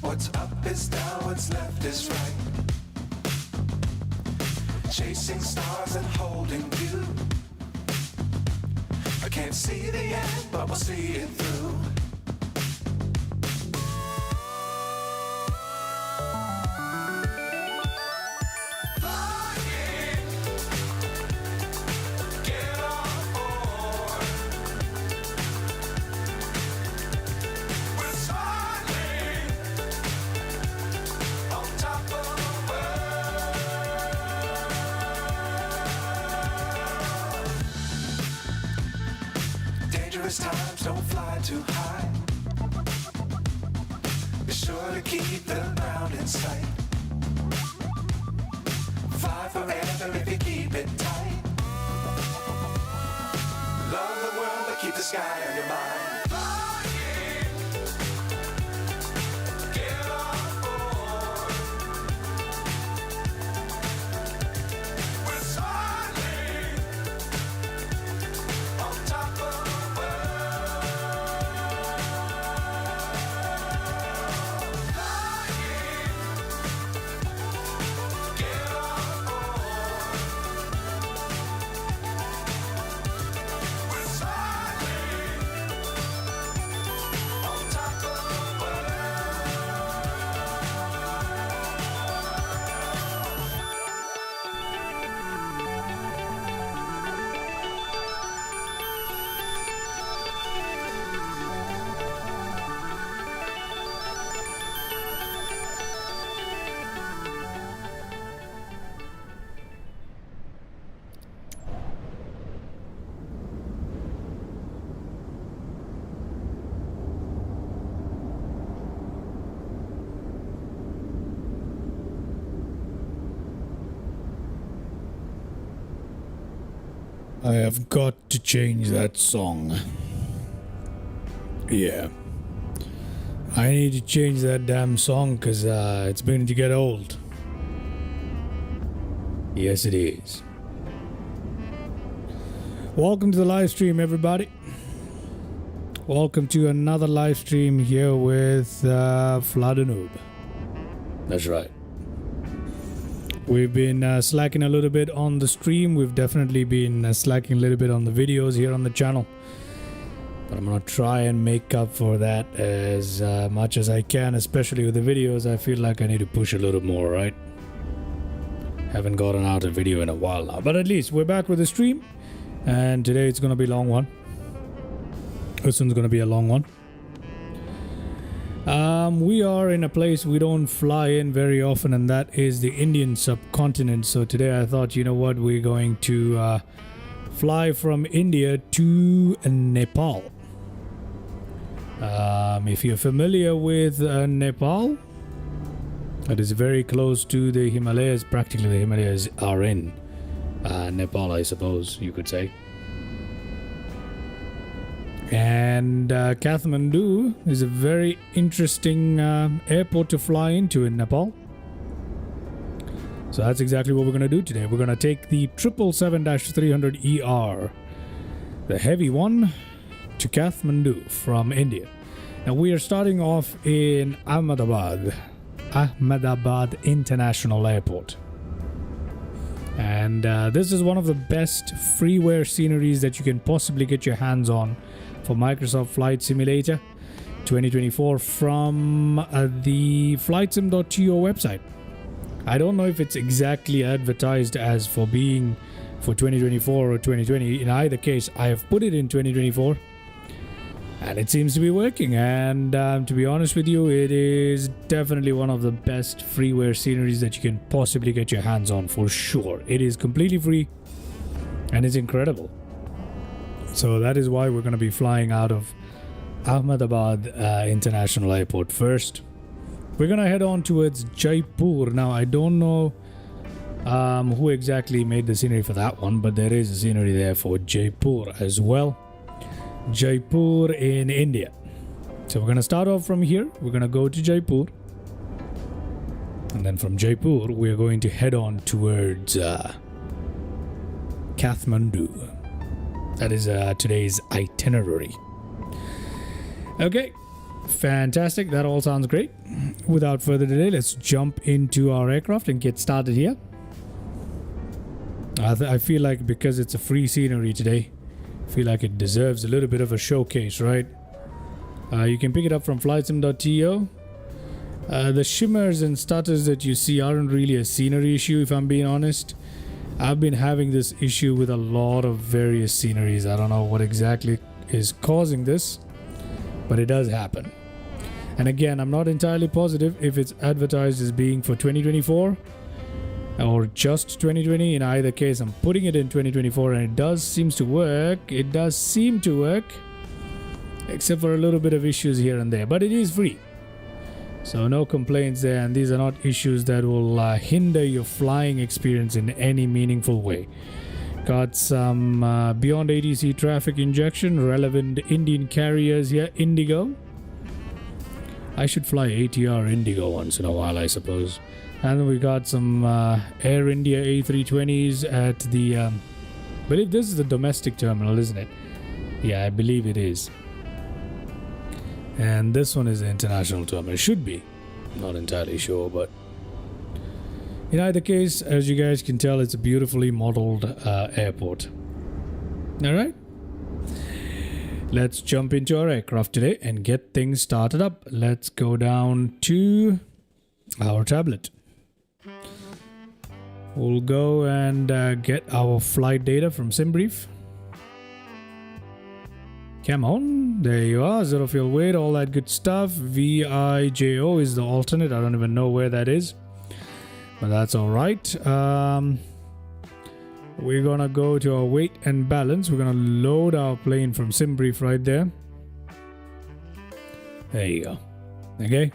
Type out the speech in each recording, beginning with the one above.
What's up is down, what's left is right. Chasing stars and holding you. I can't see the end, but we'll see it through. Times don't fly too high. Be sure to keep the ground in sight. Fly forever if you keep it tight. Love the world but keep the sky on your mind. I have got to change that song. Yeah. I need to change that damn song because it's beginning to get old. Yes, it is. Welcome to the live stream, everybody. Welcome to another live stream here with Fladanoob. That's right. We've been slacking a little bit on the stream. We've definitely been slacking a little bit on the videos here on the channel. But I'm going to try and make up for that as much as I can, especially with the videos. I feel like I need to push a little more, right? Haven't gotten out a video in a while now. But at least we're back with the stream. And today it's going to be a long one. This one's going to be a long one. We are in a place we don't fly in very often, and that is the Indian subcontinent. So today I thought, you know what, we're going to fly from India to Nepal. If you're familiar with Nepal, it is very close to the Himalayas. Practically the Himalayas are in Nepal, I suppose you could say. And Kathmandu is a very interesting airport to fly into in Nepal. So that's exactly what we're going to do today. We're going to take the 777-300ER, the heavy one, to Kathmandu from India. Now we are starting off in Ahmedabad International Airport. And this is one of the best freeware sceneries that you can possibly get your hands on for Microsoft Flight Simulator 2024 from the flightsim.to website. I don't know if it's exactly advertised as for being for 2024 or 2020. In either case, I have put it in 2024 and it seems to be working. And to be honest with you, it is definitely one of the best freeware sceneries that you can possibly get your hands on for sure. It is completely free and it's incredible. So that is why we're going to be flying out of Ahmedabad International Airport first. We're going to head on towards Jaipur. Now, I don't know who exactly made the scenery for that one, but there is a scenery there for Jaipur as well. Jaipur in India. So we're going to start off from here. We're going to go to Jaipur. And then from Jaipur, we're going to head on towards Kathmandu. That is today's itinerary. Okay, Fantastic. That all sounds great. Without further delay, let's jump into our aircraft and get started here. I feel like because it's a free scenery today, I feel like it deserves a little bit of a showcase, right? You can pick it up from flightsim.to. The shimmers and stutters that you see aren't really a scenery issue, if I'm being honest. I've been having this issue with a lot of various sceneries. I don't know what exactly is causing this, but it does happen. And again, I'm not entirely positive if it's advertised as being for 2024 or just 2020. In either case, I'm putting it in 2024 and it does seem to work. It does seem to work, except for a little bit of issues here and there, but it is free. So no complaints there, and these are not issues that will hinder your flying experience in any meaningful way. Got some beyond ATC traffic injection, relevant Indian carriers here, Indigo. I should fly ATR Indigo once in a while, I suppose. And we got some Air India A320s at the... I believe this is the domestic terminal, isn't it? Yeah, I believe it is. And this one is the international terminal. It should be. Not entirely sure, but... in either case, as you guys can tell, it's a beautifully modeled airport. Alright. Let's jump into our aircraft today and get things started up. Let's go down to our tablet. We'll go and get our flight data from SimBrief. Come on, there you are. Zero fuel weight, all that good stuff. VIJO is the alternate. I don't even know where that is, but that's all right. We're gonna go to our weight and balance. We're gonna load our plane from SimBrief right there. There you go. Okay.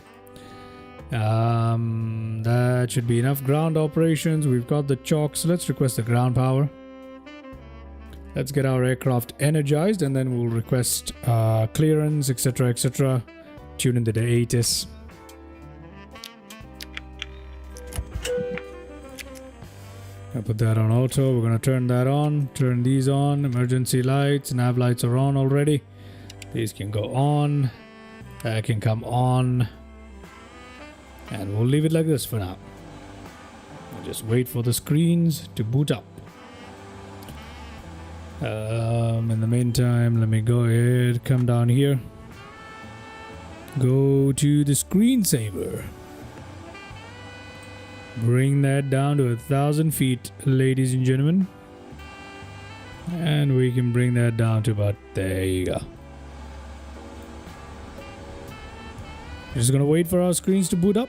That should be enough. Ground operations. We've got the chocks. Let's request the ground power. Let's get our aircraft energized, and then we'll request clearance, etc., etc. Tune in the ATIS. I'll put that on auto. We're going to turn that on. Turn these on. Emergency lights. Nav lights are on already. These can go on. That can come on. And we'll leave it like this for now. We'll just wait for the screens to boot up. In the meantime, let me go ahead, come down here, go to the screensaver, bring that down to 1,000 feet, ladies and gentlemen, and we can bring that down to about, there you go. Just gonna wait for our screens to boot up.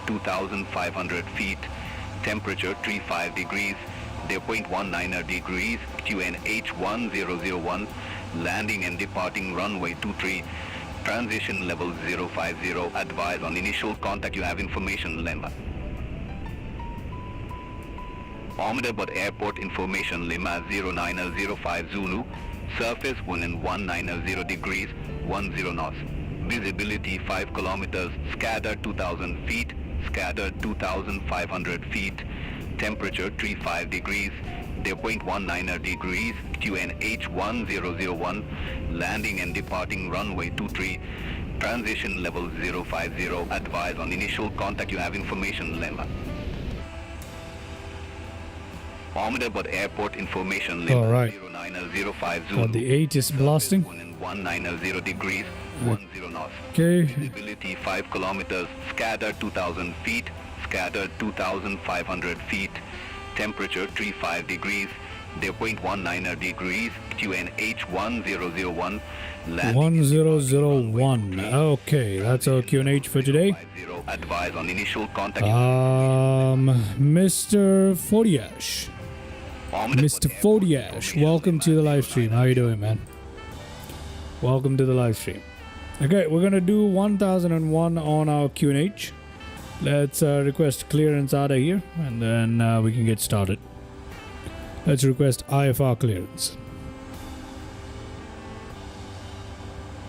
(2,500 feet), temperature 35 degrees, dew point 19 degrees, QNH 1001, landing and departing runway 23, transition level 050, advise on initial contact, you have information Lima. Ahmedabad Airport information Lima 0905 Zulu, surface 190 degrees, 10 knots, visibility 5 kilometers, scatter 2,000 feet, scatter 2,500 feet, temperature 35 degrees, dew point 19 degrees, QNH 1001, landing and departing runway 23, transition level 050, advise on initial contact, you have information Lima. Ahmedabad Airport information Lima. All right. 0905 Zulu. Got the ATIS blasting. 190 degrees, 10 knots. Okay. Visibility 5 kilometers, scatter 2000 feet, scatter 2500 feet, temperature 35 degrees, dew point 19 degrees, QNH 1001, landing 1001. Okay, that's our QNH for today. 50, advise on initial contact. Mr. Fodiash. Mr. Fodiash, welcome to the live stream. How you doing, man? Welcome to the live stream. Okay, we're gonna do 1001 on our QNH. Let's request clearance out of here, and then we can get started. Let's request IFR clearance.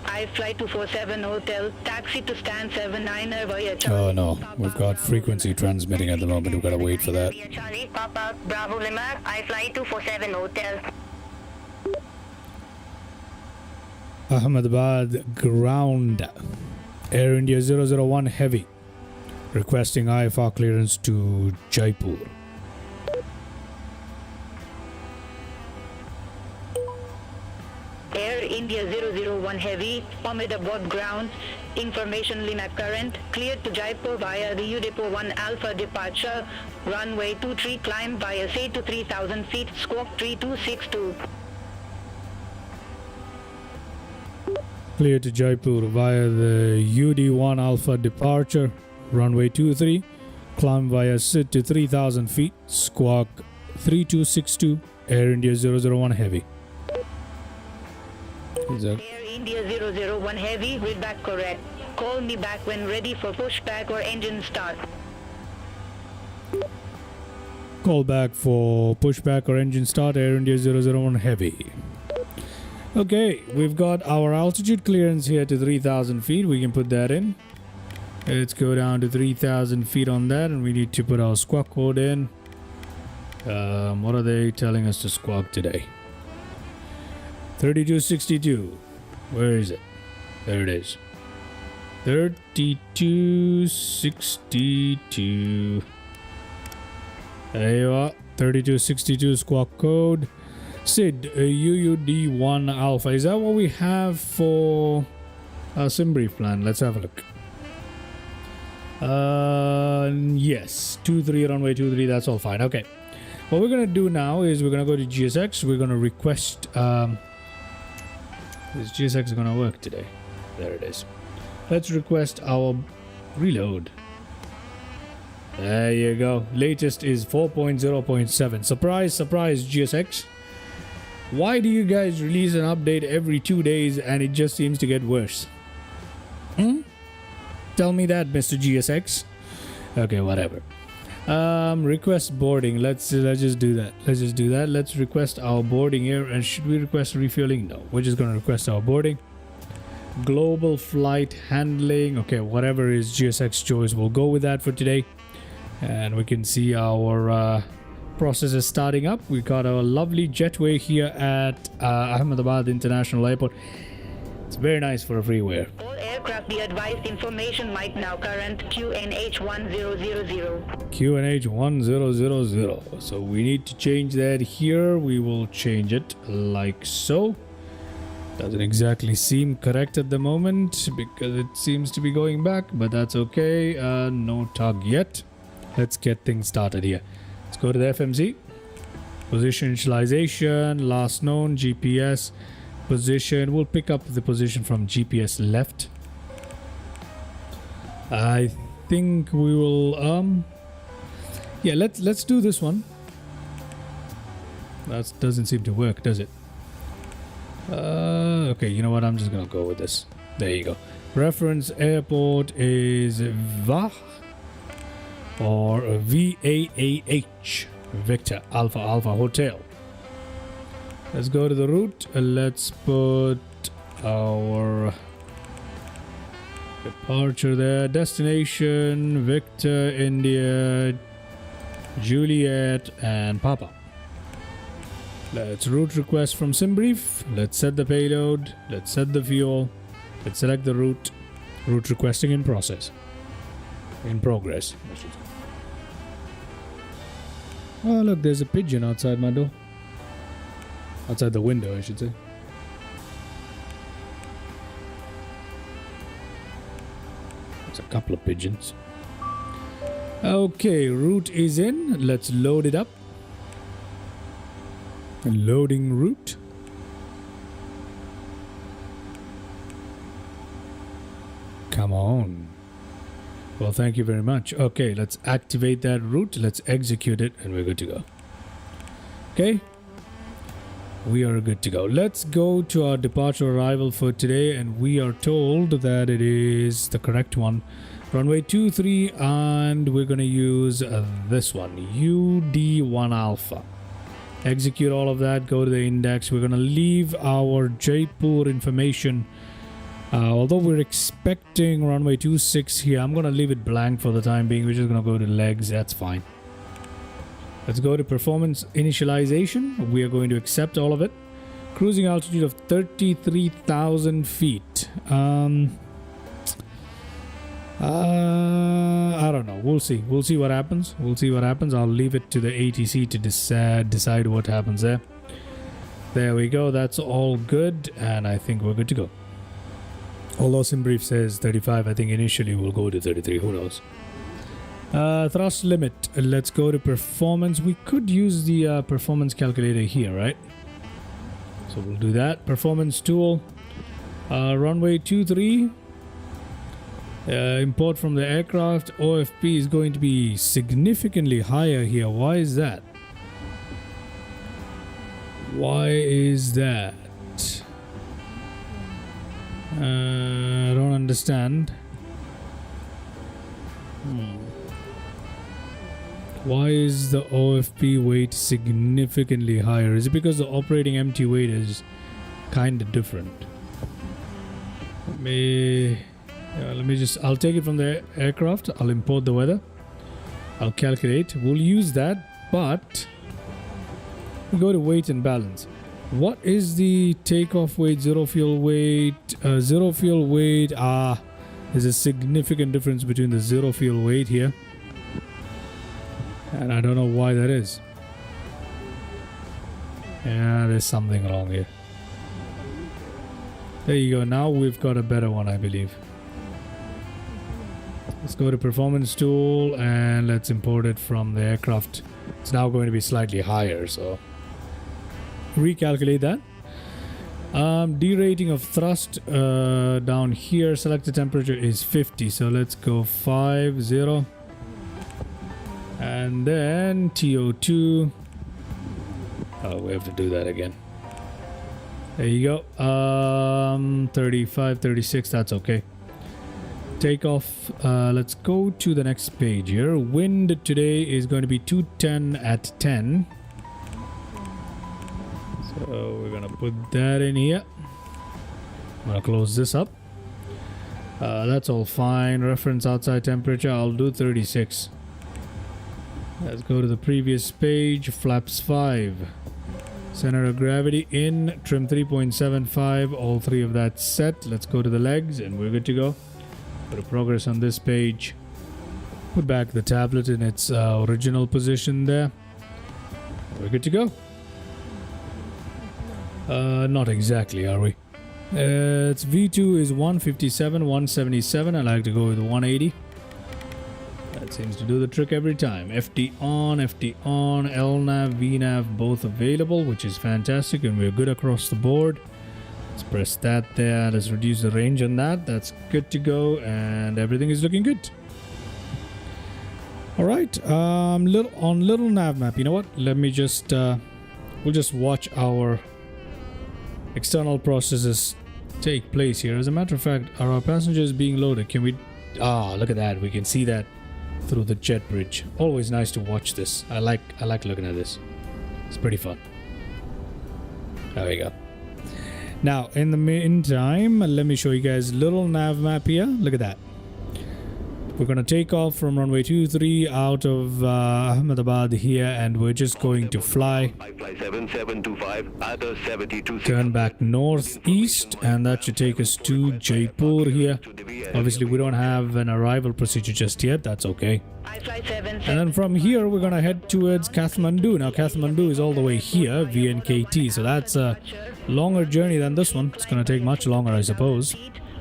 I flight 247 hotel, taxi to stand 79er via Oh no, we've got frequency transmitting at the moment. We've got to wait for that. Charlie, Papa, Bravo Lima, I flight 247 hotel. Ahmedabad ground. Air India 001 heavy. Requesting IFR clearance to Jaipur. Air India 001 heavy, Ahmedabad ground, information Lima current, cleared to Jaipur via the UDEPO 1 Alpha departure, runway 23 climb via say to 3000 feet, squawk 3262. Clear to Jaipur via the UD1 Alpha departure, runway 23, climb via SID to 3000 feet, squawk 3262, Air India 001 heavy. Air India 001 heavy, read back correct. Call me back when ready for pushback or engine start. Call back for pushback or engine start, Air India 001 heavy. Okay, we've got our altitude clearance here to 3000 feet. We can put that in. Let's go down to 3000 feet on that, and we need to put our squawk code in. What are they telling us to squawk today? 3262. Where is it? There it is. 3262. There you are. 3262 squawk code. SID UUD1 Alpha. Is that what we have for our SimBrief plan? Let's have a look. Yes. 23 runway 23. That's all fine. Okay. What we're going to do now is we're going to go to GSX. We're going to request... is GSX going to work today? There it is. Let's request our reload. There you go. Latest is 4.0.7. Surprise, surprise, GSX. Why do you guys release an update every 2 days and it just seems to get worse? Tell me that, Mr. GSX. Okay, whatever. Request boarding. Let's just do that. Let's request our boarding here. And should we request refueling? No, we're just going to request our boarding. Global flight handling. Okay, whatever is GSX choice, we'll go with that for today. And we can see our process is starting up. We got a lovely jetway here at Ahmedabad International Airport. It's very nice for a freeware. All aircraft be advised information might now current QNH 1000. QNH 1000. So we need to change that here. We will change it like so. Doesn't exactly seem correct at the moment because it seems to be going back, but that's okay. No tug yet. Let's get things started here. Let's go to the FMC. Position initialization, last known, GPS, position. We'll pick up the position from GPS left. I think we will yeah, let's do this one. That doesn't seem to work, does it? Okay, you know what? I'm just gonna go with this. There you go. Reference airport is VAAH or VAAH, Victor Alpha Alpha Hotel. Let's go to the route. Let's put our departure there. Destination Victor India Juliet and Papa. Let's route request from SimBrief. Let's set the payload. Let's set the fuel. Let's select the route. Route requesting in process. In progress. Oh, look, there's a pigeon outside my door. Outside the window, I should say. There's a couple of pigeons. Okay, route is in. Let's load it up. Loading route. Come on. Well, thank you very much. Okay, let's activate that route. Let's execute it and we're good to go. Okay. We are good to go. Let's go to our departure arrival for today, and we are told that it is the correct one. Runway 23, and we're going to use this one, UD1 Alpha. Execute all of that, go to the index. We're going to leave our Jaipur information. Although we're expecting runway 26 here, I'm going to leave it blank for the time being. We're just going to go to legs. That's fine. Let's go to performance initialization. We are going to accept all of it. Cruising altitude of 33,000 feet. I don't know. We'll see. We'll see what happens. We'll see what happens. I'll leave it to the ATC to decide what happens there. There we go. That's all good. And I think we're good to go. Although SimBrief says 35, I think initially we'll go to 33. Who knows? Thrust limit. Let's go to performance. We could use the performance calculator here, right? So we'll do that. Performance tool. Runway 23. Import from the aircraft. OFP is going to be significantly higher here. Why is that? Why is that? I don't understand. Why is the OFP weight significantly higher? Is it because the operating empty weight is kind of different? Let me just, I'll take it from the aircraft. I'll import the weather. I'll calculate. We'll use that, but we go to weight and balance. What is the takeoff weight, zero fuel weight? Zero fuel weight. There's a significant difference between the zero fuel weight here. And I don't know why that is. Yeah, there's something wrong here. There you go. Now we've got a better one, I believe. Let's go to performance tool and let's import it from the aircraft. It's now going to be slightly higher, so recalculate that. Derating of thrust down here. Selected temperature is 50, so let's go 50. And then TO2. Oh, we have to do that again. There you go. 35, 36, that's okay. Takeoff. Let's go to the next page here. Wind today is going to be 210 at 10. So we're going to put that in here. I'm going to close this up. That's all fine. Reference outside temperature. I'll do 36. Let's go to the previous page. Flaps 5. Center of gravity in. Trim 3.75. All three of that set. Let's go to the legs and we're good to go. Go to progress on this page. Put back the tablet in its original position there. We're good to go. Not exactly, are we? Its V2 is 157, 177. I like to go with 180. That seems to do the trick every time. FT on, LNAV, VNAV both available, which is fantastic, and we're good across the board. Let's press that there. Let's reduce the range on that. That's good to go, and everything is looking good. All right, little nav map. You know what? Let me just we'll just watch our external processes take place here. As a matter of fact, are our passengers being loaded? Can we? Look at that. We can see that through the jet bridge. Always nice to watch this. I like looking at this. It's pretty fun. There we go. Now, in the meantime, let me show you guys a little nav map here. Look at that. We're going to take off from runway 23 out of Ahmedabad here, and we're just going to fly. Turn back northeast, and that should take us to Jaipur here. Obviously, we don't have an arrival procedure just yet. That's okay. And then from here, we're going to head towards Kathmandu. Now, Kathmandu is all the way here, VNKT. So that's a longer journey than this one. It's going to take much longer, I suppose.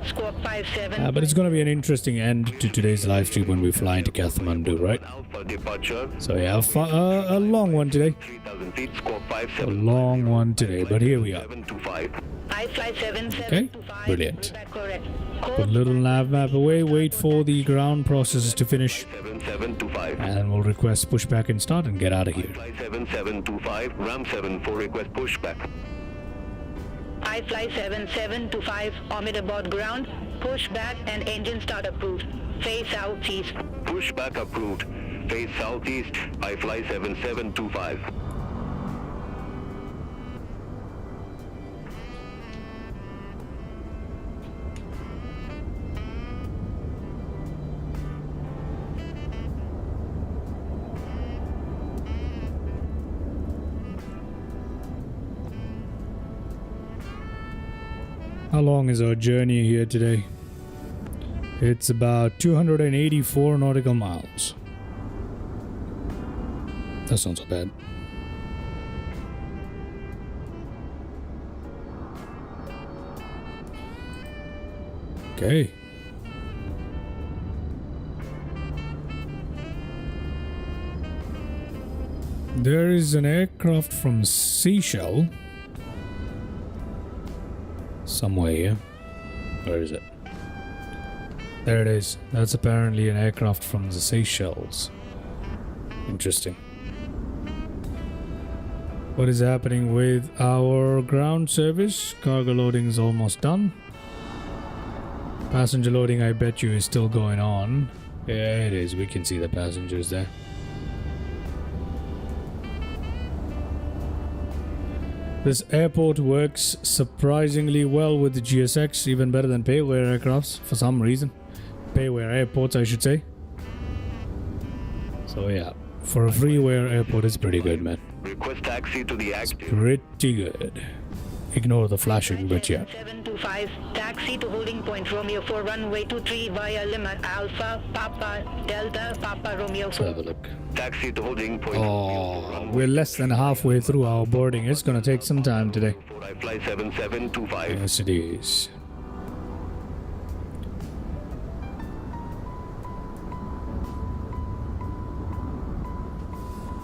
squawk 57. But it's going to be an interesting end to today's live stream when we fly into Kathmandu, right? Alpha departure. So yeah, a long one today. 3,000 feet, squawk A 57. long one today, but here we are. 725. I fly 7725. Okay, brilliant. Correct. Put a little nav map away, wait for the ground processes to finish, 7725. and we'll request pushback and start and get out of here. Fly 7725, Ram 74 request pushback. I fly 7725, Omid aboard ground, push back and engine start approved. Face southeast. Pushback approved. Face southeast, I fly 7725. How long is our journey here today? It's about 284 nautical miles. That's not so bad. Okay. There is an aircraft from Seychelles somewhere here. Where is it? There it is. That's apparently an aircraft from the Seychelles. Interesting. What is happening with our ground service? Cargo loading is almost done. Passenger loading, I bet you, is still going on. Yeah, it is. We can see the passengers there. This airport works surprisingly well with the GSX, even better than payware aircrafts for some reason. Payware airports, I should say. So yeah, for a freeware airport, it's pretty good, man. Request taxi to the active. Pretty good. Ignore the flashing, but yeah. 725, taxi to holding point Romeo 4, runway 23 via Lima Alpha, Papa, Delta, Papa Romeo Let's 4. have a look. Taxi to holding point. Oh, we're less than halfway through our boarding. It's gonna take some time today. I fly 7725. Yes, it is.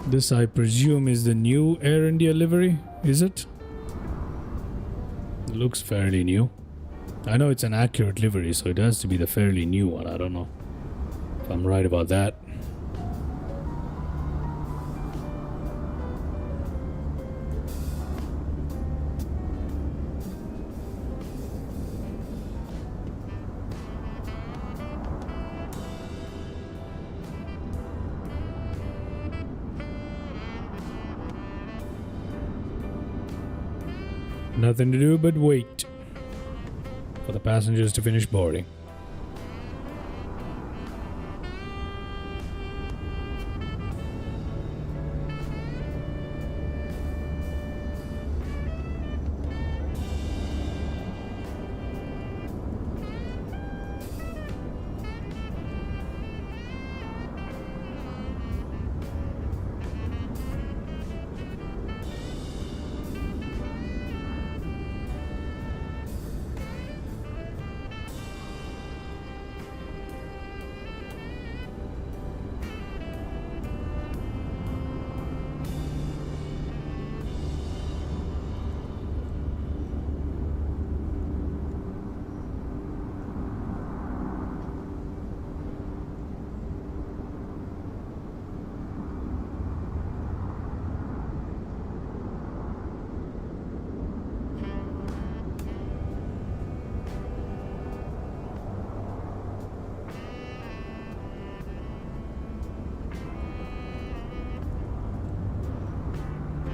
This, I presume, is the new Air India livery, is it? It looks fairly new. I know it's an accurate livery, so it has to be the fairly new one. I don't know if I'm right about that. Nothing to do but wait for the passengers to finish boarding.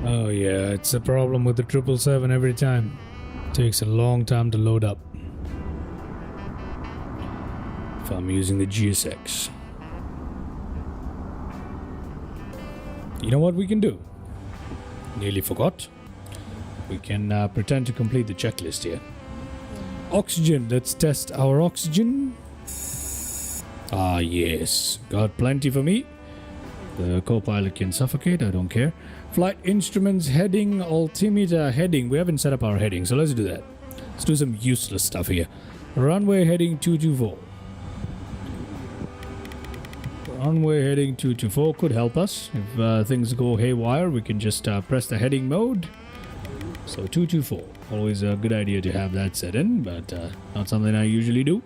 Oh yeah, it's a problem with the 777 every time. Takes a long time to load up. If I'm using the GSX. You know what we can do? Nearly forgot. We can pretend to complete the checklist here. Oxygen, let's test our oxygen. Ah yes, got plenty for me. The co-pilot can suffocate, I don't care. Flight instruments, heading, altimeter, heading. We haven't set up our heading, so let's do that. Let's do some useless stuff here. Runway heading 224. Runway heading 224 could help us. If things go haywire, we can just press the heading mode. So 224. Always a good idea to have that set in, but not something I usually do.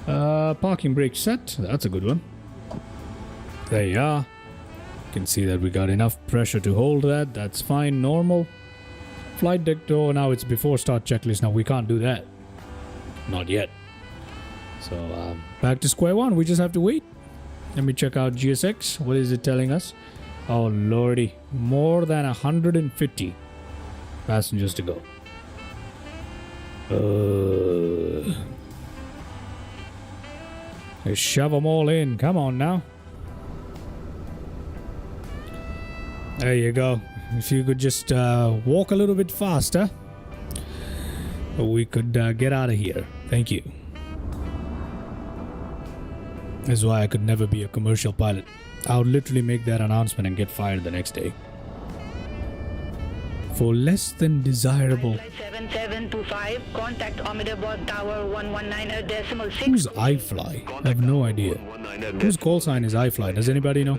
Parking brake set. That's a good one. There you are. You can see that we got enough pressure to hold that. That's fine. Normal. Flight deck door. Now it's before start checklist. Now we can't do that. Not yet. So back to square one. We just have to wait. Let me check out GSX. What is it telling us? Oh lordy, more than 150 passengers to go. Let's shove them all in. Come on now. There you go. If you could just walk a little bit faster, we could get out of here. Thank you. This is why I could never be a commercial pilot. I would literally make that announcement and get fired the next day. For less than desirable. Flight 7725, contact Ahmedabad Tower 119.6. Who's iFly? I have no idea. Whose call sign is iFly? Does anybody know?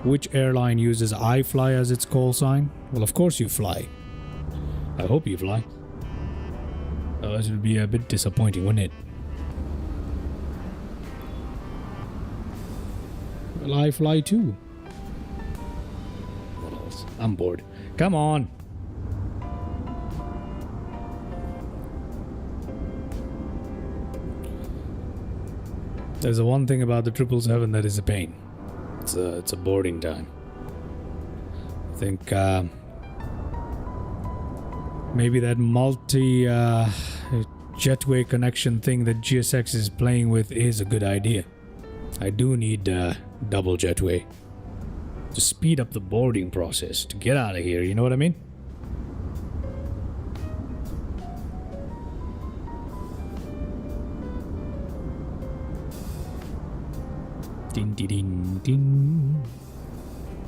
Which airline uses iFly as its call sign? Well, of course you fly. I hope you fly. Otherwise it would be a bit disappointing, wouldn't it? Well, I fly too. What else? I'm bored. Come on. There's the one thing about the 777 that is a pain. It's a boarding time. I think maybe that multi jetway connection thing that GSX is playing with is a good idea. I do need double jetway to speed up the boarding process to get out of here, you know what I mean? Din, din, din, din.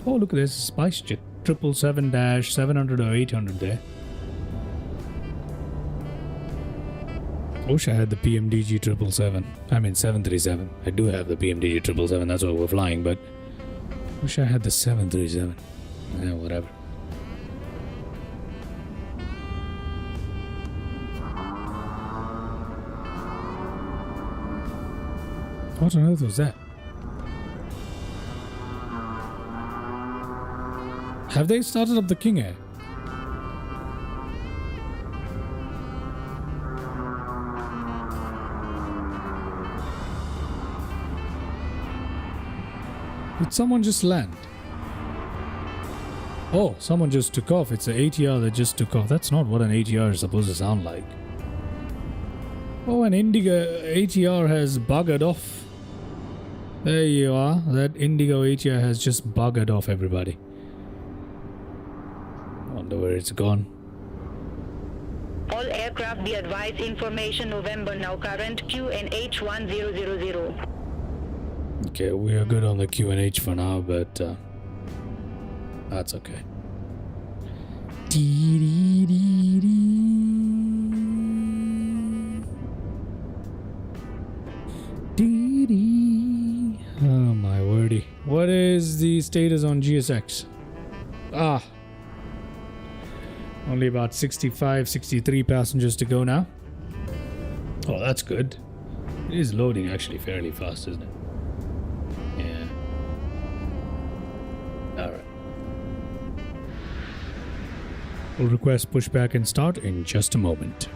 Oh, look at this Spice Jet 777-700 or 800 there. Wish I had the PMDG 777. I mean 737. I do have the PMDG 777. That's why we're flying, but wish I had the 737. Yeah, whatever. What on earth was that? Have they started up the King Air? Did someone just land? Oh, someone just took off. It's an ATR that just took off. That's not what an ATR is supposed to sound like. Oh, an Indigo ATR has buggered off. There you are. That Indigo ATR has just buggered off, everybody. Wonder where it's gone. All aircraft be advised, information November now current QNH 1000. Okay, we are good on the QNH for now, but that's okay. Oh my wordy. What is the status on GSX? Only about 65, 63 passengers to go now. Oh, that's good. It is loading actually fairly fast, isn't it? Yeah. Alright. We'll request pushback and start in just a moment.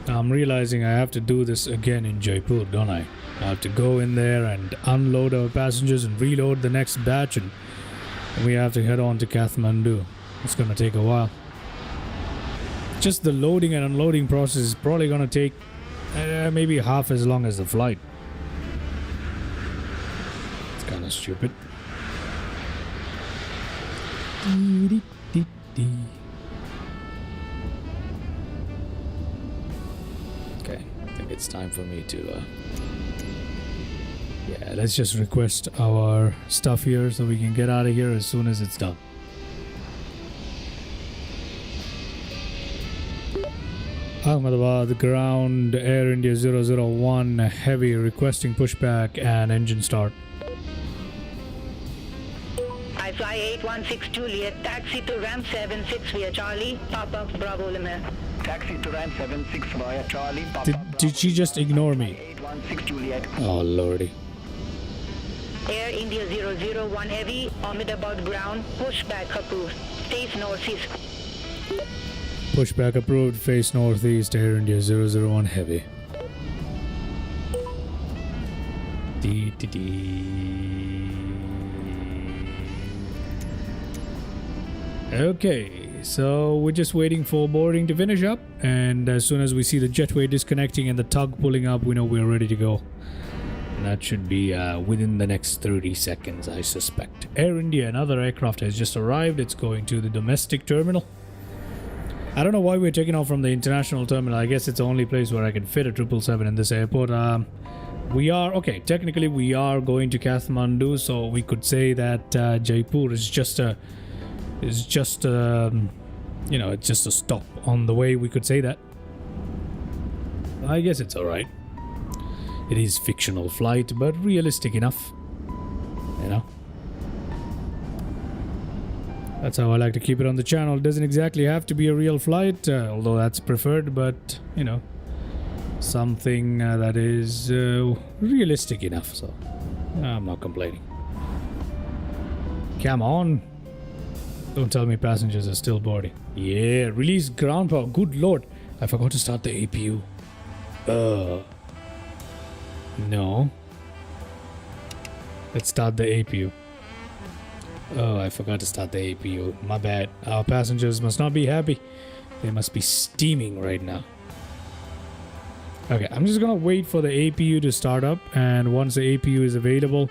I'm realizing I have to do this again in Jaipur, don't I? I have to go in there and unload our passengers and reload the next batch, and we have to head on to Kathmandu. It's gonna take a while. Just the loading and unloading process is probably gonna take maybe half as long as the flight. It's kind of stupid. Okay, I think it's time for me to yeah, let's just request our stuff here so we can get out of here as soon as it's done. Ahmedabad ground, Air India 001 heavy requesting pushback and engine start. I fly 816 Juliet, taxi to ramp 76 via Charlie, Papa Bravo Lima. Taxi to ramp 76 via Charlie. Did she just ignore me? 816 Juliet. Oh lordy. Air India 001 heavy, Ahmedabad ground, pushback approved. Stays northeast. Pushback approved, face northeast, Air India 001 heavy. Okay, so we're just waiting for boarding to finish up, and as soon as we see the jetway disconnecting and the tug pulling up, we know we're ready to go. And that should be within the next 30 seconds, I suspect. Air India, another aircraft has just arrived. It's going to the domestic terminal. I don't know why we're taking off from the international terminal. I guess it's the only place where I can fit a 777 in this airport. We are, okay, technically we are going to Kathmandu, so we could say that Jaipur is just a, it's just a stop on the way. We could say that. I guess it's alright. It is fictional flight, but realistic enough. You know? That's how I like to keep it on the channel. It doesn't exactly have to be a real flight, although that's preferred, but, you know, something that is realistic enough, so I'm not complaining. Come on. Don't tell me passengers are still boarding. Yeah, release ground power. Good lord. I forgot to start the APU. No. Let's start the APU. Oh, I forgot to start the APU. My bad. Our passengers must not be happy. They must be steaming right now. Okay, I'm just gonna wait for the APU to start up, and once the APU is available,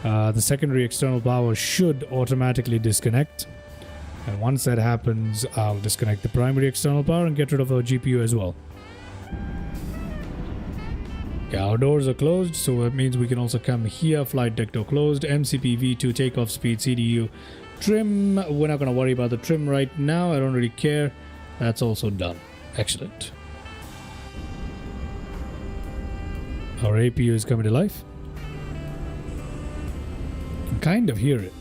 the secondary external power should automatically disconnect. And once that happens, I'll disconnect the primary external power and get rid of our GPU as well. Okay, our doors are closed, so that means we can also come here. Flight deck door closed. MCP V2 takeoff speed, CDU trim. We're not going to worry about the trim right now. I don't really care. That's also done. Excellent. Our APU is coming to life. You can kind of hear it.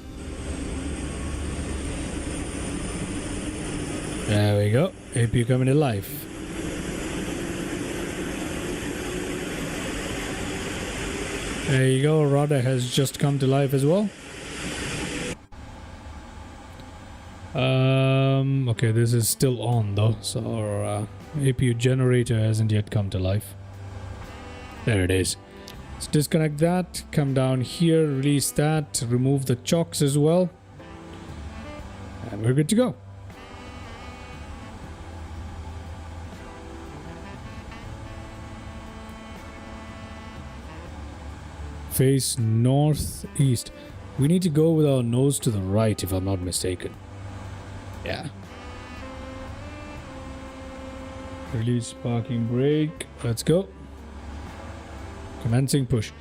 There we go. APU coming to life. There you go, rudder has just come to life as well. Okay, this is still on though, so our APU generator hasn't yet come to life. There it is. Let's disconnect that, come down here, release that, remove the chocks as well. And we're good to go. Face northeast. We need to go with our nose to the right, if I'm not mistaken. Yeah. Release parking brake. Let's go. Commencing push.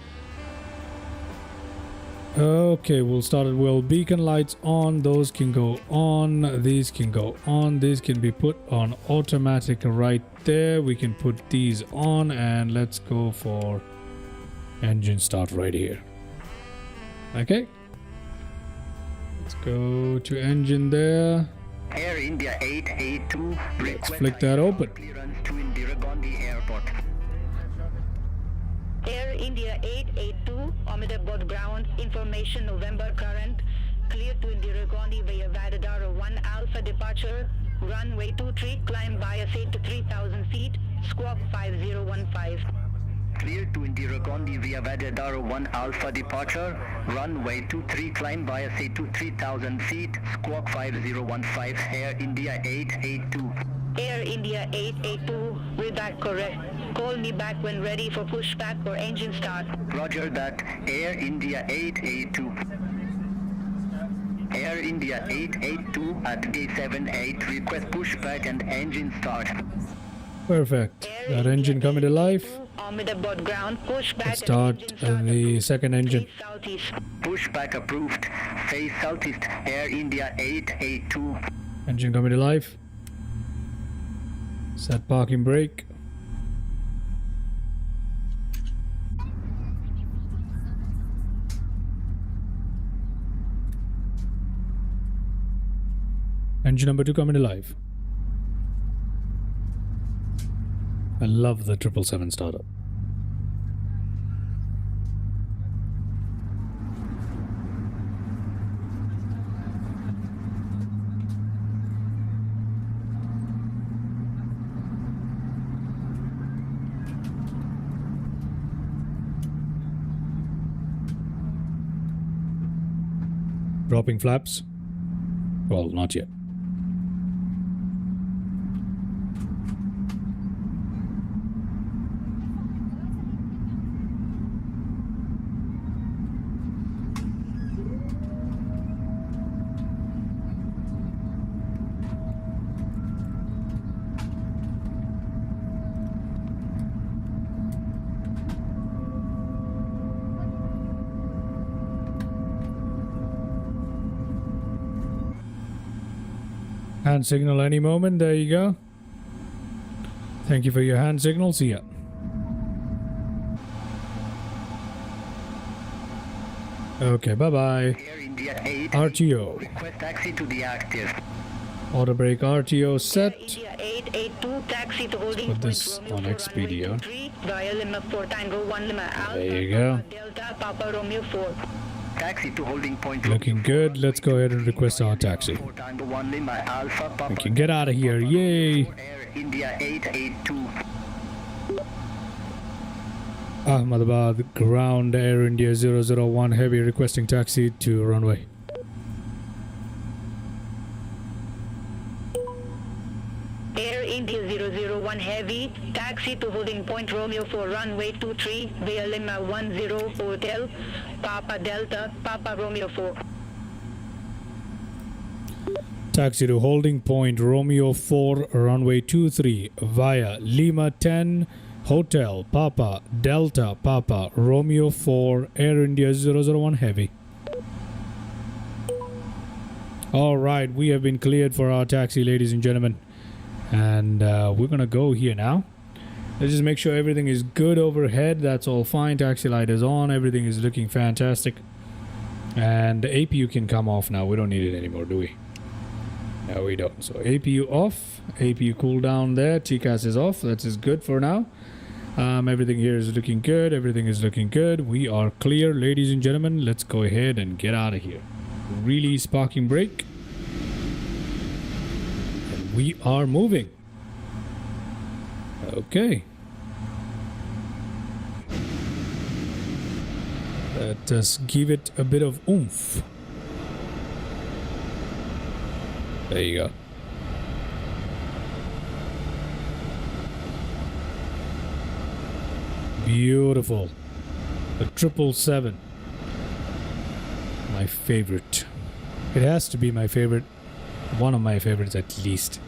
Okay, we'll start it. Well, beacon lights on. Those can go on. These can go on. These can be put on automatic right there. We can put these on, and let's go for engine start right here. Okay, let's go to engine there. Air India 882. Let's flick that open. Clearance to Indira Gandhi Airport. Air India 882, Ahmedabad ground, information November current, clear to Indira Gandhi via VAAH 1 Alpha departure, runway 23, climb bias 8 to 3000 feet, squawk 5015. Clear to Indira Gandhi via VAAH 1 Alpha departure, runway 23, climb bias 8 to 3000 feet, squawk 5015, Air India 882. Air India 882, we're back correct. Call me back when ready for pushback or engine start. Roger that, Air India 882. Air India 882 at gate 78, request pushback and engine start. Perfect. That engine coming to life. Ahmedabad ground, pushback. Let's start the second engine. Southeast. Pushback approved. Face southeast. Air India 882. Engine coming to life. Set parking brake. Engine number 2 coming alive. I love the 777 startup. Dropping flaps. Well, not yet. Hand signal any moment. There you go. Thank you for your hand signal. See ya. Okay, bye-bye. Air India 8. RTO. Request taxi to the active. Auto brake RTO set. India 882, taxi to holding Put point this Romeo on 4 Expedia. runway 23, via Lima 4 Tango 1 Lima Alpha. There you go. Papa Delta Papa Romeo 4. Taxi to holding point. Looking good. Let's go ahead and request our taxi. 4 Tango 1 Lima Alpha. Papa We can get out of here. Yay. Air India 882. Ahmedabad ground Air India 001 heavy requesting taxi to runway. Air India 001 heavy, taxi to holding point Romeo 4 runway 23, via Lima 10 Hotel, Papa Delta Papa Romeo 4. Taxi to holding point Romeo 4 runway 23 via Lima 10 Hotel Papa Delta Papa Romeo 4 Air India 001 heavy. All right, we have been cleared for our taxi, ladies and gentlemen, and we're gonna go here now. Let's just make sure everything is good overhead. That's all fine. Taxi light is on. Everything is looking fantastic, and the APU can come off now. We don't need it anymore, do we? No, we don't. So APU off, APU cool down there, TCAS is off. That is good for now. Everything here is looking good. Everything is looking good. We are clear, ladies and gentlemen. Let's go ahead and get out of here. Release parking brake. And we are moving. Okay. Let us give it a bit of oomph. There you go. Beautiful. The 777. My favorite. It has to be my favorite. One of my favorites at least.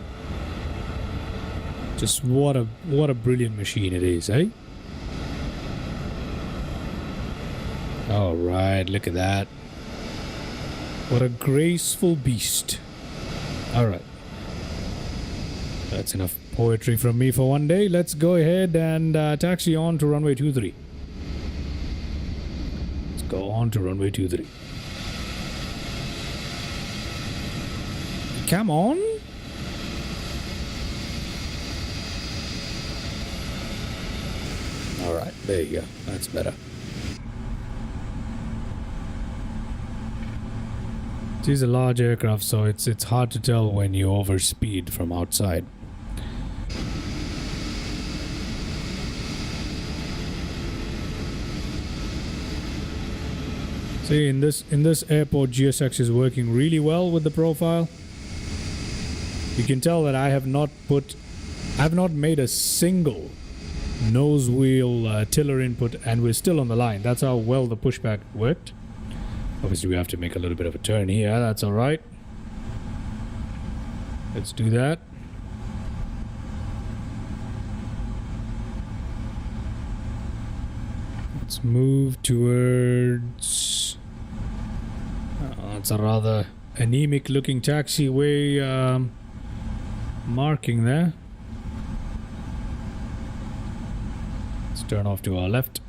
Just what a brilliant machine it is, eh? All right, look at that. What a graceful beast. All right. That's enough poetry from me for one day. Let's go ahead and taxi on to runway 23. Let's go on to runway 23. Come on. All right, there you go. That's better. These are large aircraft, so it's hard to tell when you overspeed from outside. See, in this airport, GSX is working really well with the profile. You can tell that I have not made a single nose wheel tiller input, and we're still on the line. That's how well the pushback worked. Obviously, we have to make a little bit of a turn here. That's all right. Let's do that. Let's move towards... it's a rather anemic looking taxiway marking there. Let's turn off to our left.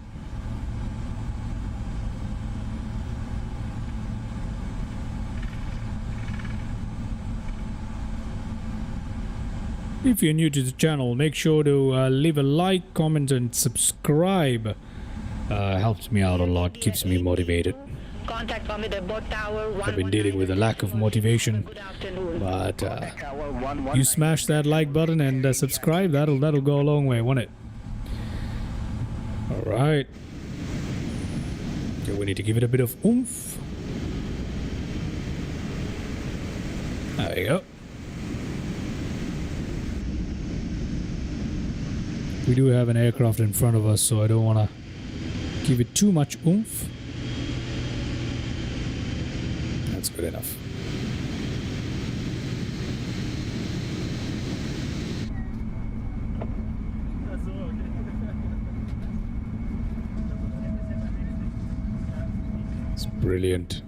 If you're new to the channel, make sure to leave a like, comment and subscribe. Helps me out a lot, keeps me motivated. Contact Commodore Bot Tower 119. I've been dealing with a lack of motivation, Good afternoon. but Tower 119. you smash that like button and subscribe, that'll go a long way, won't it? Alright. Okay, we need to give it a bit of oomph. There you go. We do have an aircraft in front of us, so I don't want to give it too much oomph. That's good enough. It's brilliant.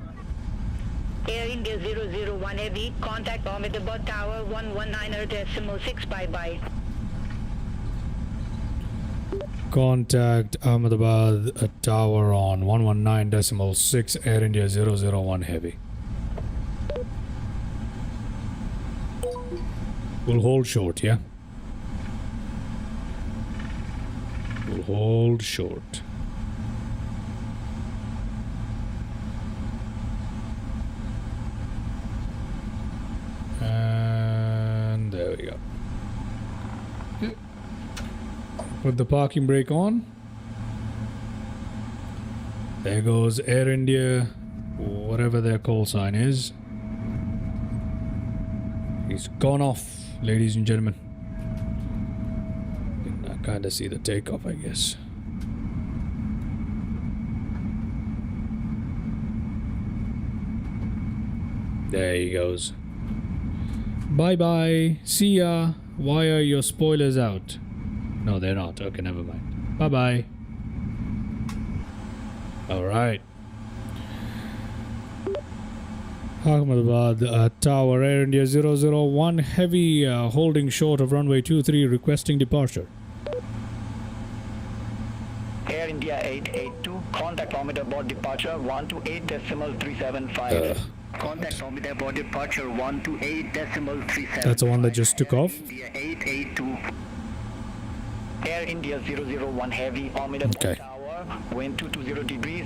Air India 001 Heavy, contact Commodore Bot Tower 119.6, bye-bye. Contact Ahmedabad Tower on 119.6, Air India 001 Heavy. We'll hold short, yeah? We'll hold short. And there we go. Okay. Put the parking brake on. There goes Air India, whatever their call sign is. He's gone off, ladies and gentlemen. You can kind of see the takeoff, I guess. There he goes. Bye bye. See ya. Why are your spoilers out? No, they're not. Okay, never mind. Bye bye. Alright. Ahmedabad Tower, Air India 001 Heavy, holding short of runway 23, requesting departure. Air India 882, contact Commodore Bot departure 128.375. Contact Commodore Bot departure 128.375. That's the one that just took off? India 882. Air India 001 Heavy, Commodore Okay. Bot Tower, wind 220 degrees,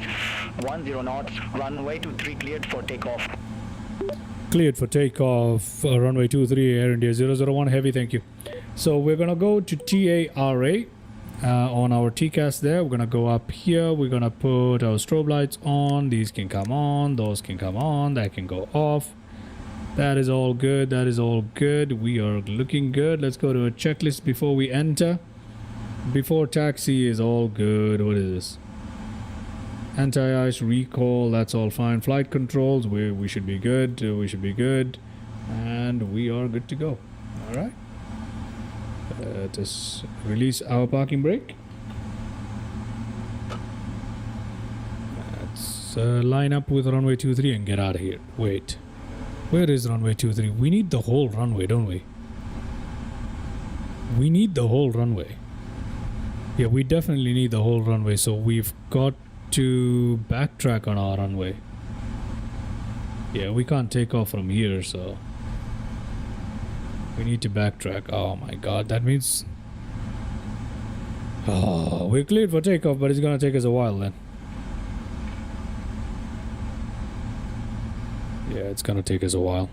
10 knots, runway 23 cleared for takeoff. Cleared for takeoff, runway 23, Air India 001 Heavy, thank you. So we're gonna go to TARA on our TCAS there. We're gonna go up here, we're gonna put our strobe lights on. These can come on, those can come on, that can go off. That is all good, that is all good. We are looking good. Let's go to a checklist before we enter. Before taxi is all good. What is this? Anti-ice recall, that's all fine. Flight controls, we should be good. We should be good. And we are good to go. Alright. Just release our parking brake. Let's line up with runway 23 and get out of here. Wait. Where is runway 23? We need the whole runway, don't we? We need the whole runway. Yeah, we definitely need the whole runway, so we've got to backtrack on our runway. Yeah, we can't take off from here, so we need to backtrack. Oh my god, that means... Oh, we're cleared for takeoff, but it's gonna take us a while then. Yeah, it's gonna take us a while.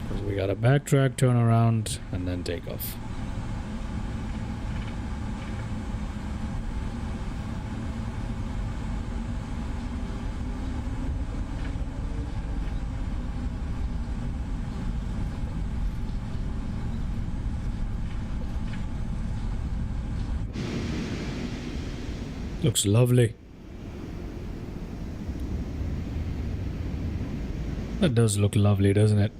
Because we gotta backtrack, turn around, and then take off. Looks lovely. That does look lovely, doesn't it?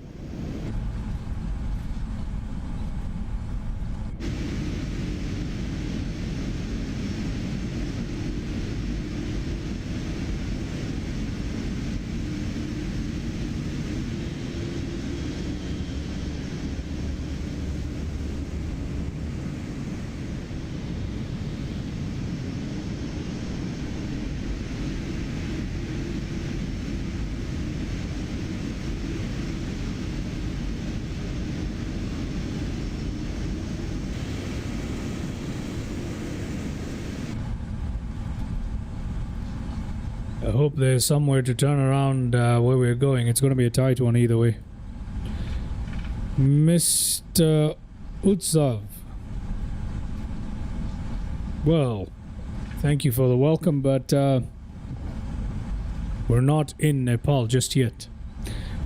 I hope there's somewhere to turn around where we're going. It's going to be a tight one either way. Mr. Utsav. Well, thank you for the welcome, but we're not in Nepal just yet.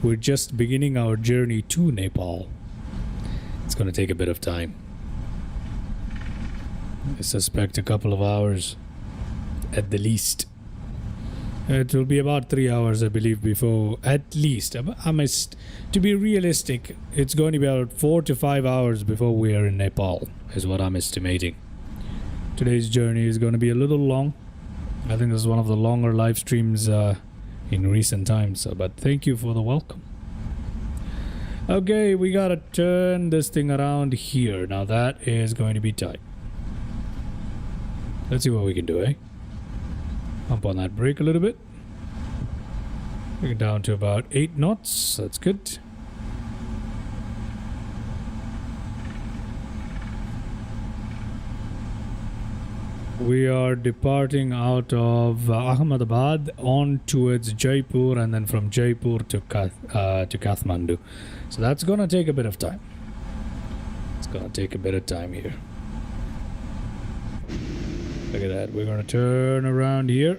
We're just beginning our journey to Nepal. It's going to take a bit of time. I suspect a couple of hours at the least. It will be about 3 hours, I believe, before, at least. To be realistic, it's going to be about 4 to 5 hours before we are in Nepal, is what I'm estimating. Today's journey is going to be a little long. I think this is one of the longer live streams in recent times, but thank you for the welcome. Okay, we gotta turn this thing around here. Now that is going to be tight. Let's see what we can do, eh? Pump on that brake a little bit. Bring it down to about 8 knots. That's good. We are departing out of Ahmedabad on towards Jaipur, and then from Jaipur to Kathmandu. So that's gonna take a bit of time. It's gonna take a bit of time here. Look at that. We're gonna turn around here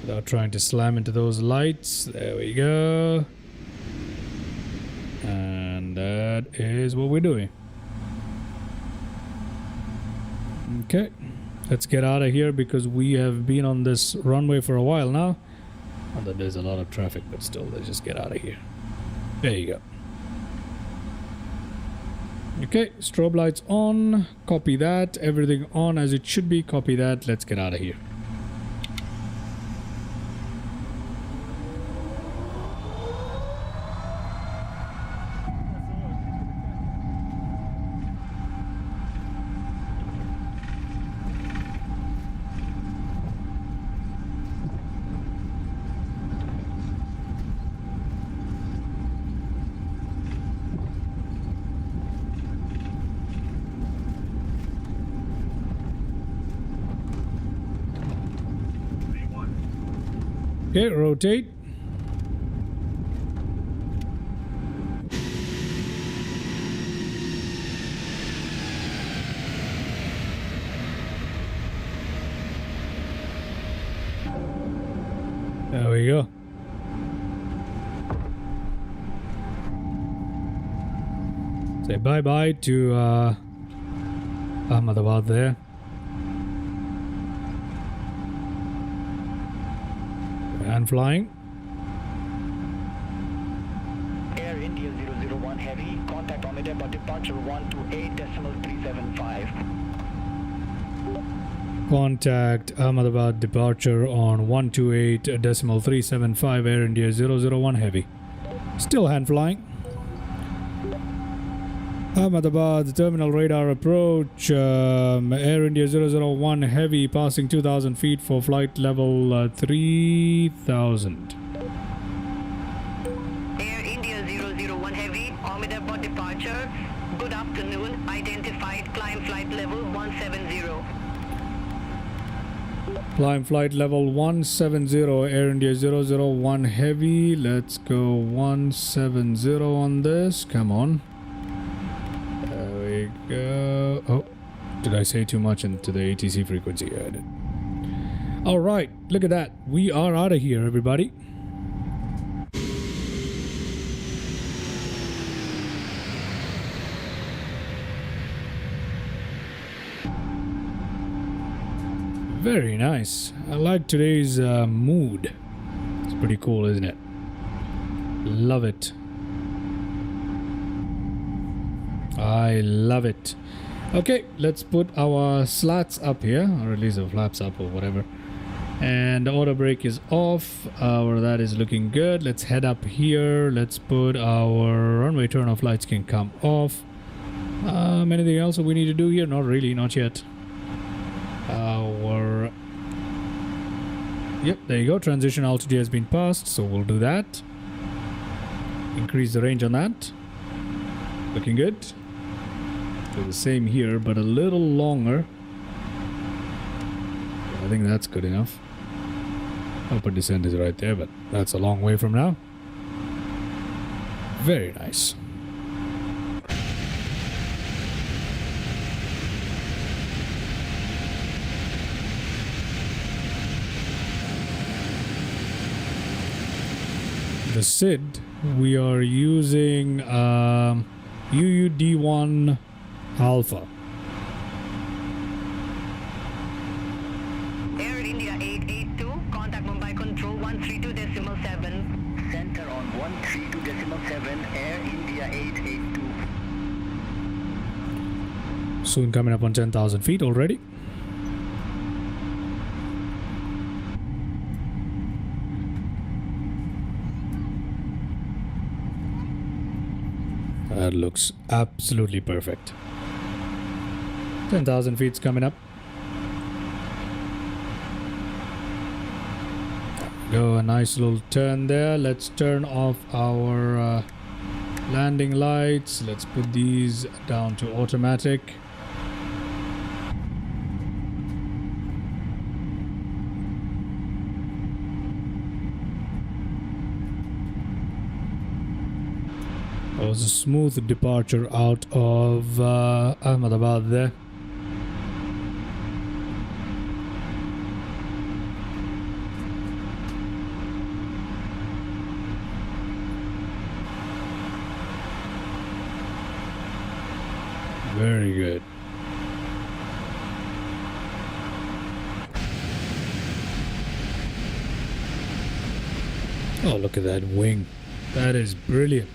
without trying to slam into those lights. There we go. And that is what we're doing. Okay, let's get out of here because we have been on this runway for a while now. Not that there's a lot of traffic, but still, let's just get out of here. There you go. Okay, strobe lights on. Copy that. Everything on as it should be. Copy that. Let's get out of here. Okay, rotate. There we go. Say bye-bye to Ahmedabad there. And flying. Air India 001 Heavy, contact Ahmedabad departure 128.375. Contact Ahmedabad departure on 128.375 Air India 001 Heavy. Still hand flying. Ahmedabad terminal radar approach. Air India 001 Heavy passing 2,000 feet for flight level 3,000. Air India 001 Heavy, Ahmedabad departure. Good afternoon. Identified climb flight level 170. Climb flight level 170 Air India 001 Heavy. Let's go 170 on this. Come on. Go. Oh, did I say too much into the ATC frequency? Yeah, I did. All right, look at that. We are out of here, everybody. Very nice. I like today's mood. It's pretty cool, isn't it? Love it. I love it. Okay, let's put our slats up here, or at least the flaps up or whatever. And the auto brake is off. That is looking good. Let's head up here. Let's put our runway turn-off lights can come off. Anything else that we need to do here? Not really, not yet. Yep, there you go. Transition altitude has been passed, so we'll do that. Increase the range on that. Looking good. Do the same here, but a little longer. I think that's good enough. Upper descent is right there, but that's a long way from now. Very nice. The SID, we are using UUD1 Alpha. Air India 882, contact Mumbai Control 132.7. Center on 132.7, Air India 882. Soon coming up on 10,000 feet already. That looks absolutely perfect. 10,000 feet's coming up. Go, a nice little turn there. Let's turn off our landing lights. Let's put these down to automatic. That was a smooth departure out of Ahmedabad there. Very good. Oh, look at that wing. That is brilliant.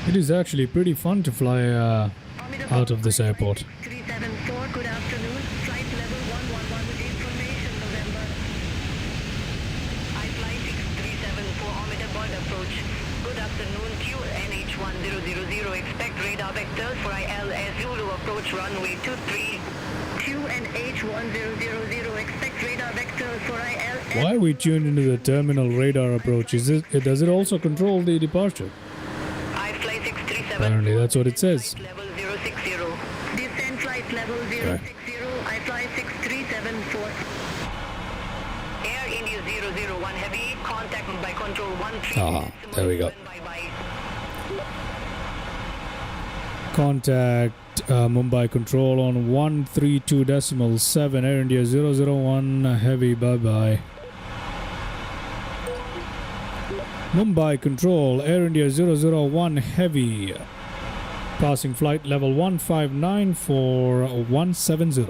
It is actually pretty fun to fly out of this airport. 374, good afternoon. Flight level 111 with information, November. I fly 6374, Ahmedabad approach. Good afternoon, QNH1000. Expect radar vectors for ILS Zulu approach runway 23. QNH1000. Expect radar vectors for ILS. Why are we tuned into the terminal radar approach? Does it also control the departure? Apparently that's what it says. Level 060. Descent flight level 060. I fly 6374. Air India 001 heavy. Contact by control 13. Ah, there we go. Bye-bye. Contact Mumbai Control on 132.7. Air India 001 heavy. Bye-bye. Mumbai Control, Air India 001 heavy. Passing flight level 159 for 170.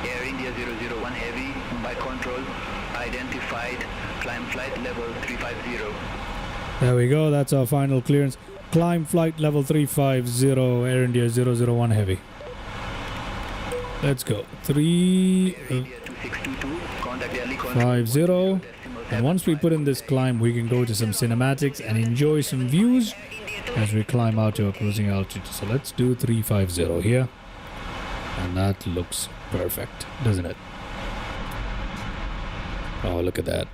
Air India 001 heavy, Mumbai Control, identified, climb flight level 350. There we go, that's our final clearance. Climb flight level 350, Air India 001 heavy. Let's go. 2622, contact Delhi Control 350. And once we put in this climb, we can go to some cinematics and enjoy some views as we climb out to our cruising altitude. So let's do 350 here. And that looks perfect, doesn't it? Oh, look at that.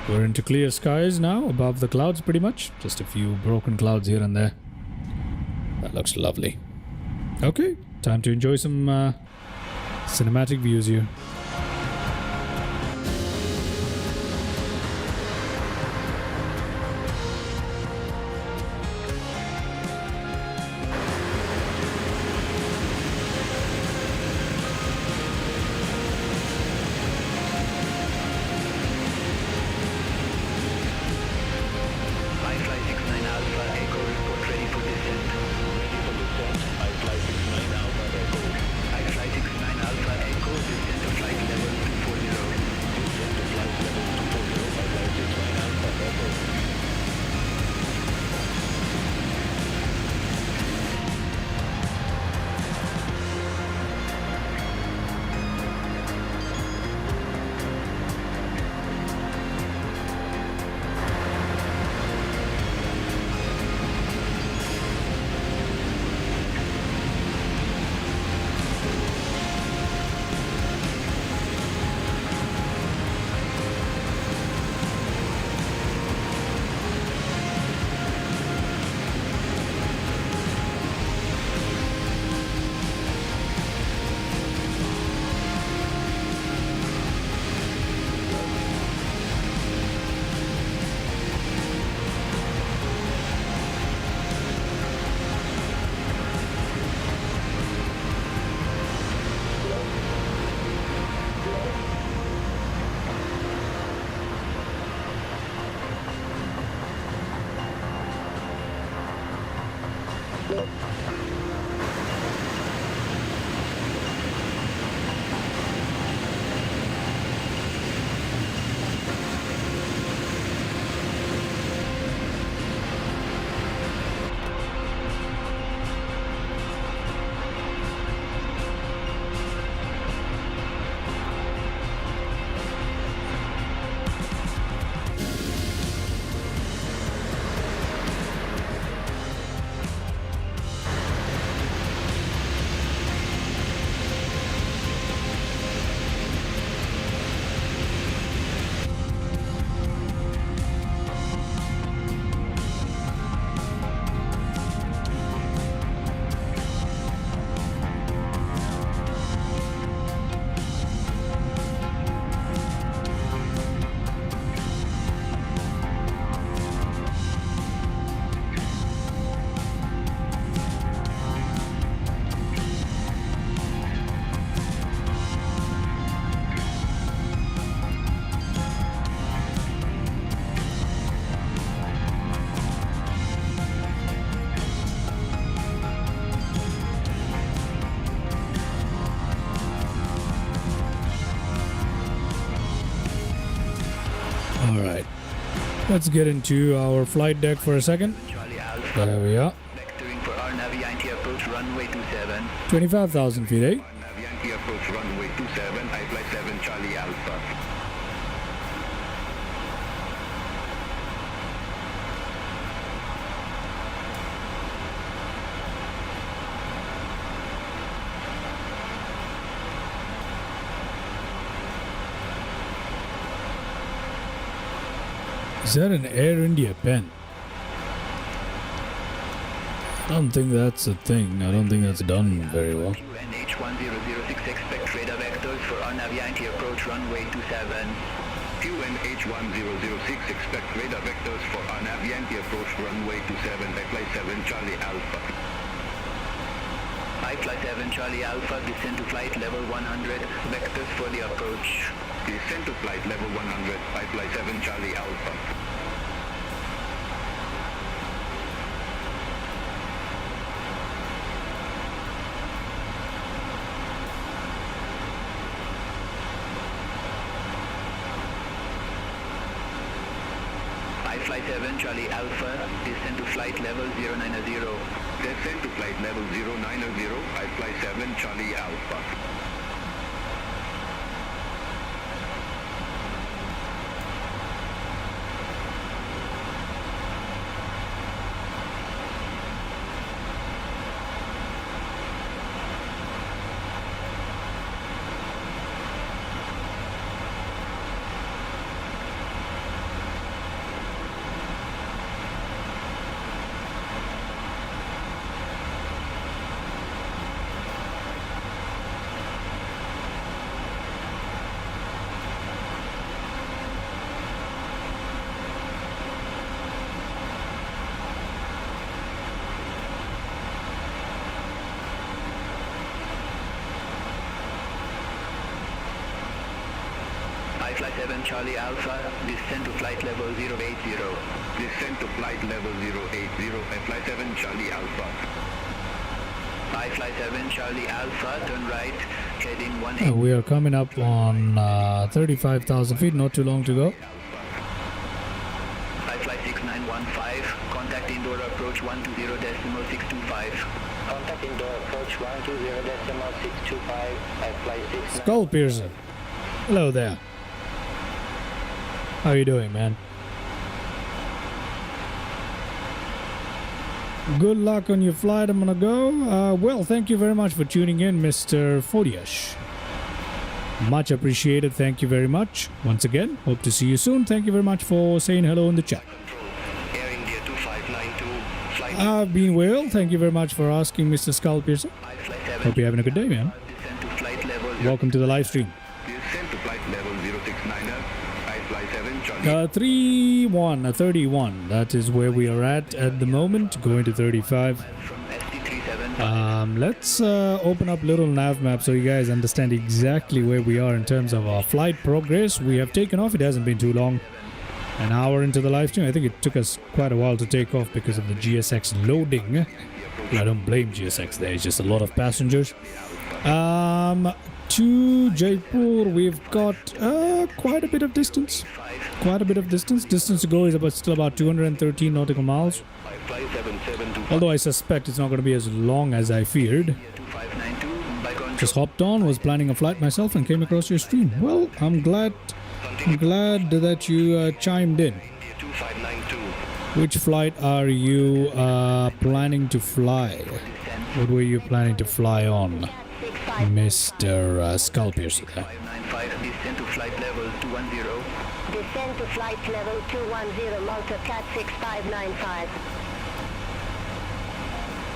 We're into clear skies now, above the clouds pretty much. Just a few broken clouds here and there. That looks lovely. Okay, time to enjoy some cinematic views here. I fly 69 Alpha Echo, report ready for descent. Ready for descent. I fly 69 Alpha Echo. I fly 69 Alpha Echo, descent to flight All right. Let's get into our flight deck for a second. Charlie Alpha. There we are. Vectoring for our Navi approach runway 27. 25,000 feet, eh? Navi approach runway 27, I fly 7 Charlie Alpha. Is that an Air India pen? I don't think that's a thing. I don't think that's done very well. QNH1006, expect radar vectors for our Navi approach runway 27. QNH1006, expect radar vectors for our Navianti approach runway 27, I fly 7 Charlie Alpha. I fly 7 Charlie Alpha, descend to flight level 100, vectors for the approach. Descend to flight level 100, I fly 7 Charlie Alpha. I fly 7 Charlie Alpha, descend to flight level 090. Descend to flight level 090, I fly 7 Charlie Alpha. I fly 7 Charlie Alpha, descend to flight level 080. Descend to flight level 080, I fly 7 Charlie Alpha. I fly 7 Charlie Alpha, turn right, heading 18. We are coming up on 35,000 feet. Not too long to go. I fly 6915, contact indoor approach 120.625. Contact indoor approach 120.625, I fly 69. Skull Piercer. Hello there. How you doing, man? Good luck on your flight. I'm gonna go. Well, thank you very much for tuning in, Mr. Fodiash. Much appreciated. Thank you very much. Once again, hope to see you soon. Thank you very much for saying hello in the chat. Air India 2592, flight I've been well. Thank you very much for asking, Mr. Skull Piercer. I fly 7 Hope you're having a good day, man. descend to flight level Welcome to the live stream. Descend to flight level 069, I fly 7 Charlie. 31. That is where we are at the moment. Going to 35. from ST37. Let's open up little nav map so you guys understand exactly where we are in terms of our flight progress. We have taken off. It hasn't been too long. An hour into the live stream. I think it took us quite a while to take off because of the GSX loading. I don't blame GSX. There's just a lot of passengers. To Jaipur, we've got quite a bit of distance. Distance to go is still about 213 nautical miles. I fly 7725. Although I suspect it's not going to be as long as I feared. 2592, by control. Just hopped on, was planning a flight myself, and came across your stream. Well, I'm glad that you chimed in. 2592. Which flight are you planning to fly? What were you planning to fly on, Mr. Skull Piercer? 595, descend to flight level 210. Descend to flight level 210, Malta Cat 6595.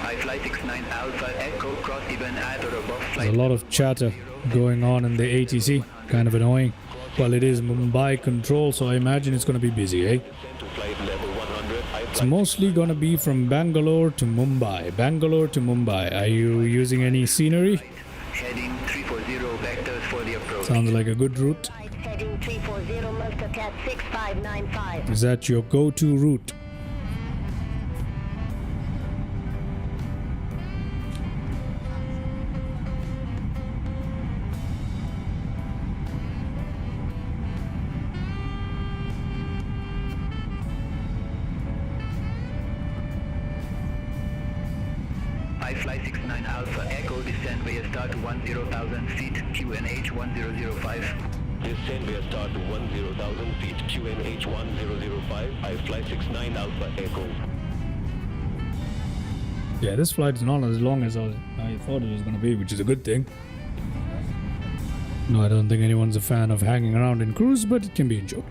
I fly 69 Alpha Echo, cross even at or above There's flight a lot of chatter going on in the ATC. Kind of annoying. Well, it is Mumbai control, so I imagine it's going to be busy, eh? To flight level 100, I It's fly mostly going to be from Bangalore to Mumbai. Are you using any scenery? heading 340, vectors for the approach. Sounds like a good route. Heading 340, Malta Cat 6595. Is that your go-to route? Fly 69 Alpha Echo, descend via start to 10,000 feet, QNH 1005. Descend via start to 10,000 feet, QNH 1005. I fly 69 Alpha Echo. Yeah, this flight is not as long as I thought it was going to be, which is a good thing. No, I don't think anyone's a fan of hanging around in cruise, but it can be enjoyed.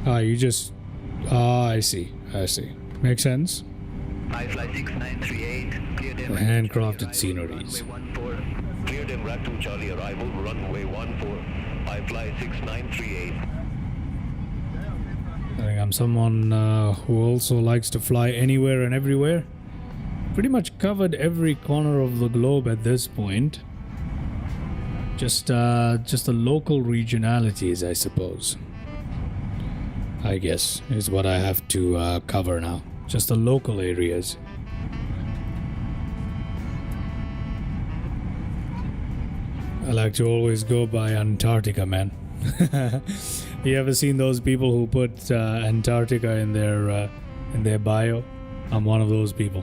I see. Makes sense. I fly 6938, cleared The handcrafted sceneries. Cleared in Raccoon Charlie arrival, runway 14. I fly 6938. I think I'm someone who also likes to fly anywhere and everywhere. Pretty much covered every corner of the globe at this point. Just the local regionalities, I suppose. I guess is what I have to cover now. Just the local areas. I like to always go by Antarctica, man. You ever seen those people who put Antarctica in their bio? I'm one of those people.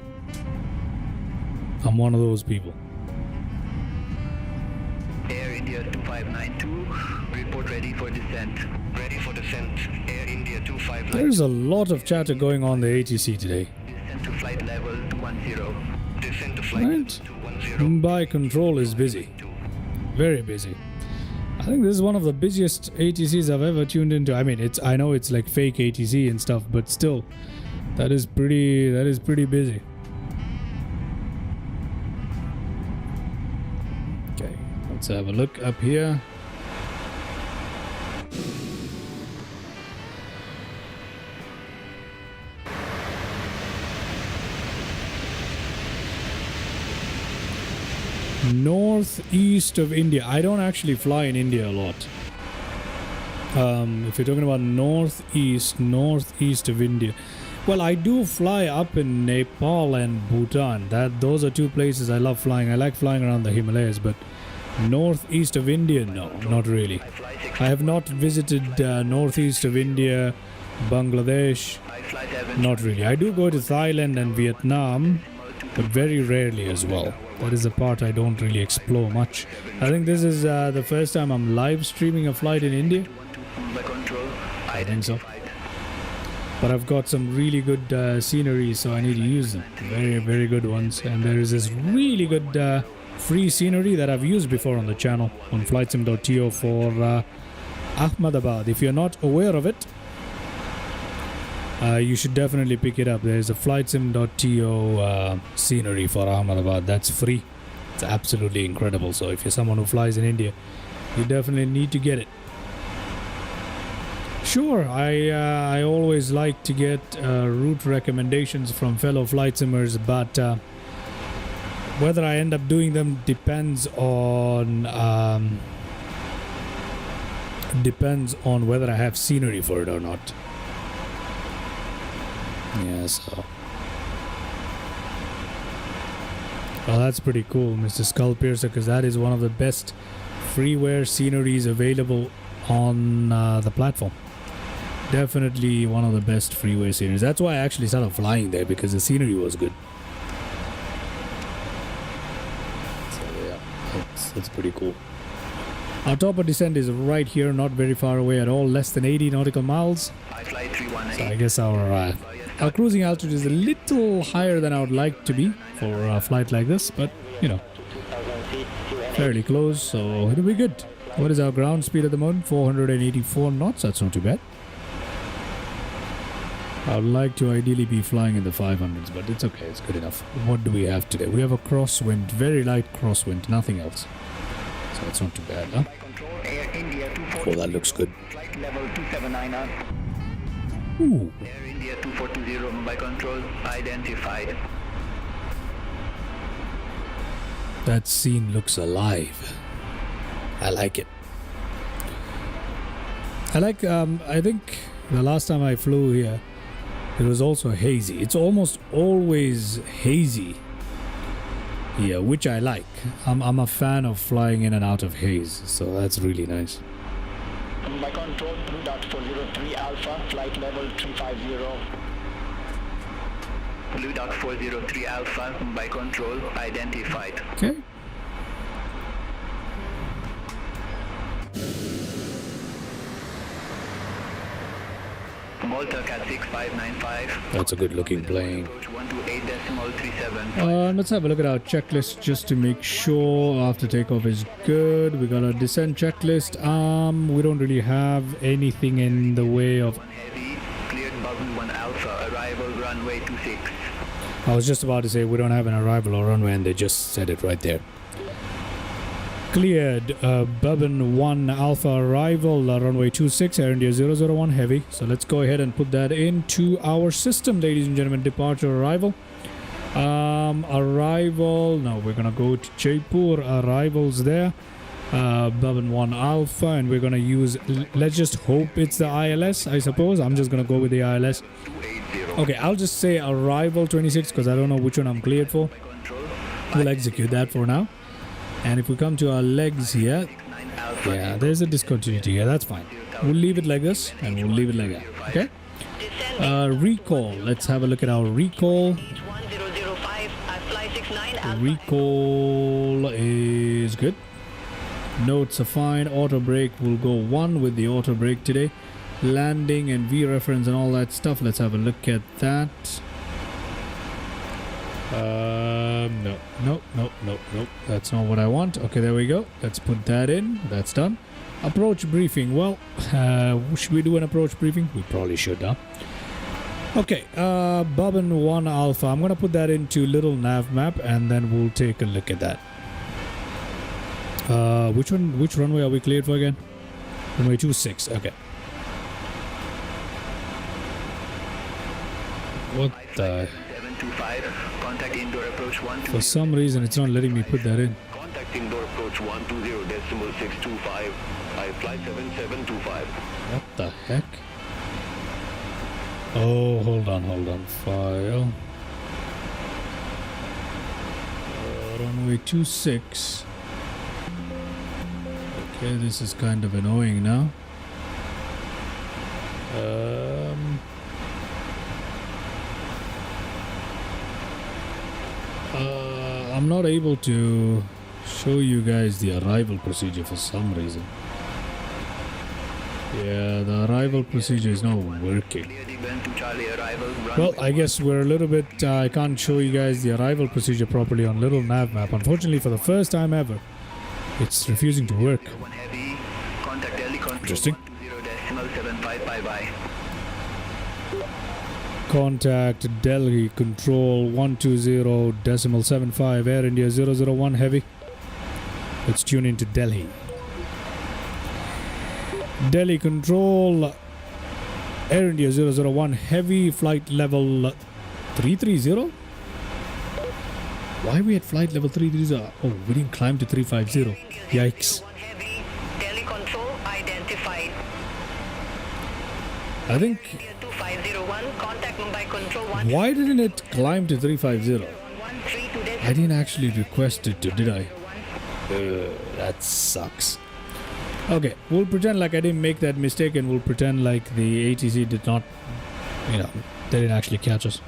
Air India 2592, report ready for descent. Ready for descent. Air India 259. There's a lot of chatter going on the ATC today. Descent to flight level 210. Descent to flight Right? 210. Mumbai Control is busy. Very busy. I think this is one of the busiest ATCs I've ever tuned into. I mean, I know it's like fake ATC and stuff, but still, that is pretty busy. Okay, let's have a look up here. Northeast of India. I don't actually fly in India a lot. If you're talking about northeast of India, well, I do fly up in Nepal and Bhutan. Those are two places I love flying. I like flying around the Himalayas, but northeast of India, no, not really. I have not visited northeast of India, Bangladesh, not really. I do go to Thailand and Vietnam, but very rarely as well. That is the part I don't really explore much. I think this is the first time I'm live streaming a flight in India. I think so. But I've got some really good scenery, so I need to use them. Very, very good ones. And there is this really good free scenery that I've used before on the channel on flightsim.to for Ahmedabad. If you're not aware of it, you should definitely pick it up. There's a flightsim.to scenery for Ahmedabad. That's free. It's absolutely incredible. So if you're someone who flies in India, you definitely need to get it. Sure, I always like to get route recommendations from fellow flight simmers, but whether I end up doing them depends on whether I have scenery for it or not. Yeah, so. Well, that's pretty cool, Mr. Skull Piercer, because that is one of the best freeware sceneries available on the platform. Definitely one of the best freeware sceneries. That's why I actually started flying there, because the scenery was good. So yeah, that's pretty cool. Our top of descent is right here, not very far away at all, less than 80 nautical miles. So I guess our cruising altitude is a little higher than I would like to be for a flight like this, but you know, fairly close, so it'll be good. What is our ground speed at the moment? 484 knots. That's not too bad. I would like to ideally be flying in the 500s, but it's okay, it's good enough. What do we have today? We have a crosswind, very light crosswind, nothing else. So it's not too bad, huh? Oh, that looks good. Flight level 279. Ooh. Air India 2420, Mumbai Control identified. That scene looks alive. I like it. I think the last time I flew here, it was also hazy. It's almost always hazy here, which I like. I'm a fan of flying in and out of haze, so that's really nice. By control, Blue Dot 403 Alpha, flight level 350. Blue Dot 403 Alpha, by control, identified. Okay. Malta Cat 6595. That's a good looking plane. Approach 128.37. Let's have a look at our checklist just to make sure after takeoff is good. We got a descent checklist. We don't really have anything in the way of. Heavy, cleared Bubble 1 Alpha, arrival runway 26. I was just about to say we don't have an arrival or runway, and they just said it right there. Cleared Bourbon 1 Alpha arrival, runway 26, Air India 001 heavy. So let's go ahead and put that into our system, ladies and gentlemen. Departure arrival. Arrival, no, we're gonna go to Jaipur. Arrivals there. Bourbon 1 Alpha, and we're gonna use, let's just hope it's the ILS, I suppose. I'm just gonna go with the ILS. Okay, I'll just say arrival 26 because I don't know which one I'm cleared for. We'll execute that for now. And if we come to our legs here, yeah, there's a discontinuity here. That's fine. We'll leave it like this, and we'll leave it like that. Okay. Recall. Let's have a look at our recall. Recall is good. Notes are fine. Auto brake will go 1 with the auto brake today. Landing and V reference and all that stuff. Let's have a look at that. No. That's not what I want. Okay, there we go. Let's put that in. That's done. Approach briefing. Well, should we do an approach briefing? We probably should, huh? Okay, Bourbon 1 Alpha. I'm gonna put that into little nav map, and then we'll take a look at that. Which runway are we cleared for again? Runway 26. Okay. What the? 725. Contact indoor approach 120. For some reason, it's not letting me put that in. Contact indoor approach 120.625. I fly 7725. What the heck? Oh, hold on. File. Runway 26. Okay, this is kind of annoying now. I'm not able to show you guys the arrival procedure for some reason. Yeah, the arrival procedure is not working. Well, I guess we're a little bit... I can't show you guys the arrival procedure properly on little nav map. Unfortunately, for the first time ever, it's refusing to work. Interesting. Contact Delhi Control 120.75 Air India 001 heavy. Let's tune into Delhi. Delhi Control Air India 001 heavy, flight level 330. Why are we at flight level 330? Oh, we didn't climb to 350. Yikes. Delhi Control identified. I think... 2501, contact Mumbai Control 1. Why didn't it climb to 350? I didn't actually request it to, did I? That sucks. Okay, we'll pretend like I didn't make that mistake, and we'll pretend like the ATC did not, they didn't actually catch us.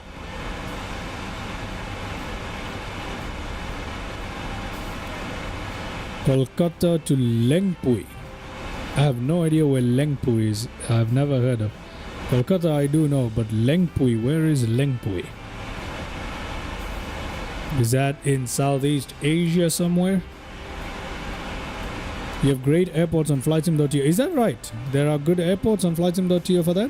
Kolkata to Lengpui. I have no idea where Lengpui is. I've never heard of. Kolkata I do know, but Lengpui, where is Lengpui? Is that in Southeast Asia somewhere? You have great airports on flightsim.to. Is that right? There are good airports on flightsim.to for that?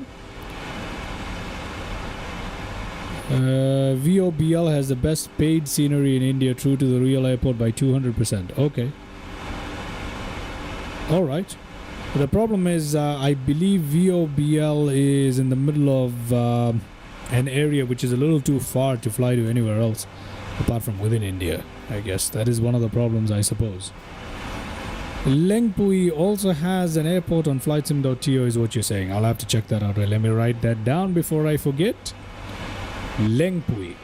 VOBL has the best paid scenery in India, true to the real airport by 200%. Okay. Alright. The problem is, I believe VOBL is in the middle of an area which is a little too far to fly to anywhere else, apart from within India. I guess that is one of the problems, I suppose. Lengpui also has an airport on flightsim.to is what you're saying. I'll have to check that out. Let me write that down before I forget. Lengpui.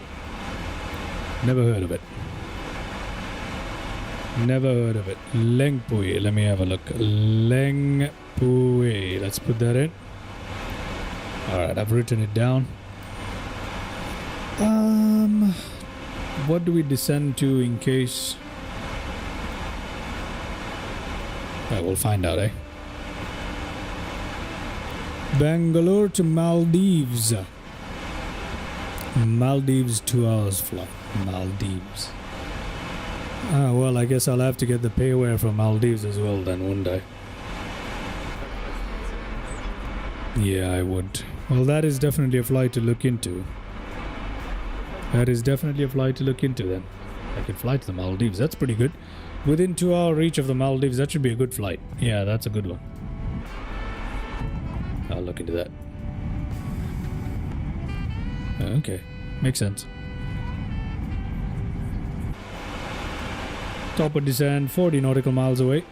Never heard of it. Never heard of it. Lengpui. Let me have a look. Lengpui. Lengpui. Let's put that in. Alright, I've written it down. What do we descend to in case... we'll find out, eh? Bangalore to Maldives. Maldives 2 hours flight. Maldives. Well, I guess I'll have to get the payware from Maldives as well then, wouldn't I? Yeah, I would. Well, that is definitely a flight to look into. That is definitely a flight to look into then. I can fly to the Maldives. That's pretty good. Within 2 hour reach of the Maldives, that should be a good flight. Yeah, that's a good one. I'll look into that. Okay, makes sense. Top of descent, 40 nautical miles away.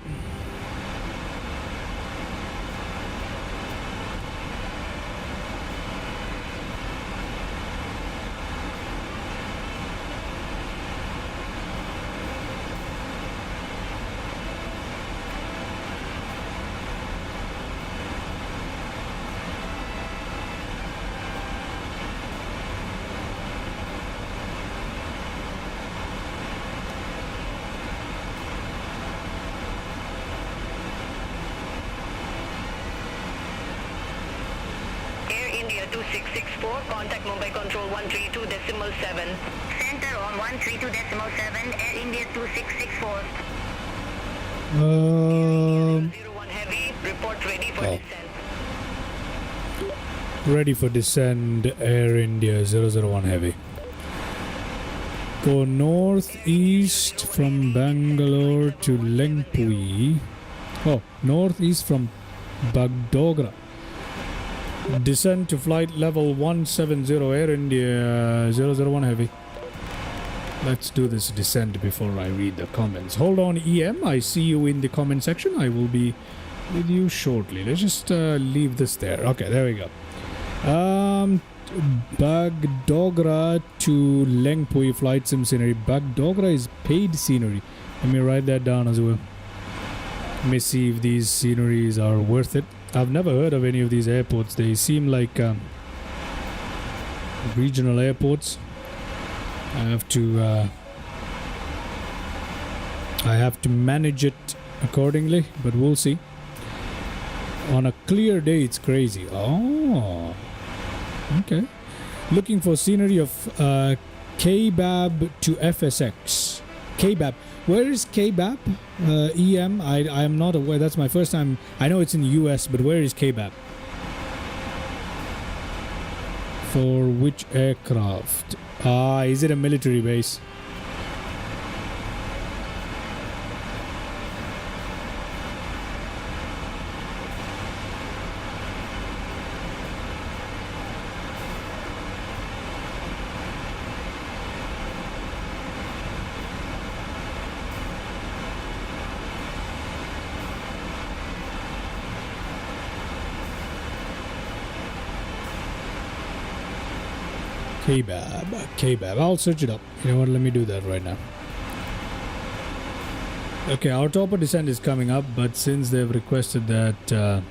Air India 2664, contact Mumbai Control 132.7. Center on 132.7, Air India 2664. 01 Heavy, report ready for descent. Ready for descent, Air India 001 Heavy. Go northeast from Bangalore to Lengpui. Oh, northeast from Bagdogra. Descend to flight level 170, Air India 001 Heavy. Let's do this descent before I read the comments. Hold on, EM. I see you in the comment section. I will be with you shortly. Let's just leave this there. Okay, there we go. Bagdogra to Lengpui flight sim scenery. Bagdogra is paid scenery. Let me write that down as well. Let me see if these sceneries are worth it. I've never heard of any of these airports. They seem like regional airports. I have to manage it accordingly, but we'll see. On a clear day, it's crazy. Oh, okay. Looking for scenery of Kbab to FSX. Kbab. Where is Kbab? EM? I am not aware. That's my first time. I know it's in the US, but where is Kbab? For which aircraft? Is it a military base? Kbab. I'll search it up. You know what? Let me do that right now. Okay, our top of descent is coming up, but since they've requested that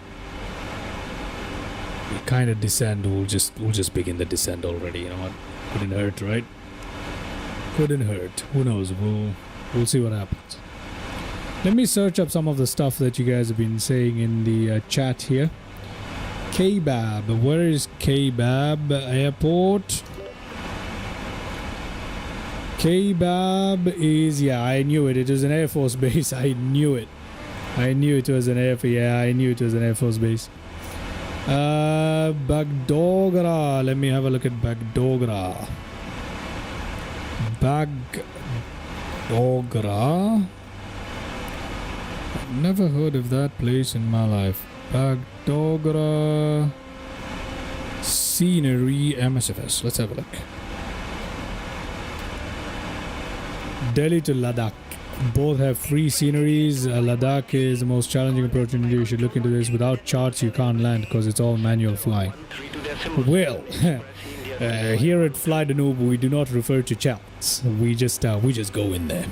we kind of descend, we'll just begin the descent already. You know what? Couldn't hurt, right? Couldn't hurt. Who knows? We'll see what happens. Let me search up some of the stuff that you guys have been saying in the chat here. Kbab. Where is Kbab Airport? Kbab is, yeah, I knew it. It was an Air Force base. I knew it. I knew it was an Air Force base. Bagdogra. Let me have a look at Bagdogra. Bagdogra. Never heard of that place in my life. Bagdogra. Scenery MSFS. Let's have a look. Delhi to Ladakh. Both have free sceneries. Ladakh is the most challenging approach in India. You should look into this. Without charts, you can't land because it's all manual flying. Well, here at Fly Danube, we do not refer to charts. We just go in there.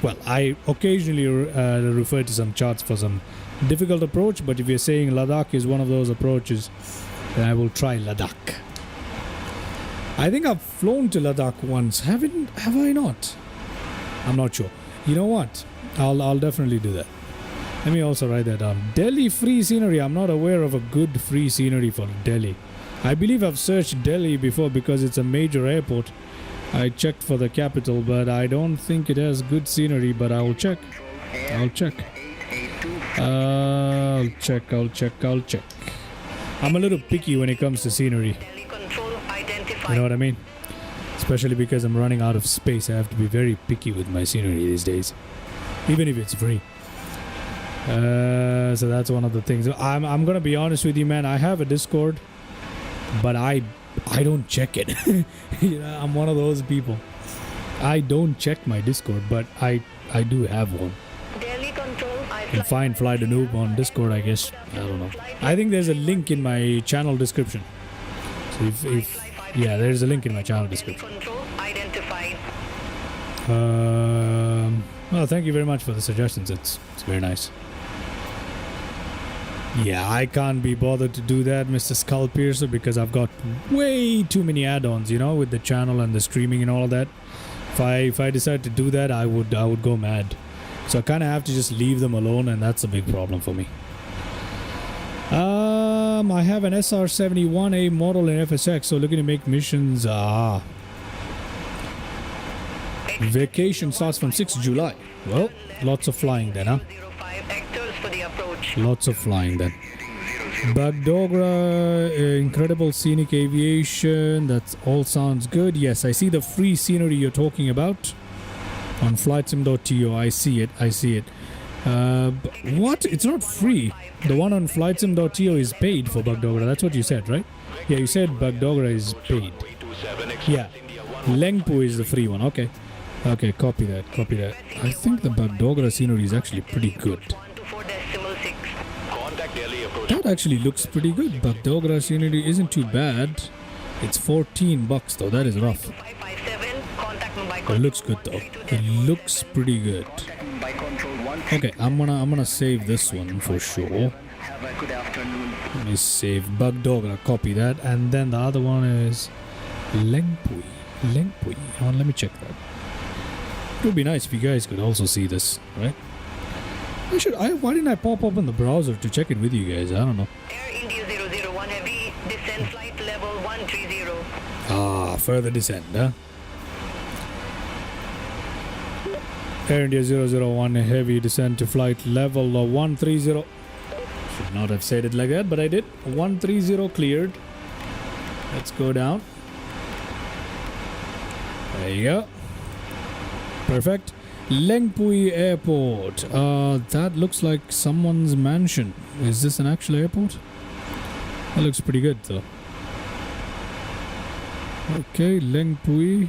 Well, I occasionally refer to some charts for some difficult approach, but if you're saying Ladakh is one of those approaches, then I will try Ladakh. I think I've flown to Ladakh once. Have I not? I'm not sure. You know what? I'll definitely do that. Let me also write that down. Delhi free scenery. I'm not aware of a good free scenery for Delhi. I believe I've searched Delhi before because it's a major airport. I checked for the capital, but I don't think it has good scenery, but I'll check. I'll check. I'll check. I'm a little picky when it comes to scenery. You know what I mean? Especially because I'm running out of space. I have to be very picky with my scenery these days. Even if it's free. So that's one of the things. I'm gonna be honest with you, man. I have a Discord, but I don't check it. You know, I'm one of those people. I don't check my Discord, but I do have one. You can find Fly the Noob on Discord, I guess. I don't know. I think there's a link in my channel description. So if yeah, there's a link in my channel description. Well, thank you very much for the suggestions. It's very nice. Yeah, I can't be bothered to do that, Mr. Skull Piercer, because I've got way too many add-ons, you know, with the channel and the streaming and all that. If I decide to do that, I would go mad. So I kind of have to just leave them alone, and that's a big problem for me. I have an SR-71A model in FSX, so looking to make missions. Vacation starts from 6th July. Well, lots of flying then, huh? Lots of flying then. Bagdogra, incredible scenic aviation. That all sounds good. Yes, I see the free scenery you're talking about on flightsim.to. I see it. What? It's not free. The one on flightsim.to is paid for Bagdogra. That's what you said, right? Yeah, you said Bagdogra is paid. Yeah. Lengpu is the free one. Okay, copy that. I think the Bagdogra scenery is actually pretty good. That actually looks pretty good. Bagdogra scenery isn't too bad. It's $14 though. That is rough. It looks good though. It looks pretty good. Okay, I'm gonna save this one for sure. Let me save Bagdogra. Copy that, and then the other one is Lengpui. Let me check that. It would be nice if you guys could also see this, right? Why didn't I pop up in the browser to check it with you guys? I don't know. Air India 001 Heavy, descent flight level 130. Further descent, huh? Air India 001 Heavy, descent to flight level 130. Should not have said it like that, but I did. 130 cleared. Let's go down. There you go. Perfect. Lengpui Airport. That looks like someone's mansion. Is this an actual airport? That looks pretty good though. Okay, Lengpui.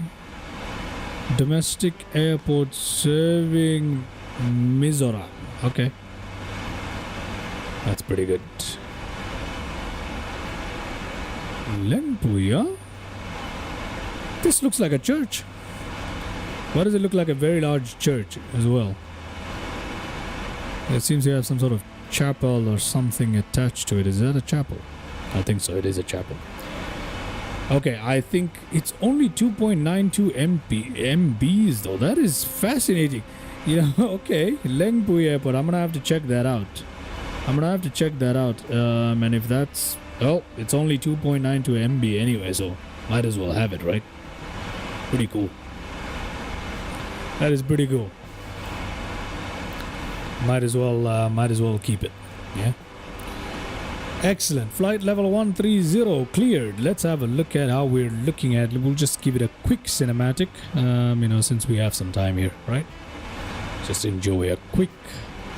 Domestic airport serving Mizoram. Okay. That's pretty good. Lengpui, huh? This looks like a church. Why does it look like a very large church as well? It seems to have some sort of chapel or something attached to it. Is that a chapel? I think so. It is a chapel. Okay, I think it's only 2.92 MBs though. That is fascinating. You know, okay. Lengpui Airport. I'm going to have to check that out. And if that's... Well, it's only 2.92 MB anyway, so might as well have it, right? Pretty cool. That is pretty cool. Might as well keep it. Yeah. Excellent. Flight level 130 cleared. Let's have a look at how we're looking at. We'll just give it a quick cinematic. You know, since we have some time here, right? Just enjoy a quick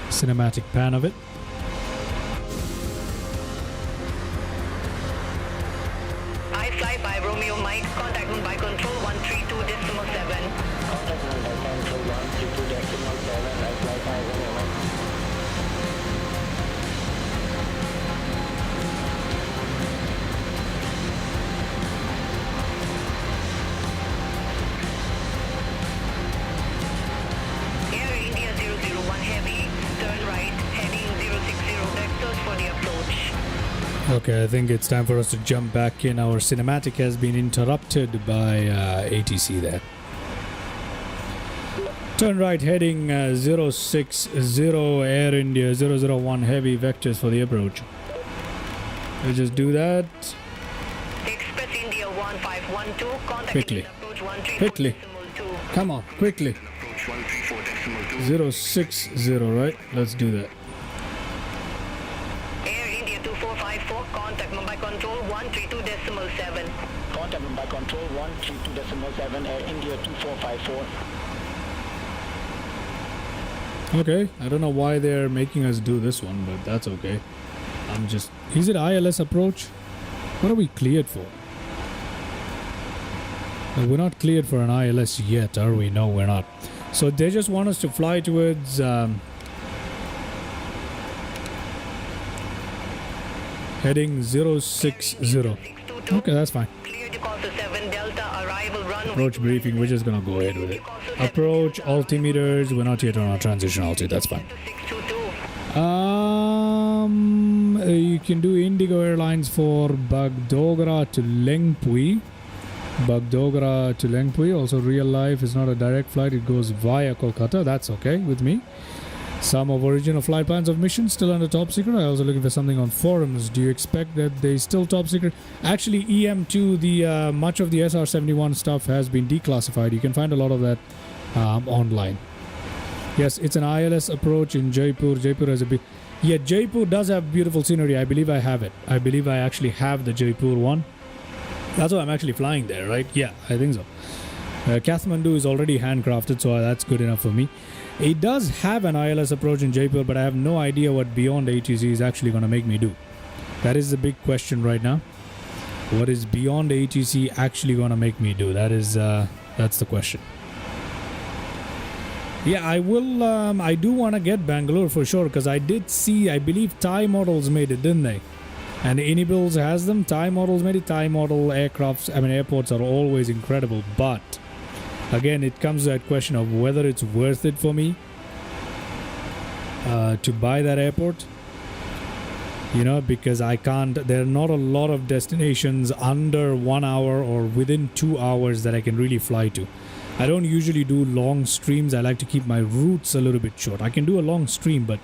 cinematic pan of it. I fly by Romeo Mike. Contact me by control 132.7. Air India 001 Heavy, turn right, heading 060. Okay, I think it's time for us to jump back in. Our cinematic has been interrupted by ATC there. Turn right heading 060 Air India 001 heavy vectors for the approach. We'll just do that. Express India 1512, contact Quickly. approach 134 Quickly. decimal 2. Come on, quickly. Approach 134 decimal 2. 060, right? Let's do that. Air India 2454, contact Mumbai Control 132.7. Contact Mumbai Control 132.7, Air India 2454. Okay, I don't know why they're making us do this one, but that's okay. I'm just... Is it ILS approach? What are we cleared for? No, we're not cleared for an ILS yet, are we? No, we're not. So they just want us to fly towards... heading 060. Okay, that's fine. Clear to call to 7 Delta, arrival runway. Approach briefing, we're just gonna go ahead with it. Approach, altimeters, we're not yet on our transition altitude, that's fine. 622. You can do Indigo Airlines for Bagdogra to Lengpui. Bagdogra to Lengpui. Also, real life is not a direct flight, it goes via Kolkata. That's okay with me. Some of original flight plans of missions still under top secret. I also looking for something on forums. Do you expect that they still top secret? Actually, EM2, the much of the SR-71 stuff has been declassified. You can find a lot of that online. Yes, it's an ILS approach in Jaipur. Jaipur has a bit... Yeah, Jaipur does have beautiful scenery. I believe I have it. I believe I actually have the Jaipur one. That's why I'm actually flying there, right? Yeah, I think so. Kathmandu is already handcrafted, so that's good enough for me. It does have an ILS approach in Jaipur, but I have no idea what beyond ATC is actually going to make me do. That is the big question right now. What is beyond ATC actually going to make me do? That's the question. Yeah, I will. I do want to get Bangalore for sure, because I did see, I believe Thai Models made it, didn't they? And Inibills has them. Thai Models made it. Thai model aircrafts, airports are always incredible, but again, it comes to that question of whether it's worth it for me to buy that airport. Because I can't... There are not a lot of destinations under 1 hour or within 2 hours that I can really fly to. I don't usually do long streams. I like to keep my routes a little bit short. I can do a long stream, but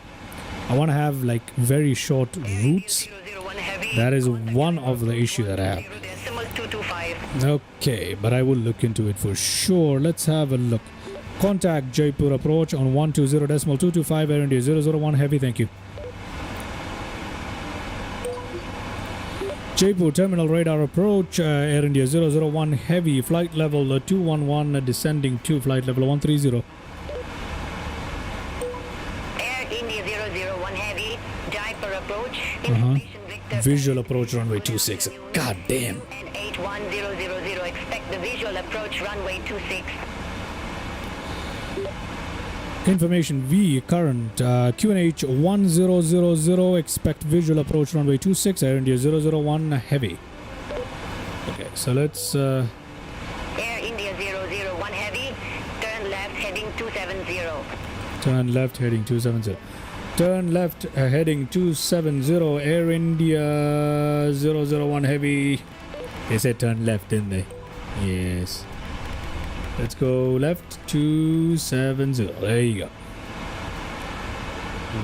I want to have like very short routes. That is one of the issue that I have. Okay, but I will look into it for sure. Let's have a look. Contact Jaipur approach on 120.225 Air India 001 heavy, thank you. Jaipur terminal radar approach Air India 001 heavy, flight level 211 descending to flight level 130. Air India 001 heavy, Jaipur approach, information Victor Visual approach runway 26. God damn. and 81000, expect the visual approach runway 26. Information V current QNH 1000, expect visual approach runway 26 Air India 001 heavy. Okay, so let's Air India 001 heavy, turn left heading 270. turn left heading 270. Turn left heading 270 Air India 001 heavy. They said turn left, didn't they? Yes. Let's go left 270. There you go.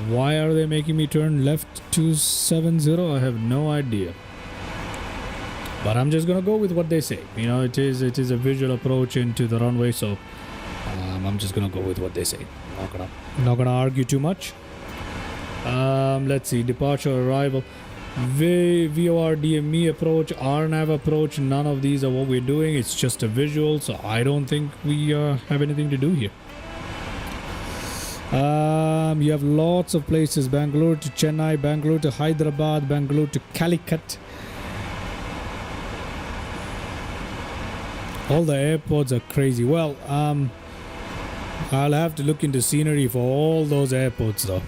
Why are they making me turn left 270? I have no idea. But I'm just gonna go with what they say. It is a visual approach into the runway, so I'm just gonna go with what they say. Not gonna argue too much. Let's see, departure, arrival, VOR, DME approach, RNAV approach. None of these are what we're doing. It's just a visual, so I don't think we have anything to do here. You have lots of places: Bangalore to Chennai, Bangalore to Hyderabad, Bangalore to Calicut. All the airports are crazy. Well, I'll have to look into scenery for all those airports though.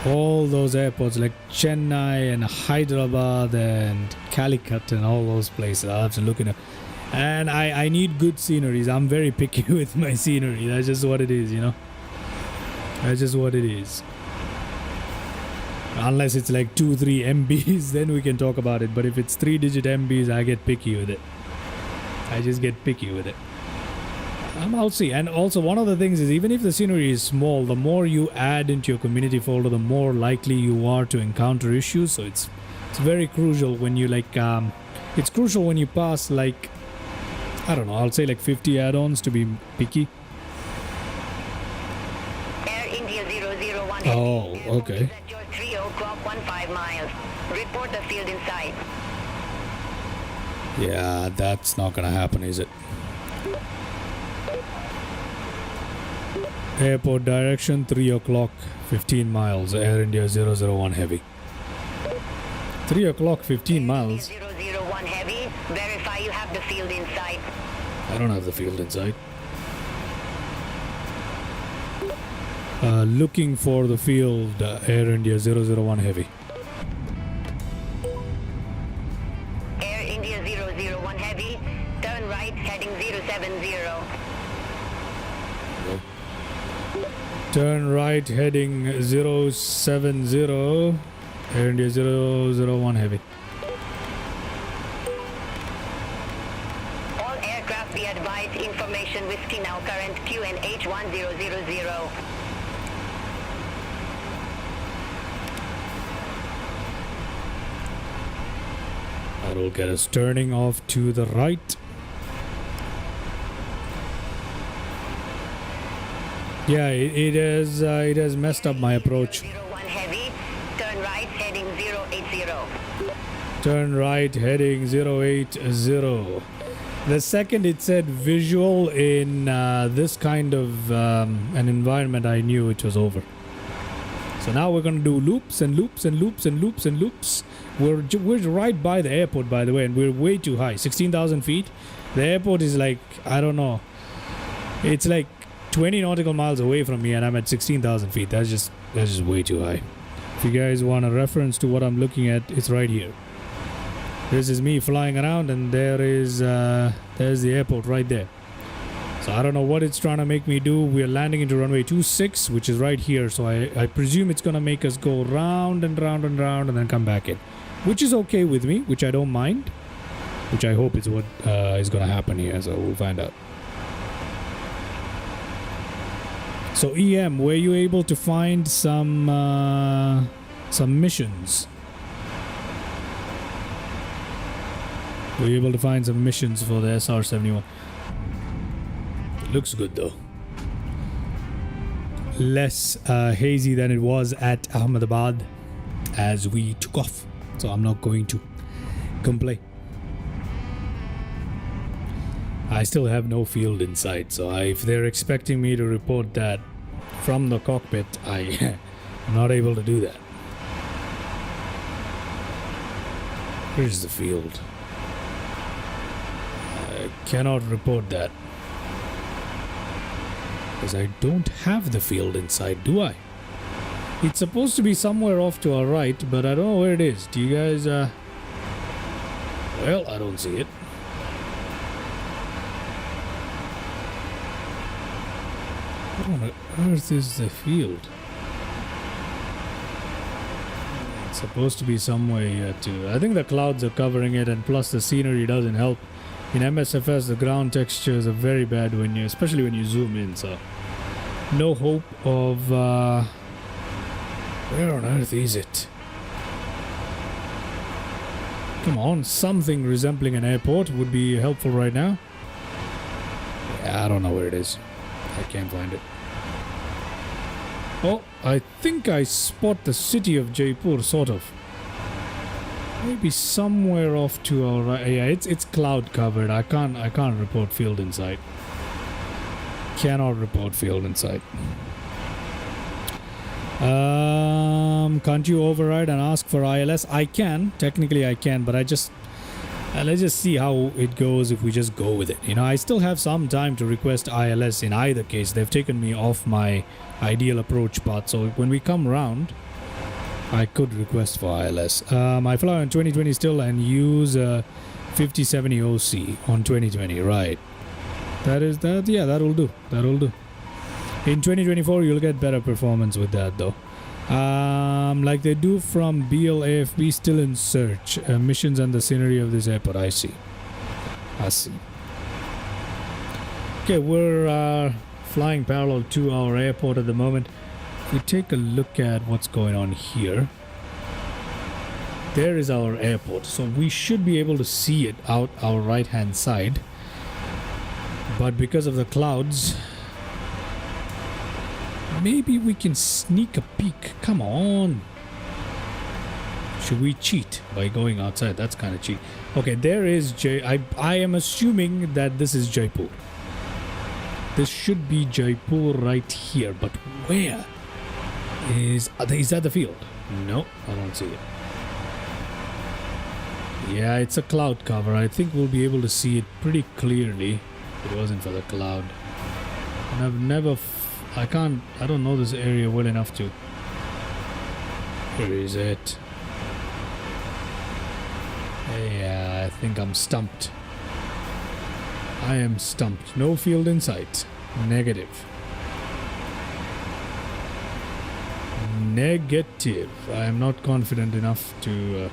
All those airports like Chennai and Hyderabad and Calicut and all those places. I'll have to look into. And I need good sceneries. I'm very picky with my scenery. That's just what it is, That's just what it is. Unless it's like 2-3 MBs, then we can talk about it. But if it's 3-digit MBs, I get picky with it. I just get picky with it. I'll see. And also, one of the things is, even if the scenery is small, the more you add into your community folder, the more likely you are to encounter issues. So it's very crucial when you like it's crucial when you pass like, I don't know, I'll say like 50 add-ons to be picky. Air India 001. Oh, okay. At your 3 o'clock 15 miles. Report the field in sight. Yeah, that's not gonna happen, is it? Airport direction 3 o'clock 15 miles. Air India 001 Heavy. 3 o'clock 15 miles. 001 Heavy. Verify you have the field in sight. I don't have the field in sight. Looking for the field. Air India 001 Heavy. Air India 001 Heavy. Turn right heading 070. Turn right heading 070. Air India 001 Heavy. All aircraft be advised, information whiskey now current QNH 1000. That'll get us turning off to the right. Yeah, it has messed up my approach. 01 Heavy. Turn right heading 080. Turn right heading 080. The second it said visual in this kind of an environment, I knew it was over. So now we're gonna do loops and loops and loops and loops and loops. We're right by the airport, by the way, and we're way too high, 16,000 feet. The airport is like, I don't know, it's like 20 nautical miles away from me, and I'm at 16,000 feet. That's just way too high. If you guys want a reference to what I'm looking at, it's right here. This is me flying around, and there's the airport right there. So I don't know what it's trying to make me do. We're landing into runway 26, which is right here. So I presume it's gonna make us go round and round and round and then come back in, which is okay with me, which I don't mind, which I hope is what is gonna happen here. So we'll find out. So EM, were you able to find some missions? Were you able to find some missions for the SR-71? Looks good though. Less hazy than it was at Ahmedabad as we took off. So I'm not going to complain. I still have no field in sight, so if they're expecting me to report that from the cockpit, I'm not able to do that. Where's the field? I cannot report that, because I don't have the field in sight, do I? It's supposed to be somewhere off to our right, but I don't know where it is. Do you guys, well, I don't see it. What on earth is the field? It's supposed to be somewhere here too. I think the clouds are covering it, and plus the scenery doesn't help. In MSFS, the ground textures are very bad when you, especially when you zoom in. So, no hope of. Where on earth is it? Come on, something resembling an airport would be helpful right now. Yeah, I don't know where it is. I can't find it. Oh, I think I spot the city of Jaipur, sort of. Maybe somewhere off to our right. Yeah, it's cloud covered. I can't report field in sight. Cannot report field in sight. Can't you override and ask for ILS? I can. Technically I can, but let's just see how it goes if we just go with it. You know, I still have some time to request ILS in either case. They've taken me off my ideal approach path, so when we come round, I could request for ILS. I fly on 2020 still and use 5070 OC on 2020, right? That, yeah, that'll do. In 2024, you'll get better performance with that though. Like they do from BLAFB, still in search. Missions and the scenery of this airport. I see. Okay, we're flying parallel to our airport at the moment. If we take a look at what's going on here, there is our airport. So we should be able to see it out our right hand side. But because of the clouds, maybe we can sneak a peek. Come on. Should we cheat by going outside? That's kind of cheat. Okay, there is I am assuming that this is Jaipur. This should be Jaipur right here. But where is that the field? No, I don't see it. Yeah, it's a cloud cover. I think we'll be able to see it pretty clearly if it wasn't for the cloud. And I've never... I don't know this area well enough to... Where is it? Yeah, I think I'm stumped. I am stumped. No field in sight. Negative. Negative. I am not confident enough to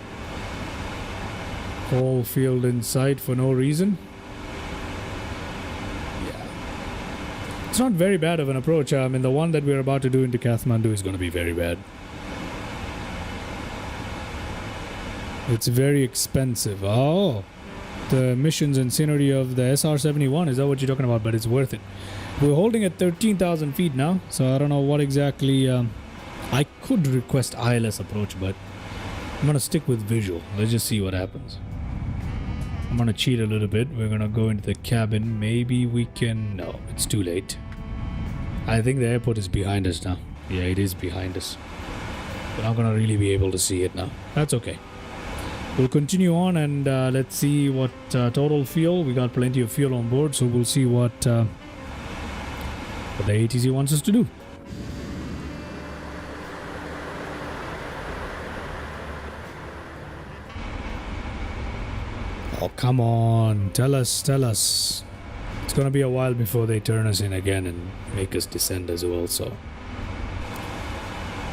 call field in sight for no reason. It's not very bad of an approach. I mean, the one that we're about to do into Kathmandu is going to be very bad. It's very expensive. Oh, the missions and scenery of the SR-71. Is that what you're talking about? But it's worth it. We're holding at 13,000 feet now. So I don't know what exactly... I could request ILS approach, but I'm going to stick with visual. Let's just see what happens. I'm going to cheat a little bit. We're going to go into the cabin. Maybe we can... No, it's too late. I think the airport is behind us now. Yeah, it is behind us. We're not going to really be able to see it now. That's okay. We'll continue on and let's see what total fuel. We got plenty of fuel on board, so we'll see what the ATC wants us to do. Oh, come on. Tell us. It's going to be a while before they turn us in again and make us descend as well, so.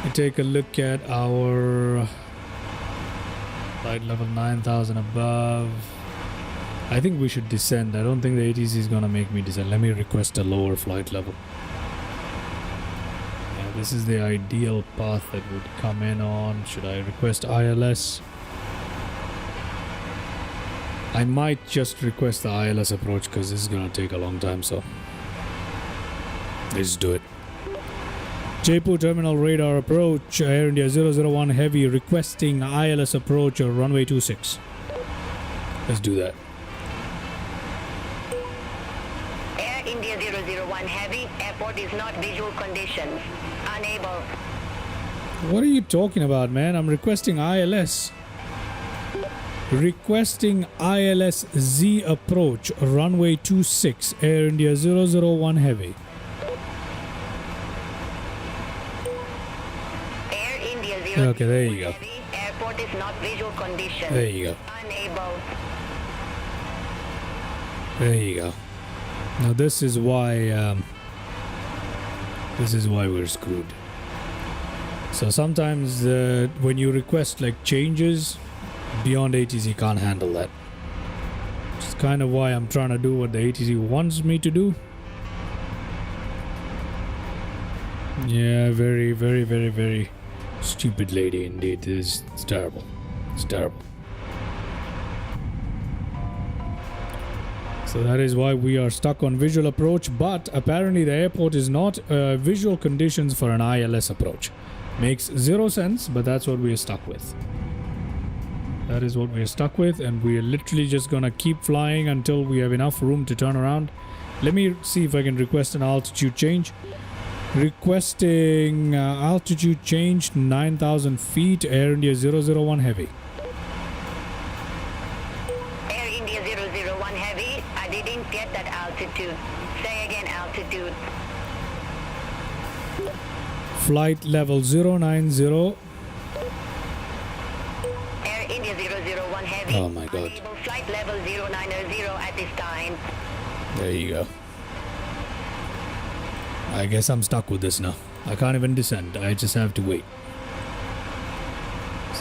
We take a look at our flight level 9,000 above. I think we should descend. I don't think the ATC is going to make me descend. Let me request a lower flight level. Yeah, this is the ideal path that would come in on. Should I request ILS? I might just request the ILS approach because this is going to take a long time, so let's do it. Jaipur Terminal Radar approach, Air India 001 Heavy requesting ILS approach or runway 26. Let's do that. Air India 001 Heavy, airport is not visual conditions. Unable. What are you talking about, man? I'm requesting ILS. Requesting ILS Z approach, runway 26, Air India 001 Heavy. Air India 001 Okay, there you go. Heavy, airport is not visual conditions. There you go. Unable. There you go. Now this is why we're screwed. So sometimes when you request like changes, Beyond ATC can't handle that. Which is kind of why I'm trying to do what the ATC wants me to do. Yeah, very, very, very, very stupid lady indeed. It's terrible. It's terrible. So that is why we are stuck on visual approach, but apparently the airport is not visual conditions for an ILS approach. Makes zero sense, but that's what we are stuck with. That is what we are stuck with, and we are literally just gonna keep flying until we have enough room to turn around. Let me see if I can request an altitude change. Requesting altitude change 9,000 feet, Air India 001 Heavy. Air India 001 Heavy, I didn't get that altitude. Say again, altitude. Flight level 090. Air India 001 Heavy. Oh my god. Unable flight level 090 at this time. There you go. I guess I'm stuck with this now. I can't even descend. I just have to wait.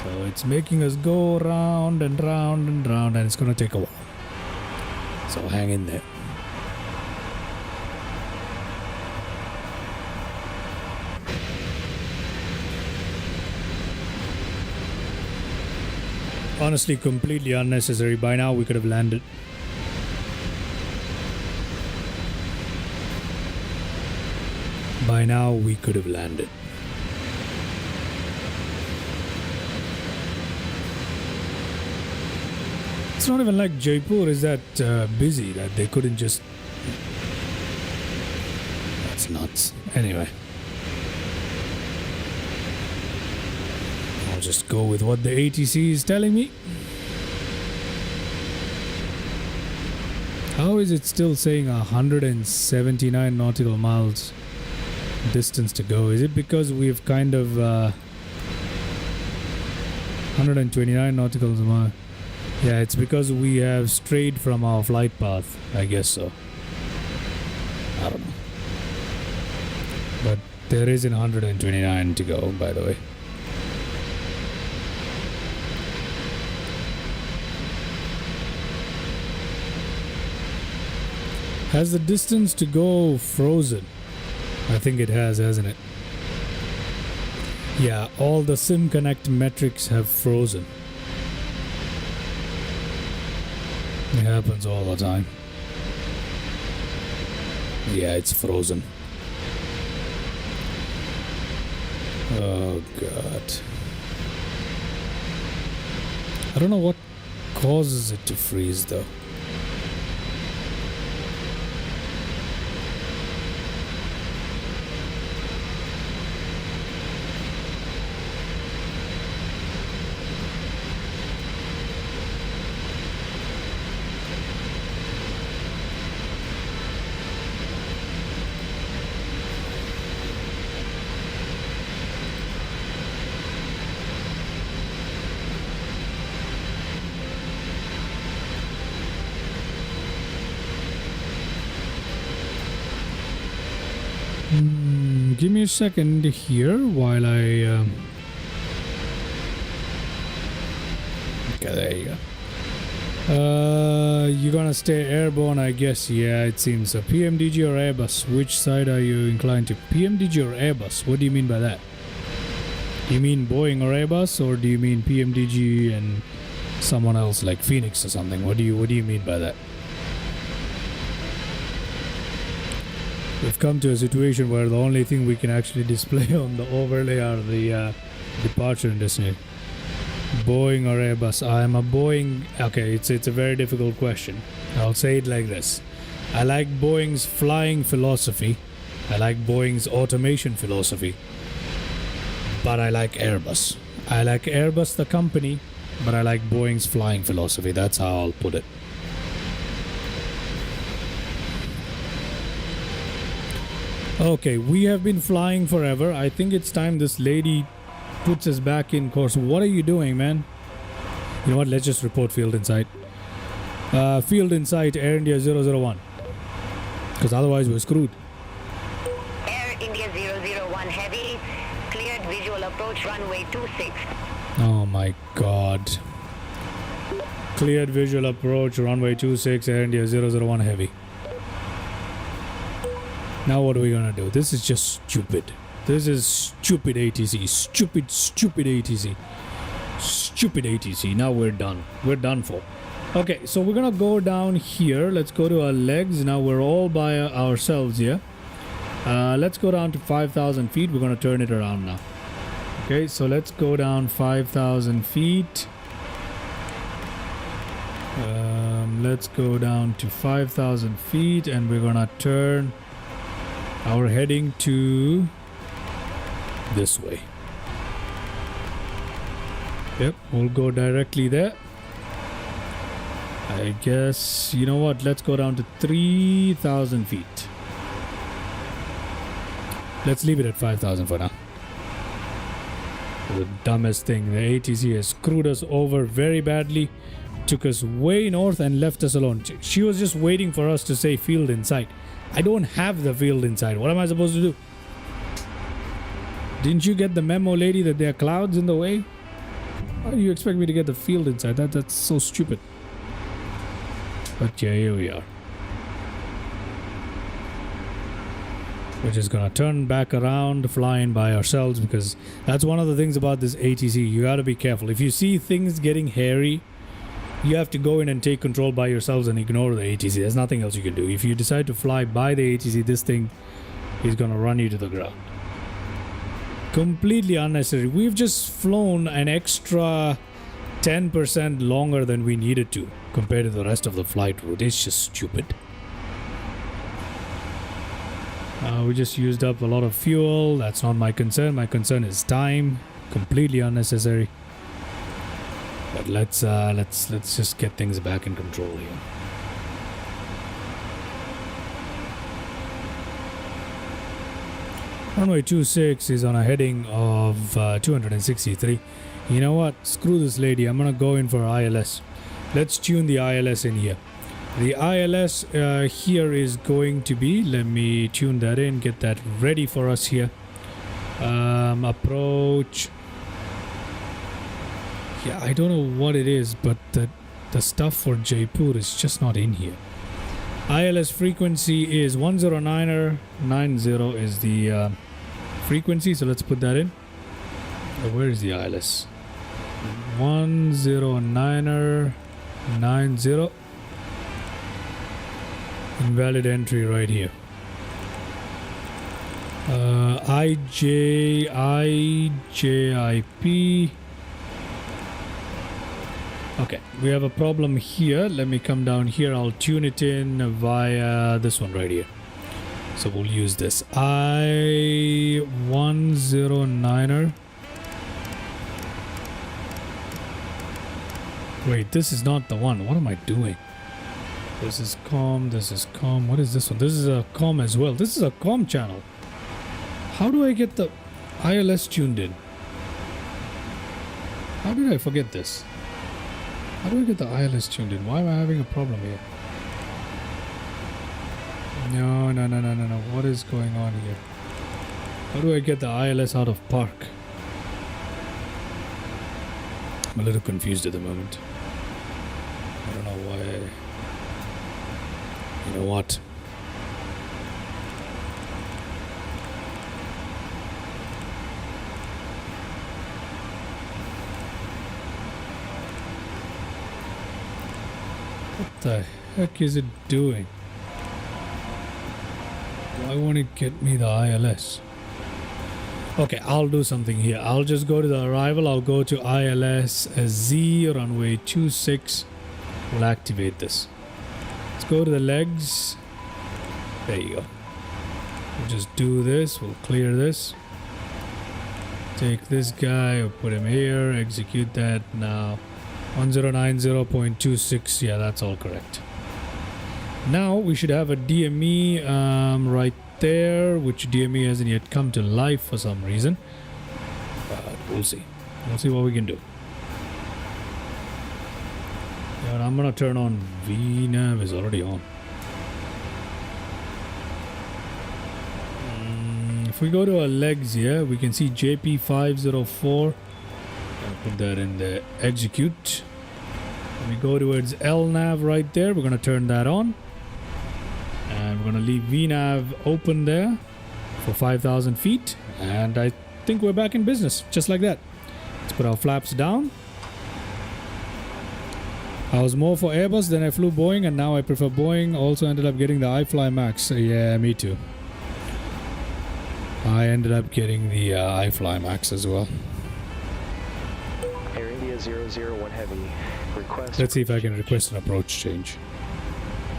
So it's making us go round and round and round, and it's going to take a while. So hang in there. Honestly, completely unnecessary. By now we could have landed. By now we could have landed. It's not even like Jaipur is that busy that they couldn't just... That's nuts. Anyway. I'll just go with what the ATC is telling me. How is it still saying 179 nautical miles distance to go? Is it because we've kind of 129 nautical miles? Yeah, it's because we have strayed from our flight path. I guess so. I don't know. But there is 129 to go, by the way. Has the distance to go frozen? I think it has, hasn't it? Yeah, all the SimConnect metrics have frozen. It happens all the time. Yeah, it's frozen. Oh God. I don't know what causes it to freeze though. Give me a second here while I... Okay, there you go. You're gonna stay airborne, I guess. Yeah, it seems so. PMDG or Airbus? Which side are you inclined to? PMDG or Airbus? What do you mean by that? Do you mean Boeing or Airbus, or do you mean PMDG and someone else like Phoenix or something? What do you mean by that? We've come to a situation where the only thing we can actually display on the overlay are the departure and destination. Boeing or Airbus? I am a Boeing. Okay, it's a very difficult question. I'll say it like this. I like Boeing's flying philosophy. I like Boeing's automation philosophy. But I like Airbus. I like Airbus the company, but I like Boeing's flying philosophy. That's how I'll put it. Okay, we have been flying forever. I think it's time this lady puts us back in course. What are you doing, man? You know what? Let's just report field in sight. Field in sight, Air India 001. Because otherwise we're screwed. Air India 001 Heavy, cleared visual approach runway 26. Oh my God. Cleared visual approach, runway 26, Air India 001 Heavy. Now what are we gonna do? This is just stupid. This is stupid ATC. Stupid ATC. Stupid ATC. Now we're done. We're done for. Okay, so we're gonna go down here. Let's go to our legs. Now we're all by ourselves here. Let's go down to 5,000 feet. We're gonna turn it around now. Okay, so let's go down 5,000 feet. Let's go down to 5,000 feet and we're gonna turn our heading to this way. Yep, we'll go directly there. I guess, you know what, let's go down to 3,000 feet. Let's leave it at 5,000 for now. The dumbest thing, the ATC has screwed us over very badly. Took us way north and left us alone. She was just waiting for us to say field in sight. I don't have the field in sight. What am I supposed to do? Didn't you get the memo, lady, that there are clouds in the way? How do you expect me to get the field inside? That's so stupid. But yeah, here we are. We're just gonna turn back around, flying by ourselves, because that's one of the things about this ATC. You gotta be careful. If you see things getting hairy, you have to go in and take control by yourselves and ignore the ATC. There's nothing else you can do. If you decide to fly by the ATC, this thing is gonna run you to the ground. Completely unnecessary. We've just flown an extra 10% longer than we needed to compared to the rest of the flight route. It's just stupid. We just used up a lot of fuel. That's not my concern. My concern is time. Completely unnecessary. But let's just get things back in control here. Runway 26 is on a heading of 263. You know what? Screw this lady. I'm gonna go in for ILS. Let's tune the ILS in here. The ILS here is going to be, let me tune that in, get that ready for us here. Approach. Yeah, I don't know what it is, but the stuff for Jaipur is just not in here. ILS frequency is 1090 is the frequency, so let's put that in. Where is the ILS? 1090. Invalid entry right here. IJIP. Okay, we have a problem here. Let me come down here. I'll tune it in via this one right here. So we'll use this I109er. Wait, this is not the one. What am I doing? This is COM, this is COM. What is this one? This is a COM as well. This is a COM channel. How do I get the ILS tuned in? How did I forget this? How do I get the ILS tuned in? Why am I having a problem here? No. What is going on here? How do I get the ILS out of park? I'm a little confused at the moment. I don't know why. You know what? What the heck is it doing? Why won't it get me the ILS? Okay, I'll do something here. I'll just go to the arrival. I'll go to ILS Z runway 26. We'll activate this. Let's go to the legs. There you go. We'll just do this. We'll clear this. Take this guy. We'll put him here. Execute that now. 1090.26. Yeah, that's all correct. Now we should have a DME right there, which DME hasn't yet come to life for some reason. But we'll see. We'll see what we can do. Yeah, I'm gonna turn on VNAV. Is already on. If we go to our legs here, we can see JP504. I'll put that in there. Execute. When we go towards LNAV right there, we're gonna turn that on. And we're going to leave VNAV open there for 5,000 feet. And I think we're back in business, just like that. Let's put our flaps down. I was more for Airbus, then I flew Boeing, and now I prefer Boeing. Also ended up getting the iFly Max. Yeah, me too. I ended up getting the iFly Max as well. Air India 001 Heavy. Request. Let's see if I can request an approach change.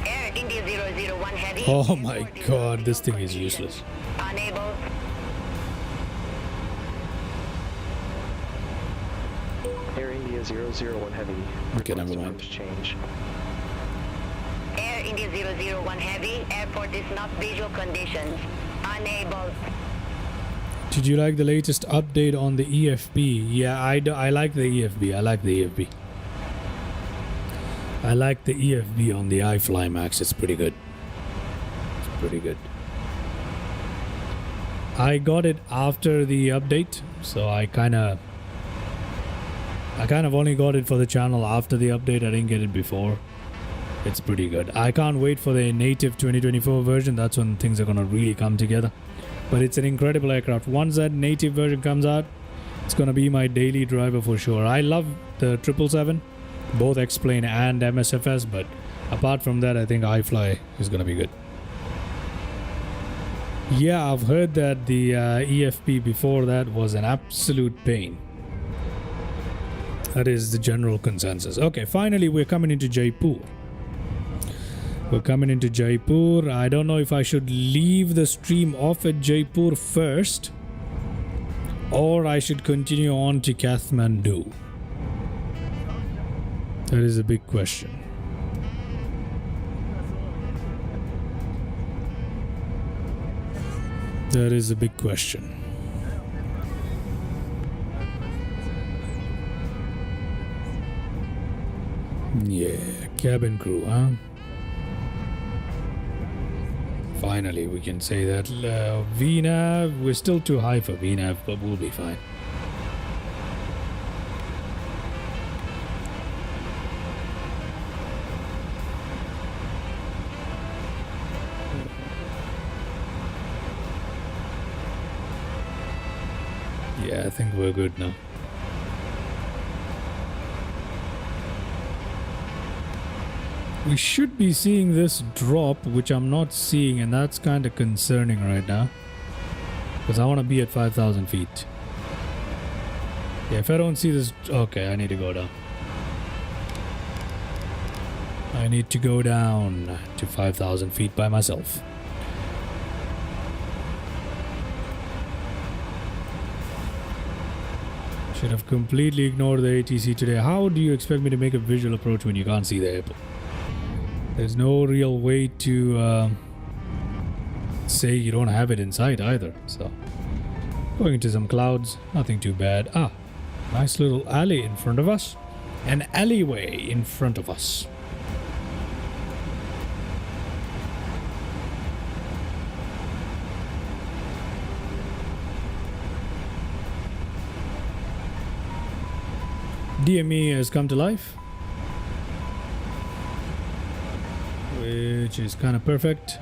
Air India 001 Heavy. Oh my god, this thing is useless. Unable. Air India 001 Heavy. Okay, never mind. Request change. Air India 001 Heavy. Airport is not visual conditions. Unable. Did you like the latest update on the EFB? Yeah, I like the EFB. I like the EFB. I like the EFB on the iFly Max. It's pretty good. It's pretty good. I got it after the update, so I kind of I kind of only got it for the channel after the update. I didn't get it before. It's pretty good. I can't wait for the native 2024 version. That's when things are going to really come together. But it's an incredible aircraft. Once that native version comes out, it's going to be my daily driver for sure. I love the 777, both X-Plane and MSFS, but apart from that, I think iFly is going to be good. Yeah, I've heard that the EFP before that was an absolute pain. That is the general consensus. Okay, finally, we're coming into Jaipur. We're coming into Jaipur. I don't know if I should leave the stream off at Jaipur first, or I should continue on to Kathmandu. That is a big question. That is a big question. Yeah, cabin crew, huh? Finally, we can say that VNAV, we're still too high for VNAV, but we'll be fine. Yeah, I think we're good now. We should be seeing this drop, which I'm not seeing, and that's kind of concerning right now. Because I want to be at 5,000 feet. Yeah, if I don't see this... Okay, I need to go down. I need to go down to 5,000 feet by myself. Should have completely ignored the ATC today. How do you expect me to make a visual approach when you can't see the airport? There's no real way to say you don't have it in sight either. So, going into some clouds, nothing too bad. Ah, nice little alley in front of us. An alleyway in front of us. DME has come to life, which is kind of perfect.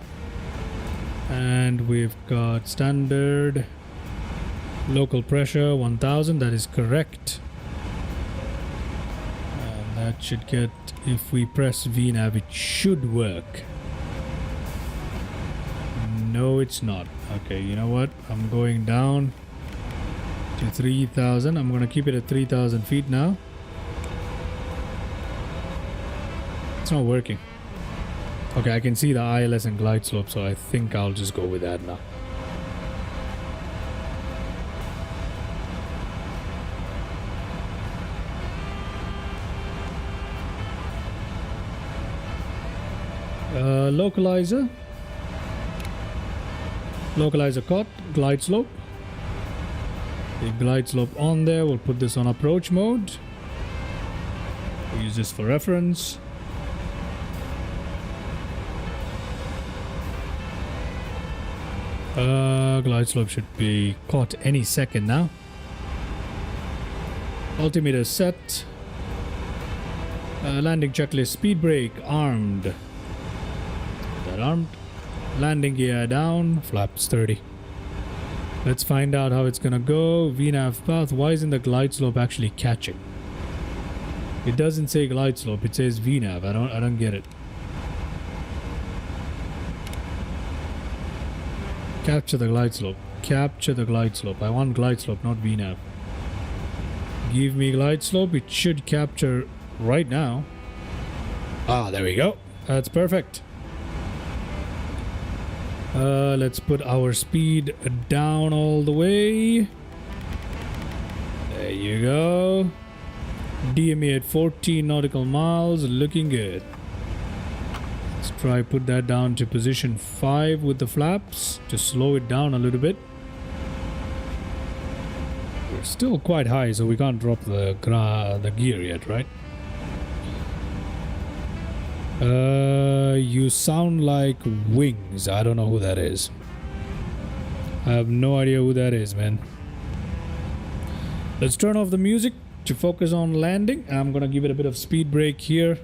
And we've got standard local pressure 1000. That is correct. And that should get, if we press VNAV, it should work. No, it's not. Okay, you know what? I'm going down to 3000. I'm going to keep it at 3000 feet now. It's not working. Okay, I can see the ILS and glide slope, so I think I'll just go with that now. Localizer. Localizer caught. Glide slope. The glide slope on there. We'll put this on approach mode. We'll use this for reference. Glide slope should be caught any second now. Altimeter set. Landing checklist. Speed brake armed. That armed. Landing gear down. Flaps 30. Let's find out how it's gonna go. VNAV path. Why isn't the glide slope actually catching? It doesn't say glide slope. It says VNAV. I don't get it. Capture the glide slope. Capture the glide slope. I want glide slope, not VNAV. Give me glide slope. It should capture right now. Ah, there we go. That's perfect. Let's put our speed down all the way. There you go. DME at 14 nautical miles. Looking good. Let's try put that down to position 5 with the flaps to slow it down a little bit. We're still quite high, so we can't drop the gear yet, right? You sound like Wings. I don't know who that is. I have no idea who that is, man. Let's turn off the music to focus on landing. I'm gonna give it a bit of speed brake here.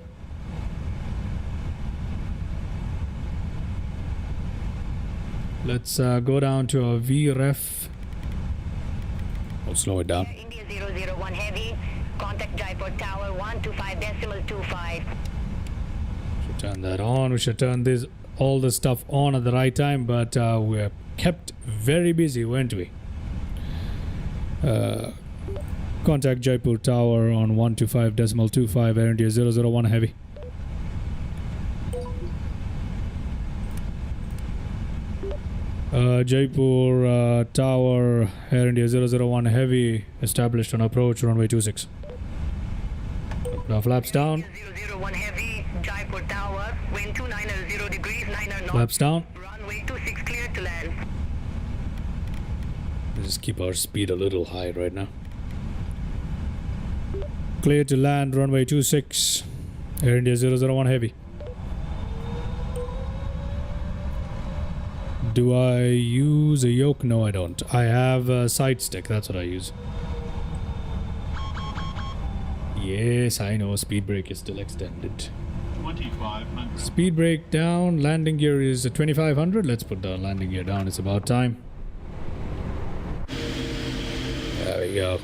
Let's go down to our VREF. I'll slow it down. Air India 001 Heavy, contact Jaipur Tower 125.25. Should turn that on. We should turn all this stuff on at the right time, but we're kept very busy, weren't we? Contact Jaipur Tower on 125.25, Air India 001 Heavy. Jaipur Tower, Air India 001 Heavy, established on approach, runway 26. Put our flaps down. 001 Heavy, Jaipur Tower, wind 290 degrees, 9 knots. Flaps down. Runway 26 clear to land. Let's just keep our speed a little high right now. Clear to land, runway 26, Air India 001 Heavy. Do I use a yoke? No, I don't. I have a side stick. That's what I use. Yes, I know. Speed brake is still extended. 2500. Speed brake down. Landing gear is 2500. Let's put the landing gear down. It's about time. There we go.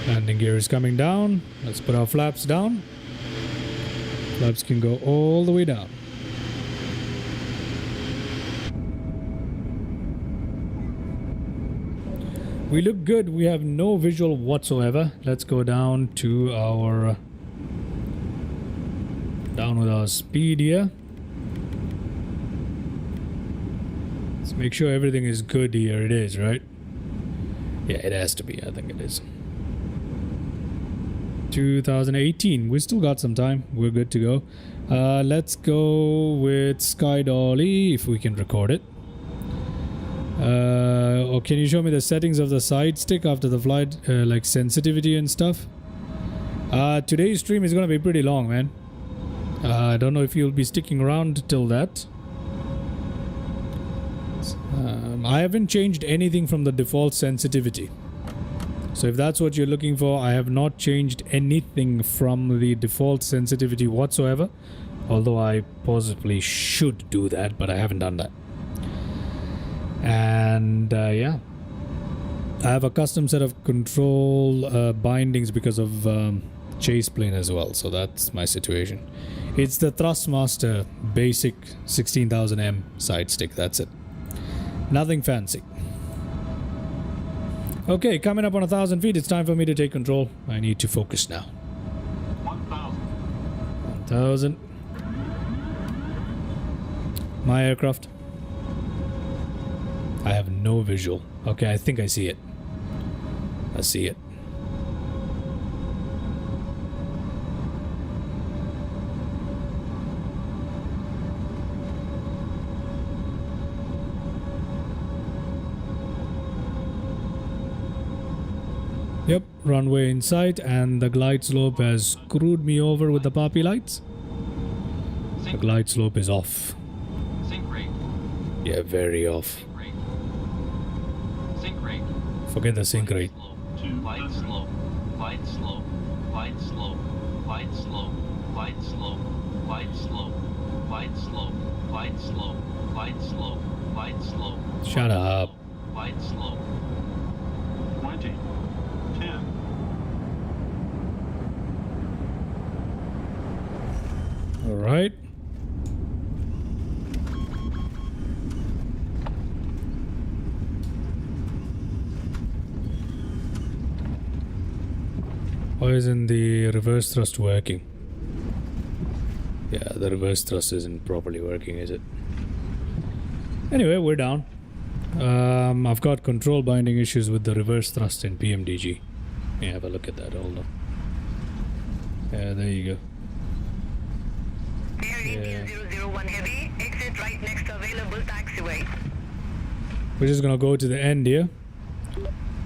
Landing gear is coming down. Let's put our flaps down. Flaps can go all the way down. We look good. We have no visual whatsoever. Let's go down to our down with our speed here. Let's make sure everything is good here. It is, right? Yeah, it has to be. I think it is. 2018. We still got some time. We're good to go. Let's go with Sky Dolly if we can record it. Or can you show me the settings of the side stick after the flight, like sensitivity and stuff? Today's stream is gonna be pretty long, man. I don't know if you'll be sticking around till that. I haven't changed anything from the default sensitivity. So if that's what you're looking for, I have not changed anything from the default sensitivity whatsoever. Although I possibly should do that, but I haven't done that. And yeah, I have a custom set of control bindings because of chase plane as well. So that's my situation. It's the Thrustmaster basic 16000M side stick. That's it. Nothing fancy. Okay, coming up on 1,000 feet. It's time for me to take control. I need to focus now. 1,000. My aircraft. I have no visual. Okay, I think I see it. I see it. Yep, runway in sight, and the glide slope has screwed me over with the poppy lights. The glide slope is off. Sync rate. Yeah, very off. Sync rate. Forget the sync rate. Light slope. Light slope. Light slope. Light slope. Light slope. Light slope. Light slope. Light slope. Light slope. Light slope. Shut up. Light slope. 20. 10. All right. Why isn't the reverse thrust working? Yeah, the reverse thrust isn't properly working, is it? Anyway, we're down. I've got control binding issues with the reverse thrust in PMDG. Yeah, have a look at that. Hold on. Yeah, there you go. Air India 001 Heavy, exit right next available taxiway. We're just gonna go to the end here.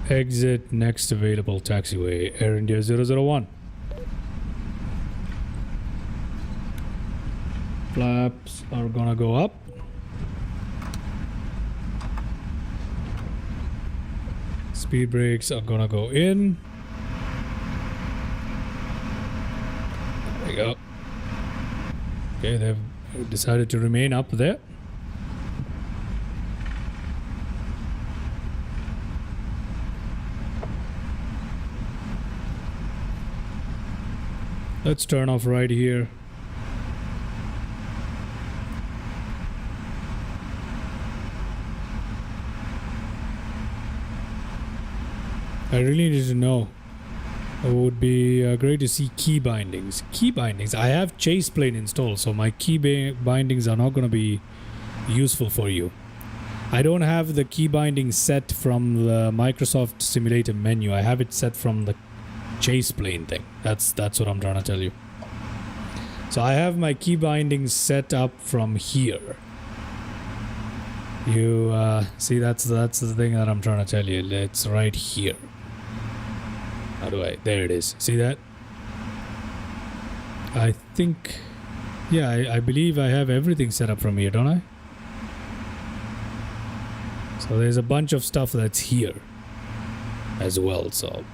Exit next available taxiway, Air India 001. Flaps are gonna go up. Speed brakes are gonna go in. Okay, they've decided to remain up there. Let's turn off right here. I really need to know. It would be great to see key bindings. Key bindings. I have chase plane installed, so my key bindings are not going to be useful for you. I don't have the key binding set from the Microsoft Simulator menu. I have it set from the chase plane thing. That's what I'm trying to tell you. So I have my key bindings set up from here. You see, that's the thing that I'm trying to tell you. It's right here. How do I? There it is. See that? I think, yeah, I believe I have everything set up from here, don't I? So there's a bunch of stuff that's here as well. So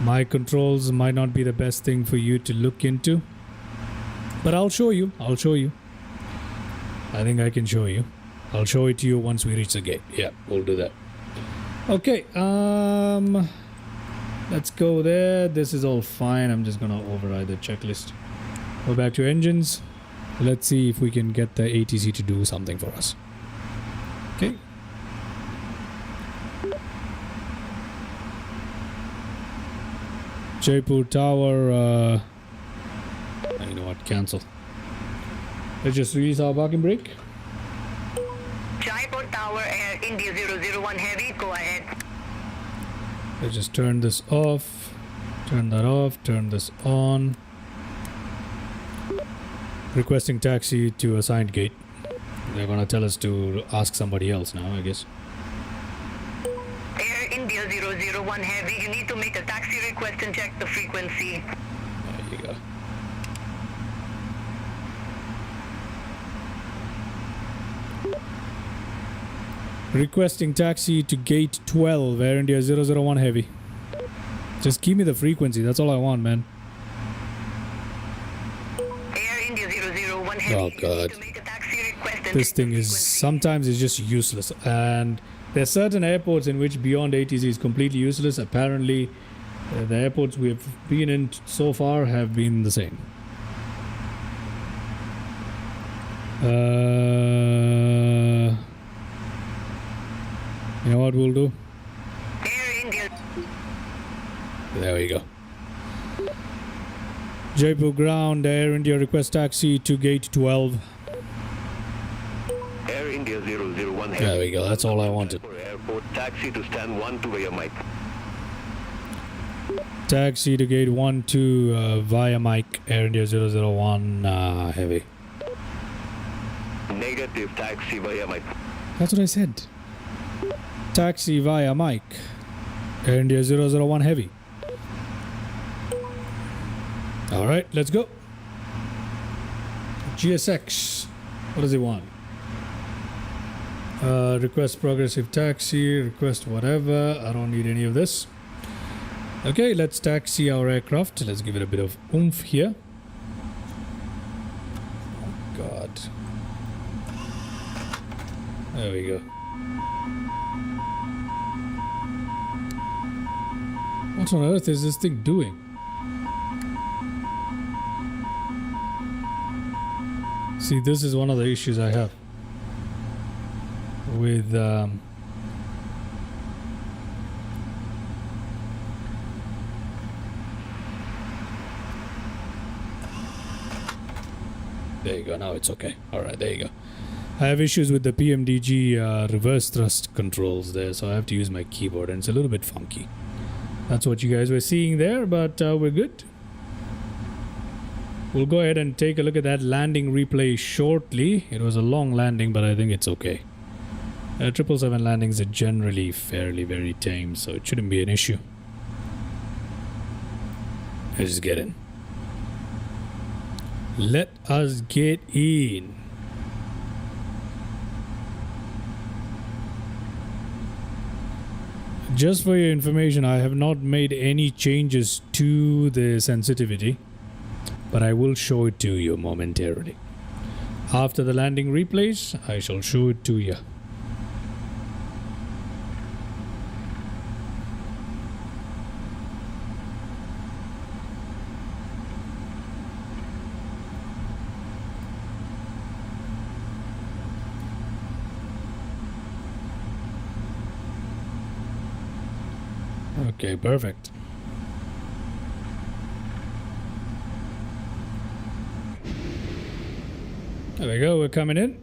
my controls might not be the best thing for you to look into, but I'll show you. I think I can show you. I'll show it to you once we reach the gate. Yeah, we'll do that. Okay, let's go there. This is all fine. I'm just gonna override the checklist. Go back to engines. Let's see if we can get the ATC to do something for us. Okay. Jaipur Tower, you know what, cancel. Let's just release our parking brake. Jaipur Tower, Air India 001 Heavy, go ahead. Let's just turn this off, turn that off, turn this on. Requesting taxi to assigned gate. They're gonna tell us to ask somebody else now, I guess. Air India 001 Heavy, you need to make a taxi request and check the frequency. There you go. Requesting taxi to gate 12, Air India 001 Heavy. Just give me the frequency, that's all I want, man. Air India 001 Heavy, Oh you god. need to make a taxi request and This check the thing is, frequency. sometimes it's just useless. And there's certain airports in which beyond ATC is completely useless. Apparently, the airports we've been in so far have been the same. You know what we'll do? Air India. There we go. Jaipur ground, Air India request taxi to gate 12. Air India 001 Heavy. There we go, that's all I wanted. Airport taxi to stand 1 to via mic. Taxi to gate 12 via mic, Air India 001 Heavy. Negative, taxi via mic. That's what I said. Taxi via mic, Air India 001 Heavy. Alright, let's go. GSX. What does he want? Request progressive taxi, request whatever. I don't need any of this. Okay, let's taxi our aircraft. Let's give it a bit of oomph here. Oh god. There we go. What on earth is this thing doing? See, this is one of the issues I have with there you go, now it's okay. Alright, there you go. I have issues with the PMDG reverse thrust controls there, so I have to use my keyboard and it's a little bit funky. That's what you guys were seeing there, but we're good. We'll go ahead and take a look at that landing replay shortly. It was a long landing, but I think it's okay. 777 landings are generally fairly very tame, so it shouldn't be an issue. Let's just get in. Let us get in. Just for your information, I have not made any changes to the sensitivity, but I will show it to you momentarily. After the landing replays, I shall show it to you. Okay, perfect. There we go, we're coming in.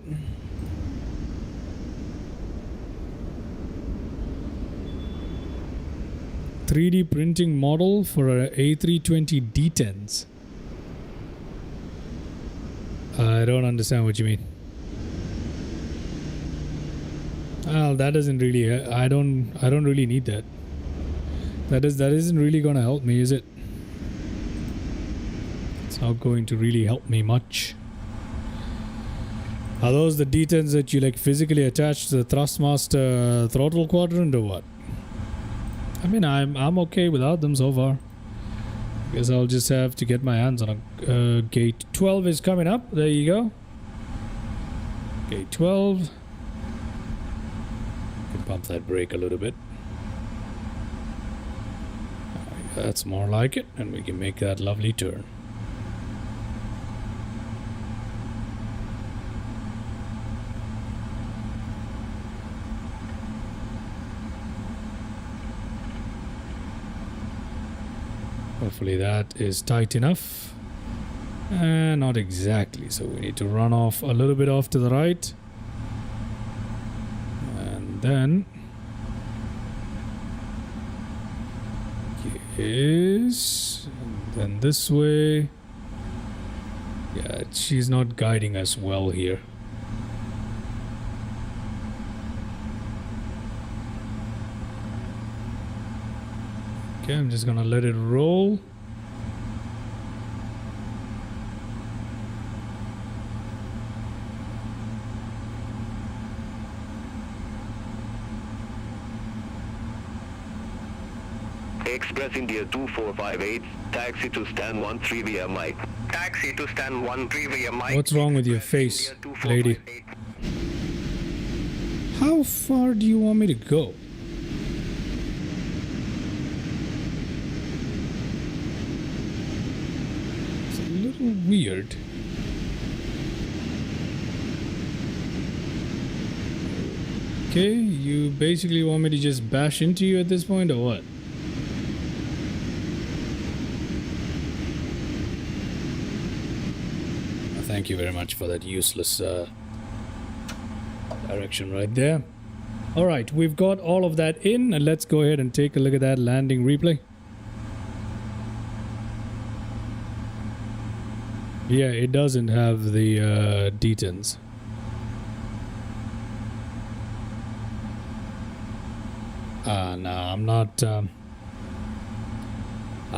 "3D printing model for a A320 D10s. I don't understand what you mean. Well, that doesn't really. I don't really need that. That isn't really gonna help me, is it? It's not going to really help me much. Are those the D10s that you like physically attach to the thrustmaster throttle quadrant or what? I mean, I'm okay without them so far. Guess I'll just have to get my hands on a gate 12 is coming up. There you go. Gate 12. Can pump that brake a little bit. That's more like it, and we can make that lovely turn. Hopefully that is tight enough. Not exactly, so we need to run off a little bit off to the right. And then is, and then this way. Yeah, she's not guiding us well here. Okay, I'm just gonna let it roll. Express India 2458, taxi to stand 13 via Mike. Taxi to stand 13 via Mike. What's wrong with your face, lady? How far do you want me to go? It's a little weird. Okay, you basically want me to just bash into you at this point, or what? Thank you very much for that useless direction right there. Alright, we've got all of that in, and let's go ahead and take a look at that landing replay. Yeah, it doesn't have the D10s. No, I'm not. I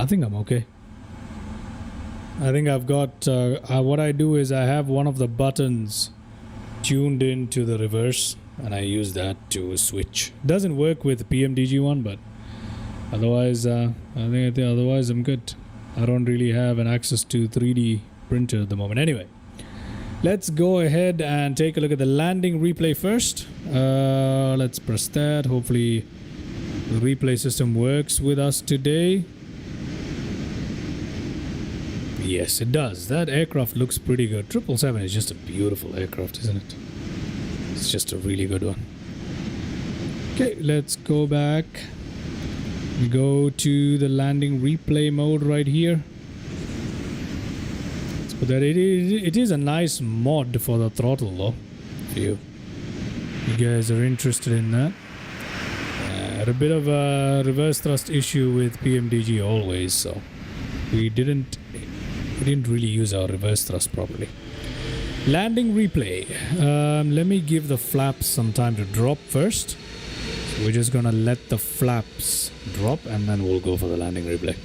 think I'm okay. I think I've got. What I do is I have one of the buttons tuned into the reverse, and I use that to switch. Doesn't work with the PMDG one, but otherwise, I think otherwise I'm good. I don't really have an access to 3D printer at the moment. Anyway, let's go ahead and take a look at the landing replay first. Let's press that. Hopefully the replay system works with us today. Yes, it does. That aircraft looks pretty good. 777 is just a beautiful aircraft, isn't it? It's just a really good one. Okay, let's go back. We go to the landing replay mode right here. Let's put that. It is a nice mod for the throttle, though. If you guys are interested in that. Had a bit of a reverse thrust issue with PMDG always, so we didn't really use our reverse thrust properly. Landing replay. Let me give the flaps some time to drop first. So we're just gonna let the flaps drop, and then we'll go for the landing replay.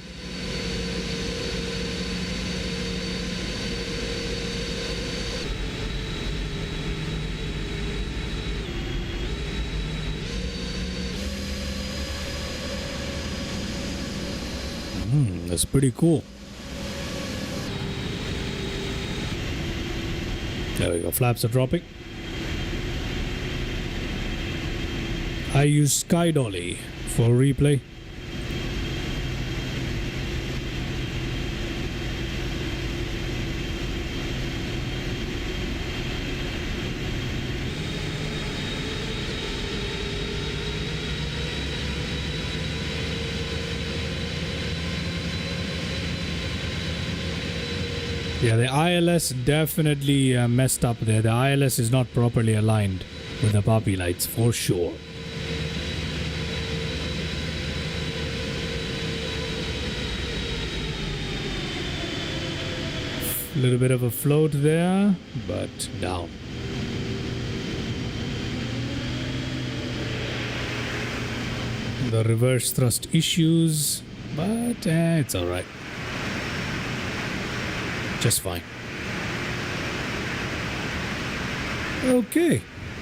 That's pretty cool. There we go. Flaps are dropping. I use Sky Dolly for replay. Yeah, the ILS definitely messed up there. The ILS is not properly aligned with the puppy lights for sure. A little bit of a float there, but down. The reverse thrust issues, but it's alright. Just fine. Okay,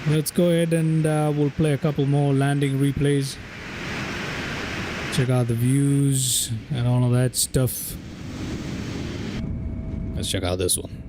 let's go ahead and we'll play a couple more landing replays. Check out the views and all of that stuff. Let's check out this one.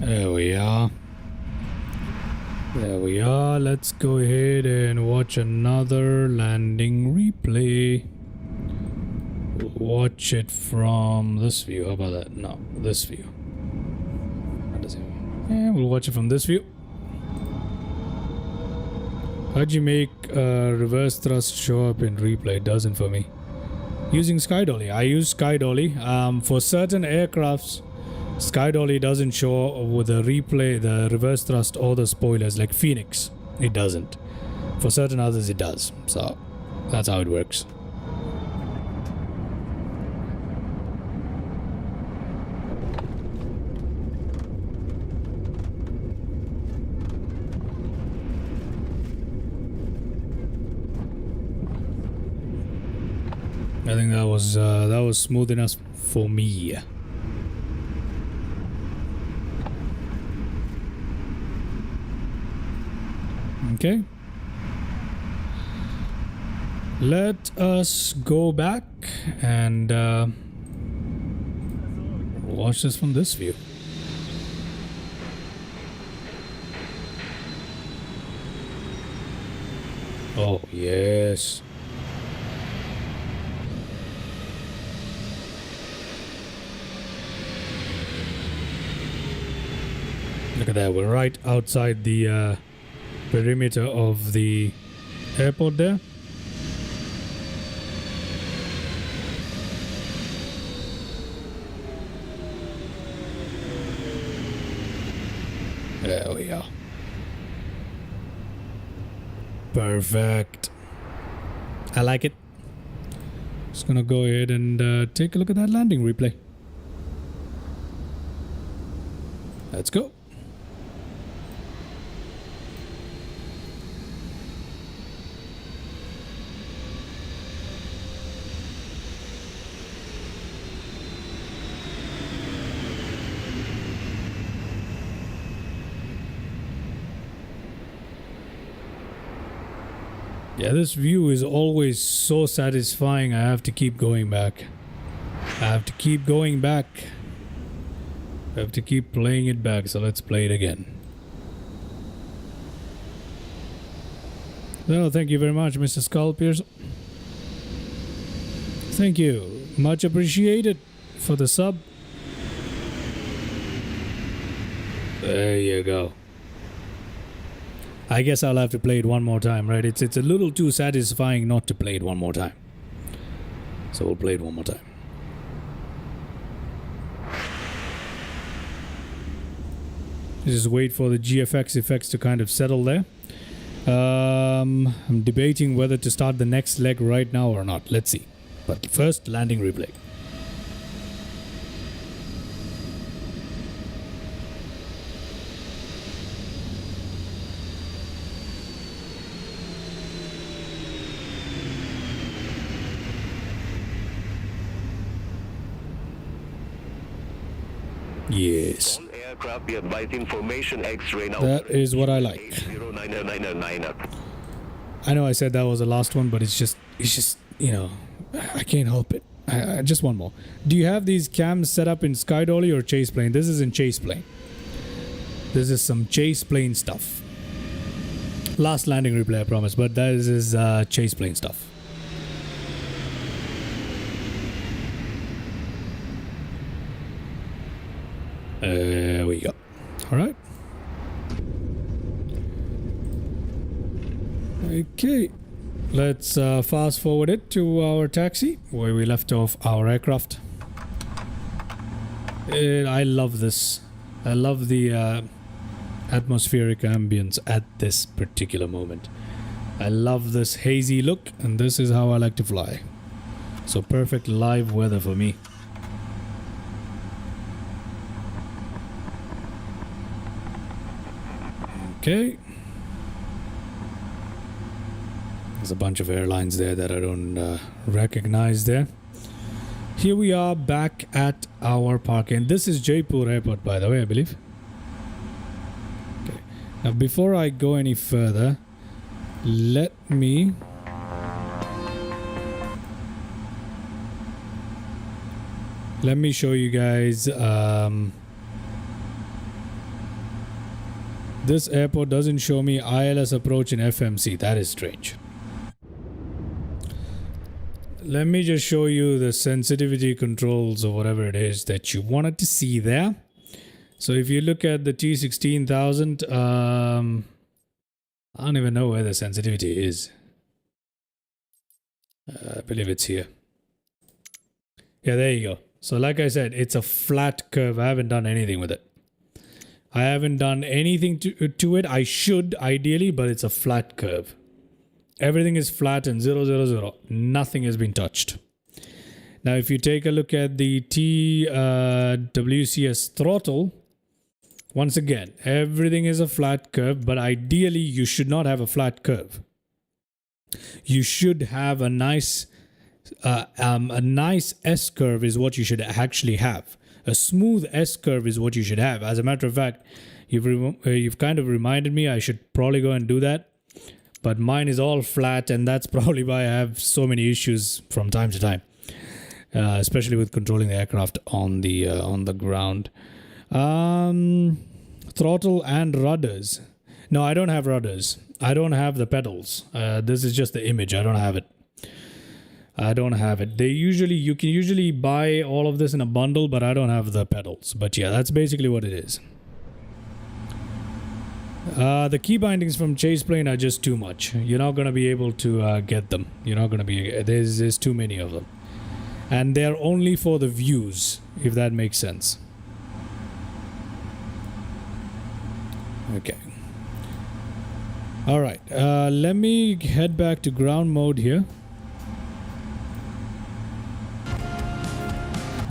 There we are. There we are. Let's go ahead and watch another landing replay. Watch it from this view. How about that? No, this view. That doesn't. Yeah, we'll watch it from this view. How'd you make reverse thrust show up in replay? It doesn't for me. Using Sky Dolly. I use Sky Dolly. For certain aircrafts, Sky Dolly doesn't show with the replay, the reverse thrust or the spoilers, like Phoenix. It doesn't. For certain others, it does. So that's how it works. I think that was smooth enough for me. Okay. Let us go back and watch this from this view. Oh, yes. Look at that. We're right outside the perimeter of the airport there. There we are. Perfect. I like it. Just gonna go ahead and take a look at that landing replay. Let's go. Yeah, this view is always so satisfying. I have to keep going back. I have to keep going back. I have to keep playing it back. So let's play it again. So thank you very much, Mr. Skullpiercer. Thank you. Much appreciated for the sub. There you go. I guess I'll have to play it one more time, right? It's a little too satisfying not to play it one more time. So we'll play it one more time. Just wait for the GFX effects to kind of settle there. I'm debating whether to start the next leg right now or not. Let's see. But first, landing replay. Yes. All aircraft be advised information X-ray now. That is what I like. 80999. I know I said that was the last one, but it's just, you know, I can't help it. I just one more. Do you have these cams set up in Sky Dolly or Chase Plane? This is in Chase Plane. This is some Chase Plane stuff. Last landing replay, I promise, but that is Chase Plane stuff. There we go. All right. Okay. Let's fast forward it to our taxi where we left off our aircraft. I love this. I love the atmospheric ambience at this particular moment. I love this hazy look, and this is how I like to fly. So perfect live weather for me. Okay. There's a bunch of airlines there that I don't recognize there. Here we are back at our parking. This is Jaipur Airport, by the way, I believe. Okay. Now, before I go any further, let me show you guys. This airport doesn't show me ILS approach in FMC. That is strange. Let me just show you the sensitivity controls or whatever it is that you wanted to see there. So if you look at the T16000, I don't even know where the sensitivity is. I believe it's here. Yeah, there you go. So like I said, it's a flat curve. I haven't done anything with it. I haven't done anything to it. I should ideally, but it's a flat curve. Everything is flat and 0, 0, 0. Nothing has been touched. Now, if you take a look at the WCS throttle, once again, everything is a flat curve, but ideally you should not have a flat curve. You should have a nice S curve is what you should actually have. A smooth S curve is what you should have. As a matter of fact, you've kind of reminded me I should probably go and do that. But mine is all flat, and that's probably why I have so many issues from time to time, especially with controlling the aircraft on the ground. Throttle and rudders. No, I don't have rudders. I don't have the pedals. This is just the image. I don't have it. You can usually buy all of this in a bundle, but I don't have the pedals. But yeah, that's basically what it is. The key bindings from Chase Plane are just too much. You're not going to be able to get them. You're not going to be... There's too many of them. And they're only for the views, if that makes sense. Okay. Alright. Let me head back to ground mode here.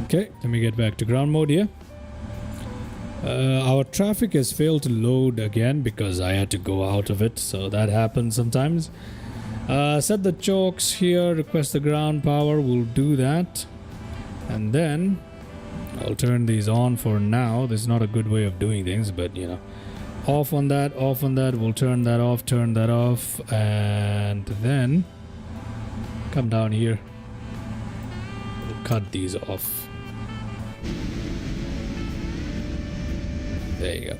Okay. Let me get back to ground mode here. Our traffic has failed to load again because I had to go out of it, so that happens sometimes. Set the chokes here, request the ground power, we'll do that. And then I'll turn these on for now. This is not a good way of doing things, but you know, off on that, we'll turn that off, and then come down here. We'll cut these off. There you go.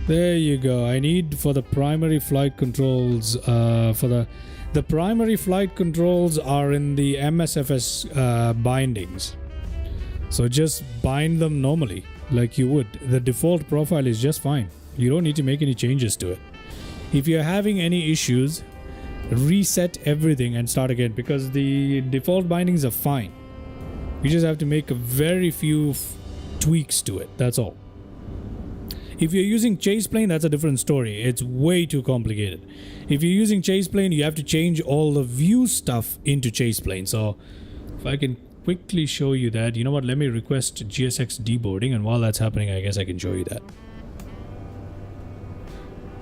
There you go. I need for the primary flight controls. The primary flight controls are in the MSFS bindings. So just bind them normally, like you would. The default profile is just fine. You don't need to make any changes to it. If you're having any issues, reset everything and start again, because the default bindings are fine. You just have to make a very few tweaks to it, that's all. If you're using chase plane, that's a different story. It's way too complicated. If you're using chase plane, you have to change all the view stuff into chase plane. So if I can quickly show you that, you know what, let me request GSX deboarding, and while that's happening, I guess I can show you that.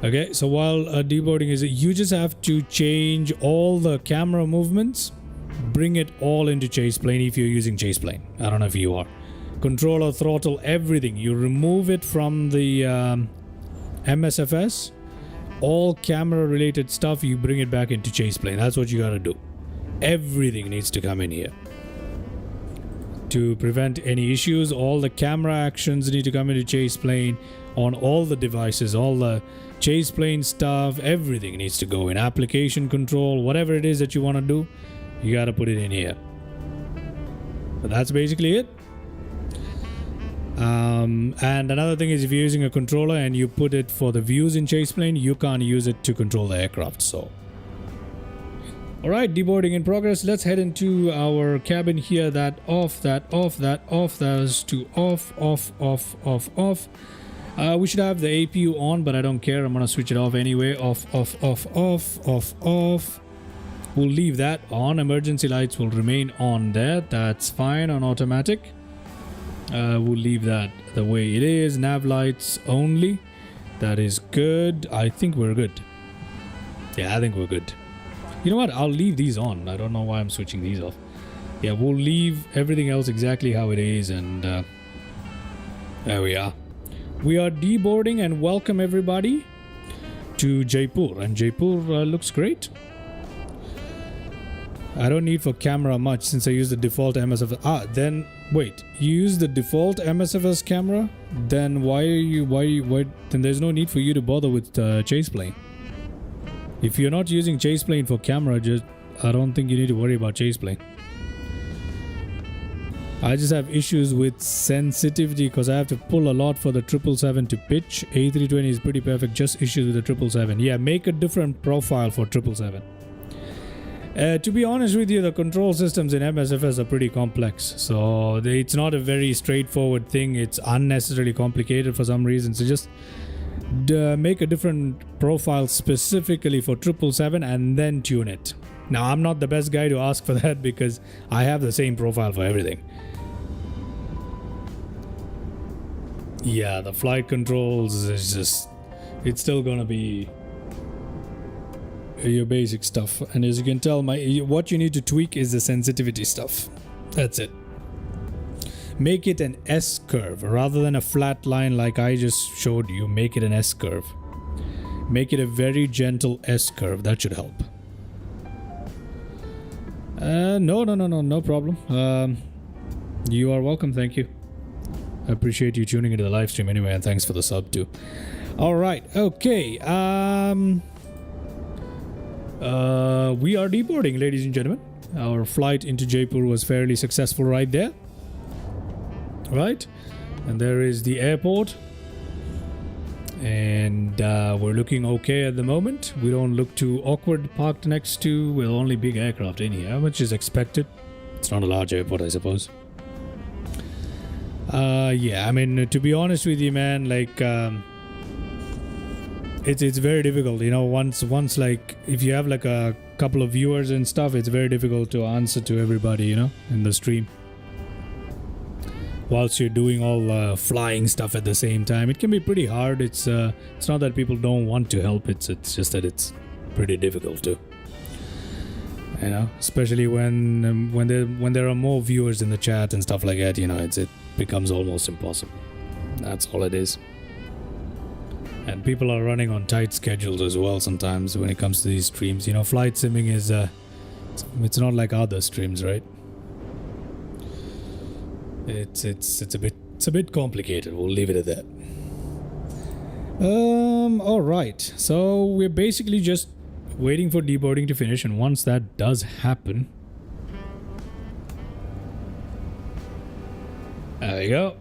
Okay, so while deboarding is, you just have to change all the camera movements, bring it all into chase plane if you're using chase plane. I don't know if you are. Controller, throttle, everything. You remove it from the MSFS. All camera related stuff, you bring it back into chase plane. That's what you gotta do. Everything needs to come in here. To prevent any issues, all the camera actions need to come into chase plane on all the devices, all the chase plane stuff, everything needs to go in. Application control, whatever it is that you want to do, you got to put it in here. But that's basically it. And another thing is, if you're using a controller and you put it for the views in chase plane, you can't use it to control the aircraft. So alright, deboarding in progress. Let's head into our cabin here. That off, that off, that off. That is to off, off, off, off, off. We should have the APU on, but I don't care. I'm gonna switch it off anyway. Off, off, off, off, off, off. We'll leave that on. Emergency lights will remain on there. That's fine on automatic. We'll leave that the way it is. Nav lights only. That is good. I think we're good. Yeah, I think we're good. You know what? I'll leave these on. I don't know why I'm switching these off. Yeah, we'll leave everything else exactly how it is, and there we are. We are deboarding, and welcome everybody to Jaipur. And Jaipur looks great. I don't need for camera much since I use the default MSFS. Then wait, you use the default MSFS camera? Then why then there's no need for you to bother with chase plane. If you're not using chase plane for camera, I don't think you need to worry about chase plane. I just have issues with sensitivity because I have to pull a lot for the 777 to pitch. A320 is pretty perfect, just issues with the 777. Yeah, make a different profile for 777. To be honest with you, the control systems in MSFS are pretty complex, so it's not a very straightforward thing. It's unnecessarily complicated for some reason, so just make a different profile specifically for 777 and then tune it. Now, I'm not the best guy to ask for that because I have the same profile for everything. Yeah, the flight controls is just, it's still gonna be your basic stuff, and as you can tell, what you need to tweak is the sensitivity stuff. That's it. Make it an S curve rather than a flat line like I just showed you. Make it an S curve. Make it a very gentle S curve. That should help. No problem. You are welcome. Thank you. I appreciate you tuning into the live stream anyway, and thanks for the sub too. All right. Okay. We are deboarding, ladies and gentlemen. Our flight into Jaipur was fairly successful right there. Right? And there is the airport. And we're looking okay at the moment. We don't look too awkward parked next to, well, only big aircraft in here, which is expected. It's not a large airport, I suppose. Yeah, I mean, to be honest with you, man, like, it's very difficult, you know, once like, if you have like a couple of viewers and stuff, it's very difficult to answer to everybody, you know, in the stream. Whilst you're doing all flying stuff at the same time, it can be pretty hard. It's not that people don't want to help. It's just that it's pretty difficult to, you know, especially when there are more viewers in the chat and stuff like that. You know, it becomes almost impossible. That's all it is. And people are running on tight schedules as well sometimes when it comes to these streams. You know, flight simming is it's not like other streams, right? It's a bit complicated. We'll leave it at that. All right. So we're basically just waiting for deboarding to finish, and once that does happen, there we go.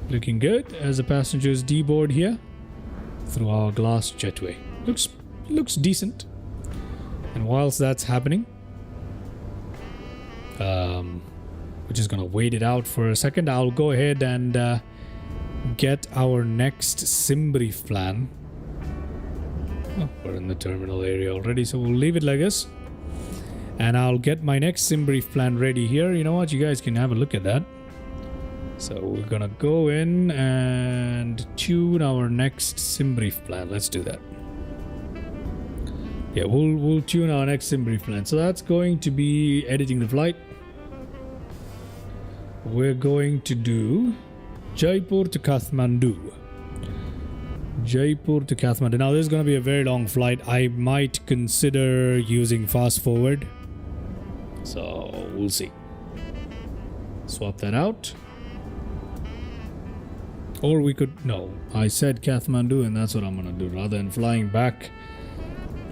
Looking good as the passengers deboard here through our glass jetway. Looks decent. And whilst that's happening, we're just gonna wait it out for a second. I'll go ahead and get our next sim brief plan. Oh, we're in the terminal area already, so we'll leave it like this. And I'll get my next sim brief plan ready here. You know what? You guys can have a look at that. So we're gonna go in and tune our next sim brief plan. Let's do that. Yeah, we'll tune our next sim brief plan. So that's going to be editing the flight. We're going to do Jaipur to Kathmandu. Jaipur to Kathmandu. Now this is going to be a very long flight. I might consider using fast forward. So we'll see. Swap that out. Or we could... No, I said Kathmandu and that's what I'm going to do. Rather than flying back,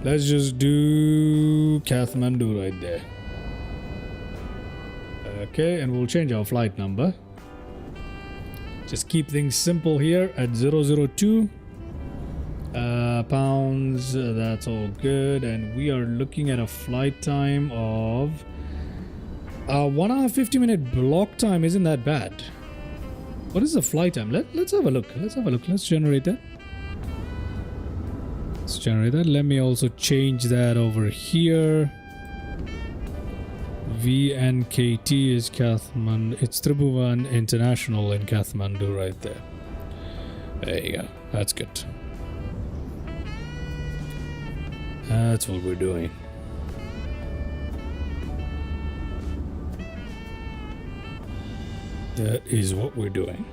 let's just do Kathmandu right there. Okay, and we'll change our flight number. Just keep things simple here at 002 pounds. That's all good. And we are looking at a flight time of 1 hour 50-minute block time. Isn't that bad? What is the flight time? Let's have a look. Let's generate that. Let me also change that over here. VNKT is Kathmandu. It's Tribhuvan International in Kathmandu right there. There you go. That's good. That's what we're doing. That is what we're doing.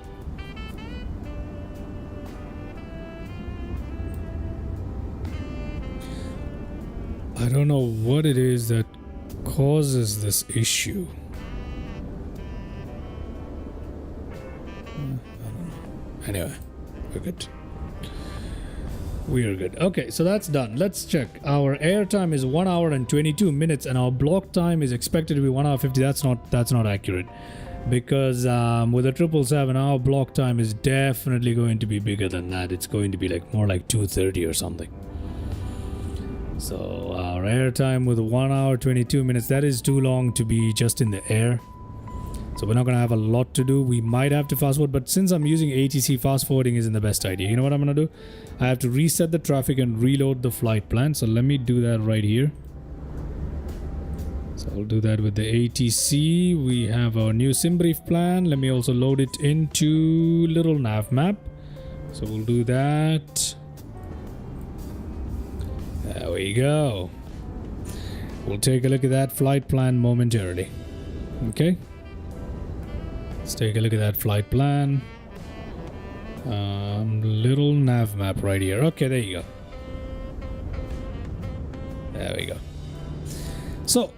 I don't know what it is that causes this issue. I don't know. Anyway, we're good. We are good. Okay, so that's done. Let's check. Our air time is 1 hour and 22 minutes, and our block time is expected to be 1 hour 50. That's not accurate, because with a 777, our block time is definitely going to be bigger than that. It's going to be like more like 2:30 or something. So our air time with 1 hour 22 minutes, that is too long to be just in the air. So we're not going to have a lot to do. We might have to fast forward, but since I'm using ATC, fast forwarding isn't the best idea. You know what I'm going to do? I have to reset the traffic and reload the flight plan. So let me do that right here. So I'll do that with the ATC. We have our new sim brief plan. Let me also load it into little nav map. So we'll do that. There we go. We'll take a look at that flight plan momentarily. Okay. Let's take a look at that flight plan. Little nav map right here. Okay, there you go. There we go. So,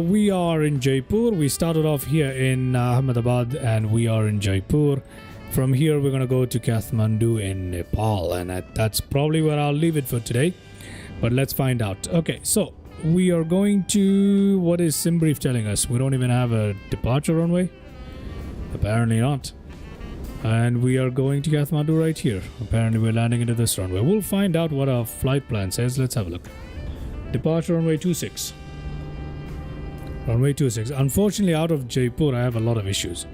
we are in Jaipur. We started off here in Ahmedabad and we are in Jaipur. From here, we're going to go to Kathmandu in Nepal, and that's probably where I'll leave it for today. But let's find out. Okay, so we are going to... What is SimBrief telling us? We don't even have a departure runway? Apparently not. And we are going to Kathmandu right here. Apparently we're landing into this runway. We'll find out what our flight plan says. Let's have a look. Departure runway 26. Runway 26. Unfortunately, out of Jaipur, I have a lot of issues.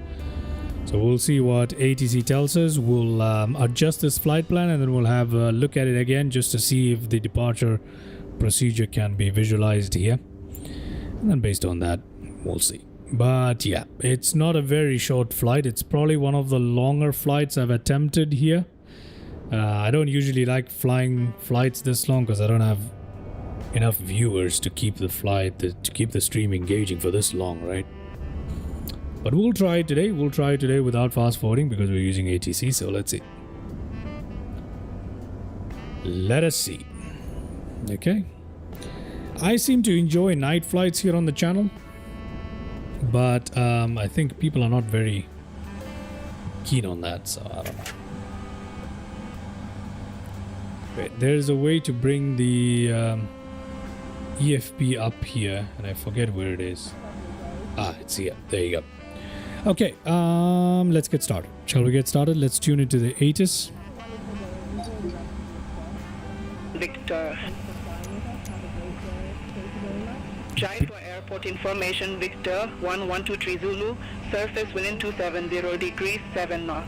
So we'll see what ATC tells us. We'll adjust this flight plan and then we'll have a look at it again just to see if the departure procedure can be visualized here. And then based on that, we'll see. But yeah, it's not a very short flight. It's probably one of the longer flights I've attempted here. I don't usually like flying flights this long because I don't have enough viewers to keep the flight, to keep the stream engaging for this long, right? But we'll try it today. We'll try it today without fast forwarding because we're using ATC. So let's see. Let us see. Okay. I seem to enjoy night flights here on the channel. But I think people are not very keen on that. So I don't know. Wait, there's a way to bring the EFP up here. And I forget where it is. Ah, it's here. There you go. Okay, let's get started. Shall we get started? Let's tune into the ATIS. Victor. Jaipur Airport information, Victor 1123 Zulu, surface wind 270 degrees 7 knots.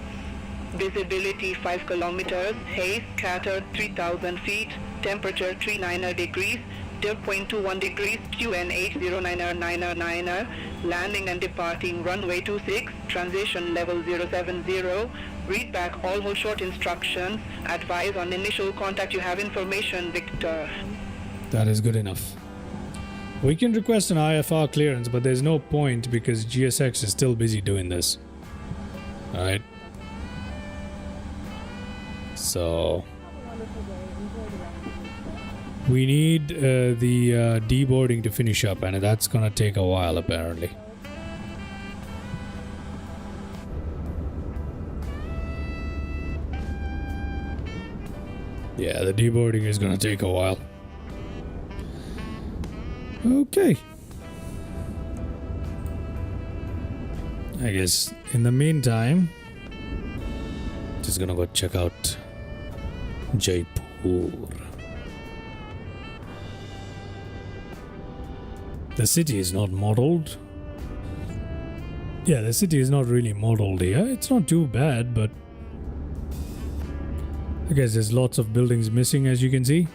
Visibility 5 kilometers, haze scatter 3000 feet, temperature 39 degrees, dew point 21 degrees, QNH 09999, landing and departing runway 26, transition level 070, read back all hold short instructions, advise on initial contact you have information, Victor. That is good enough. We can request an IFR clearance, but there's no point because GSX is still busy doing this. Alright. So we need the deboarding to finish up, and that's gonna take a while apparently. Yeah, the deboarding is gonna take a while. Okay. I guess in the meantime, just gonna go check out Jaipur. The city is not modeled. Yeah, the city is not really modeled here. It's not too bad, but I guess there's lots of buildings missing, as you can see.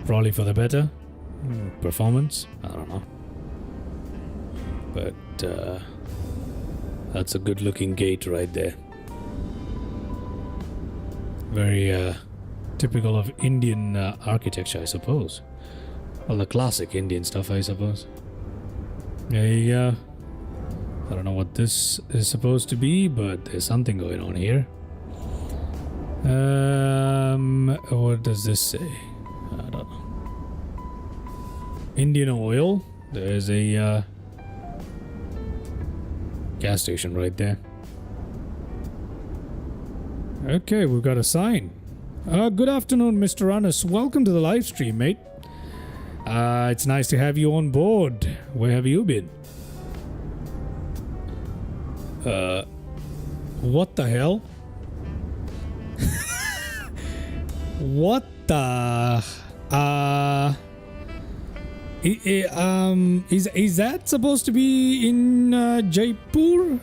Probably for the better. Performance? I don't know. But that's a good looking gate right there. Very typical of Indian architecture, I suppose. Well, the classic Indian stuff, I suppose. There you go. I don't know what this is supposed to be, but there's something going on here. What does this say? I don't know. Indian Oil. There's a gas station right there. Okay, we've got a sign. Good afternoon, Mr. Anus. Welcome to the live stream, mate. It's nice to have you on board. Where have you been? What the hell? What the is that supposed to be in Jaipur?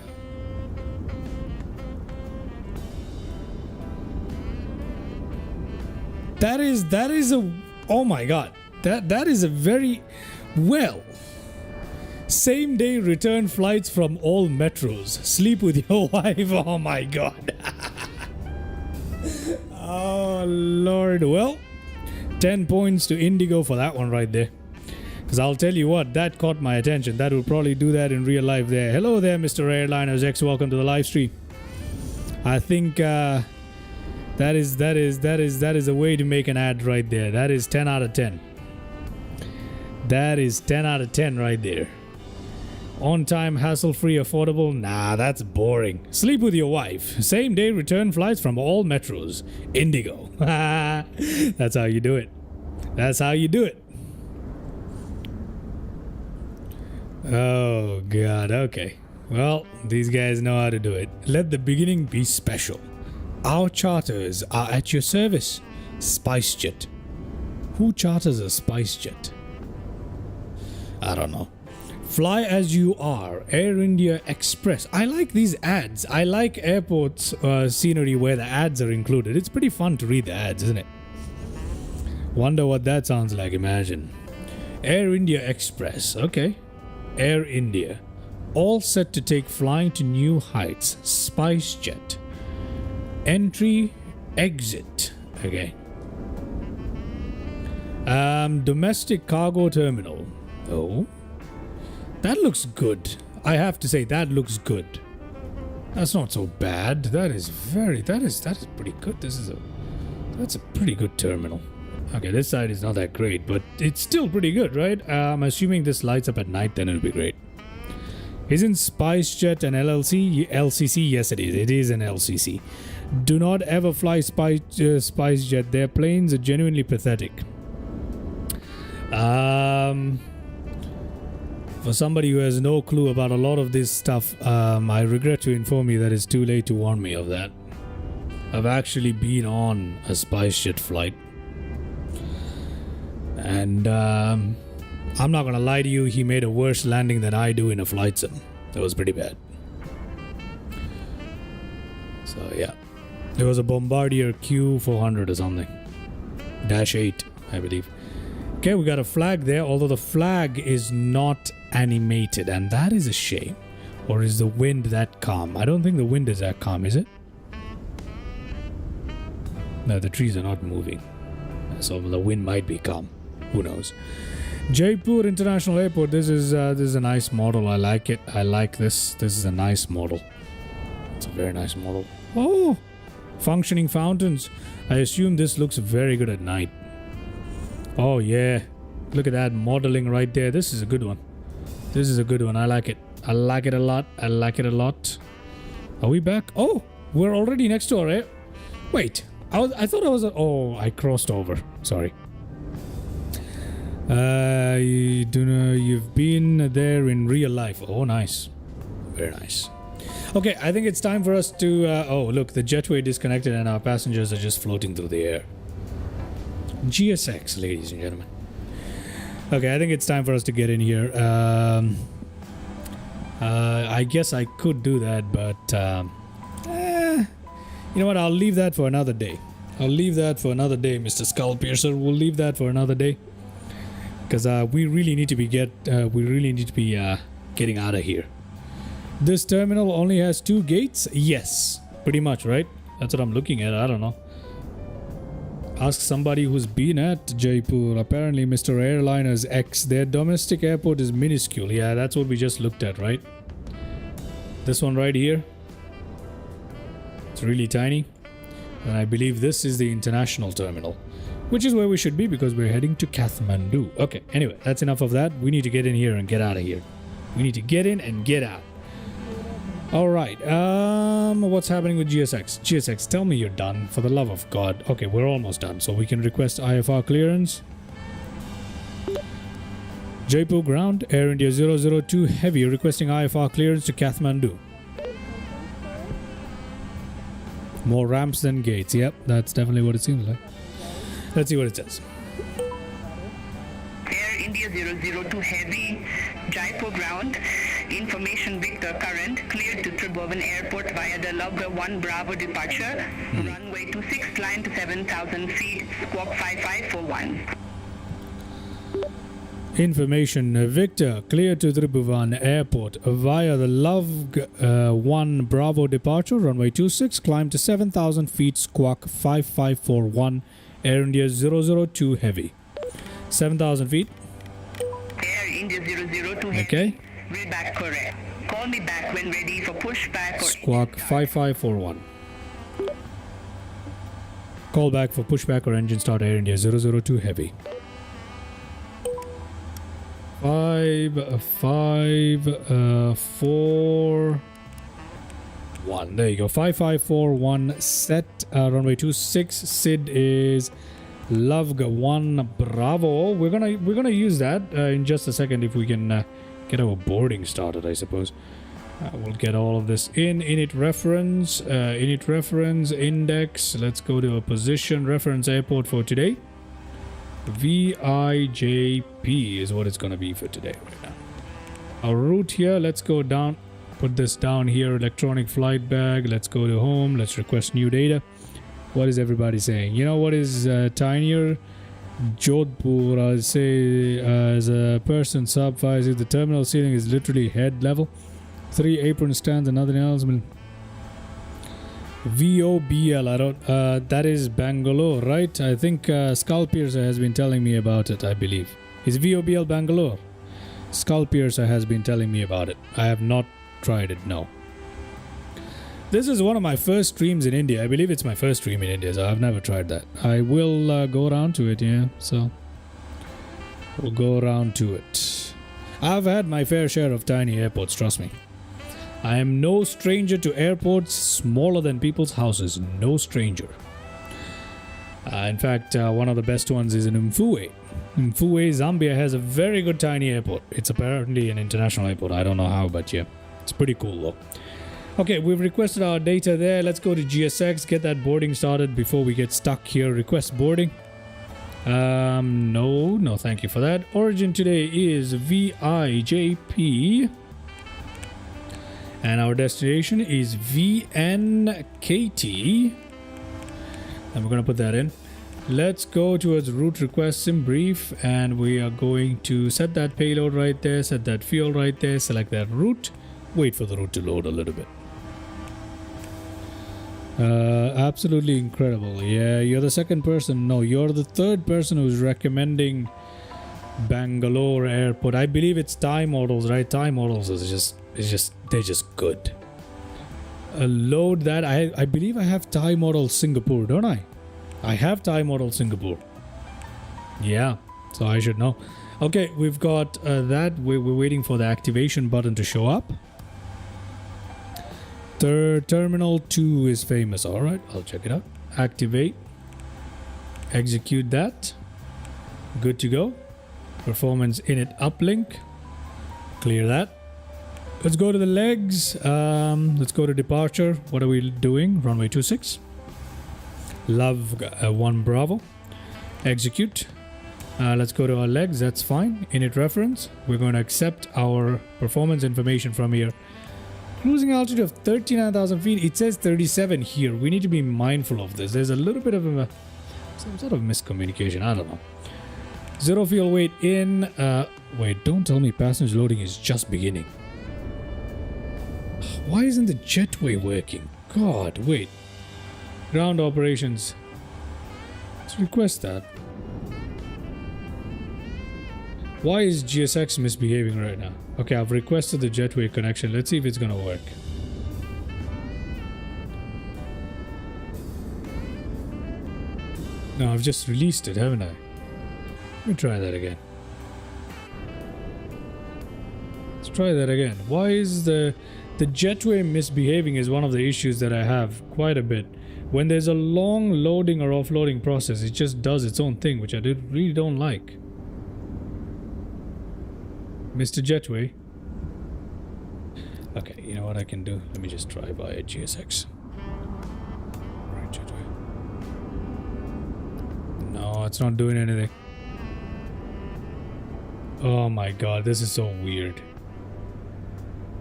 That is a, oh my god, that is a very, well, same day return flights from all metros. Sleep with your wife. Oh my god. Oh lord. Well, 10 points to Indigo for that one right there. Because I'll tell you what, that caught my attention. That will probably do that in real life there. Hello there, Mr. Airliners X. Welcome to the live stream. I think that is a way to make an ad right there. That is 10 out of 10. That is 10 out of 10 right there. On time, hassle-free, affordable. Nah, that's boring. Sleep with your wife. Same day return flights from all metros. Indigo. That's how you do it. That's how you do it. Oh god, okay. Well, these guys know how to do it. Let the beginning be special. Our charters are at your service. SpiceJet. Who charters a SpiceJet? I don't know. Fly as you are. Air India Express. I like these ads. I like airports scenery where the ads are included. It's pretty fun to read the ads, isn't it? Wonder what that sounds like. Imagine. Air India Express. Okay. Air India. All set to take flying to new heights. SpiceJet. Entry, exit. Okay. Domestic cargo terminal. Oh. That looks good. I have to say that looks good. That's not so bad. That is pretty good. That's a pretty good terminal. Okay, this side is not that great, but it's still pretty good, right? I'm assuming this lights up at night, then it'll be great. Isn't SpiceJet an LCC? Yes, it is. It is an LCC. Do not ever fly SpiceJet. Their planes are genuinely pathetic. For somebody who has no clue about a lot of this stuff, I regret to inform you that it's too late to warn me of that. I've actually been on a SpiceJet flight. And I'm not gonna lie to you, he made a worse landing than I do in a flight sim. That was pretty bad. So yeah, there was a Bombardier Q400 or something. -8, I believe. Okay, we got a flag there, although the flag is not animated, and that is a shame. Or is the wind that calm? I don't think the wind is that calm, is it? No, the trees are not moving. So the wind might be calm. Who knows? Jaipur International Airport. This is a nice model. I like it. I like this. This is a nice model. It's a very nice model. Oh, functioning fountains. I assume this looks very good at night. Oh yeah, look at that modeling right there. This is a good one. This is a good one. I like it. I like it a lot. I like it a lot. Are we back? Oh, we're already next to our air. Wait, I thought I was. Oh, I crossed over. Sorry. You do know you've been there in real life. Oh, nice. Very nice. Okay, I think it's time for us to... oh, look, the jetway disconnected and our passengers are just floating through the air. GSX, ladies and gentlemen. Okay, I think it's time for us to get in here. I guess I could do that, but... you know what? I'll leave that for another day. I'll leave that for another day, Mr. Skull Piercer. We'll leave that for another day. Because we really need to be getting out of here. This terminal only has 2 gates? Yes, pretty much, right? That's what I'm looking at. I don't know. Ask somebody who's been at Jaipur. Apparently, Mr. Airliners X, their domestic airport is minuscule. Yeah, that's what we just looked at, right? This one right here. It's really tiny. And I believe this is the international terminal, which is where we should be because we're heading to Kathmandu. Okay, anyway, that's enough of that. We need to get in here and get out of here. We need to get in and get out. All right, what's happening with GSX? GSX, tell me you're done, for the love of God. Okay, we're almost done, so we can request IFR clearance. Jaipur ground, Air India 002 Heavy, requesting IFR clearance to Kathmandu. More ramps than gates. Yep, that's definitely what it seems like. Let's see what it says. Air India 002 Heavy, Jaipur ground. Information Victor current cleared to Tribhuvan Airport via the Logger 1 Bravo departure. Runway 26, climb to 7,000 feet, squawk 5541. Information Victor cleared to Tribhuvan Airport via the Log 1 Bravo departure. Runway 26, climb to 7,000 feet, squawk 5541. Air India 002 Heavy. 7,000 feet. Air India 002 Heavy. Okay. Will back correct. Call me back when ready for pushback or... Squawk 5541. Call back for pushback or engine start. Air India 002 Heavy. 5541. There you go. 5541 set. Runway 26. SID is Log 1 Bravo. We're gonna use that in just a second if we can get our boarding started, I suppose. We'll get all of this in init reference, index. Let's go to a position reference airport for today. VIJP is what it's going to be for today right now. Our route here, let's go down, put this down here, electronic flight bag. Let's go to home. Let's request new data. What is everybody saying? You know what is tinier? Jodhpur, I'll say as a person sub 5, the terminal ceiling is literally head level. 3 apron stands and nothing else. VOBL, I don't, that is Bangalore, right? I think Skull Piercer has been telling me about it, I believe. Is VOBL Bangalore? Skull Piercer has been telling me about it. I have not tried it, no. This is one of my first streams in India. I believe it's my first stream in India, so I've never tried that. I will go around to it, yeah, so we'll go around to it. I've had my fair share of tiny airports, trust me. I am no stranger to airports smaller than people's houses. No stranger. In fact, one of the best ones is in Mfue. Mfue, Zambia has a very good tiny airport. It's apparently an international airport. I don't know how, but yeah, it's pretty cool though. Okay, we've requested our data there. Let's go to GSX, get that boarding started before we get stuck here. Request boarding. No, thank you for that. Origin today is VIJP. And our destination is VNKT. And we're going to put that in. Let's go towards route requests in brief. And we are going to set that payload right there. Set that fuel right there. Select that route. Wait for the route to load a little bit. Absolutely incredible. Yeah, you're the second person. No, you're the third person who's recommending Bangalore Airport. I believe it's Thai models, right? Thai models is they're just good. Load that. I believe I have Thai model Singapore, don't I? I have Thai model Singapore. Yeah, so I should know. Okay, we've got that. We're waiting for the activation button to show up. Terminal 2 is famous. All right, I'll check it out. Activate. Execute that. Good to go. Performance init uplink. Clear that. Let's go to the legs. Let's go to departure. What are we doing? Runway 26. Love 1 Bravo. Execute. Let's go to our legs. That's fine. Init reference. We're going to accept our performance information from here. Cruising altitude of 39,000 feet. It says 37 here. We need to be mindful of this. There's a little bit of some sort of miscommunication. I don't know. Zero fuel weight in. Wait, don't tell me passenger loading is just beginning. Why isn't the jetway working? God, wait. Ground operations. Let's request that. Why is GSX misbehaving right now? Okay, I've requested the jetway connection. Let's see if it's gonna work. No, I've just released it, haven't I? Let me try that again. Let's try that again. Why is the jetway misbehaving is one of the issues that I have quite a bit. When there's a long loading or offloading process, it just does its own thing, which I really don't like. Mr. Jetway. Okay, you know what I can do? Let me just try via GSX. Right, Jetway. No, it's not doing anything. Oh my god, this is so weird.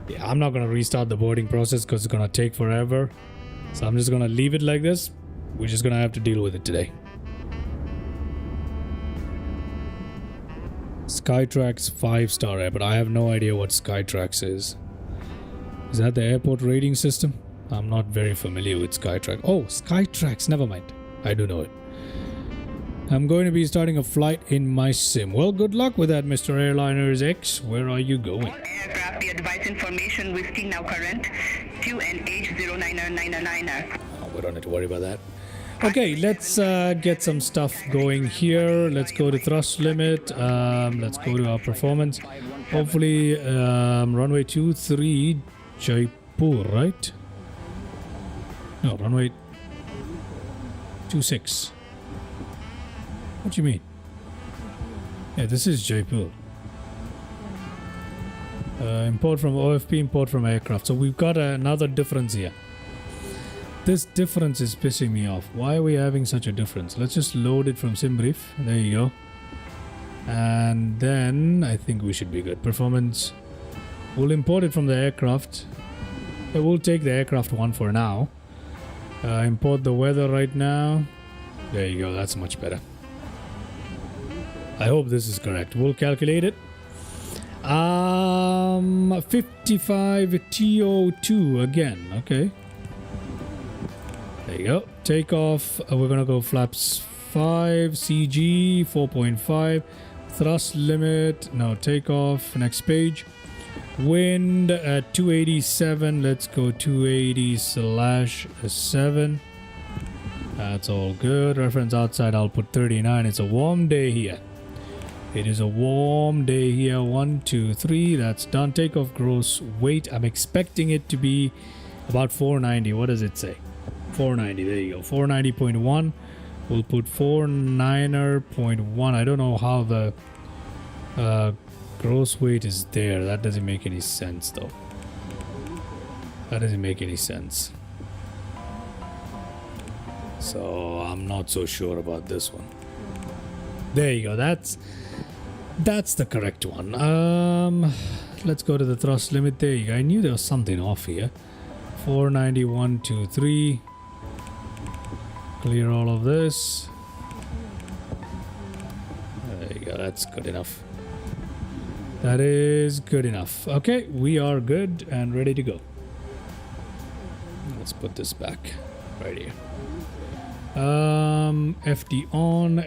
Yeah, I'm not gonna restart the boarding process because it's gonna take forever. So I'm just gonna leave it like this. We're just gonna have to deal with it today. Skytrax 5-star airport. I have no idea what Skytrax is. Is that the airport rating system? I'm not very familiar with Skytrax. Oh, Skytrax. Never mind. I do know it. I'm going to be starting a flight in my sim. Well, good luck with that, Mr. Airliners X. Where are you going? All aircraft, the advice information listing now current. QNH099999. Oh, we don't need to worry about that. Okay, let's get some stuff going here. Let's go to thrust limit. Let's go to our performance. Hopefully, runway 23 Jaipur, right? No, runway 26. What do you mean? Yeah, this is Jaipur. Import from OFP, import from aircraft. So we've got another difference here. This difference is pissing me off. Why are we having such a difference? Let's just load it from SimBrief. There you go. And then I think we should be good. Performance. We'll import it from the aircraft. We'll take the aircraft one for now. Import the weather right now. There you go. That's much better. I hope this is correct. We'll calculate it. 55 TO2 again. Okay. There you go. Takeoff. We're gonna go flaps 5, CG 4.5, thrust limit. No, takeoff. Next page. Wind at 287. Let's go 280/7. That's all good. Reference outside. I'll put 39. It's a warm day here. It is a warm day here. 1, 2, 3. That's done. Takeoff gross weight. I'm expecting it to be about 490. What does it say? 490. There you go. 490.1. We'll put 49er.1. I don't know how the gross weight is there. That doesn't make any sense though. That doesn't make any sense. So I'm not so sure about this one. There you go. That's the correct one. Let's go to the thrust limit. There you go. I knew there was something off here. 491.23. Clear all of this. There you go. That's good enough. That is good enough. Okay, we are good and ready to go. Let's put this back right here. FD on,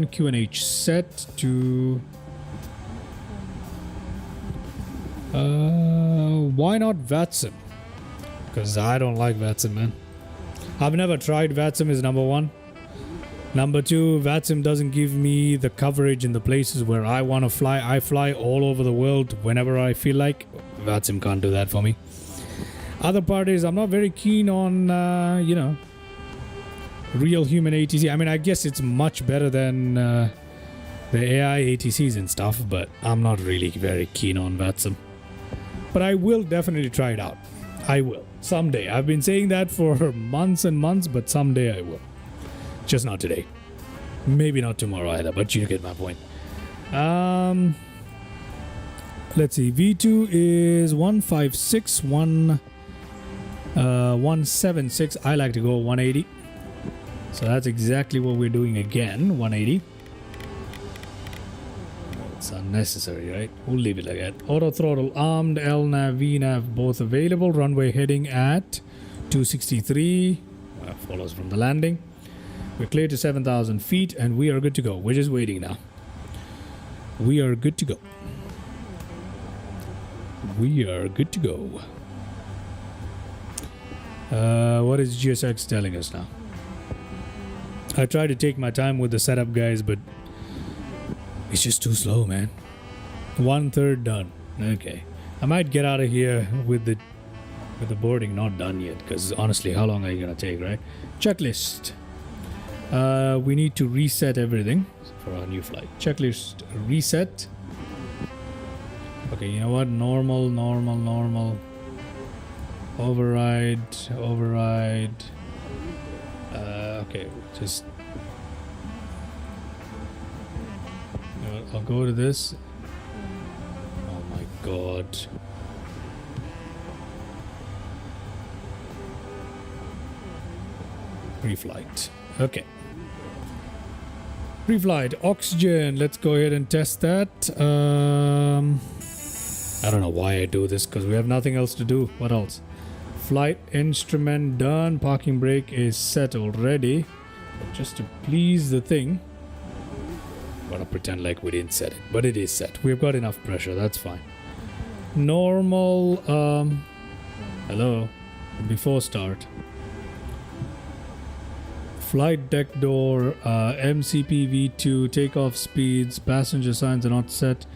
QNH set to why not VATSIM? Because I don't like VATSIM, man. I've never tried VATSIM is number one. Number two, VATSIM doesn't give me the coverage in the places where I want to fly. I fly all over the world whenever I feel like. VATSIM can't do that for me. Other part is I'm not very keen on, real human ATC. I mean, I guess it's much better than the AI ATCs and stuff, but I'm not really very keen on VATSIM. But I will definitely try it out. I will. Someday. I've been saying that for months and months, but someday I will. Just not today. Maybe not tomorrow either, but you get my point. Let's see. V2 is 156, 176. I like to go 180. So that's exactly what we're doing again. 180. It's unnecessary, right? We'll leave it like that. Auto throttle armed, LNAV, VNAV both available. Runway heading at 263. Follows from the landing. We're clear to 7,000 feet and we are good to go. We're just waiting now. We are good to go. We are good to go. What is GSX telling us now? I try to take my time with the setup, guys, but it's just too slow, man. 1/3 done. Okay. I might get out of here with the boarding not done yet, because honestly, how long are you gonna take, right? Checklist. We need to reset everything for our new flight. Checklist reset. Okay, you know what? Normal. Override. Okay, just... You know what, I'll go to this. Oh my god. Pre-flight. Okay. Pre-flight. Oxygen. Let's go ahead and test that. I don't know why I do this, because we have nothing else to do. What else? Flight instrument done. Parking brake is set already. But just to please the thing, I'm gonna pretend like we didn't set it, but it is set. We've got enough pressure. That's fine. Normal. Hello. Before start. Flight deck door. MCP V2. Takeoff speeds. Passenger signs are not set.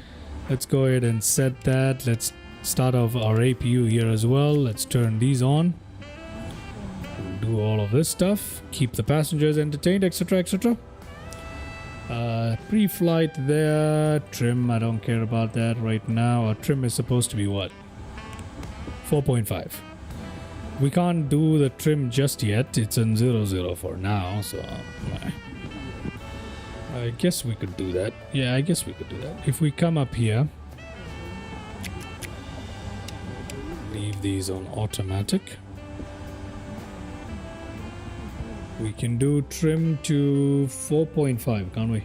Let's go ahead and set that. Let's start off our APU here as well. Let's turn these on. We'll do all of this stuff. Keep the passengers entertained, etc, etc. Pre-flight there. Trim, I don't care about that right now. Our trim is supposed to be what? 4.5. We can't do the trim just yet. It's in 00 for now, so I guess we could do that. Yeah, I guess we could do that. If we come up here, leave these on automatic. We can do trim to 4.5, can't we?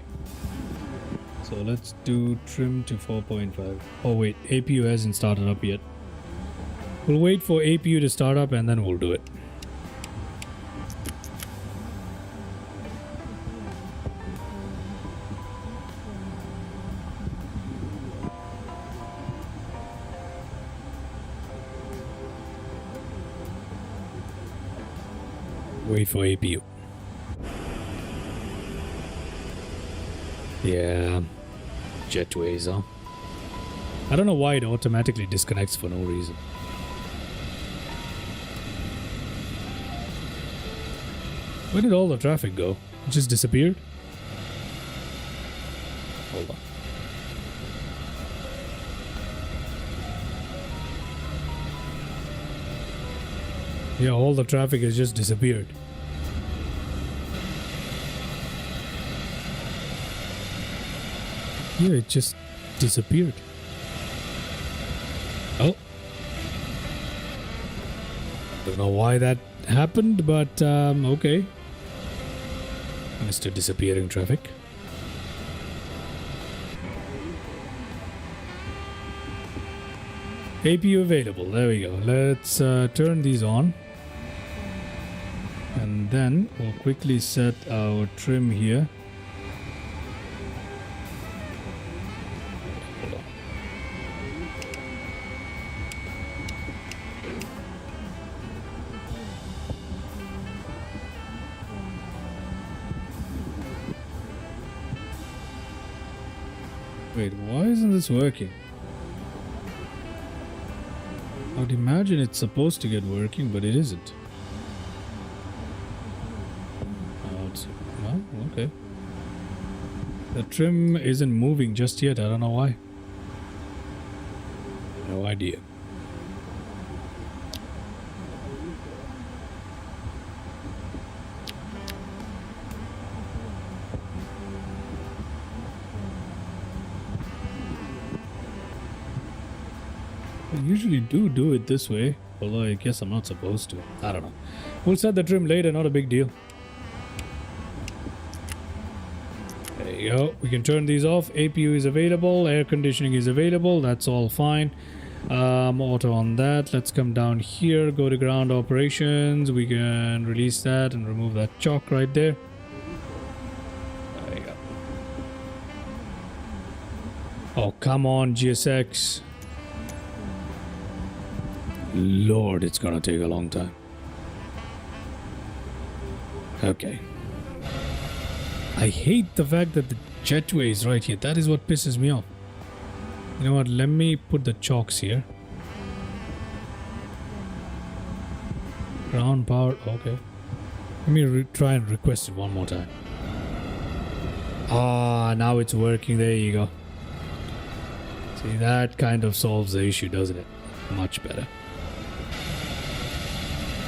So let's do trim to 4.5. Oh wait, APU hasn't started up yet. We'll wait for APU to start up and then we'll do it. Wait for APU. Yeah, jetways, huh? I don't know why it automatically disconnects for no reason. Where did all the traffic go? It just disappeared? Hold on. Yeah, all the traffic has just disappeared. Yeah, it just disappeared. Oh. Don't know why that happened, but okay. Mr. Disappearing Traffic. APU available. There we go. Let's turn these on. And then we'll quickly set our trim here. Hold on. Wait, why isn't this working? I would imagine it's supposed to get working, but it isn't. Oh, okay. The trim isn't moving just yet. I don't know why. No idea. I usually do it this way, although I guess I'm not supposed to. I don't know. We'll set the trim later, not a big deal. There you go. We can turn these off. APU is available. Air conditioning is available. That's all fine. Auto on that. Let's come down here. Go to ground operations. We can release that and remove that chock right there. There you go. Oh, come on, GSX. Lord, it's gonna take a long time. Okay. I hate the fact that the jetway is right here. That is what pisses me off. You know what? Let me put the chocks here. Ground power. Okay. Let me try and request it one more time. Ah, now it's working. There you go. See, that kind of solves the issue, doesn't it? Much better.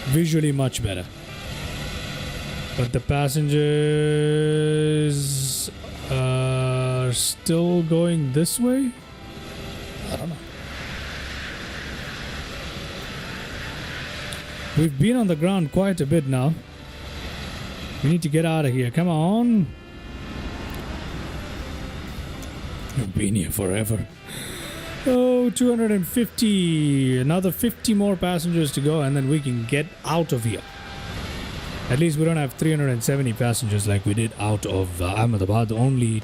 Visually much better. But the passengers are still going this way? I don't know. We've been on the ground quite a bit now. We need to get out of here. Come on. We've been here forever. Oh, 250. Another 50 more passengers to go and then we can get out of here. At least we don't have 370 passengers like we did out of Ahmedabad. Only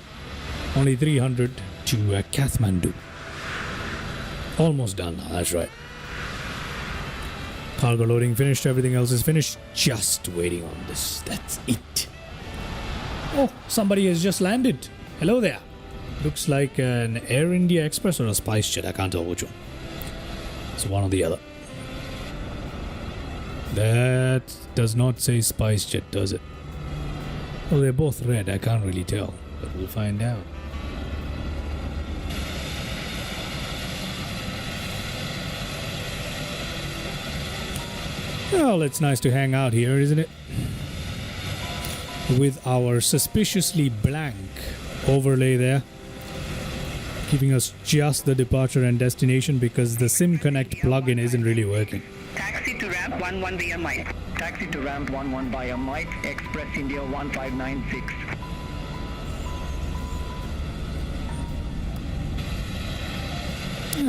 300 to Kathmandu. Almost done now, that's right. Cargo loading finished. Everything else is finished. Just waiting on this. That's it. Oh, somebody has just landed. Hello there. Looks like an Air India Express or a Spice Jet. I can't tell which one. It's one or the other. That does not say Spice Jet, does it? Oh, they're both red. I can't really tell, but we'll find out. Well, it's nice to hang out here, isn't it? With our suspiciously blank overlay there. Giving us just the departure and destination because the SIM Connect plugin isn't really working. Taxi to ramp 11 via Mike. Taxi to ramp 11 via Mike. Express India 1596.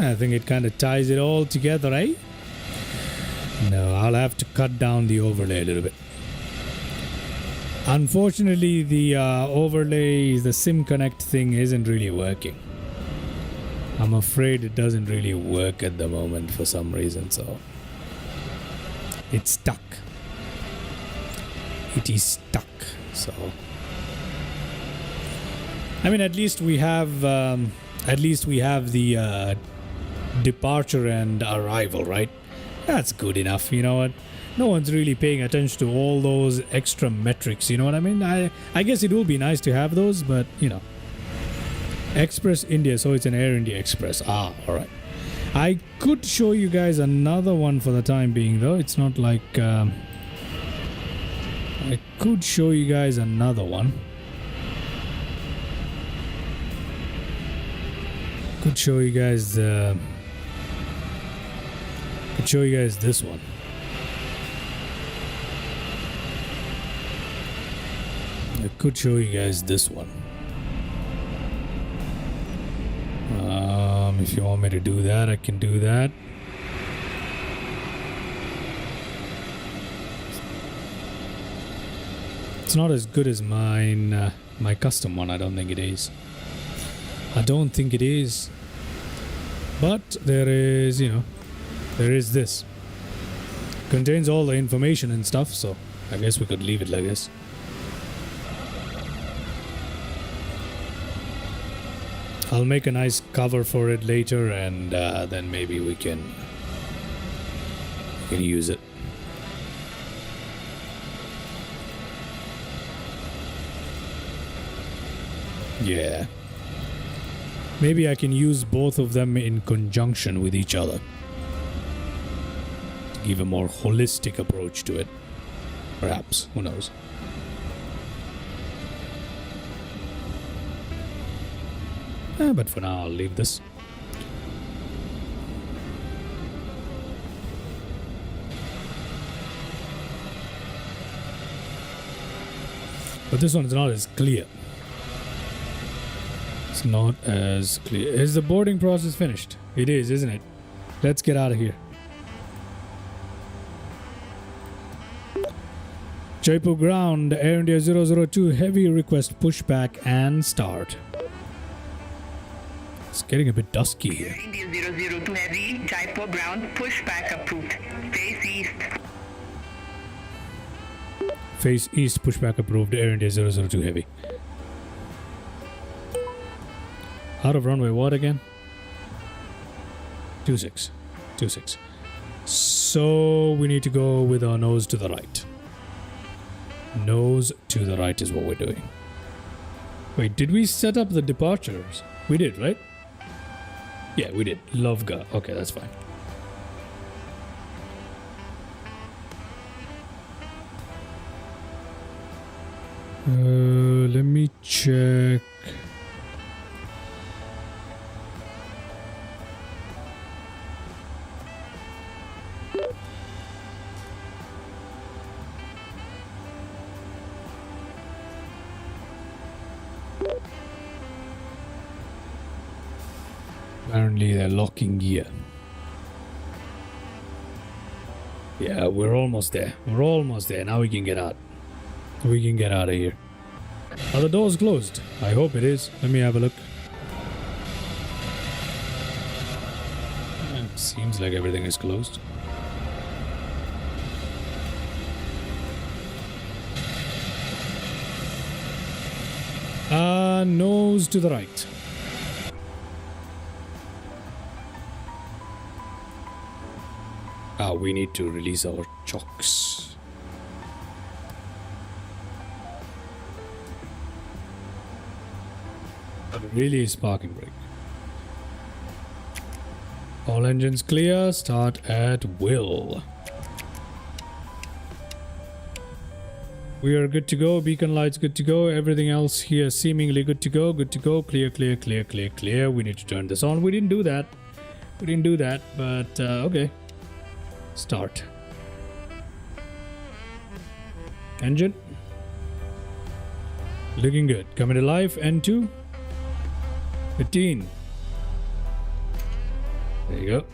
I think it kind of ties it all together, eh? No, I'll have to cut down the overlay a little bit. Unfortunately, the overlay, the SIM Connect thing isn't really working. I'm afraid it doesn't really work at the moment for some reason, so it's stuck. It is stuck, so I mean, at least we have the departure and arrival, right? That's good enough. You know what? No one's really paying attention to all those extra metrics. You know what I mean? I guess it will be nice to have those, but you know. Express India, so it's an Air India Express. Ah, alright. I could show you guys another one for the time being, though. It's not like... I could show you guys another one. Could show you guys this one. I could show you guys this one. If you want me to do that, I can do that. It's not as good as mine, my custom one. I don't think it is. I don't think it is. But there is, you know, there is this. Contains all the information and stuff, so I guess we could leave it like this. I'll make a nice cover for it later, and then maybe we can use it. Yeah. Maybe I can use both of them in conjunction with each other. To give a more holistic approach to it. Perhaps. Who knows? But for now, I'll leave this. But this one is not as clear. It's not as clear. Is the boarding process finished? It is, isn't it? Let's get out of here. Jaipur ground, Air India 002, heavy request pushback and start. It's getting a bit dusky here. Air India 002 heavy, Jaipur ground, pushback approved. Face east. Face east, pushback approved, Air India 002 heavy. Out of runway, what again? 26. 26. So we need to go with our nose to the right. Nose to the right is what we're doing. Wait, did we set up the departures? We did, right? Yeah, we did. Lovga. Okay, that's fine. Let me check. Apparently they're locking gear. Yeah, we're almost there. We're almost there. Now we can get out. We can get out of here. Are the doors closed? I hope it is. Let me have a look. Seems like everything is closed. Nose to the right. We need to release our chocks. Release parking brake. All engines clear. Start at will. We are good to go. Beacon lights good to go. Everything else here seemingly good to go. Good to go. Clear, clear, clear, clear, clear. We need to turn this on. We didn't do that. We didn't do that, but okay. Start. Engine. Looking good. Coming to life. N2. 15. There you go.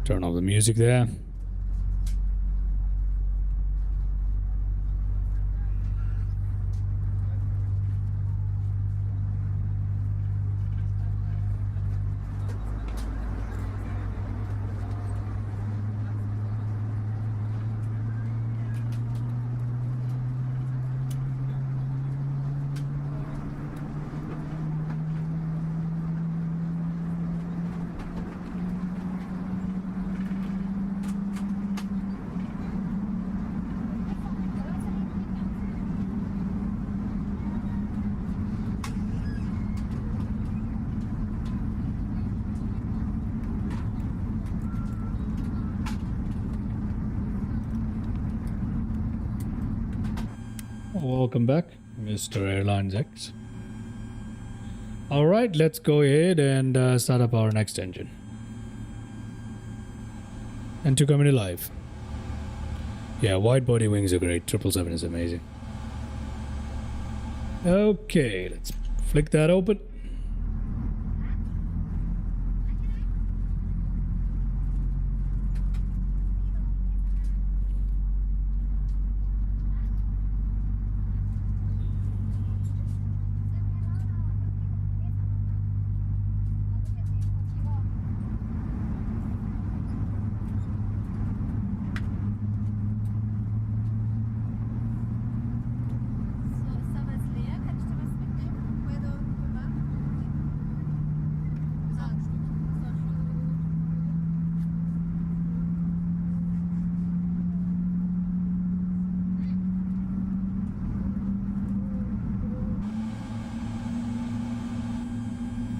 Turn off the music there. Welcome back, Mr. Airlines X. All right, let's go ahead and start up our next engine. And to come into life. Yeah, wide body wings are great. 777 is amazing. Okay, let's flick that open.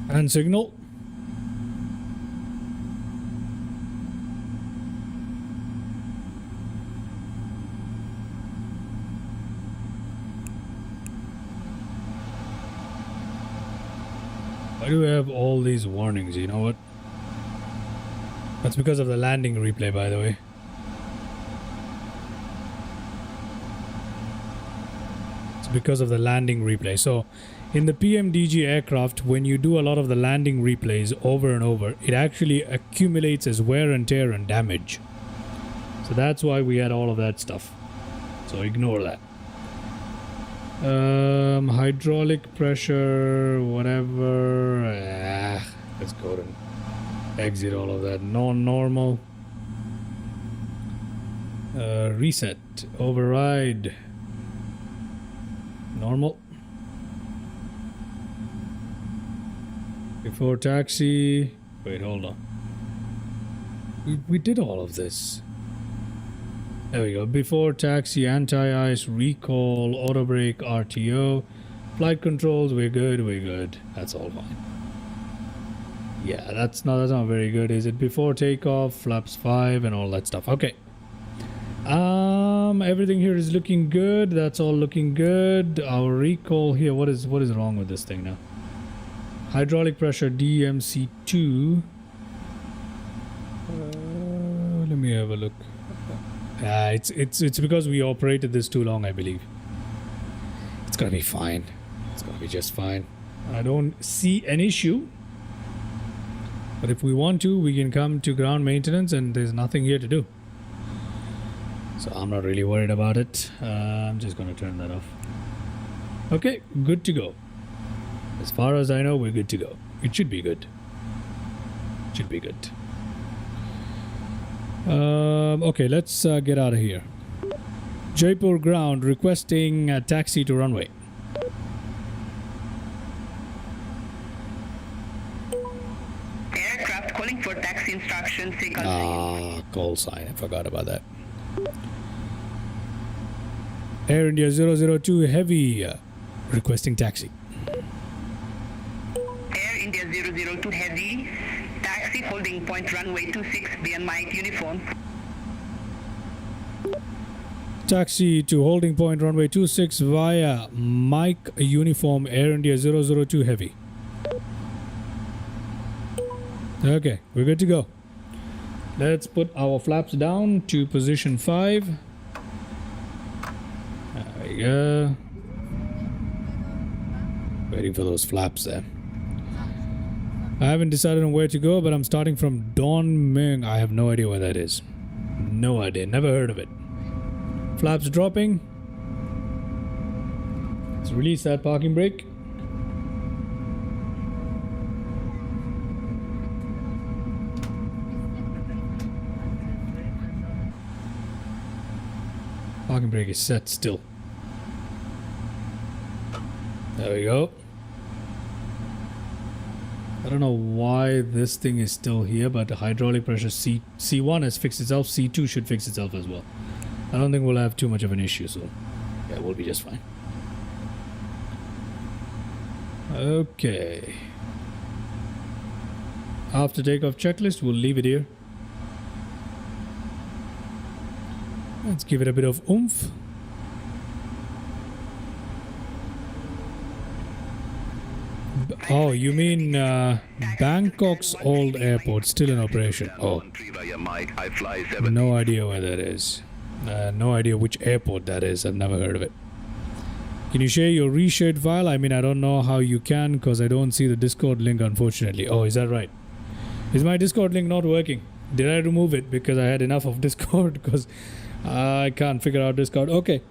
And signal. Why do we have all these warnings? You know what? That's because of the landing replay, by the way. It's because of the landing replay. So in the PMDG aircraft, when you do a lot of the landing replays over and over, it actually accumulates as wear and tear and damage. So that's why we had all of that stuff. So ignore that. Hydraulic pressure, whatever. Let's go and exit all of that. Non-normal. Reset. Override. Normal. Before taxi. Wait, hold on. We did all of this. There we go. Before taxi, anti-ice, recall, auto brake, RTO, flight controls. We're good. We're good. That's all fine. Yeah, that's not very good, is it? Before takeoff, flaps 5 and all that stuff. Okay. Everything here is looking good. That's all looking good. Our recall here. What is wrong with this thing now? Hydraulic pressure DMC2. Let me have a look. It's because we operated this too long, I believe. It's gonna be fine. It's gonna be just fine. I don't see an issue. But if we want to, we can come to ground maintenance and there's nothing here to do. So I'm not really worried about it. I'm just gonna turn that off. Okay, good to go. As far as I know, we're good to go. It should be good. Should be good. Okay, let's get out of here. Jaipur ground requesting a taxi to runway. Aircraft calling for taxi instructions. Call sign. I forgot about that. Air India 002 Heavy requesting taxi. Air India 002 Heavy, taxi holding point runway 26 via Mike uniform. Taxi to holding point runway 26 via Mike uniform Air India 002 Heavy. Okay, we're good to go. Let's put our flaps down to position 5. There we go. Waiting for those flaps there. I haven't decided on where to go, but I'm starting from Don Ming. I have no idea where that is. No idea. Never heard of it. Flaps dropping. Let's release that parking brake. Parking brake is set still. There we go. I don't know why this thing is still here, but the hydraulic pressure C1 has fixed itself. C2 should fix itself as well. I don't think we'll have too much of an issue, so yeah, we'll be just fine. Okay. After takeoff checklist, we'll leave it here. Let's give it a bit of oomph. Oh, you mean Bangkok's old airport still in operation? Oh, Via Mike, I fly 7. no idea where that is. No idea which airport that is. I've never heard of it. Can you share your reshared file? I mean, I don't know how you can because I don't see the Discord link, unfortunately. Oh, is that right? Is my Discord link not working? Did I remove it because I had enough of Discord? Because I can't figure out Discord. Okay.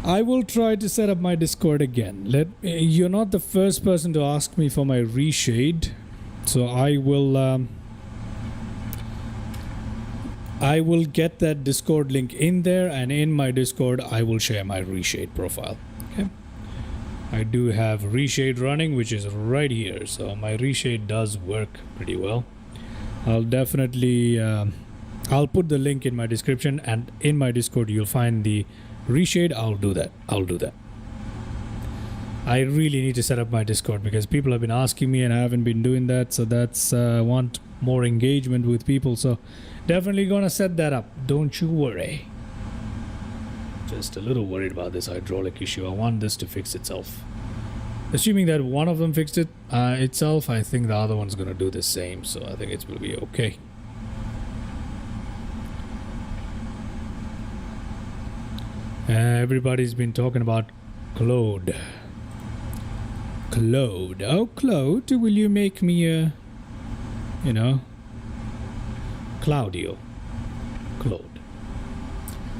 I will try to set up my Discord again. You're not the first person to ask me for my reshade, so I will get that Discord link in there, and in my Discord I will share my reshade profile. Okay. I do have reshade running, which is right here, so my reshade does work pretty well. I'll definitely I'll put the link in my description, and in my Discord you'll find the reshade. I'll do that. I really need to set up my Discord because people have been asking me and I haven't been doing that, so that's I want more engagement with people, so definitely gonna set that up, don't you worry. Just a little worried about this hydraulic issue. I want this to fix itself. Assuming that one of them fixed it itself, I think the other one's gonna do the same, so I think it will be okay. Everybody's been talking about Claude. Oh, Claude, will you make me a, Claudio. Claude.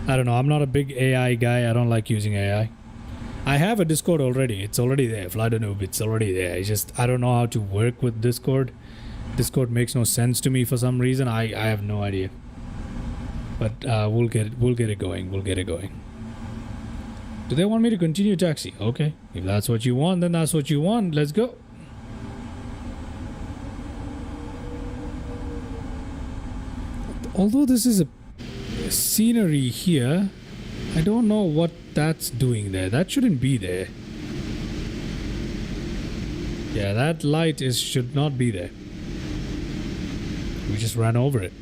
I don't know. I'm not a big AI guy. I don't like using AI. I have a Discord already. It's already there. Flydanoob, it's already there. It's just, I don't know how to work with Discord. Discord makes no sense to me for some reason. I have no idea. But we'll get it going. Do they want me to continue taxi? Okay. If that's what you want, then that's what you want. Let's go. Although this is a scenery here, I don't know what that's doing there. That shouldn't be there. Yeah, that light should not be there. We just ran over it.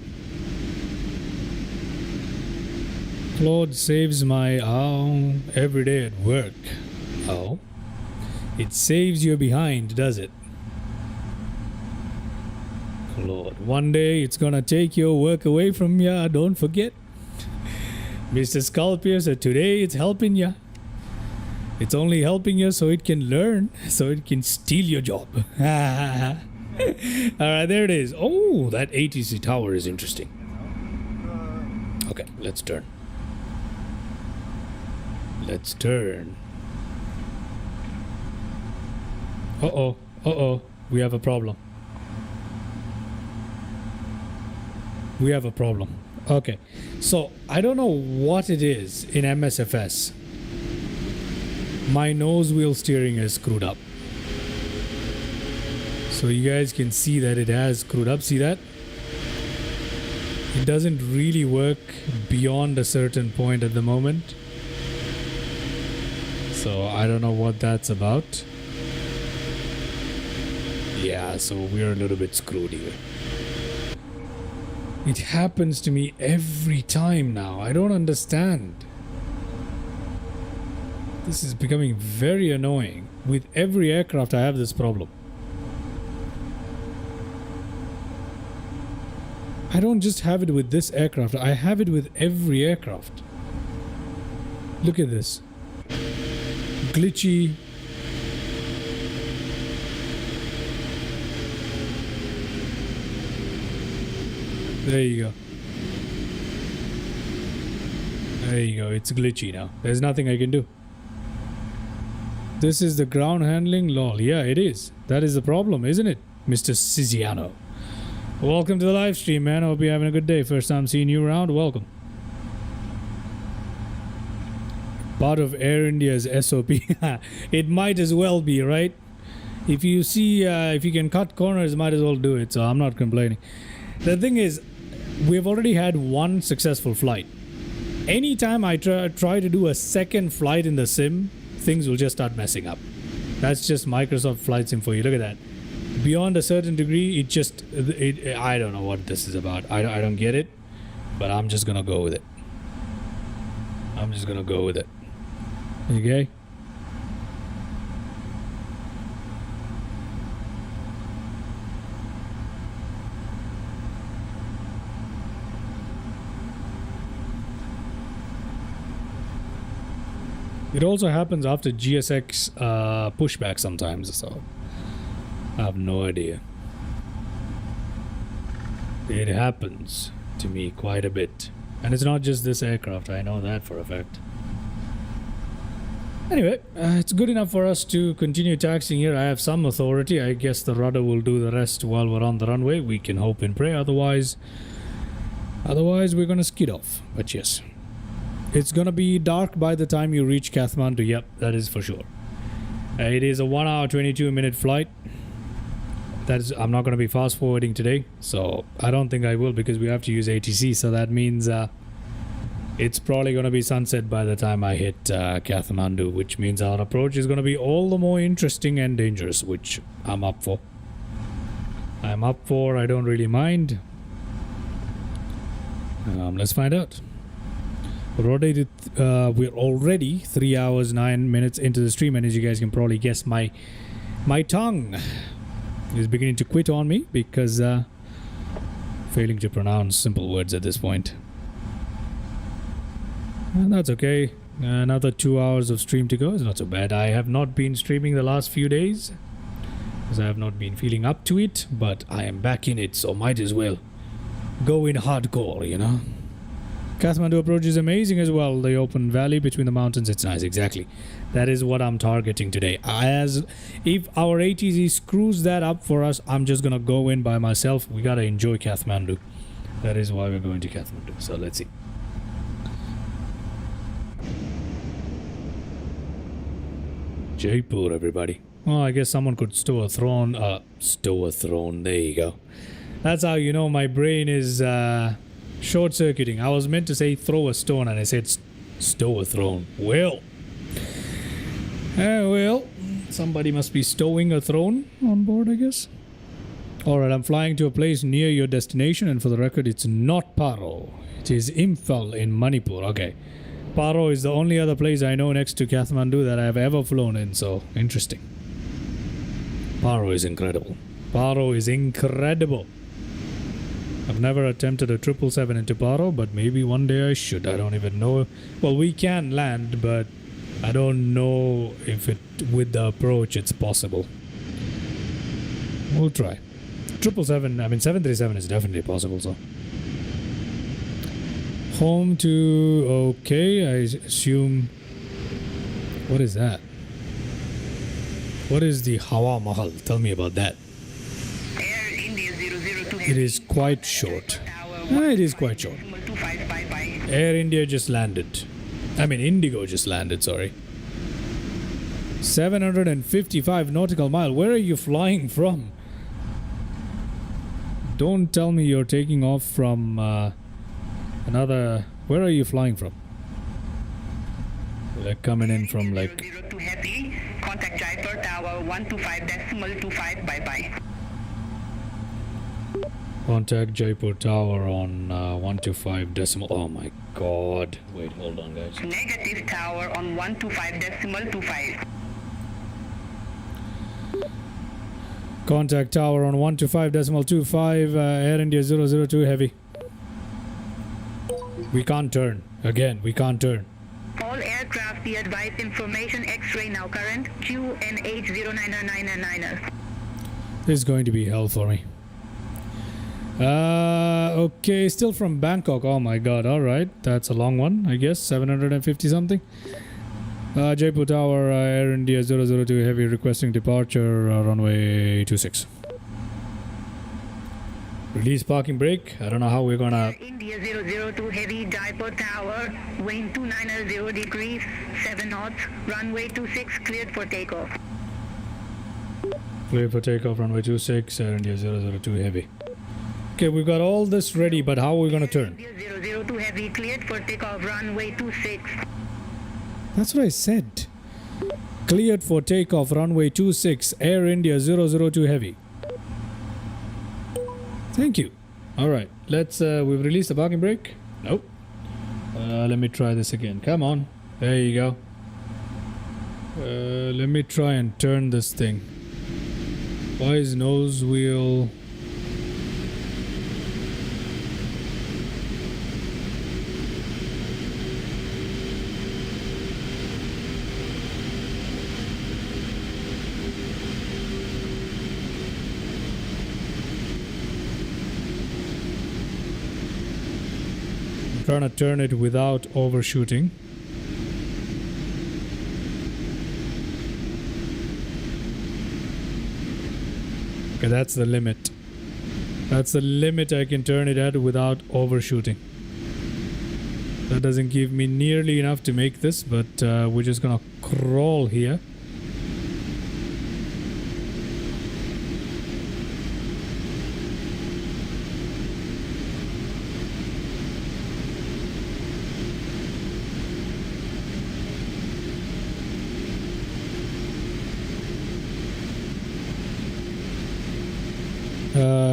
Claude saves my every day at work. Oh, it saves you behind, does it? Claude, one day it's gonna take your work away from ya. Don't forget. Mr. Skullpiercer, today it's helping ya. It's only helping you so it can learn, so it can steal your job. Alright, there it is. Oh, that ATC tower is interesting. Okay, let's turn. Let's turn. Uh-oh. We have a problem. Okay. So, I don't know what it is in MSFS. My nose wheel steering is screwed up. So you guys can see that it has screwed up. See that? It doesn't really work beyond a certain point at the moment. So I don't know what that's about. Yeah, so we're a little bit screwed here. It happens to me every time now. I don't understand. This is becoming very annoying. With every aircraft I have this problem. I don't just have it with this aircraft. I have it with every aircraft. Look at this. Glitchy. There you go. It's glitchy now. There's nothing I can do. This is the ground handling? Lol. Yeah, it is. That is the problem, isn't it, Mr. Siziano? Welcome to the live stream, man. I hope you're having a good day. First time seeing you around. Welcome. Part of Air India's SOP. It might as well be, right? If you see, if you can cut corners, might as well do it. So I'm not complaining. The thing is, we've already had one successful flight. Anytime I try to do a second flight in the sim, things will just start messing up. That's just Microsoft Flight Sim for you. Look at that. Beyond a certain degree, I don't know what this is about. I don't get it, but I'm just gonna go with it. Okay? It also happens after GSX pushback sometimes, so I have no idea. It happens to me quite a bit. And it's not just this aircraft, I know that for a fact. Anyway, it's good enough for us to continue taxiing here. I have some authority. I guess the rudder will do the rest while we're on the runway. We can hope and pray. Otherwise we're going to skid off. But yes. It's going to be dark by the time you reach Kathmandu. Yep, that is for sure. It is a 1 hour 22 minute flight. I'm not going to be fast forwarding today. So I don't think I will because we have to use ATC. So that means it's probably going to be sunset by the time I hit Kathmandu. Which means our approach is going to be all the more interesting and dangerous. Which I'm up for. I don't really mind. Let's find out. We're already 3 hours 9 minutes into the stream, and as you guys can probably guess, my tongue is beginning to quit on me because failing to pronounce simple words at this point. And that's okay. Another 2 hours of stream to go is not so bad. I have not been streaming the last few days because I have not been feeling up to it, but I am back in it, so might as well go in hardcore, you know. Kathmandu approach is amazing as well. The open valley between the mountains, it's nice. Exactly. That is what I'm targeting today. As if our ATC screws that up for us, I'm just gonna go in by myself. We gotta enjoy Kathmandu. That is why we're going to Kathmandu. So let's see. Jaipur, everybody. Well, I guess someone could stow a throne. There you go. That's how you know my brain is short-circuiting. I was meant to say throw a stone and I said stow a throne. Well, somebody must be stowing a throne on board, I guess. Alright, I'm flying to a place near your destination, and for the record, it's not Paro. It is Imphal in Manipur. Okay. Paro is the only other place I know next to Kathmandu that I've ever flown in, so interesting. Paro is incredible. I've never attempted a 777 into Paro, but maybe one day I should. I don't even know. Well, we can land, but I don't know if with the approach it's possible. We'll try. 737 is definitely possible, so. Home to... Okay, I assume... What is that? What is the Hawa Mahal? Tell me about that. It is quite short. It is quite short. Air India just landed. Indigo just landed, sorry. 755 nautical mile. Where are you flying from? Don't tell me you're taking off from another... Where are you flying from? They're coming in from like... Contact Jaipur Tower 125.25. Bye-bye. Contact Jaipur Tower on 125 decimal. Oh my god. Wait, hold on, guys. Negative tower on 125.25. Contact tower on 125.25. Air India 002 heavy. We can't turn. Again, we can't turn. All aircraft be advised information X-ray now current QNH 09999. This is going to be hell for me. Okay, still from Bangkok. Oh my god, alright. That's a long one, I guess. 750 something. Jaipur Tower, Air India 002 heavy requesting departure, runway 26. Release parking brake. I don't know how we're gonna... India 002 heavy, Jaipur Tower, wind 290 degrees, 7 knots, runway 26, cleared for takeoff. Cleared for takeoff, runway 26, Air India 002 heavy. Okay, we've got all this ready, but how are we gonna turn? India 002 heavy, cleared for takeoff, runway 26. That's what I said. Cleared for takeoff, runway 26, Air India 002 heavy. Thank you. Alright, let's, we've released the parking brake. Nope. Let me try this again. Come on. There you go. Let me try and turn this thing. Why is nose wheel... Trying to turn it without overshooting. Okay, that's the limit. That's the limit I can turn it at without overshooting. That doesn't give me nearly enough to make this, but we're just gonna crawl here.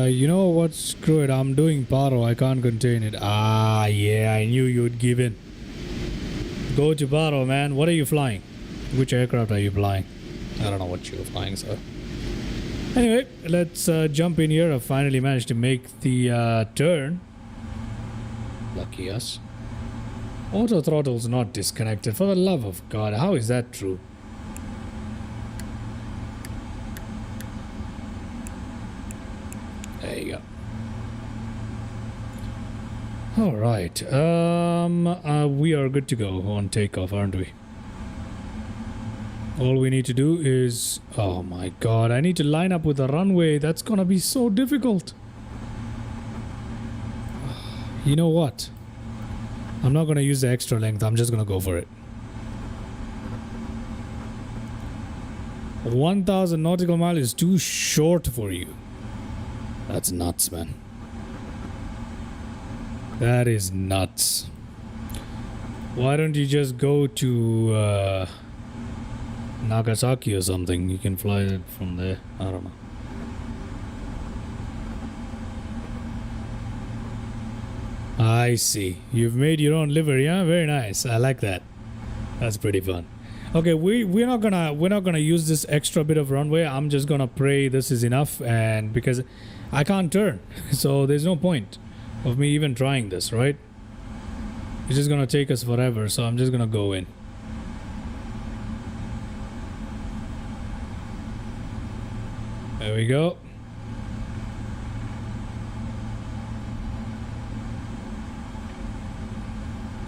You know what? Screw it. I'm doing Paro. I can't contain it. Ah, yeah. I knew you'd give in. Go to Paro, man. What are you flying? Which aircraft are you flying? I don't know what you're flying, so. Anyway, let's jump in here. I finally managed to make the turn. Lucky us. Auto throttle's not disconnected. For the love of God. How is that true? There you go. All right. We are good to go on takeoff, aren't we? All we need to do is... Oh my God, I need to line up with the runway. That's gonna be so difficult. You know what? I'm not gonna use the extra length. I'm just gonna go for it. 1,000 nautical mile is too short for you. That's nuts, man. That is nuts. Why don't you just go to Nagasaki or something? You can fly it from there. I don't know. I see. You've made your own livery, huh? Very nice. I like that. That's pretty fun. Okay, we're not gonna use this extra bit of runway. I'm just gonna pray this is enough, and because I can't turn, so there's no point of me even trying this, right? It's just gonna take us forever, so I'm just gonna go in. There we go.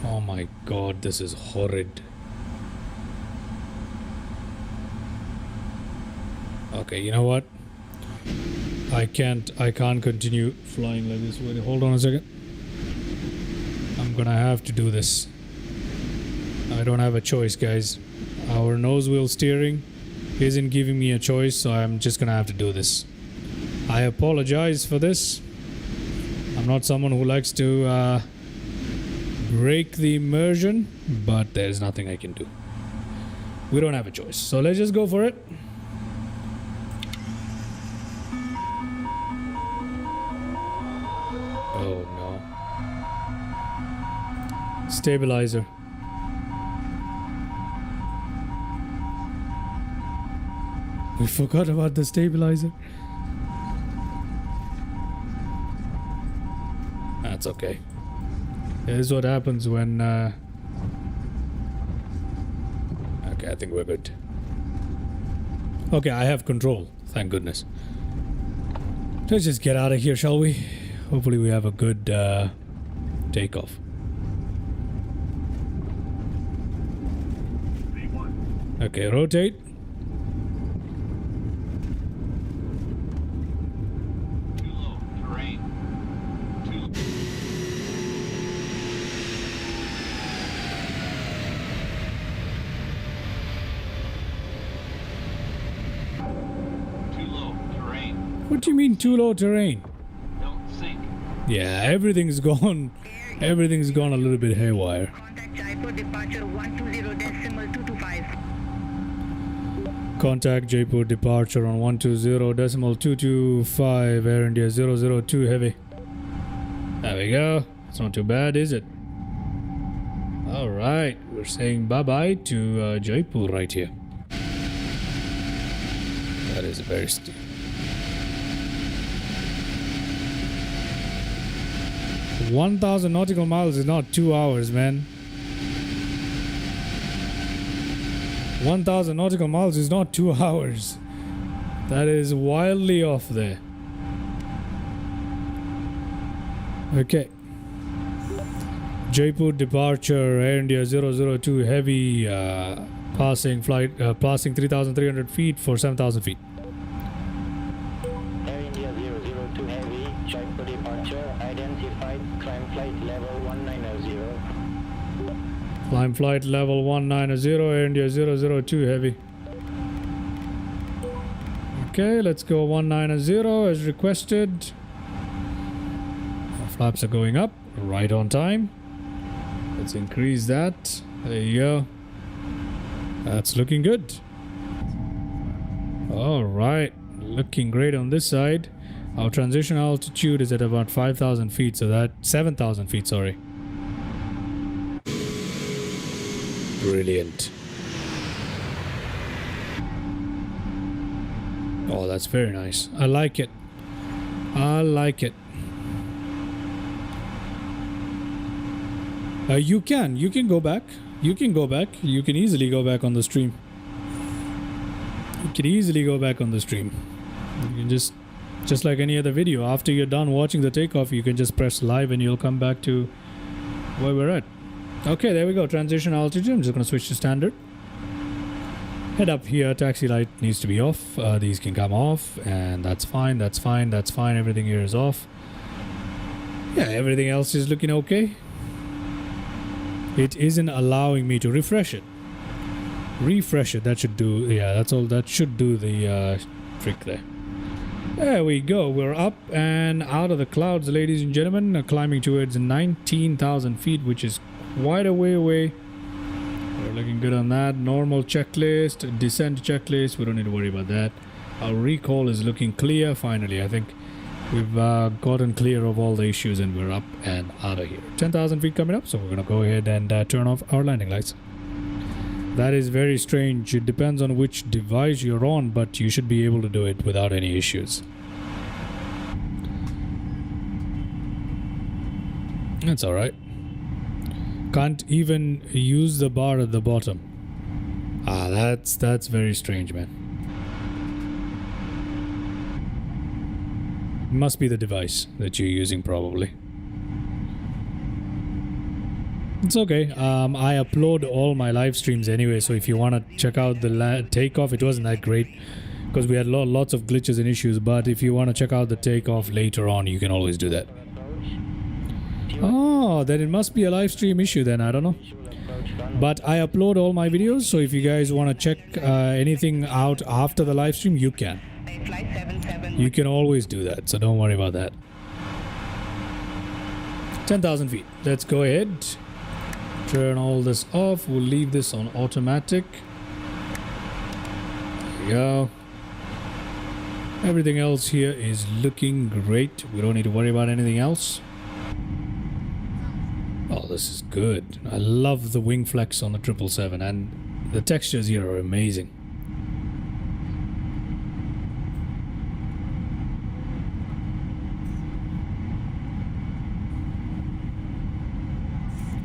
Oh my God, this is horrid. Okay, you know what? I can't continue flying like this. Wait, hold on a second. I'm gonna have to do this. I don't have a choice, guys. Our nose wheel steering isn't giving me a choice, so I'm just gonna have to do this. I apologize for this. I'm not someone who likes to break the immersion, but there's nothing I can do. We don't have a choice, so let's just go for it. Oh no. Stabilizer. We forgot about the stabilizer. That's okay. This is what happens when okay, I think we're good. Okay, I have control. Thank goodness. Let's just get out of here, shall we? Hopefully we have a good takeoff. Okay, rotate. Too low, terrain. Too low, terrain. What do you mean too low terrain? Don't sink. Yeah, everything's gone a little bit haywire. Contact Jaipur departure 120.225. Contact Jaipur departure on 120.225, Air India 002 heavy. There we go. It's not too bad, is it? Alright, we're saying bye-bye to Jaipur right here. That is very steep. 1,000 nautical miles is not 2 hours, man. 1,000 nautical miles is not 2 hours. That is wildly off there. Okay. Jaipur departure, Air India 002 heavy, passing 3,300 feet for 7,000 feet. Air India 002 heavy, Jaipur departure, identified, climb flight level 190. Climb flight level 190, Air India 002 heavy. Okay, let's go 190 as requested. Our flaps are going up, right on time. Let's increase that. There you go. That's looking good. All right, looking great on this side. Our transition altitude is at about 5,000 feet, so that 7,000 feet, sorry. Brilliant. Oh, that's very nice. I like it. I like it. You can go back. You can go back. You can easily go back on the stream. You can easily go back on the stream. You can just like any other video. After you're done watching the takeoff, you can just press live and you'll come back to where we're at. Okay, there we go. Transition altitude. I'm just going to switch to standard. Head up here. Taxi light needs to be off. These can come off, and that's fine. That's fine. That's fine. Everything here is off. Yeah, everything else is looking okay. It isn't allowing me to refresh it. Refresh it. That should do. Yeah, that's all. That should do the trick there. There we go. We're up and out of the clouds, ladies and gentlemen. Climbing towards 19,000 feet, which is quite a way away. We're looking good on that. Normal checklist, descent checklist. We don't need to worry about that. Our recall is looking clear. Finally, I think we've gotten clear of all the issues and we're up and out of here. 10,000 feet coming up, so we're going to go ahead and turn off our landing lights. That is very strange. It depends on which device you're on, but you should be able to do it without any issues. That's all right. Can't even use the bar at the bottom. Ah, that's very strange, man. Must be the device that you're using, probably. It's okay. I upload all my live streams anyway, so if you want to check out the takeoff, it wasn't that great because we had lots of glitches and issues, but if you want to check out the takeoff later on, you can always do that. Oh, then it must be a live stream issue then, I don't know. But I upload all my videos, so if you guys want to check anything out after the live stream, you can. You can always do that, so don't worry about that. 10,000 feet. Let's go ahead. Turn all this off. We'll leave this on automatic. There we go. Everything else here is looking great. We don't need to worry about anything else. Oh, this is good. I love the wing flex on the 777, and the textures here are amazing.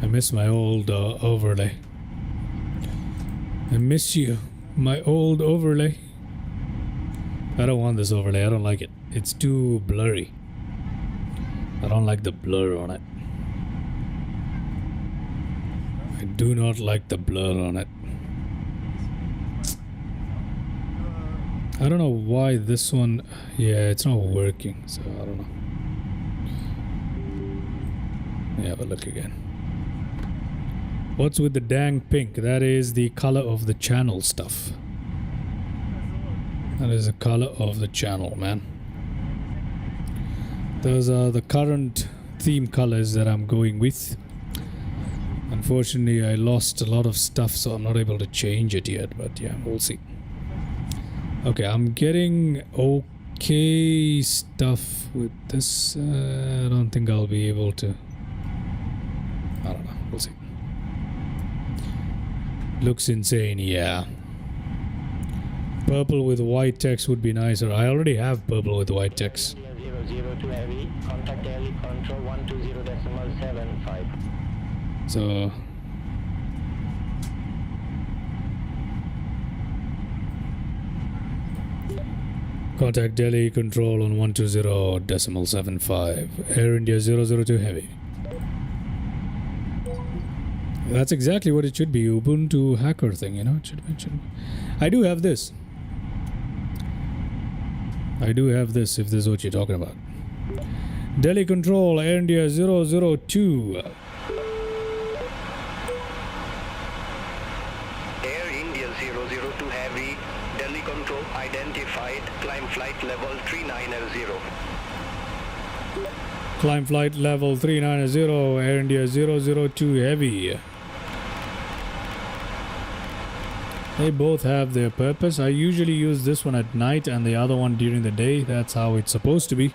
I miss my old overlay. I miss you, my old overlay. I don't want this overlay. I don't like it. It's too blurry. I don't like the blur on it. I do not like the blur on it. I don't know why this one... Yeah, it's not working, so I don't know. Yeah, but look again. What's with the dang pink? That is the color of the channel stuff. That is the color of the channel, man. Those are the current theme colors that I'm going with. Unfortunately, I lost a lot of stuff, so I'm not able to change it yet, but yeah, we'll see. Okay, I'm getting okay stuff with this. I don't think I'll be able to. I don't know, we'll see. Looks insane, yeah. Purple with white text would be nicer. I already have purple with white text. 002 heavy, contact airlift control 120.75. So contact Delhi control on 120.75. Air India 002 heavy. That's exactly what it should be. Ubuntu hacker thing, you know. It should be. I do have this. If this is what you're talking about. Delhi Control, Air India 002. Air India 002 Heavy, Delhi Control identified, climb flight level 390. Climb flight level 390, Air India 002 Heavy. They both have their purpose. I usually use this one at night and the other one during the day. That's how it's supposed to be.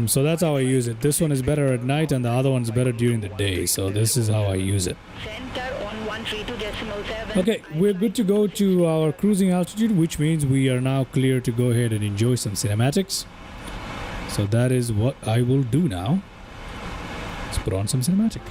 So that's how I use it. This one is better at night and the other one's better during the day. So this is how I use it. Center on 132.7. Okay, we're good to go to our cruising altitude, which means we are now clear to go ahead and enjoy some cinematics. So that is what I will do now. Let's put on some cinematic.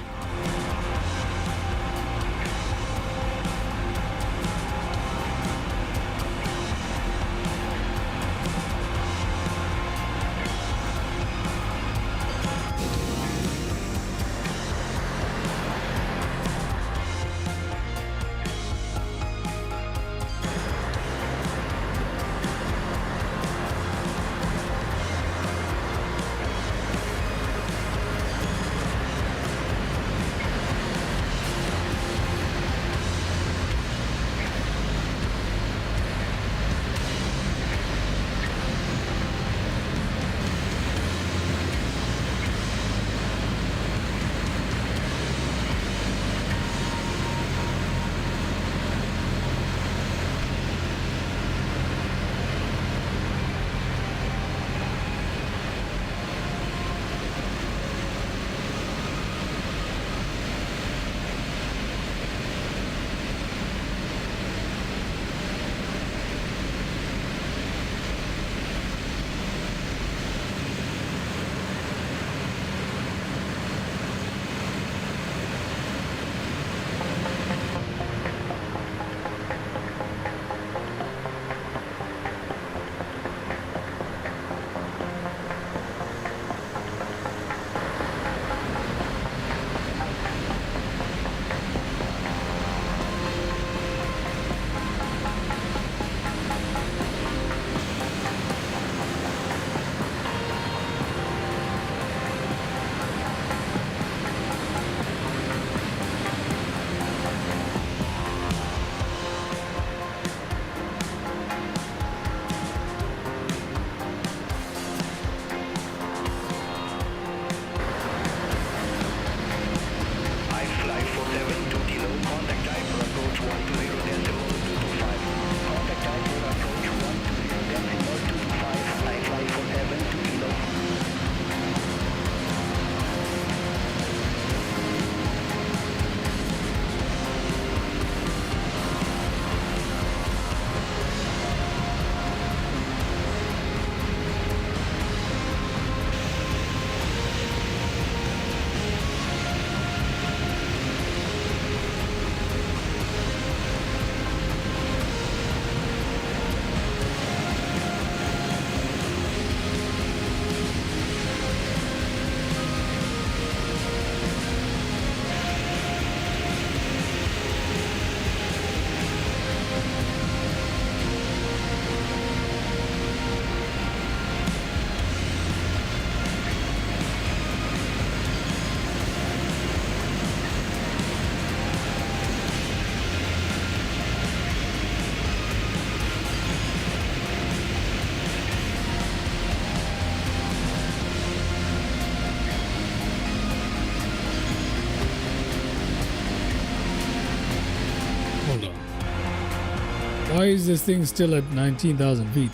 Why is this thing still at 19,000 feet?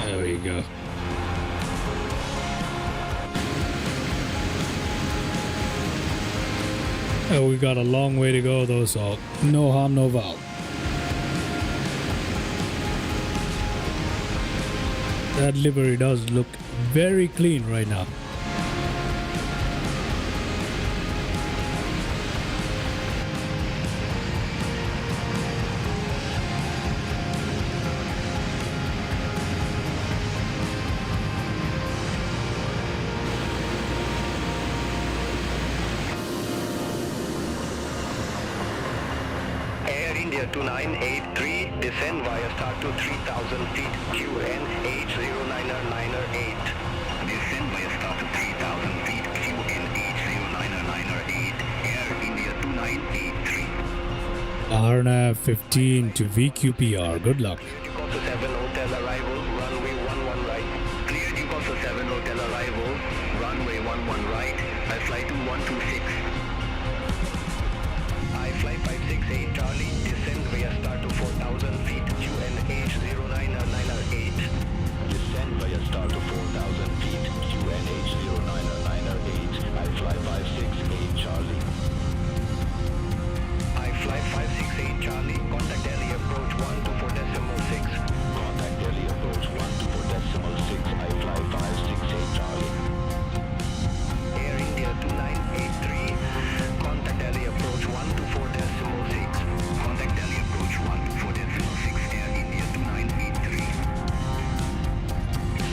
There we go. Oh, we got a long way to go though, so no harm, no foul. That livery does look very clean right now. India 2983, descend via start to 3000 feet, QNH 099er8. Descend via start to 3000 feet, QNH 099er8, Air India 2983. RNAV 15 to VQPR. Good luck. Decosta 7 hotel arrival, runway 11 right. Clear Decosta 7 hotel arrival, runway 11 right. I fly to 126. I fly 568 Charlie, descend via start to 4000 feet, QNH 099er8. Descend via start to 4000 feet, QNH 099er8. I fly 568 Charlie. I fly 568 Charlie, contact Delhi approach 124.6. Contact Delhi approach 124.6. I fly 568 Charlie. Air India 2983, contact Delhi approach 124.6. Contact Delhi approach 124.6, Air India 2983.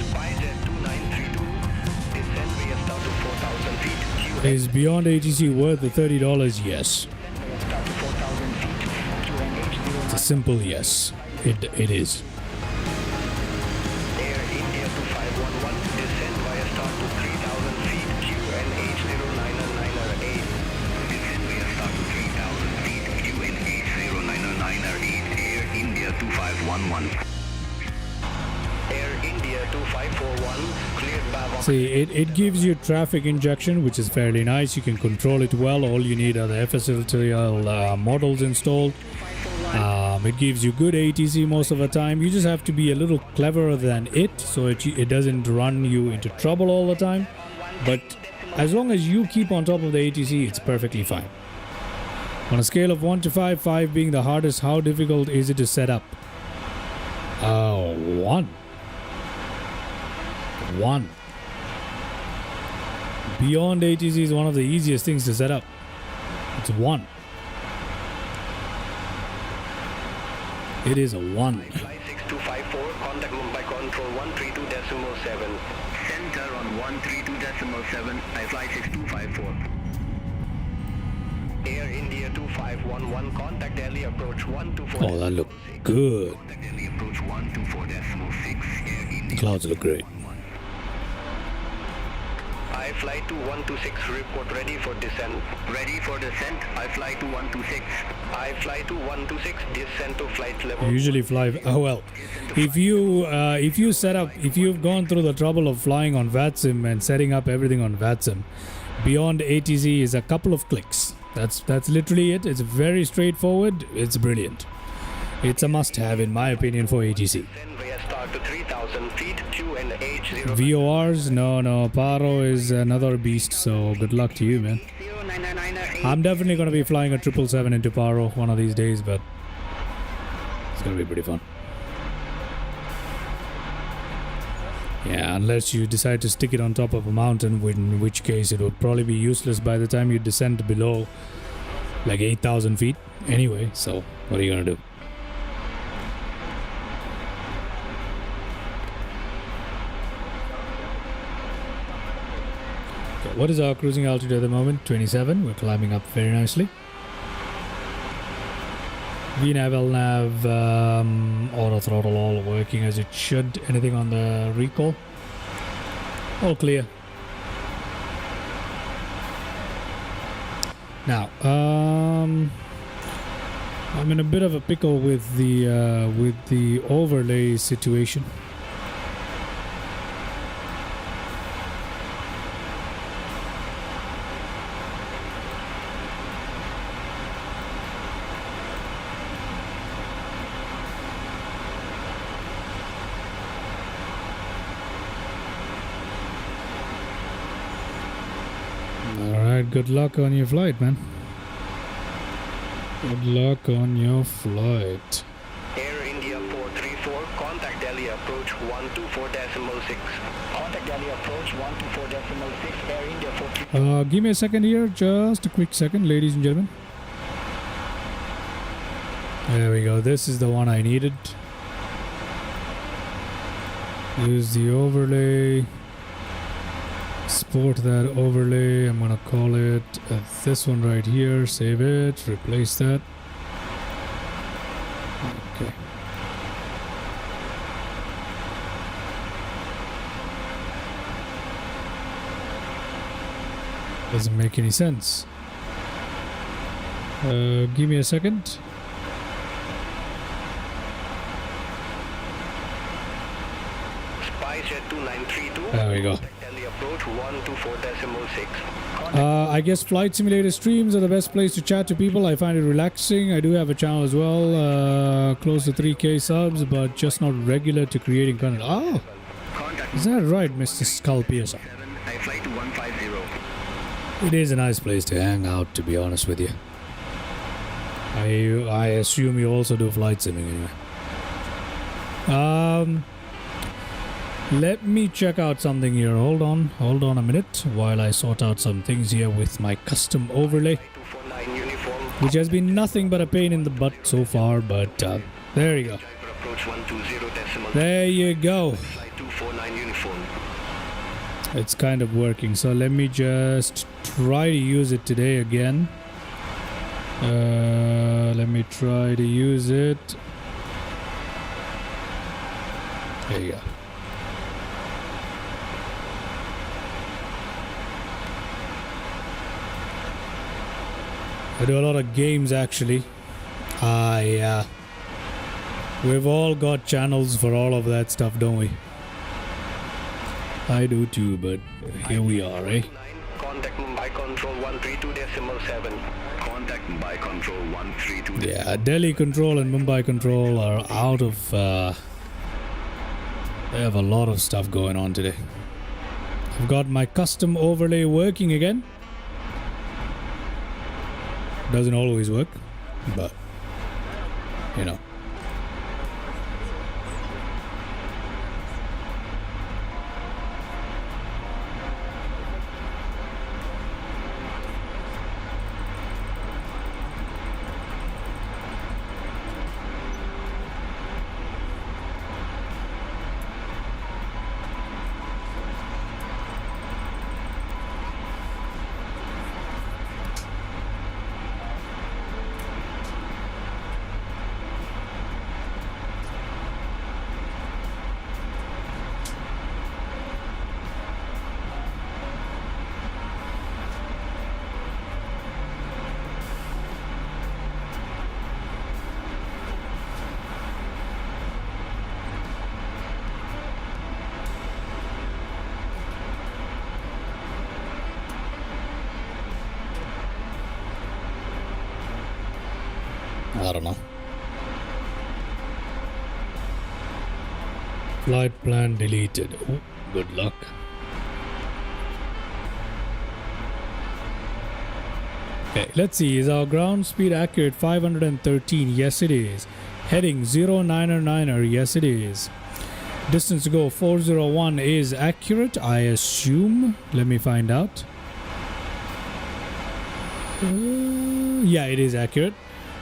SpiceJet 2932, descend via start to 4000 feet, Is Beyond ATC worth the $30? Yes. start to 4000 feet, QNH It's a simple yes. It is. Air India 2511, descend via start to 3000 feet, QNH 099er8. Descend via start to 3000 feet, QNH 099er8, Air India 2511. Air India 2541, cleared Babok. See, it gives you traffic injection, which is fairly nice. You can control it well. All you need are the FSLTL models installed. It gives you good ATC most of the time. You just have to be a little cleverer than it, so it doesn't run you into trouble all the time. But as long as you keep on top of the ATC, it's perfectly fine. On a scale of 1 to 5, 5 being the hardest, how difficult is it to set up? 1. 1. Beyond ATC is one of the easiest things to set up. It's 1. It is a 1. Fly 6254, contact Mumbai control 132.7. Center on 132.7. I fly 6254. Air India 2511, contact Delhi approach 124. Oh, that looked good. Contact Delhi approach 124.6, Air India. The clouds look great. I fly to 126, report ready for descent. Ready for descent. I fly to 126. I fly to 126, descend to flight level. I usually fly. Oh well, if you've gone through the trouble of flying on VATSIM and setting up everything on VATSIM, Beyond ATC is a couple of clicks. That's literally it. It's very straightforward. It's brilliant. It's a must-have in my opinion for ATC. Then we start to 3000 feet, QNH 0. VORs, no. Paro is another beast. So good luck to you, man. 099er8. I'm definitely gonna be flying a 777 into Paro one of these days, but it's gonna be pretty fun. Yeah, unless you decide to stick it on top of a mountain, in which case it would probably be useless by the time you descend below like 8,000 feet anyway, so what are you gonna do? Okay, what is our cruising altitude at the moment? 27. We're climbing up very nicely. VNAV, LNAV, auto throttle all working as it should. Anything on the recall? All clear. Now, I'm in a bit of a pickle with the overlay situation. Alright, good luck on your flight, man. Good luck on your flight. Air India 434, contact Delhi approach 124.6. Contact Delhi approach 124.6, Air India 434. Give me a second here, just a quick second, ladies and gentlemen. There we go, this is the one I needed. Use the overlay. Export that overlay. I'm gonna call it this one right here. Save it, replace that. Doesn't make any sense. Give me a second. SpiceJet 2932. There we go. Delhi approach 124.6. I guess flight simulator streams are the best place to chat to people. I find it relaxing. I do have a channel as well, close to 3K subs, but just not regular to creating content. Oh, is that right, Mr. Sculpiosa? I fly to 150. It is a nice place to hang out, to be honest with you. I assume you also do flight simming anyway. Let me check out something here. Hold on a minute while I sort out some things here with my custom overlay, 249 uniform. which has been nothing but a pain in the butt so far, but there you go. Approach 120.6. There you go. Flight 249 uniform. It's kind of working, so let me just try to use it today again. Let me try to use it. There you go. I do a lot of games actually. Yeah. We've all got channels for all of that stuff, don't we? I do too, but here we are, eh? Contact Mumbai Control 132.7. Contact Mumbai Control 132. Yeah, Delhi Control and Mumbai Control are out of... they have a lot of stuff going on today. I've got my custom overlay working again. Doesn't always work, but, you know. I don't know. Flight plan deleted. Oh, good luck. Okay, let's see. Is our ground speed accurate? 513. Yes, it is. Heading 099er. Yes, it is. Distance to go 401 is accurate, I assume. Let me find out. Yeah, it is accurate.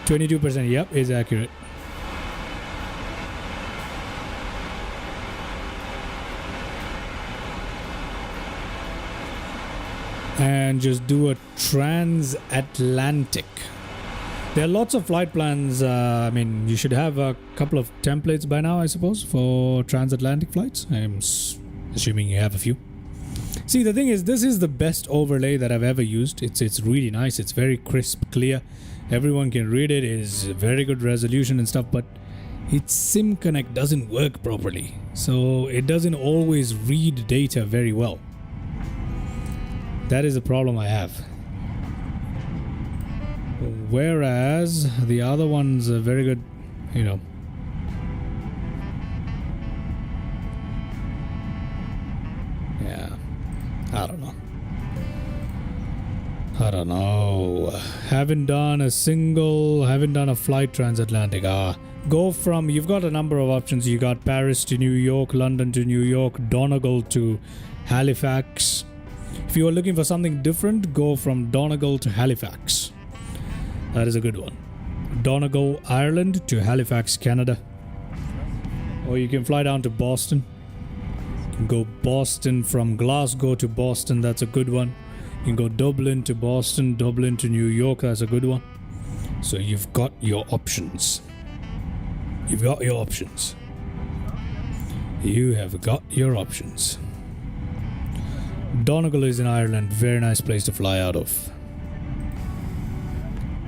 22%, yep, is accurate. And just do a transatlantic. There are lots of flight plans. I mean, you should have a couple of templates by now, I suppose, for transatlantic flights. I'm assuming you have a few. See, the thing is, this is the best overlay that I've ever used. It's really nice. It's very crisp, clear. Everyone can read it. It is very good resolution and stuff, but its SIM connect doesn't work properly. So it doesn't always read data very well. That is the problem I have. Whereas the other one's a very good, you know. Yeah, I don't know. Haven't done a flight transatlantic. Go from, you've got a number of options. You got Paris to New York, London to New York, Donegal to Halifax. If you are looking for something different, go from Donegal to Halifax. That is a good one. Donegal, Ireland to Halifax, Canada. Or you can fly down to Boston. You can go Boston from Glasgow to Boston. That's a good one. You can go Dublin to Boston, Dublin to New York. That's a good one. So you've got your options. You have got your options. Donegal is in Ireland. Very nice place to fly out of.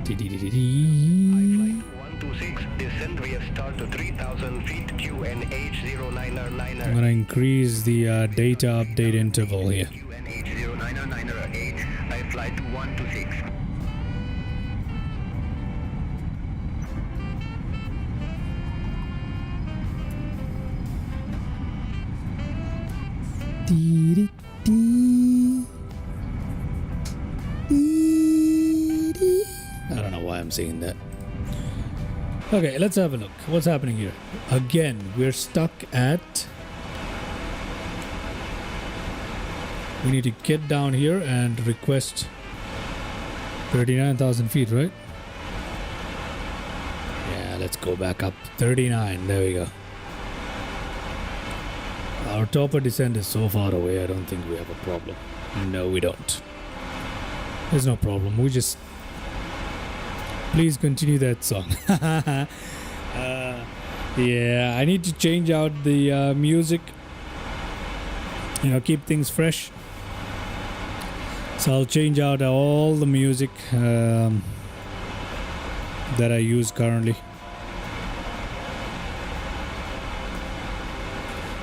126, descent via start to 3,000 feet, QNH0909. I'm gonna increase the data update interval here. QNH0909, I fly to 126. I don't know why I'm saying that. Okay, let's have a look. What's happening here? Again, we're stuck at... We need to get down here and request 39,000 feet, right? Yeah, let's go back up. 39, there we go. Our topper descent is so far away, I don't think we have a problem. No, we don't. There's no problem. We just... Please continue that song. Yeah, I need to change out the music. You know, keep things fresh. So I'll change out all the music that I use currently.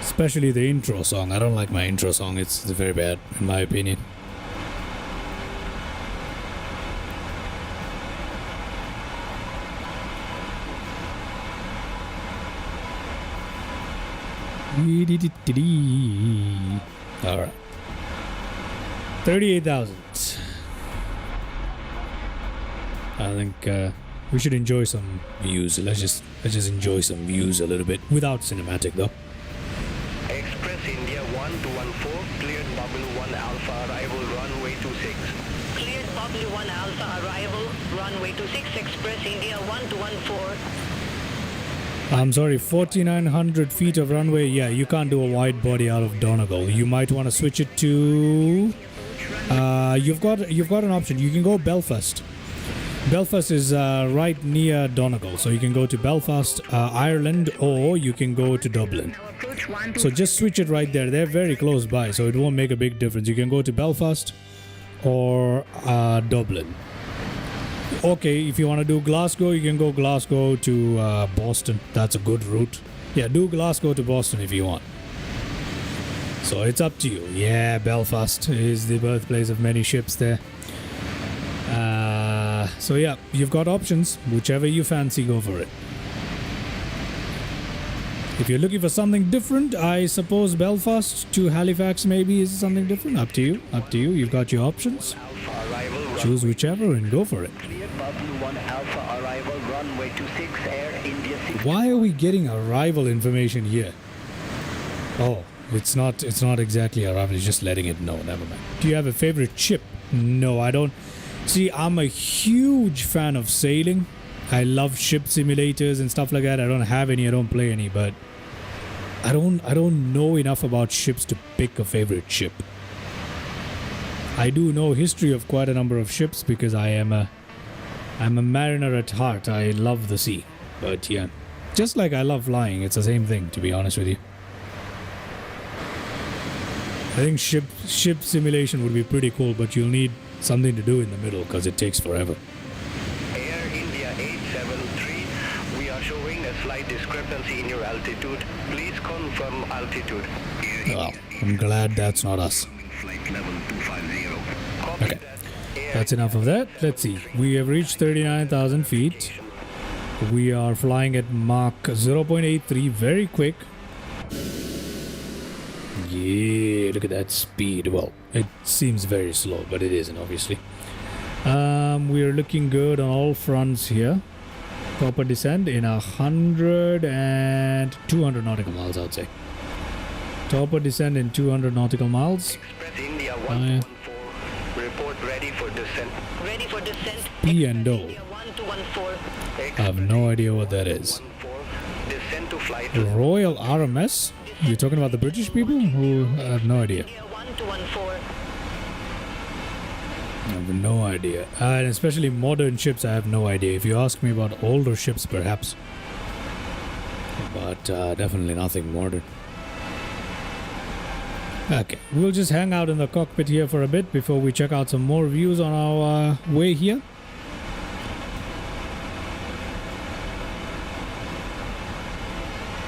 Especially the intro song. I don't like my intro song. It's very bad, in my opinion. Alright. 38,000. I think we should enjoy some views. Let's just enjoy some views a little bit without cinematic though. Express India 1214, cleared Bubble 1 Alpha, arrival runway 26. Cleared Bubble 1 Alpha, arrival runway 26, Express India 1214. I'm sorry, 4,900 feet of runway. Yeah, you can't do a wide body out of Donegal. You might want to switch it to... you've got an option. You can go Belfast. Belfast is right near Donegal. So you can go to Belfast, Ireland, or you can go to Dublin. So just switch it right there. They're very close by, so it won't make a big difference. You can go to Belfast or Dublin. Okay, if you want to do Glasgow, you can go Glasgow to Boston. That's a good route. Yeah, do Glasgow to Boston if you want. So it's up to you. Yeah, Belfast is the birthplace of many ships there. So yeah, you've got options. Whichever you fancy, go for it. If you're looking for something different, I suppose Belfast to Halifax maybe is something different. Up to you. Up to you. You've got your options. Choose whichever and go for it. Why are we getting arrival information here? Oh, it's not exactly arrival, it's just letting it know. Never mind. Do you have a favorite ship? No, I don't. See, I'm a huge fan of sailing. I love ship simulators and stuff like that. I don't have any, I don't play any, but I don't know enough about ships to pick a favorite ship. I do know history of quite a number of ships because I'm a mariner at heart. I love the sea. But yeah, just like I love flying, it's the same thing, to be honest with you. I think ship simulation would be pretty cool, but you'll need something to do in the middle because it takes forever. Air India 873, we are showing a slight discrepancy in your altitude. Please confirm altitude. Well, I'm glad that's not us. Flight level 250. Okay, that's enough of that. Let's see. We have reached 39,000 feet. We are flying at Mach 0.83, very quick. Yeah, look at that speed. Well, it seems very slow, but it isn't, obviously. We are looking good on all fronts here. Proper descent in 100 and 200 nautical miles, I would say. Proper descent in 200 nautical miles. Express India 114, report ready for descent. Ready for descent. P&O. 1214. I have no idea what that is. Descent to flight. Royal RMS? You're talking about the British people? Who I have no idea. 1214. I have no idea. And especially modern ships, I have no idea. If you ask me about older ships, perhaps. But definitely nothing modern. Okay, we'll just hang out in the cockpit here for a bit before we check out some more views on our way here.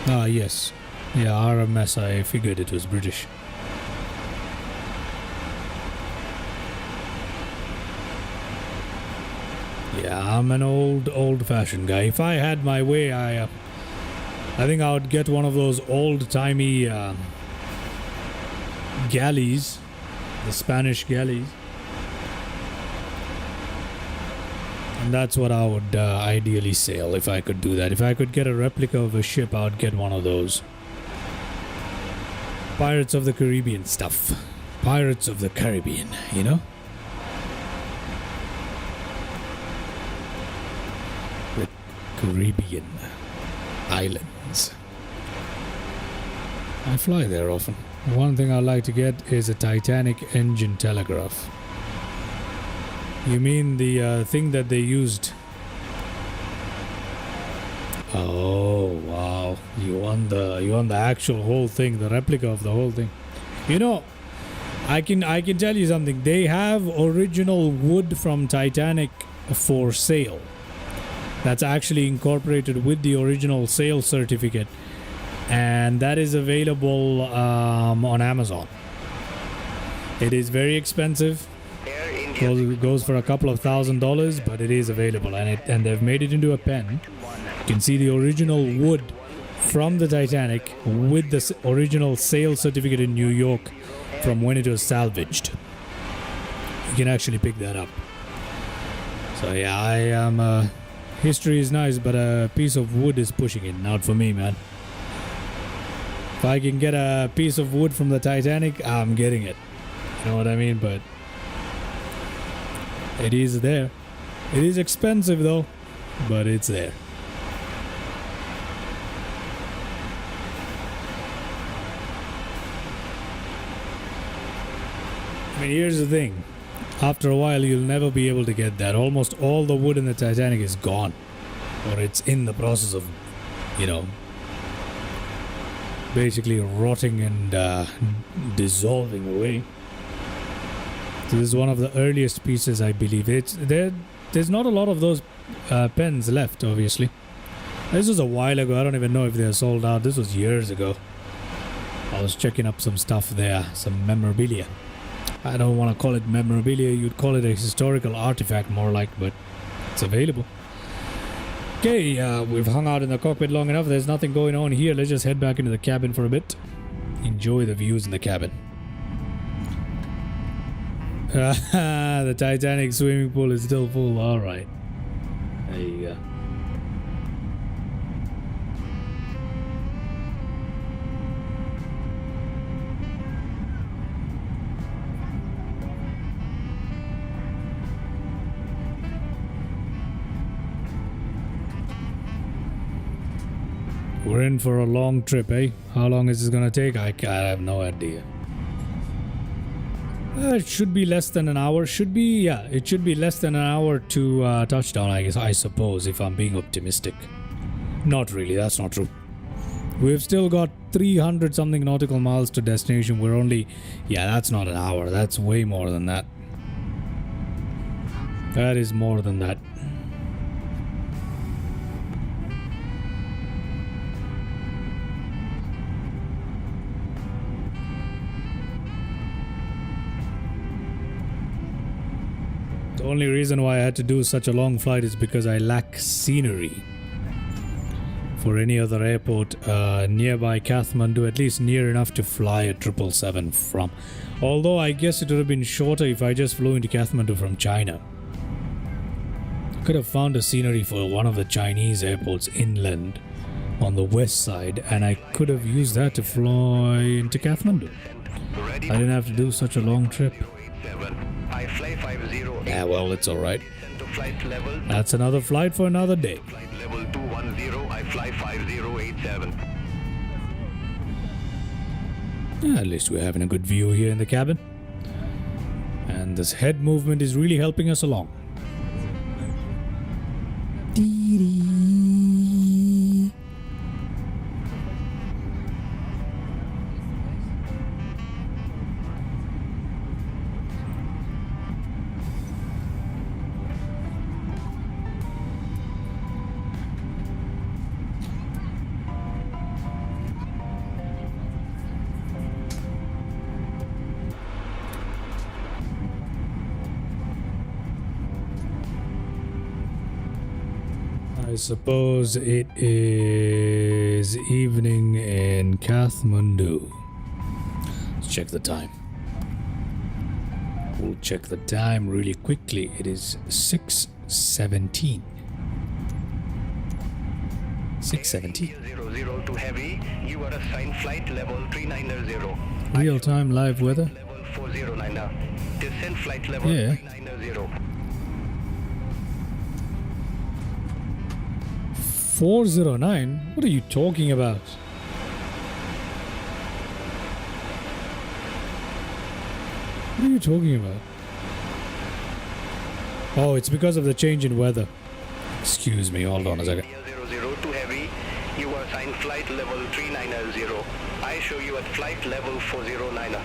Ah, yes. Yeah, RMS, I figured it was British. Yeah, I'm an old-fashioned guy. If I had my way, I think I would get one of those old-timey galleys, the Spanish galleys. And that's what I would ideally sail if I could do that. If I could get a replica of a ship, I would get one of those. Pirates of the Caribbean stuff. Pirates of the Caribbean, you know? The Caribbean islands. I fly there often. One thing I'd like to get is a Titanic engine telegraph. You mean the thing that they used? Oh wow! You want the actual whole thing, the replica of the whole thing. You know, I can tell you something. They have original wood from Titanic for sale. That's actually incorporated with the original sale certificate, and that is available on Amazon. It is very expensive. Goes for a couple of $1,000s, but it is available, and they've made it into a pen. You can see the original wood from the Titanic with the original sale certificate in New York from when it was salvaged. You can actually pick that up. So yeah, I am. History is nice, but a piece of wood is pushing it. Not for me, man. If I can get a piece of wood from the Titanic, I'm getting it. You know what I mean? But it is there. It is expensive though, but it's there. I mean, here's the thing. After a while, you'll never be able to get that. Almost all the wood in the Titanic is gone. Or it's in the process of, you know, basically rotting and dissolving away. So this is one of the earliest pieces, I believe. There's not a lot of those pens left, obviously. This was a while ago. I don't even know if they're sold out. This was years ago. I was checking up some stuff there, some memorabilia. I don't want to call it memorabilia. You'd call it a historical artifact more like, but it's available. Okay, we've hung out in the cockpit long enough. There's nothing going on here. Let's just head back into the cabin for a bit. Enjoy the views in the cabin. The Titanic swimming pool is still full. All right. There you go. We're in for a long trip, eh? How long is this gonna take? I have no idea. It should be less than an hour. Should be, yeah. It should be less than an hour to touchdown, I suppose, if I'm being optimistic. Not really, that's not true. We've still got 300 something nautical miles to destination. We're only, yeah, that's not an hour. That's way more than that. That is more than that. The only reason why I had to do such a long flight is because I lack scenery for any other airport nearby Kathmandu, at least near enough to fly a 777 from. Although I guess it would have been shorter if I just flew into Kathmandu from China. Could have found a scenery for one of the Chinese airports inland on the west side, and I could have used that to fly into Kathmandu. I didn't have to do such a long trip. Yeah, well, it's alright. That's another flight for another day. Flight level 210, I fly 5087. Yeah, at least we're having a good view here in the cabin. And this head movement is really helping us along. I suppose it is evening in Kathmandu. Let's check the time. We'll check the time really quickly. It is 6:17. 6:17. 00 to heavy, you are assigned flight level 390. Real-time live weather. Level 409. Descend flight level Yeah. 390. 409? What are you talking about? What are you talking about? Oh, it's because of the change in weather. Excuse me, hold on a second. 00 to heavy, you are assigned flight level 390. I show you at flight level 409.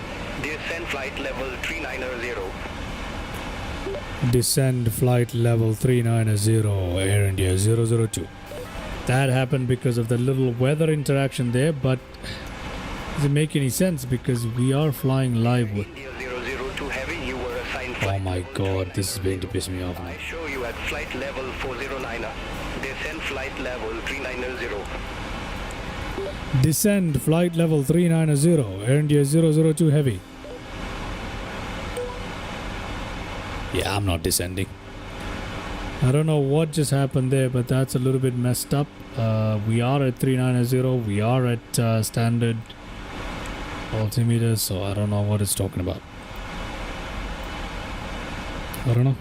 Descend flight level 390. Descend flight level 390, Air India 002. That happened because of the little weather interaction there, but does it make any sense? Because we are flying live with... 00 to heavy, you were assigned Oh flight my level god, this is going to piss me off now. I show you at flight level 409. Descend flight level 390. Descend flight level 390, Air India 002 Heavy. Yeah, I'm not descending. I don't know what just happened there, but that's a little bit messed up. We are at 390, we are at standard altimeter, so I don't know what it's talking about. I don't know.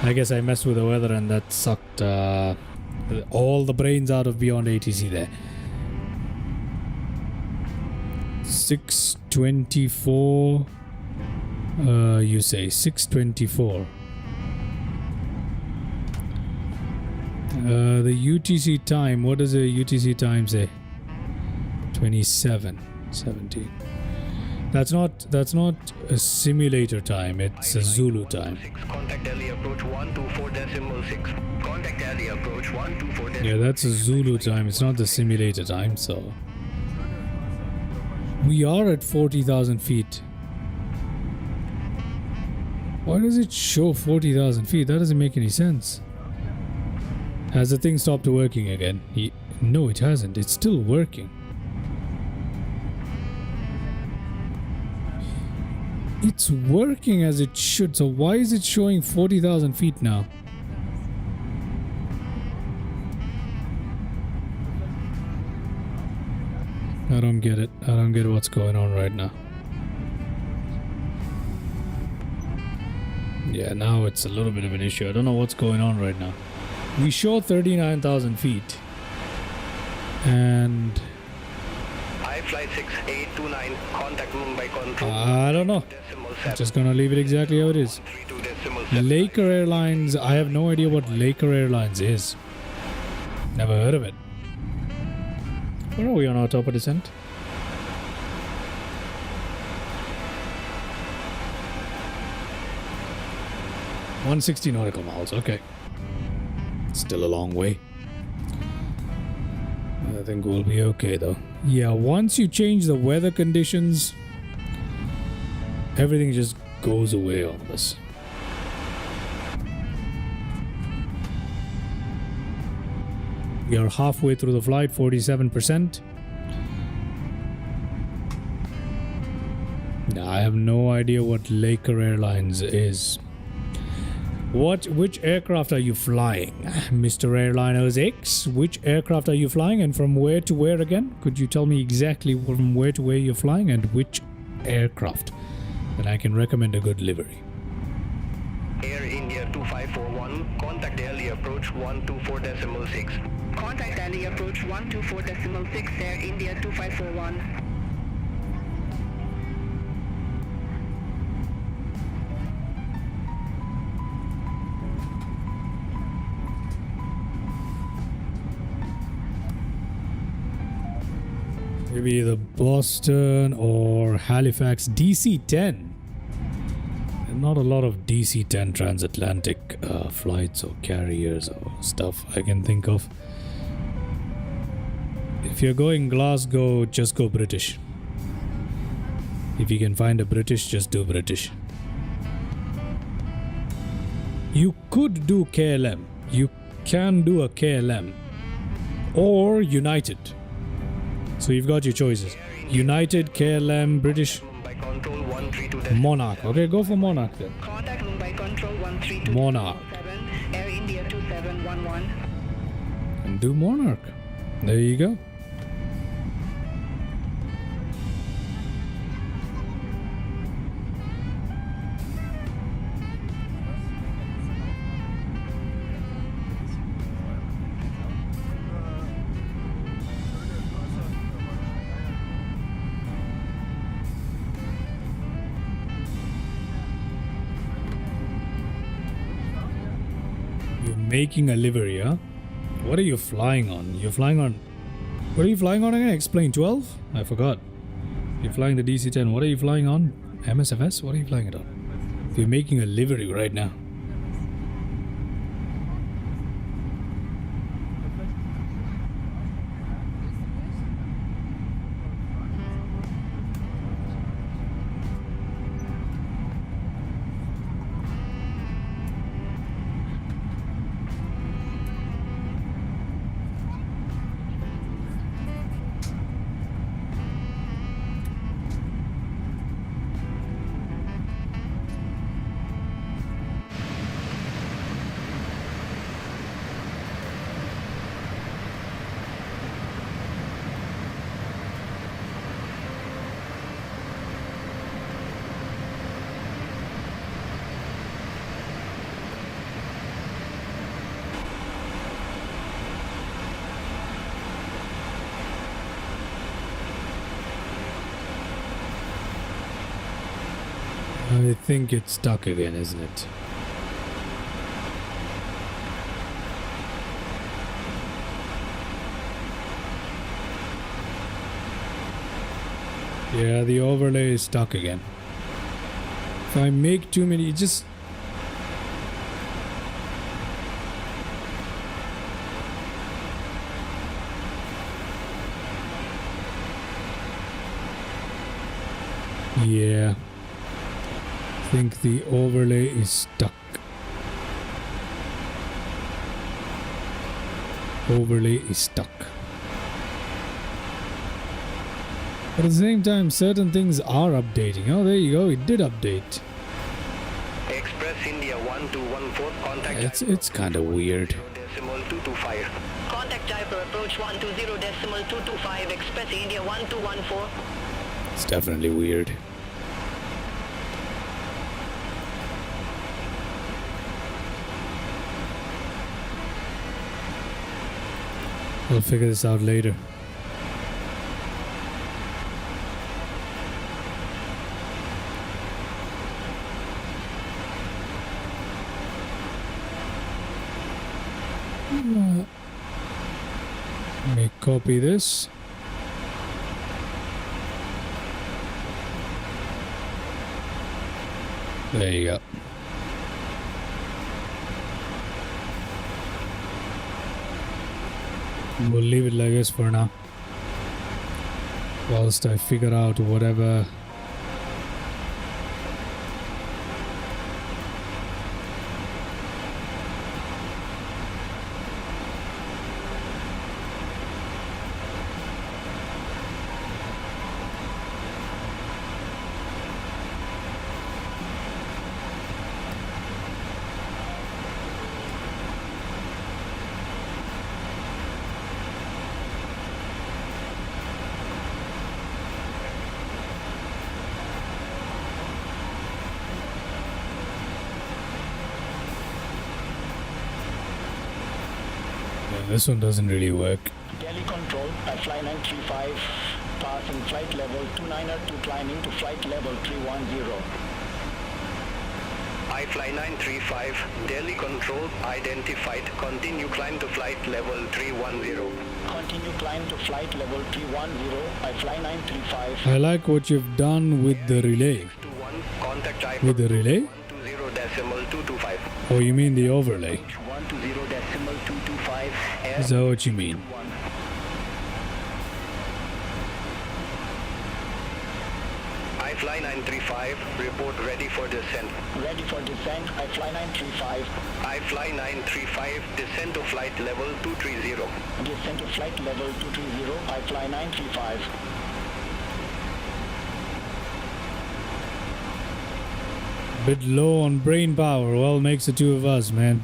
I guess I messed with the weather and that sucked all the brains out of Beyond ATC there. 6:24. You say 6:24. The UTC time, what does the UTC time say? 27:17. That's not a simulator time, it's a Zulu time. Contact Delhi approach 124.6. Contact Delhi approach 124.6. Yeah, that's a Zulu time, it's not the simulator time, so we are at 40,000 feet. Why does it show 40,000 feet? That doesn't make any sense. Has the thing stopped working again? No, it hasn't. It's still working. It's working as it should. So why is it showing 40,000 feet now? I don't get it. I don't get what's going on right now. Yeah, now it's a little bit of an issue. I don't know what's going on right now. We show 39,000 feet. And I flight 6829, contact Mumbai control. I don't know. I'm just gonna leave it exactly how it is. 32.7. Laker Airlines, I have no idea what Laker Airlines is. Never heard of it. Where are we on our top of descent? (160 nautical miles). Okay, still a long way. I think we'll be okay though. Yeah, once you change the weather conditions, everything just goes away on us. We are halfway through the flight, 47%. I have no idea what Laker Airlines is. Which aircraft are you flying, Mr. Airliners X? Which aircraft are you flying and from where to where again? Could you tell me exactly from where to where you're flying and which aircraft? Then I can recommend a good livery. Air India 2541, contact Delhi approach 124.6. Contact Delhi approach 124.6, Air India 2541. Maybe the Boston or Halifax DC-10. Not a lot of DC-10 transatlantic flights or carriers or stuff I can think of. If you're going Glasgow, just go British. If you can find a British, just do British. You could do KLM. You can do a KLM or United. So you've got your choices. United, KLM, British, Mumbai Control 132. Monarch. Okay, go for Monarch then. Contact Mumbai Control 132. Monarch. Air India 2711. And do Monarch. There you go. You're making a livery, huh? What are you flying on? You're flying on... What are you flying on again? Explain. 12? I forgot. You're flying the DC-10. What are you flying on? MSFS? What are you flying it on? You're making a livery right now. I think it's stuck again, isn't it? Yeah, the overlay is stuck again. If I make too many, it just... Yeah. I think the overlay is stuck. Overlay is stuck. But at the same time, certain things are updating. Oh, there you go. It did update. Express India 1214. Contact. It's kind of weird. Decimal 225. Contact Jaipur approach 120.225. Express India 1214. It's definitely weird. We'll figure this out later. Let me copy this. There you go. We'll leave it like this for now, whilst I figure out whatever. This one doesn't really work. Delhi Control, fly 935, passing flight level 292, climbing to flight level 310. I fly 935. Delhi Control identified. Continue climb to flight level 310. Continue climb to flight level 310. I fly 935. I like what you've done with the relay. 21. Contact Jaipur. With the relay? 120.225. Oh, you mean the overlay? 120.225. Is that what you mean? I fly 935. Report ready for descent. Ready for descent, I fly 935. I fly 935, descend to flight level 230. Descent to flight level 230, I fly 935. Bit low on brain power. Well, makes the two of us, man.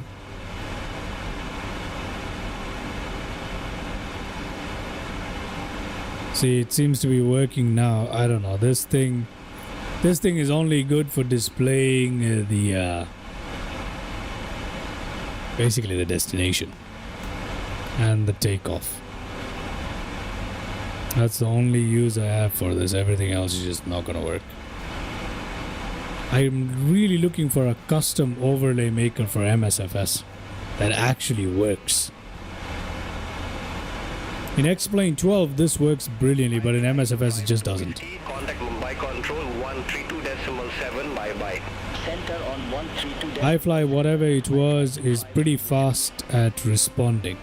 See, it seems to be working now. I don't know. This thing is only good for displaying basically the destination and the takeoff. That's the only use I have for this. Everything else is just not gonna work. I'm really looking for a custom overlay maker for MSFS that actually works. In X-Plane 12 this works brilliantly, but in MSFS it just doesn't. Contact Mumbai Control 132.7, bye-bye. Center on 132. iFly, whatever it was, is pretty fast at responding.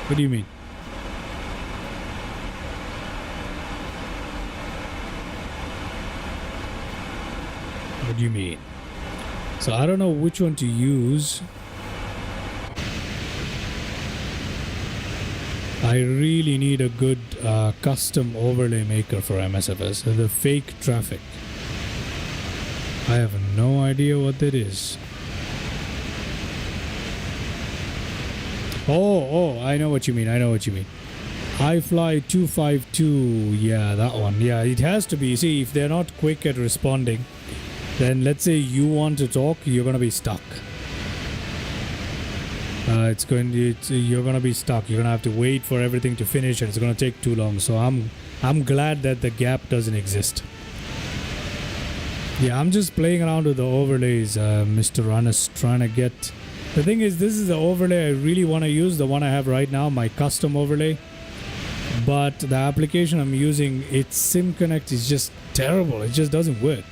What do you mean? What do you mean? So I don't know which one to use. I really need a good custom overlay maker for MSFS. The fake traffic. I have no idea what that is. Oh, I know what you mean. iFly 252. Yeah, that one. Yeah, it has to be. See, if they're not quick at responding, then let's say you want to talk, you're going to be stuck. You're going to be stuck. You're going to have to wait for everything to finish, and it's going to take too long. So I'm glad that the gap doesn't exist. Yeah, I'm just playing around with the overlays, Mr. Runners, trying to get... The thing is, this is the overlay I really want to use, the one I have right now, my custom overlay. But the application I'm using, its SIM Connect is just terrible. It just doesn't work.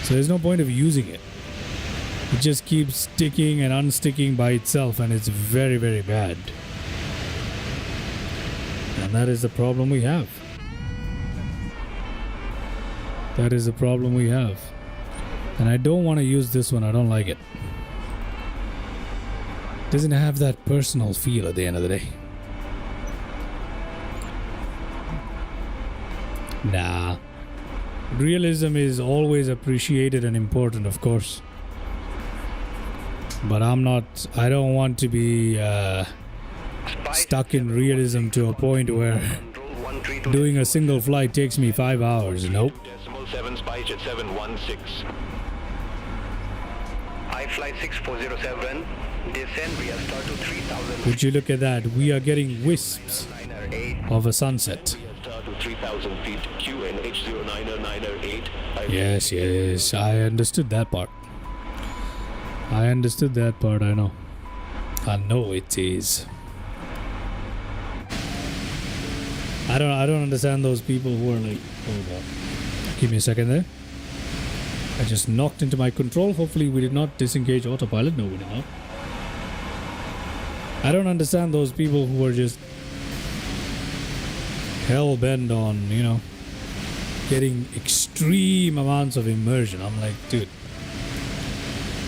So there's no point of using it. It just keeps sticking and unsticking by itself, and it's very, very bad. And that is the problem we have. And I don't want to use this one. I don't like it. Doesn't have that personal feel at the end of the day. Nah. Realism is always appreciated and important, of course. But I don't want to be stuck in realism to a point where doing a single flight takes me 5 hours. Nope. 7 SpiceJet 716. iFlight 6407, descend via star to 3000. Would you look at that? We are getting wisps of a sunset. Start to 3000 feet, QNH0998. Yes, I understood that part. I know. I know it is. I don't understand those people who are like, hold on. Give me a second there. I just knocked into my control. Hopefully we did not disengage autopilot. No, we did not. I don't understand those people who are just hell-bent on, getting extreme amounts of immersion. I'm like, dude,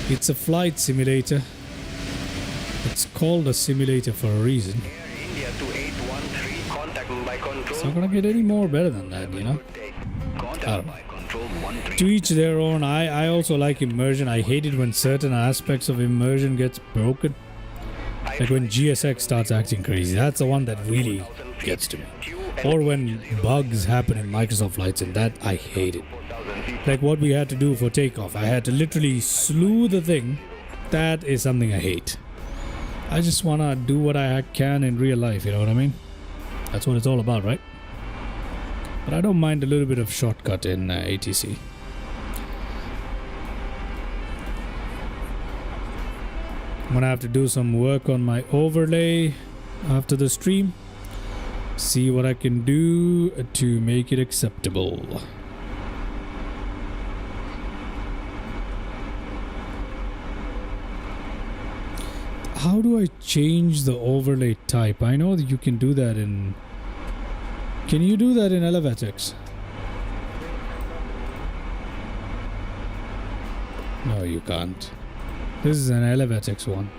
it's a flight simulator. It's called a simulator for a reason. Air India 2813, contact Mumbai Control. It's not gonna get any more better than that, To each their own. I also like immersion. I hate it when certain aspects of immersion gets broken. Like when GSX starts acting crazy. That's the one that really gets to me. Or when bugs happen in Microsoft flights, and that I hate it. Like what we had to do for takeoff. I had to literally slew the thing. That is something I hate. I just want to do what I can in real life, you know what I mean? That's what it's all about, right? But I don't mind a little bit of shortcut in ATC. I'm gonna have to do some work on my overlay after the stream. See what I can do to make it acceptable. How do I change the overlay type? I know that you can do that in... Can you do that in Elevatix? No, you can't. This is an Elevatex one.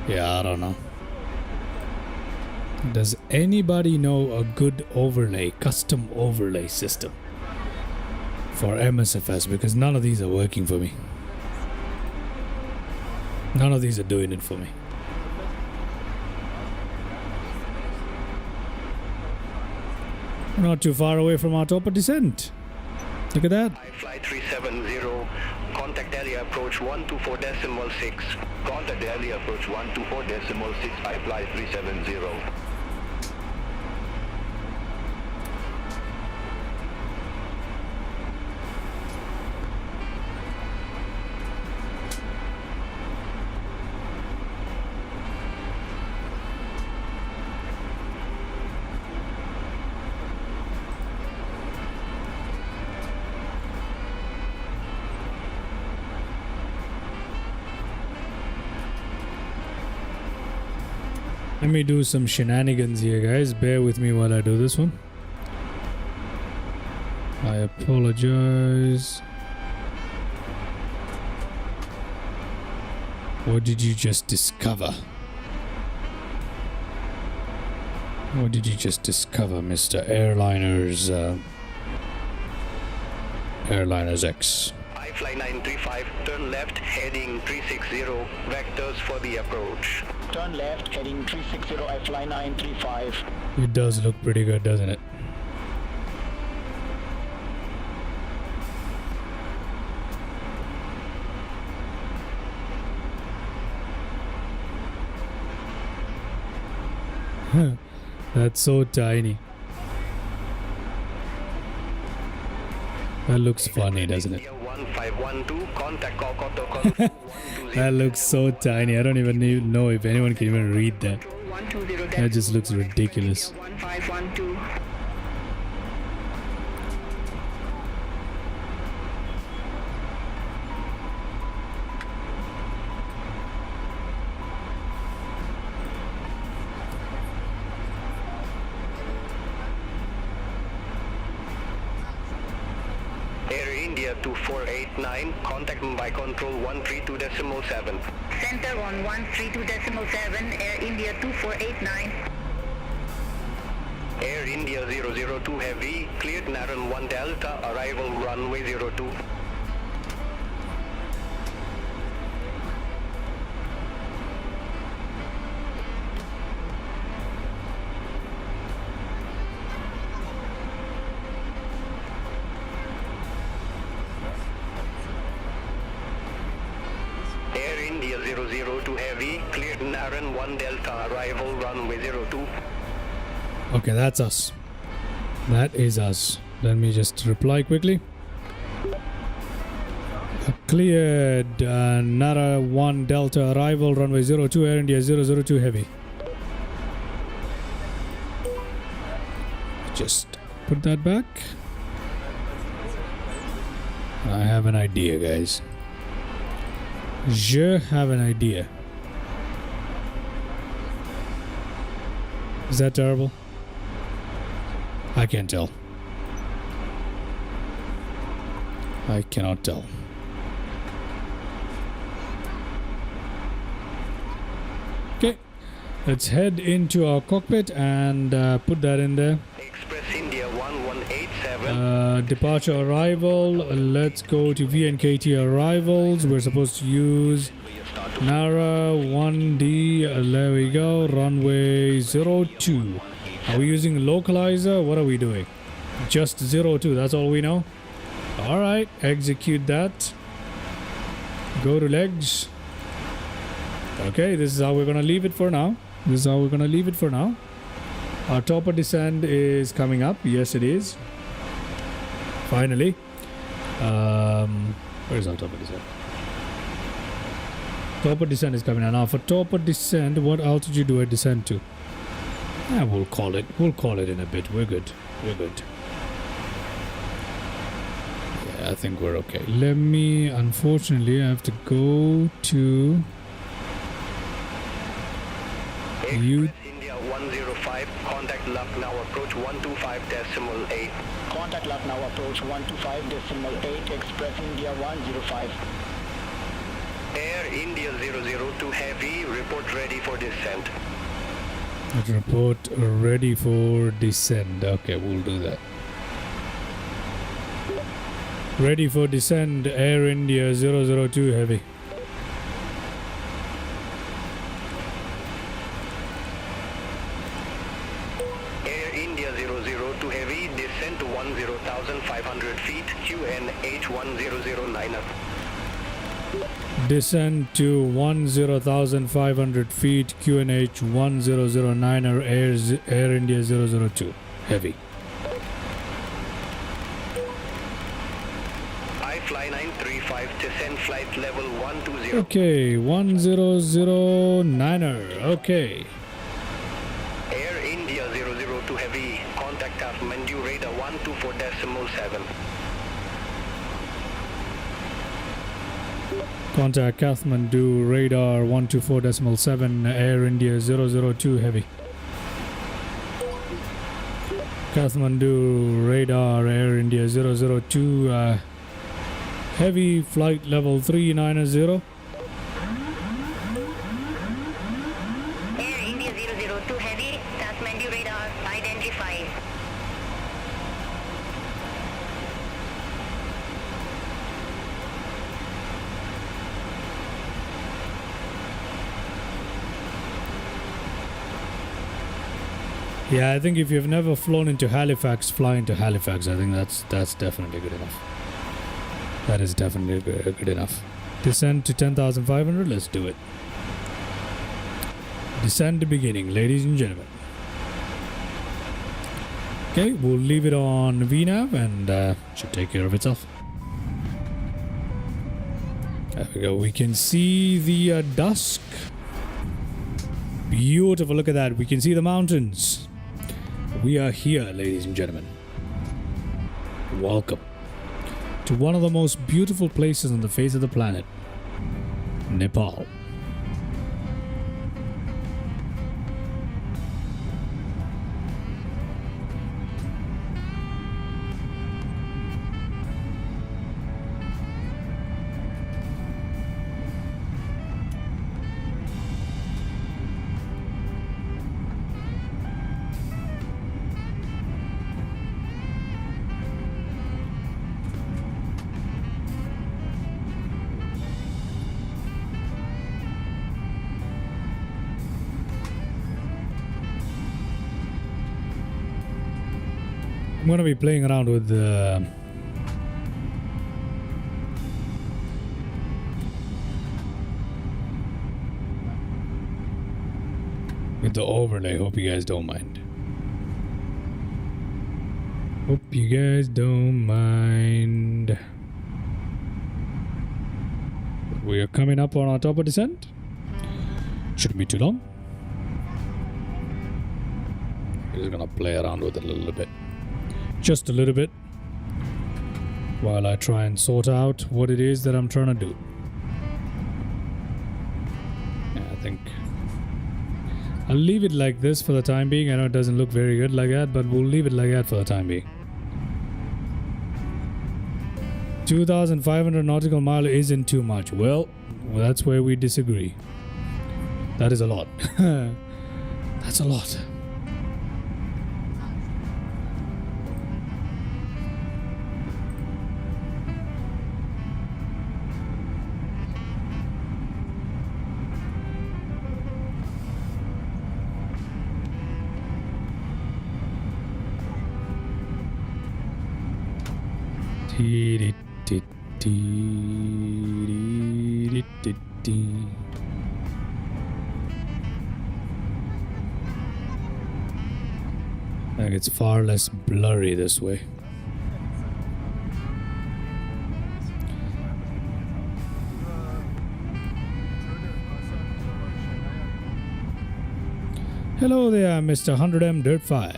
Yeah, I don't know. Does anybody know a good overlay, custom overlay system for MSFS? Because none of these are working for me. None of these are doing it for me. We're not too far away from our top of descent. Look at that. Flight 370, contact area approach 124.6. Contact area approach 124.6. I fly 370. Let me do some shenanigans here, guys. Bear with me while I do this one. I apologize. What did you just discover? What did you just discover, Mr. Airliners? Airliners X. I fly 935, turn left, heading 360, vectors for the approach. Turn left, heading 360, I fly 935. It does look pretty good, doesn't it? That's so tiny. That looks funny, doesn't it? 1512, contact Kolkata. That looks so tiny. I don't even know if anyone can even read that. That just looks ridiculous. 1512. Air India 2489, contact by control 132.7. Center on 132.7, Air India 2489. Air India 002 Heavy, cleared Naran 1 Delta, arrival runway 02. Air India 002 Heavy, cleared Naran 1 Delta, arrival runway 02. Okay, that's us. That is us. Let me just reply quickly. Cleared Nara 1 Delta, arrival runway 02, Air India 002 Heavy. Just put that back. I have an idea, guys. Je have an idea. Is that terrible? I can't tell. I cannot tell. Okay, let's head into our cockpit and put that in there. Express India 1187. Departure arrival. Let's go to VNKT arrivals. We're supposed to use Nara 1D. There we go. Runway 02. Are we using localizer? What are we doing? Just 02. That's all we know. All right. Execute that. Go to legs. Okay. This is how we're going to leave it for now. Our top of descent is coming up. Yes, it is. Finally. Where's our top of descent? Top of descent is coming out. Now, for top of descent, what altitude do I descend to? We'll call it. We'll call it in a bit. We're good. We're good. Yeah, I think we're okay. Let me. Unfortunately, I have to go to. You. India 105, contact Lucknow approach 125.8. Contact Lucknow approach 125.8, Express India 105. Air India 002 heavy, report ready for descent. Report ready for descent. Okay, we'll do that. Ready for descent, Air India 002 heavy. Air India 002 heavy, descent to 10,500 feet, QNH 1009. Descent to 10,500 feet, QNH 1009, Air India 002 heavy. Fly 935, descend flight level 120. Okay, 1009er. Okay. Air India 002 heavy, contact Kathmandu radar 124.7. Contact Kathmandu radar 124.7, Air India 002 heavy. Kathmandu radar, Air India 002 heavy, flight level 390. Air India 002 heavy, Kathmandu radar identified. Yeah, I think if you've never flown into Halifax, fly into Halifax. I think that's definitely good enough. That is definitely good enough. Descend to 10,500. Let's do it. Descend beginning, ladies and gentlemen. Okay, we'll leave it on VNAV and should take care of itself. There we go. We can see the dusk. Beautiful. Look at that. We can see the mountains. We are here, ladies and gentlemen. Welcome to one of the most beautiful places on the face of the planet, Nepal. I'm going to be playing around with the overlay. Hope you guys don't mind. Hope you guys don't mind. We are coming up on our top of descent. Shouldn't be too long. We're just going to play around with it a little bit. Just a little bit, while I try and sort out what it is that I'm trying to do. Yeah, I think I'll leave it like this for the time being. I know it doesn't look very good like that, but we'll leave it like that for the time being. 2,500 nautical mile isn't too much. Well, that's where we disagree. That is a lot. That's a lot. Like it's far less blurry this way. Hello there, Mr. 100M Dirt 5.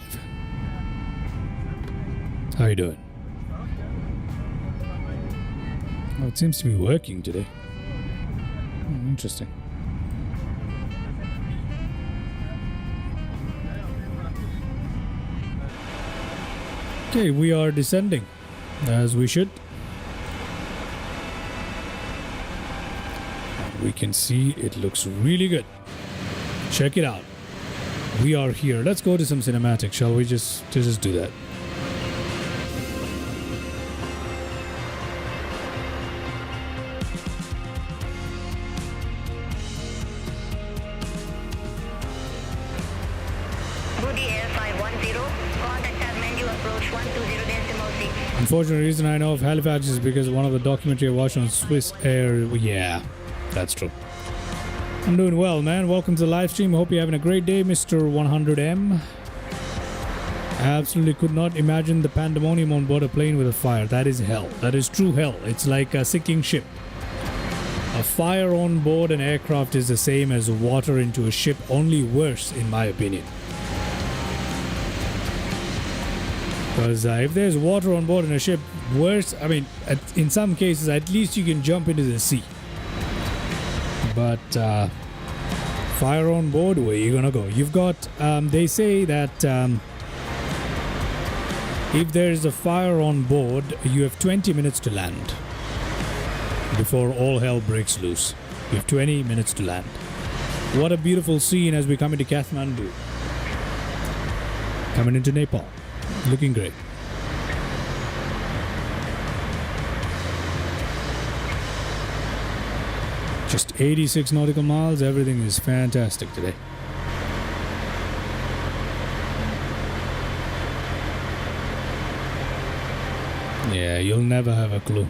How you doing? Oh, it seems to be working today. Oh, interesting. Okay, we are descending, as we should. We can see it looks really good. Check it out. We are here. Let's go to some cinematic, shall we? Just do that. Goody Air 510, contact Kathmandu approach 120.6. Unfortunate reason I know of Halifax is because one of the documentary I watched on Swiss Air. Yeah, that's true. I'm doing well, man. Welcome to the live stream. Hope you're having a great day, Mr. 100M. I absolutely could not imagine the pandemonium on board a plane with a fire. That is hell. That is true hell. It's like a sinking ship. A fire on board an aircraft is the same as water into a ship, only worse, in my opinion. Because if there's water on board in a ship, worse, I mean, in some cases, at least you can jump into the sea. But fire on board, where you gonna go? You've got, they say that if there's a fire on board, you have 20 minutes to land before all hell breaks loose. You have 20 minutes to land. What a beautiful scene as we come into Kathmandu. Coming into Nepal. Looking great. Just 86 nautical miles. Everything is fantastic today. Yeah, you'll never have a clue.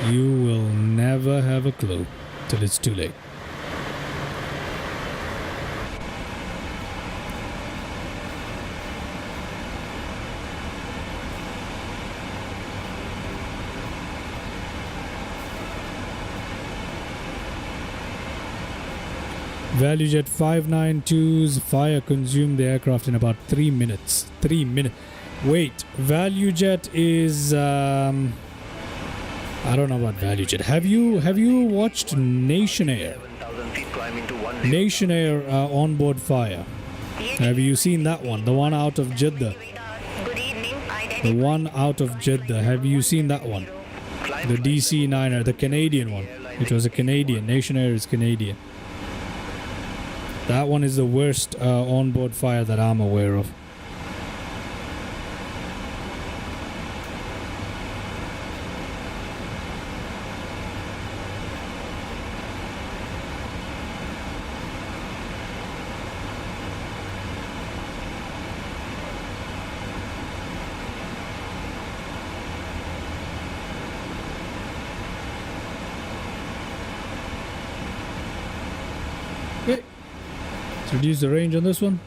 You will never have a clue till it's too late. ValueJet 592's fire consumed the aircraft in about 3 minutes. 3 minutes. Wait, ValueJet is I don't know about ValueJet. Have you watched Nation Air? Nation Air onboard fire. Have you seen that one? The one out of Jeddah. The one out of Jeddah. Have you seen that one? The DC-9er, the Canadian one. It was a Canadian. Nation Air is Canadian. That one is the worst onboard fire that I'm aware of. Reduce the range on this one.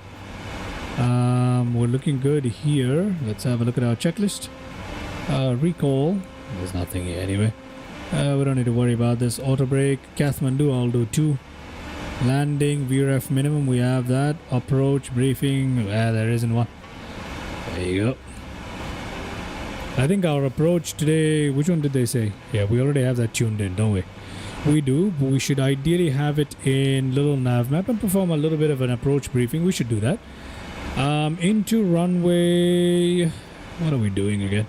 We're looking good here. Let's have a look at our checklist. Recall. There's nothing here anyway. We don't need to worry about this. Auto brake. Kathmandu, I'll do 2. Landing, VRF minimum, we have that. Approach, briefing, there isn't one. There you go. I think our approach today, which one did they say? Yeah, we already have that tuned in, don't we? We do, but we should ideally have it in little nav map and perform a little bit of an approach briefing. We should do that. Into runway... What are we doing again?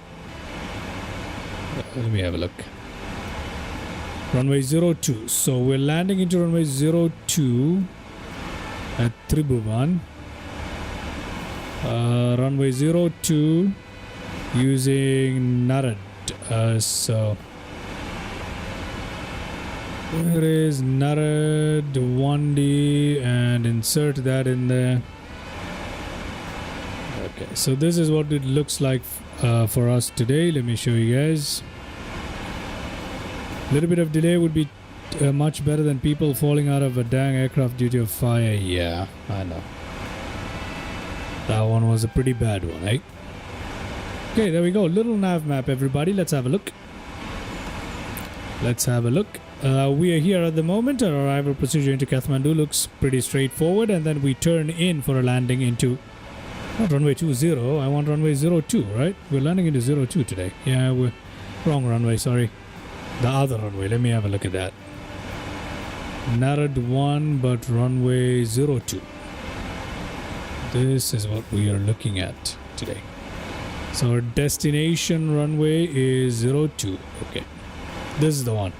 Let me have a look. Runway 02. So we're landing into runway 02 at Tribhuvan. Runway 02 using Narad. So... Where is Narad 1D and insert that in there. Okay, so this is what it looks like for us today. Let me show you guys. A little bit of delay would be much better than people falling out of a dang aircraft due to a fire. Yeah, I know. That one was a pretty bad one, eh? Okay, there we go. Little nav map, everybody. Let's have a look. Let's have a look. we are here at the moment. Our arrival procedure into Kathmandu looks pretty straightforward, and then we turn in for a landing into not runway 20. I want runway 02, right? We're landing into 02 today. Yeah, we're wrong runway, sorry. The other runway. Let me have a look at that. Narrowed 1, but runway 02. This is what we are looking at today. So our destination runway is 02. Okay. This is the one.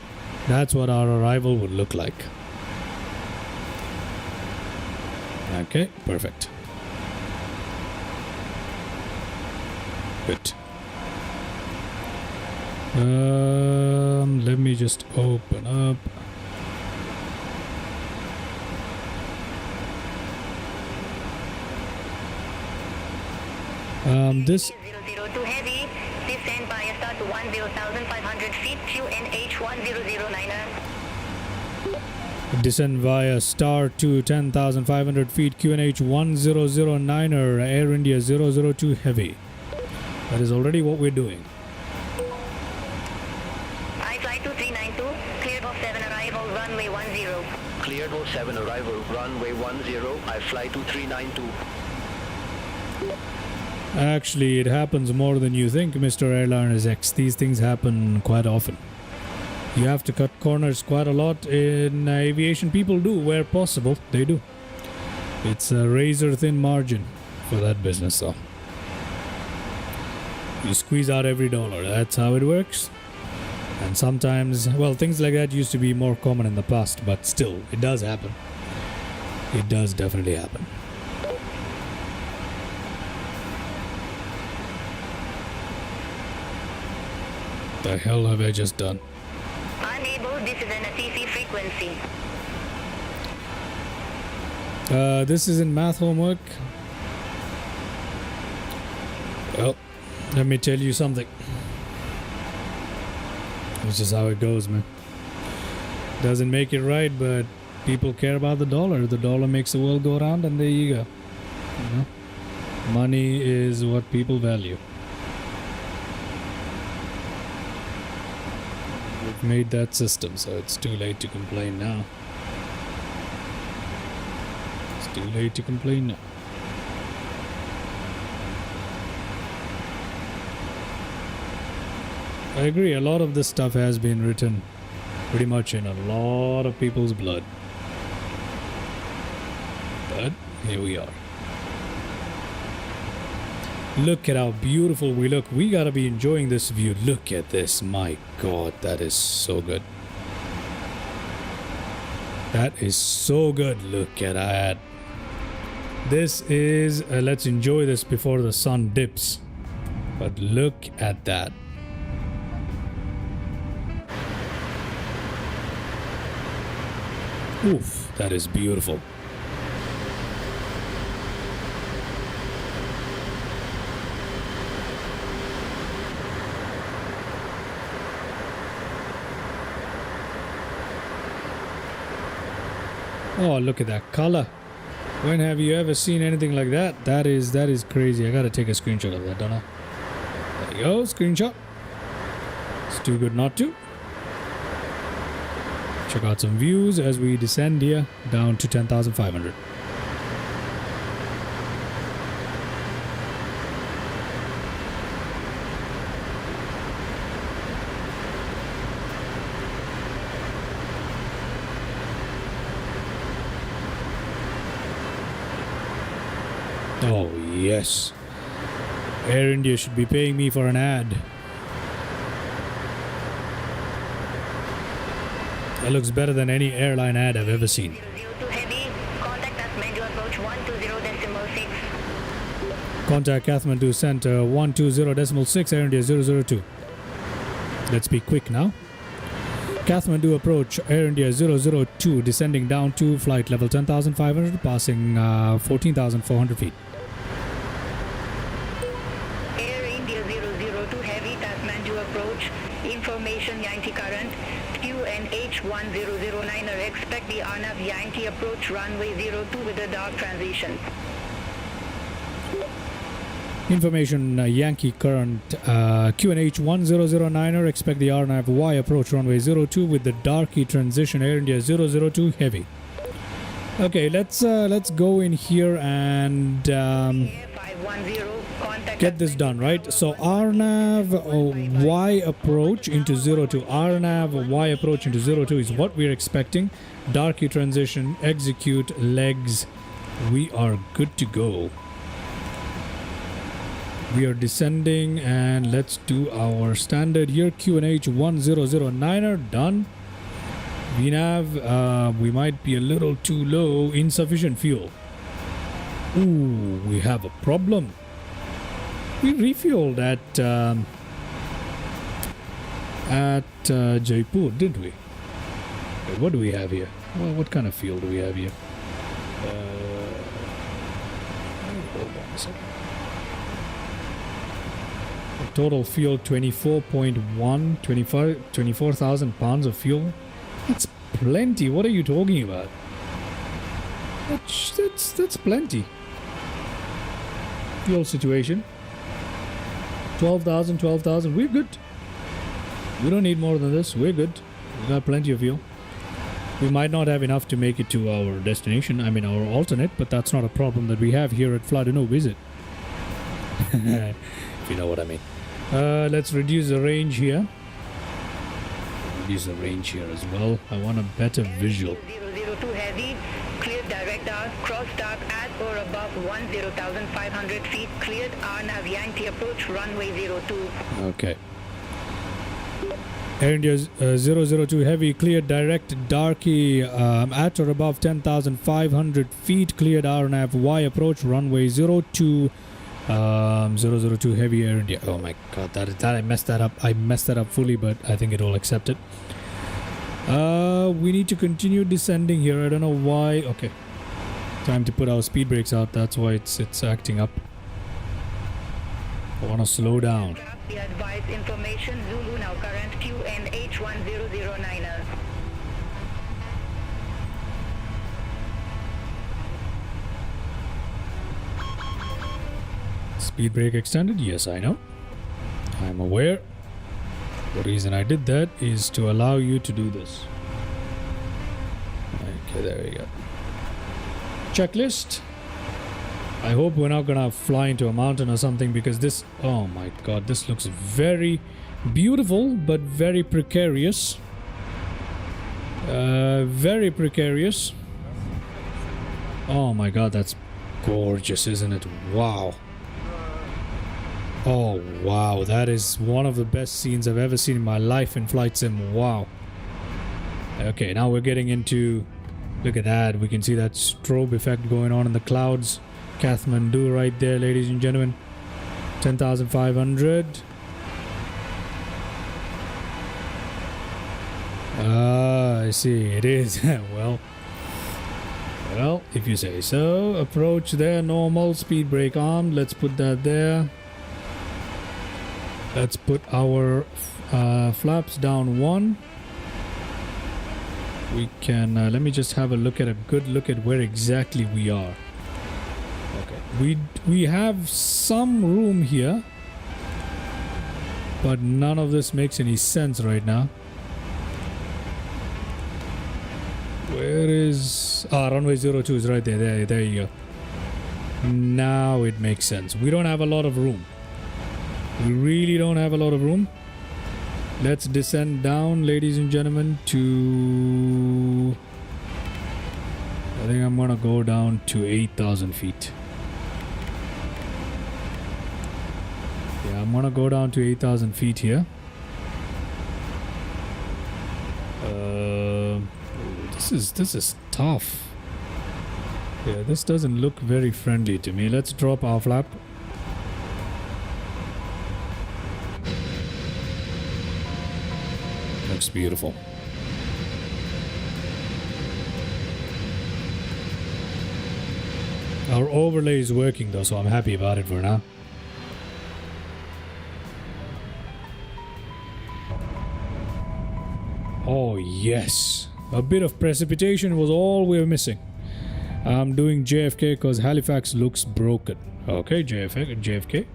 That's what our arrival would look like. Okay, perfect. Good. Let me just open up. This 002 heavy, descend by a start to 10,500 feet, QNH 1009er. Descend via star to 10,500 feet, QNH 1009er, Air India 002 heavy. That is already what we're doing. I fly 2392, cleared of 7 arrival, runway 10. Cleared 07 arrival, runway 10. I fly 2392. Actually, it happens more than you think, Mr. Airliners X. These things happen quite often. You have to cut corners quite a lot in aviation. People do, where possible. They do. It's a razor-thin margin for that business, though. You squeeze out every dollar. That's how it works. And sometimes, well, things like that used to be more common in the past, but still, it does happen. It does definitely happen. The hell have I just done? Unable, this is an ATC frequency. This isn't math homework. Well, let me tell you something. This is how it goes, man. Doesn't make it right, but people care about the dollar. The dollar makes the world go around, and there you go. You know? Money is what people value. We've made that system, so it's too late to complain now. It's too late to complain now. I agree, a lot of this stuff has been written pretty much in a lot of people's blood. But here we are. Look at how beautiful we look. We gotta be enjoying this view. Look at this. My God, that is so good. That is so good. Look at that. This is... let's enjoy this before the sun dips. But look at that. Oof, that is beautiful. Oh, look at that color. When have you ever seen anything like that? That is crazy. I gotta take a screenshot of that, don't I? There you go, screenshot. It's too good not to. Check out some views as we descend here down to 10,500. Oh, yes. Air India should be paying me for an ad. That looks better than any airline ad I've ever seen. 002 heavy, contact Kathmandu approach 120.6. Contact Kathmandu Center 120.6, Air India 002. Let's be quick now. Kathmandu approach, Air India 002, descending down to flight level 10,500, passing 14,400 feet. Air India 002 heavy, Kathmandu approach, information Yankee current, QNH 1009er, expect the Arnav Yankee approach runway 02 with a dark transition. Information Yankee current QNH 1009er. Expect the RNAV Y approach runway 02 with the darky transition Air India 002 heavy. Okay, let's go in here and get this done, right? So RNAV Y approach into 02. RNAV Y approach into 02 is what we're expecting. Darky transition, execute, legs. We are good to go. We are descending and let's do our standard here. QNH 1009er done. VNAV, we might be a little too low. Insufficient fuel. Ooh, we have a problem. We refueled at Jaipur, didn't we? Wait, what do we have here? Well, what kind of fuel do we have here? Hold on a second. Total fuel 24,000 pounds of fuel. That's plenty. What are you talking about? That's plenty. Fuel situation 12,000. We're good. We don't need more than this. We're good. We got plenty of fuel. We might not have enough to make it to our destination, I mean our alternate, but that's not a problem that we have here at Fladeno, is it? If you know what I mean. Let's reduce the range here. Reduce the range here as well. I want a better visual. 002 heavy, cleared direct arc, cross dark at or above 10,500 feet, cleared RNAV Yankee approach runway 02. Okay. Air India 002 heavy, cleared direct darky at or above 10,500 feet, cleared RNAV Y approach runway 02. 002 heavy Air India. Oh my god, that I messed that up. I messed that up fully, but I think it will accept it. We need to continue descending here. I don't know why. Okay, time to put our speed brakes out. That's why it's acting up. I want to slow down. The advice information Zulu now current QNH 1009er. Speed brake extended? Yes, I know. I'm aware. The reason I did that is to allow you to do this. Okay, there we go. Checklist. I hope we're not gonna fly into a mountain or something because this... Oh my god, this looks very beautiful but very precarious. Very precarious. Oh my god, that's gorgeous, isn't it? Wow. Oh wow, that is one of the best scenes I've ever seen in my life in flight sim. Wow. Okay, now we're getting into... Look at that, we can see that strobe effect going on in the clouds. Kathmandu right there, ladies and gentlemen. 10,500. I see, it is. Well, if you say so. Approach there, normal, speed brake armed. Let's put that there. Let's put our flaps down one. We can, let me just have a good look at where exactly we are. Okay, we have some room here, but none of this makes any sense right now. Where is... runway 02 is right there. There you go. Now it makes sense. We don't have a lot of room. We really don't have a lot of room. Let's descend down, ladies and gentlemen, to... I think I'm gonna go down to 8,000 feet. Yeah, I'm gonna go down to 8,000 feet here. This is tough. Yeah, this doesn't look very friendly to me. Let's drop our flap. Looks beautiful. Our overlay is working though, so I'm happy about it for now. Oh yes, a bit of precipitation was all we were missing. I'm doing JFK because Halifax looks broken. Okay, JFK.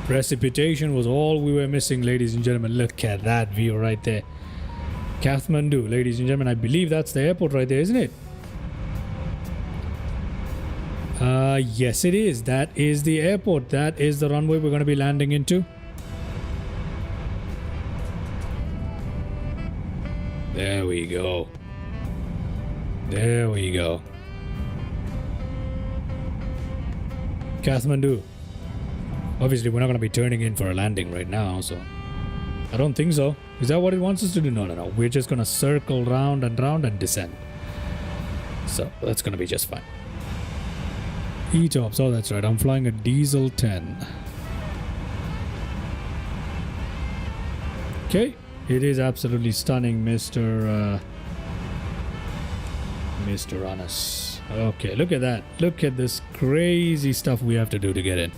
Precipitation was all we were missing, ladies and gentlemen. Look at that view right there. Kathmandu, ladies and gentlemen. I believe that's the airport right there, isn't it? Yes, it is. That is the airport. That is the runway we're going to be landing into. There we go. There we go. Kathmandu. Obviously, we're not going to be turning in for a landing right now, so I don't think so. Is that what it wants us to do? No, no, no. We're just going to circle round and descend. So that's going to be just fine. E-tops. Oh, that's right. I'm flying a diesel 10. Okay. It is absolutely stunning, Mr. Anas. Okay, look at that. Look at this crazy stuff we have to do to get in.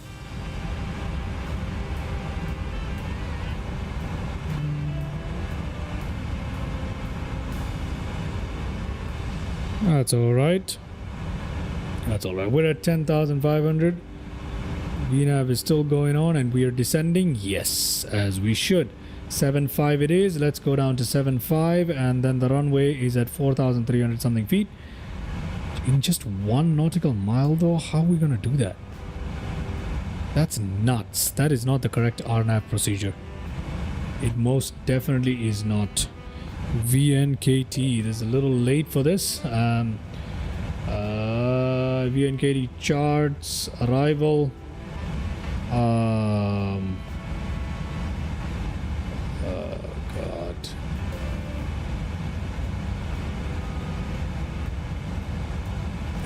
That's alright. That's alright. We're at 10,500. VNAV is still going on and we are descending. Yes, as we should. 7.5 it is. Let's go down to 7.5 and then the runway is at 4,300 something feet. In just 1 nautical mile though? How are we going to do that? That's nuts. That is not the correct RNAV procedure. It most definitely is not. VNKT. This is a little late for this. VNKT charts, arrival. Oh God.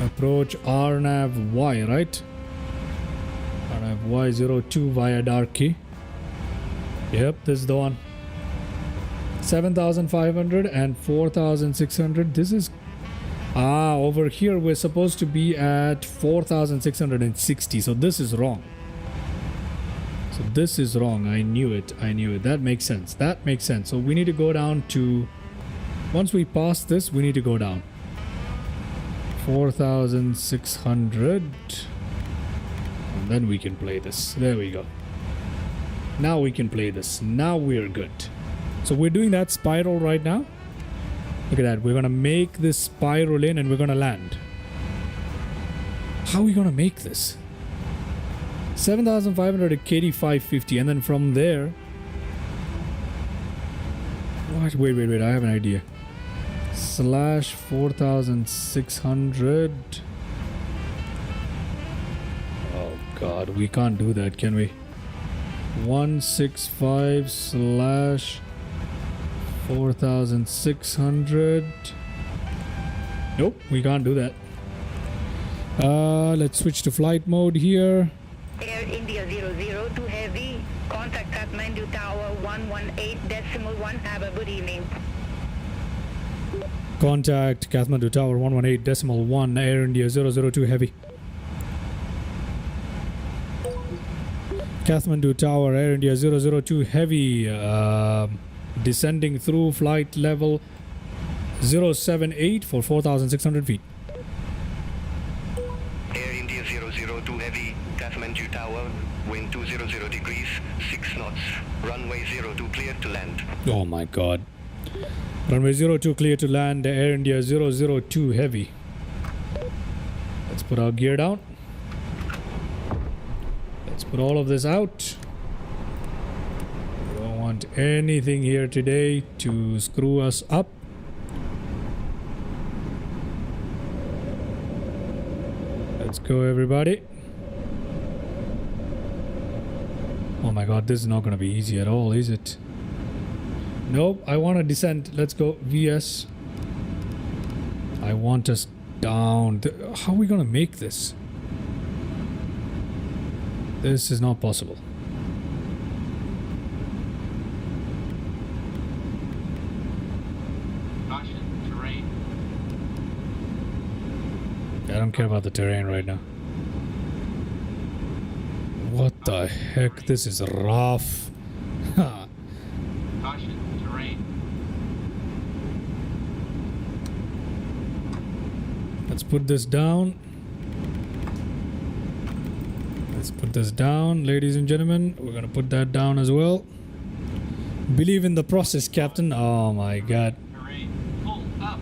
Approach RNAV Y, right? RNAV Y02 via Darky. Yep, this is the one. 7,500 and 4,600. This is over here we're supposed to be at 4,660, so this is wrong. So this is wrong. I knew it. That makes sense. So we need to go down to, once we pass this, we need to go down 4,600 and then we can play this. There we go. Now we can play this. Now we're good. So we're doing that spiral right now. Look at that. We're going to make this spiral in and we're going to land. How are we going to make this? 7,500 at KD 550 and then from there... What? Wait. I have an idea. Slash 4,600. Oh God. We can't do that, can we? 165 slash 4,600. Nope, we can't do that. Let's switch to flight mode here. Air India 002 Heavy, contact Kathmandu Tower 118.1. Have a good evening. Contact Kathmandu Tower 118.1, Air India 002 Heavy. Kathmandu Tower, Air India 002 Heavy, descending through flight level 078 for 4,600 feet. Air India 002 Heavy, Kathmandu Tower, wind 200 degrees, 6 knots, runway 02 clear to land. Oh my God. Runway 02 clear to land, Air India 002 Heavy. Let's put our gear down. Let's put all of this out. We don't want anything here today to screw us up. Let's go, everybody. Oh my God, this is not going to be easy at all, is it? Nope, I want to descend. Let's go VS. I want us down. How are we going to make this? This is not possible. Caution, terrain. I don't care about the terrain right now. What the heck? This is rough. Caution, terrain. Let's put this down. Let's Let's put this down, ladies and gentlemen. We're gonna put that down as well. Believe in the process, Captain. Oh my God. Terrain, pull up.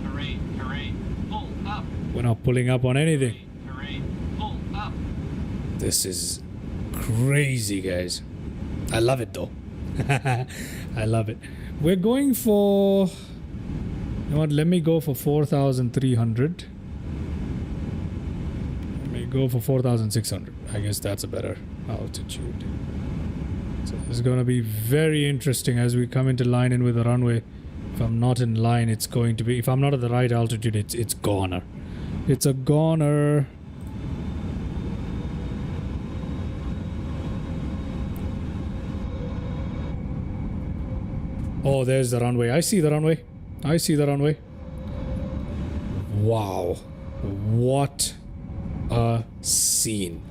Terrain, pull up. We're not pulling up on anything. Terrain, pull up. This is crazy, guys. I love it though. I love it. We're going for, you know what, let me go for 4,300. Let me go for 4,600. I guess that's a better altitude. So this is going to be very interesting as we come into line in with the runway. If I'm not in line, it's going to be, if I'm not at the right altitude, it's goner. It's a goner. Oh, there's the runway. I see the runway. I see the runway. Wow. What a scene.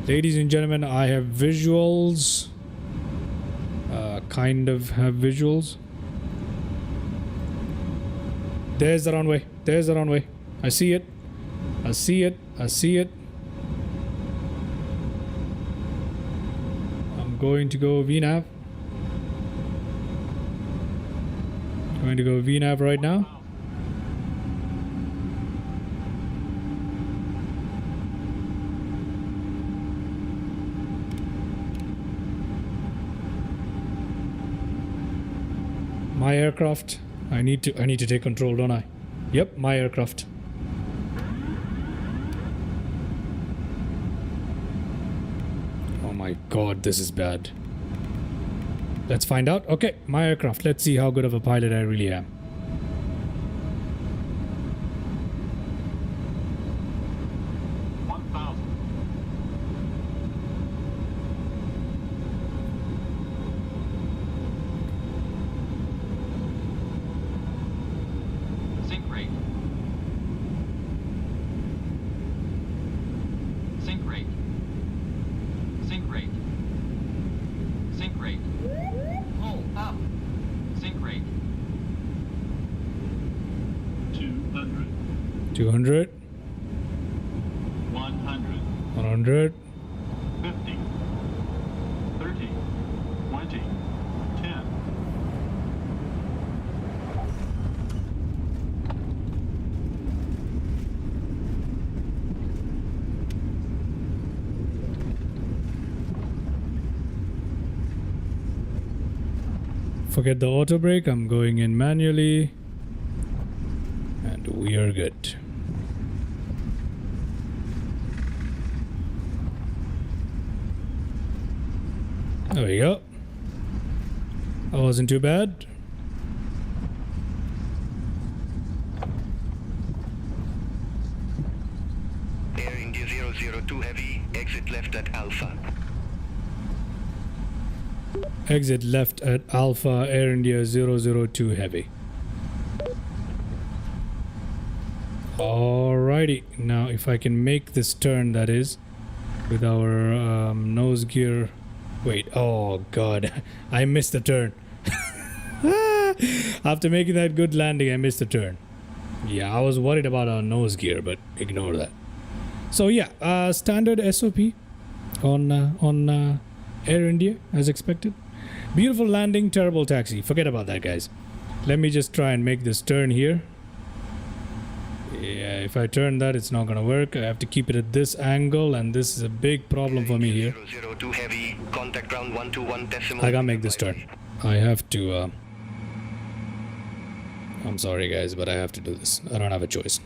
Ladies and gentlemen, I have visuals. Kind of have visuals. There's the runway. There's the runway. I see it. I see it. I see it. I'm going to go VNAV. Going to go VNAV right now. My aircraft. I need to take control, don't I? Yep, my aircraft. Oh my God, this is bad. Let's find out. Okay, my aircraft. Let's see how good of a pilot I really am. Sync rate. Pull up. Sync rate. 200. 200. 100. 100. 50. 30. 20. 10. Forget the auto brake. I'm going in manually. And we are good. There we go. That wasn't too bad. Air India 002 Heavy, exit left at Alpha. Exit left at Alpha, Air India 002 Heavy. Alrighty, now if I can make this turn, that is, with our nose gear. Wait, oh god, I missed the turn. After making that good landing, I missed the turn. Yeah, I was worried about our nose gear, but ignore that. So yeah, standard SOP on Air India, as expected. Beautiful landing, terrible taxi. Forget about that, guys. Let me just try and make this turn here. Yeah, if I turn that, it's not gonna work. I have to keep it at this angle, and this is a big problem for me here. 002 Heavy, contact ground 121 decimal. I can't make this turn. I have to. I'm sorry, guys, but I have to do this. I don't have a choice.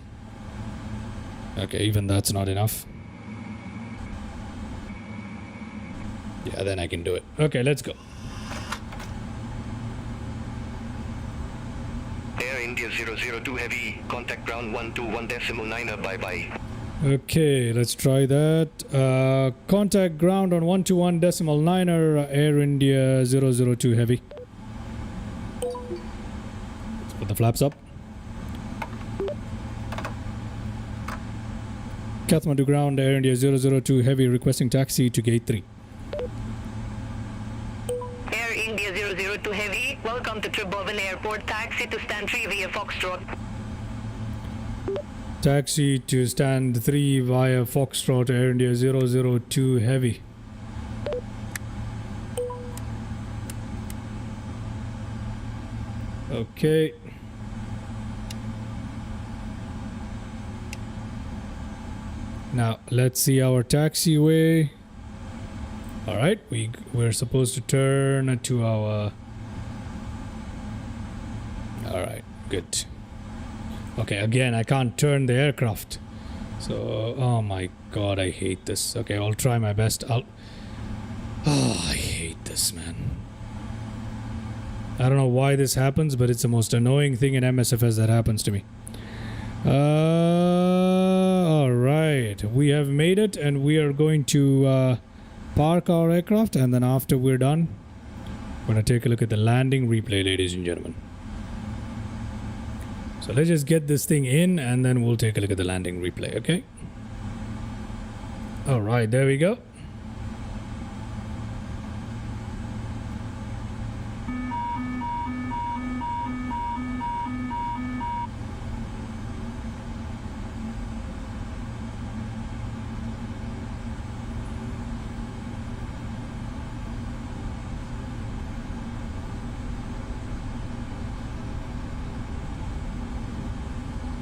Okay, even that's not enough. Yeah, then I can do it. Okay, let's go. Air India 002 Heavy, contact ground 121 decimal 9er, bye-bye. Okay, let's try that. Contact ground on 121 decimal 9er, Air India 002 Heavy. Let's put the flaps up. Kathmandu ground, Air India 002 Heavy, requesting taxi to gate 3. Air India 002 Heavy, welcome to Tribhuvan Airport. Taxi to stand 3 via Foxtrot. Taxi to stand 3 via Foxtrot Air India 002 Heavy. Okay. Now let's see our taxiway. All right, we're supposed to turn to our. All right, good. Okay, again, I can't turn the aircraft. So, oh my god, I hate this. Okay, I'll try my best. Oh, I hate this, man. I don't know why this happens, but it's the most annoying thing in MSFS that happens to me. Alright, we have made it, and we are going to park our aircraft, and then after we're done, we're going to take a look at the landing replay, ladies and gentlemen. So let's just get this thing in, and then we'll take a look at the landing replay, okay? Alright, there we go.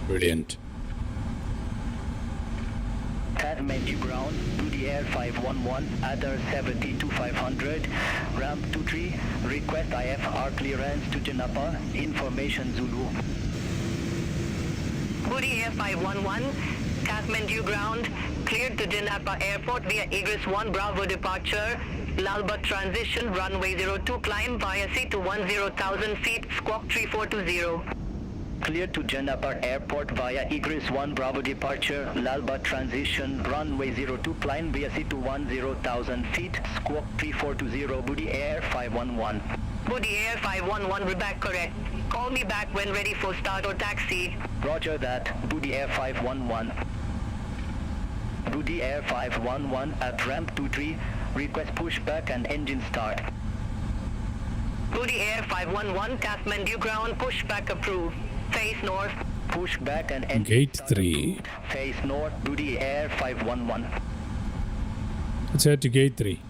Brilliant. Kathmandu ground, to the air 511, other 72-500, ramp 23, request IFR clearance to Janapa, information Zulu. Budi Air 511, Kathmandu ground, cleared to Janapa Airport via Egress 1 Bravo departure, Lalbat transition, runway 02 climb via C to 10,000 feet, squawk 3420. Cleared to Janapa Airport via Egress 1 Bravo departure, Lalbat transition, runway 02 climb via C to 10,000 feet, squawk 3420, Budi Air 511. Budi Air 511, we're back correct. Call me back when ready for start or taxi. Roger that, Budi Air 511. Budi Air 511 at ramp 23, request pushback and engine start. Budi Air 511, Kathmandu ground, pushback approved. Face north. Pushback and engine Gate start 3. approved. Face north, Budi Air 511. Let's head to gate 3.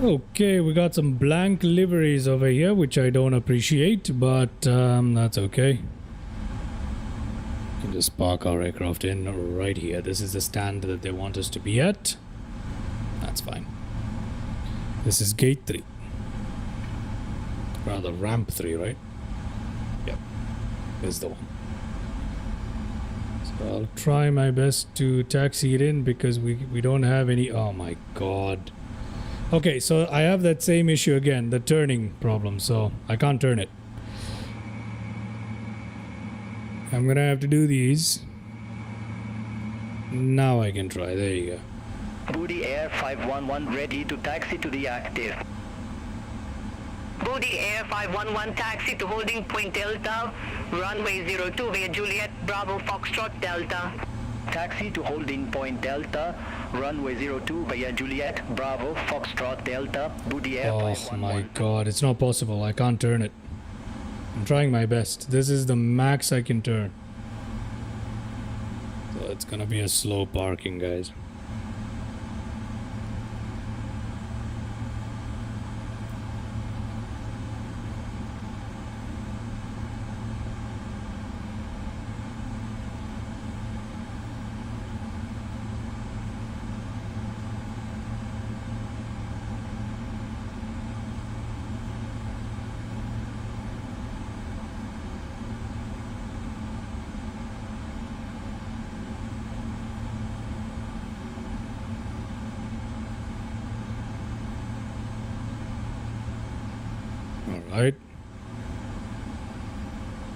Okay, we got some blank liveries over here, which I don't appreciate, but that's okay. We can just park our aircraft in right here. This is the stand that they want us to be at. That's fine. This is gate 3. Rather, ramp 3, right? Yep. This is the one. So I'll try my best to taxi it in because we don't have any... Oh my god. Okay, so I have that same issue again, the turning problem, so I can't turn it. I'm gonna have to do these. Now I can try, there you go. Budi Air 511 ready to taxi to the active. Budi Air 511, taxi to holding point Delta, runway 02 via Juliet, Bravo, Foxtrot, Delta. Taxi to holding point Delta, runway 02 via Juliet, Bravo, Foxtrot, Delta, Budi Air 511. Oh my god, it's not possible. I can't turn it. I'm trying my best. This is the max I can turn. So it's gonna be a slow parking, guys. Alright.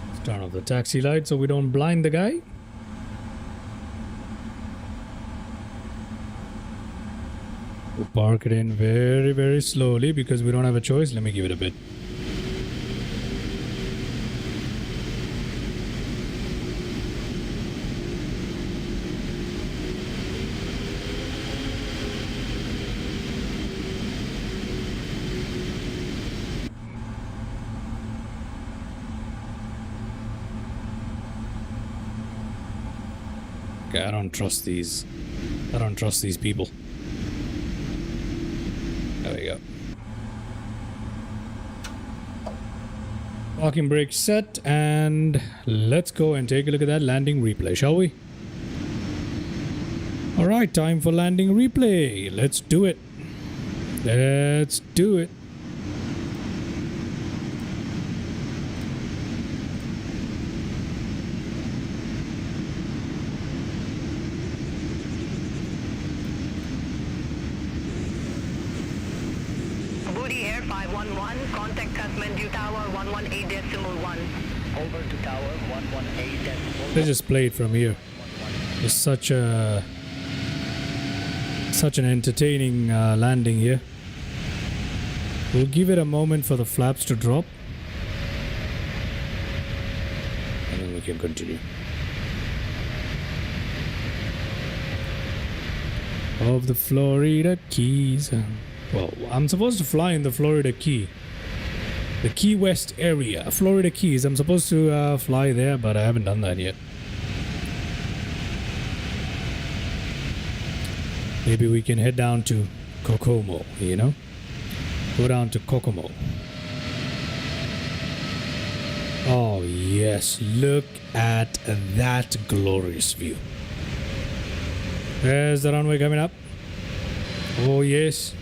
Let's turn off the taxi light so we don't blind the guy. We'll park it in very, very slowly because we don't have a choice. Let me give it a bit. Okay, I don't trust these people. There we go. Parking brake set, and let's go and take a look at that landing replay, shall we? Alright, time for landing replay. Let's do it. Let's do it. Booty Air 511, contact Kathmandu Tower 118.1. Over to tower 118.1. Let's just play it from here. It's such an entertaining landing here. We'll give it a moment for the flaps to drop, and then we can continue. Of the Florida Keys. Well, I'm supposed to fly in the Florida Key. The Key West area. Florida Keys. I'm supposed to fly there, but I haven't done that yet. Maybe we can head down to Kokomo, you know? Go down to Kokomo. Oh, yes. Look at that glorious view. There's the runway coming up. Oh, yes.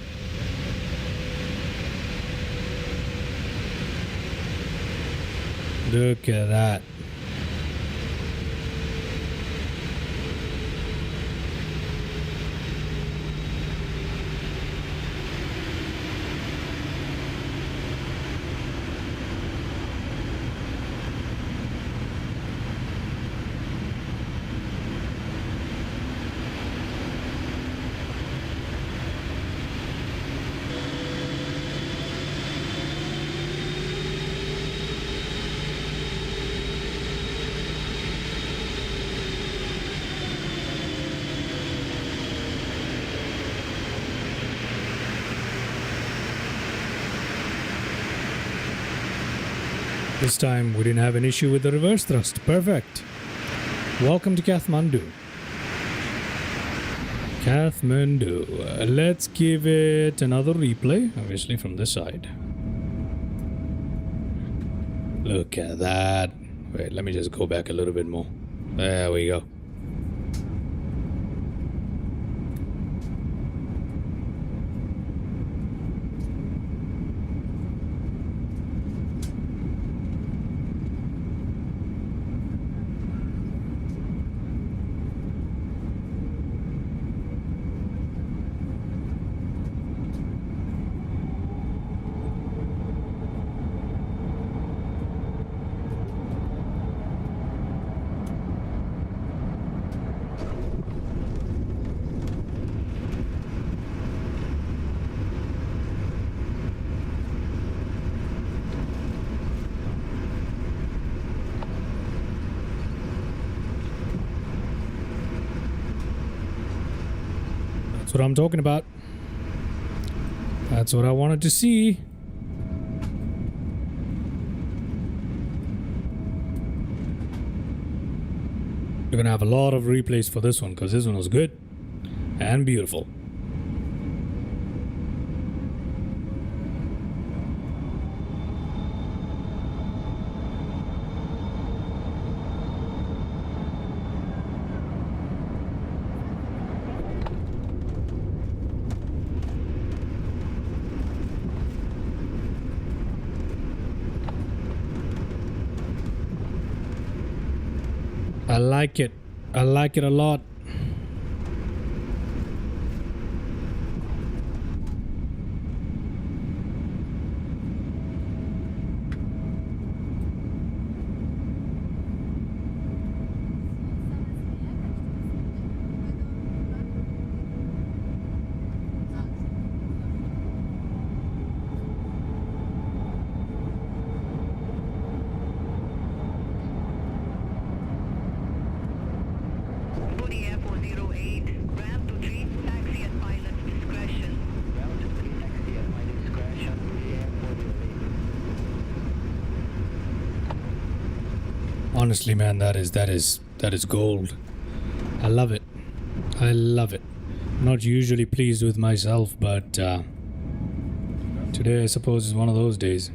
Look at that. This time we didn't have an issue with the reverse thrust. Perfect. Welcome to Kathmandu. Kathmandu. Let's give it another replay, obviously from this side. Look at that. Wait, let me just go back a little bit more. There we go. That's what I'm talking about. That's what I wanted to see. We're gonna have a lot of replays for this one because this one was good and beautiful. I like it. I like it a lot. Honestly, man, that is gold. I love it. I love it. Not usually pleased with myself, but today I suppose is one of those days.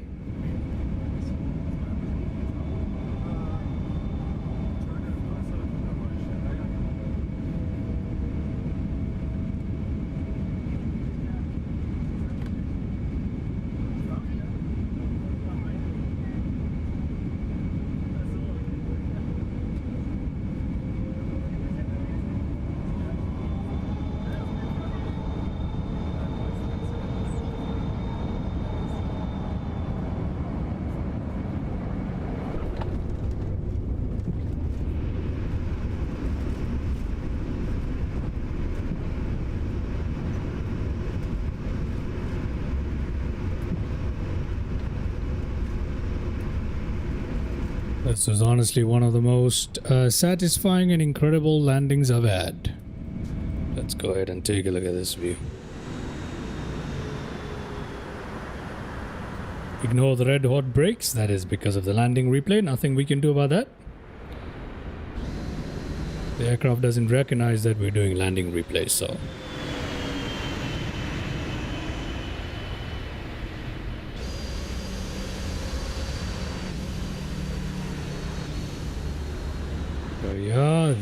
This was honestly one of the most satisfying and incredible landings I've had. Let's go ahead and take a look at this view. Ignore the red hot brakes. That is because of the landing replay. Nothing we can do about that. The aircraft doesn't recognize that we're doing landing replay, so...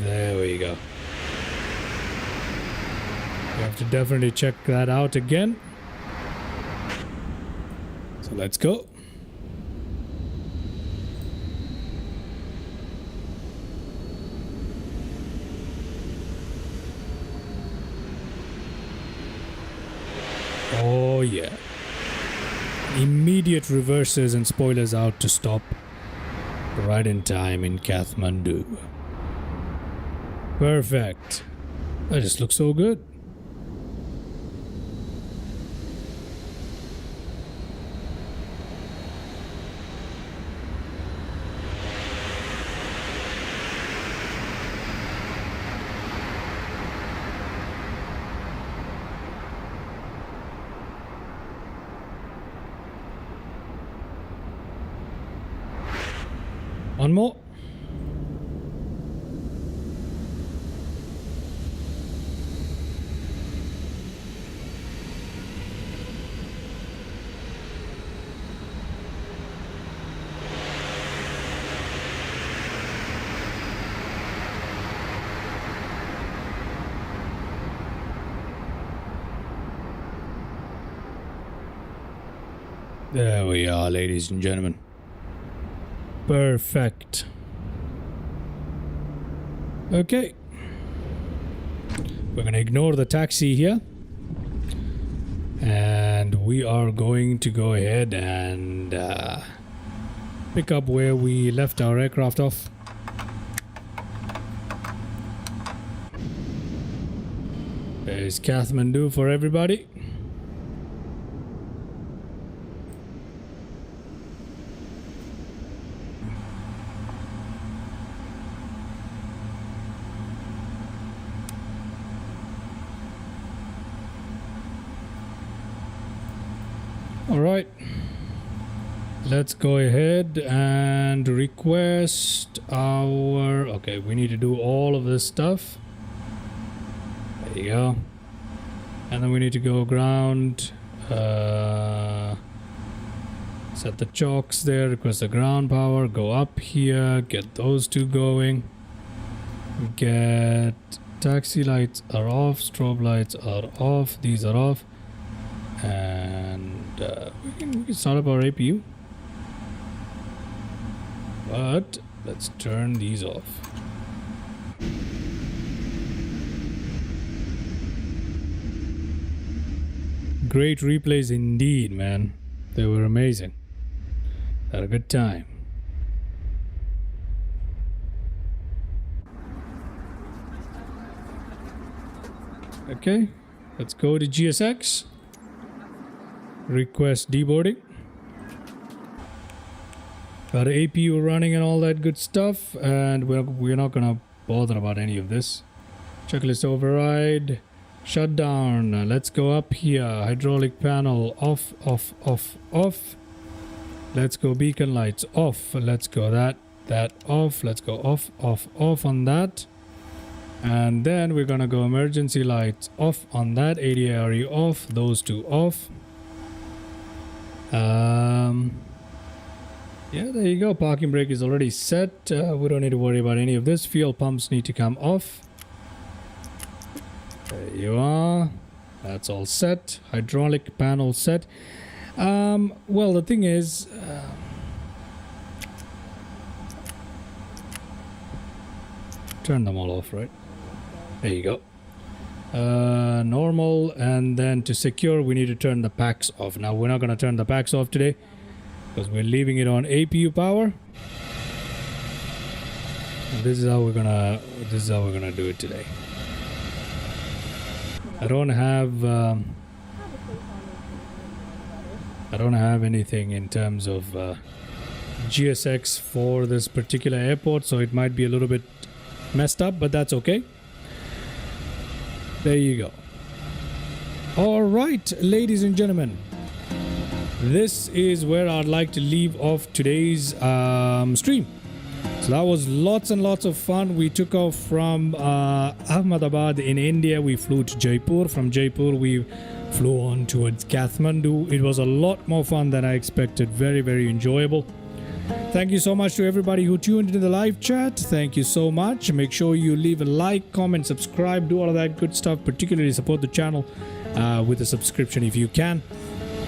There we go. We have to definitely check that out again. So let's go. Oh yeah. Immediate reverses and spoilers out to stop right in time in Kathmandu. Perfect. That just looks so good. One more. There we are, ladies and gentlemen. Perfect. Okay. We're going to ignore the taxi here. And we are going to go ahead and pick up where we left our aircraft off. There's Kathmandu for everybody. Alright, let's go ahead and request our... Okay, we need to do all of this stuff. There you go. And then we need to go ground, set the chocks there, request the ground power, go up here, get those two going. Get taxi lights are off, strobe lights are off, these are off. And we can start up our APU, but let's turn these off. Great replays indeed, man. They were amazing. Had a good time. Okay, let's go to GSX. Request deboarding. Got APU running and all that good stuff, and we're not gonna bother about any of this. Checklist override, shutdown. Let's go up here. Hydraulic panel off, off, off, off. Let's go beacon lights off. Let's go that. that off. Let's go off, off, off on that. And then we're gonna go emergency lights off on that. ADRE off. Those two off. Yeah, there you go. Parking brake is already set. We don't need to worry about any of this. Fuel pumps need to come off. There you are. That's all set. Hydraulic panel set. Well, the thing is, turn them all off, right? There you go. Normal, and then to secure, we need to turn the packs off. Now, we're not going to turn the packs off today because we're leaving it on APU power. And this is how we're gonna do it today. I don't have anything in terms of GSX for this particular airport, so it might be a little bit messed up, but that's okay. There you go. All right, ladies and gentlemen, this is where I'd like to leave off today's stream. So that was lots and lots of fun. We took off from Ahmedabad in India. We flew to Jaipur. From Jaipur, we flew on towards Kathmandu. It was a lot more fun than I expected. Very, very enjoyable. Thank you so much to everybody who tuned into the live chat. Thank you so much. Make sure you leave a like, comment, subscribe, do all of that good stuff. Particularly support the channel with a subscription if you can.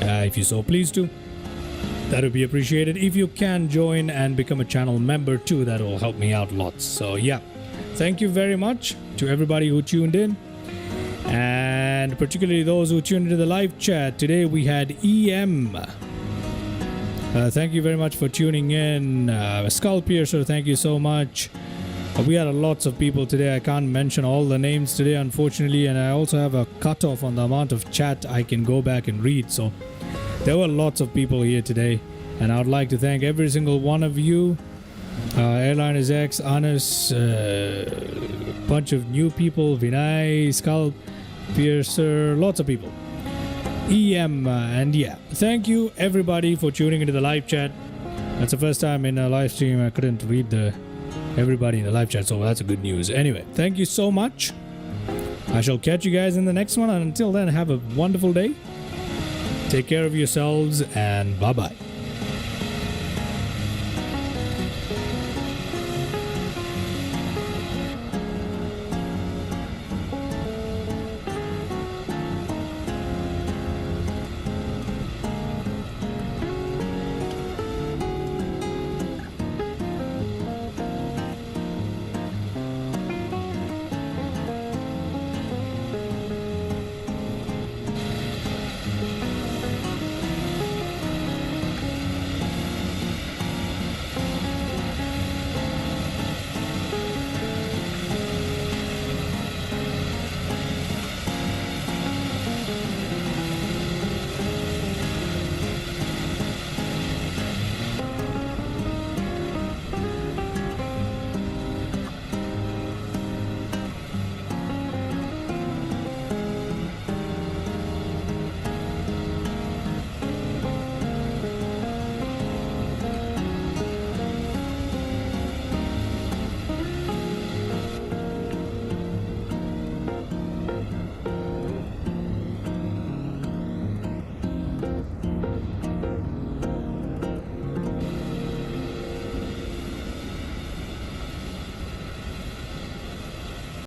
If you so please to. That would be appreciated. If you can join and become a channel member too, that will help me out lots. So yeah, thank you very much to everybody who tuned in, and particularly those who tuned into the live chat. Today we had EM. Thank you very much for tuning in. Skull Piercer, thank you so much. We had lots of people today. I can't mention all the names today, unfortunately, and I also have a cutoff on the amount of chat I can go back and read. So there were lots of people here today, and I would like to thank every single one of you. Airliners X, Anas, bunch of new people, Vinay, Skull Piercer, lots of people. EM, and yeah, thank you everybody for tuning into the live chat. That's the first time in a live stream I couldn't read everybody in the live chat, so that's a good news. Anyway, thank you so much. I shall catch you guys in the next one, and until then, have a wonderful day. Take care of yourselves, and bye-bye.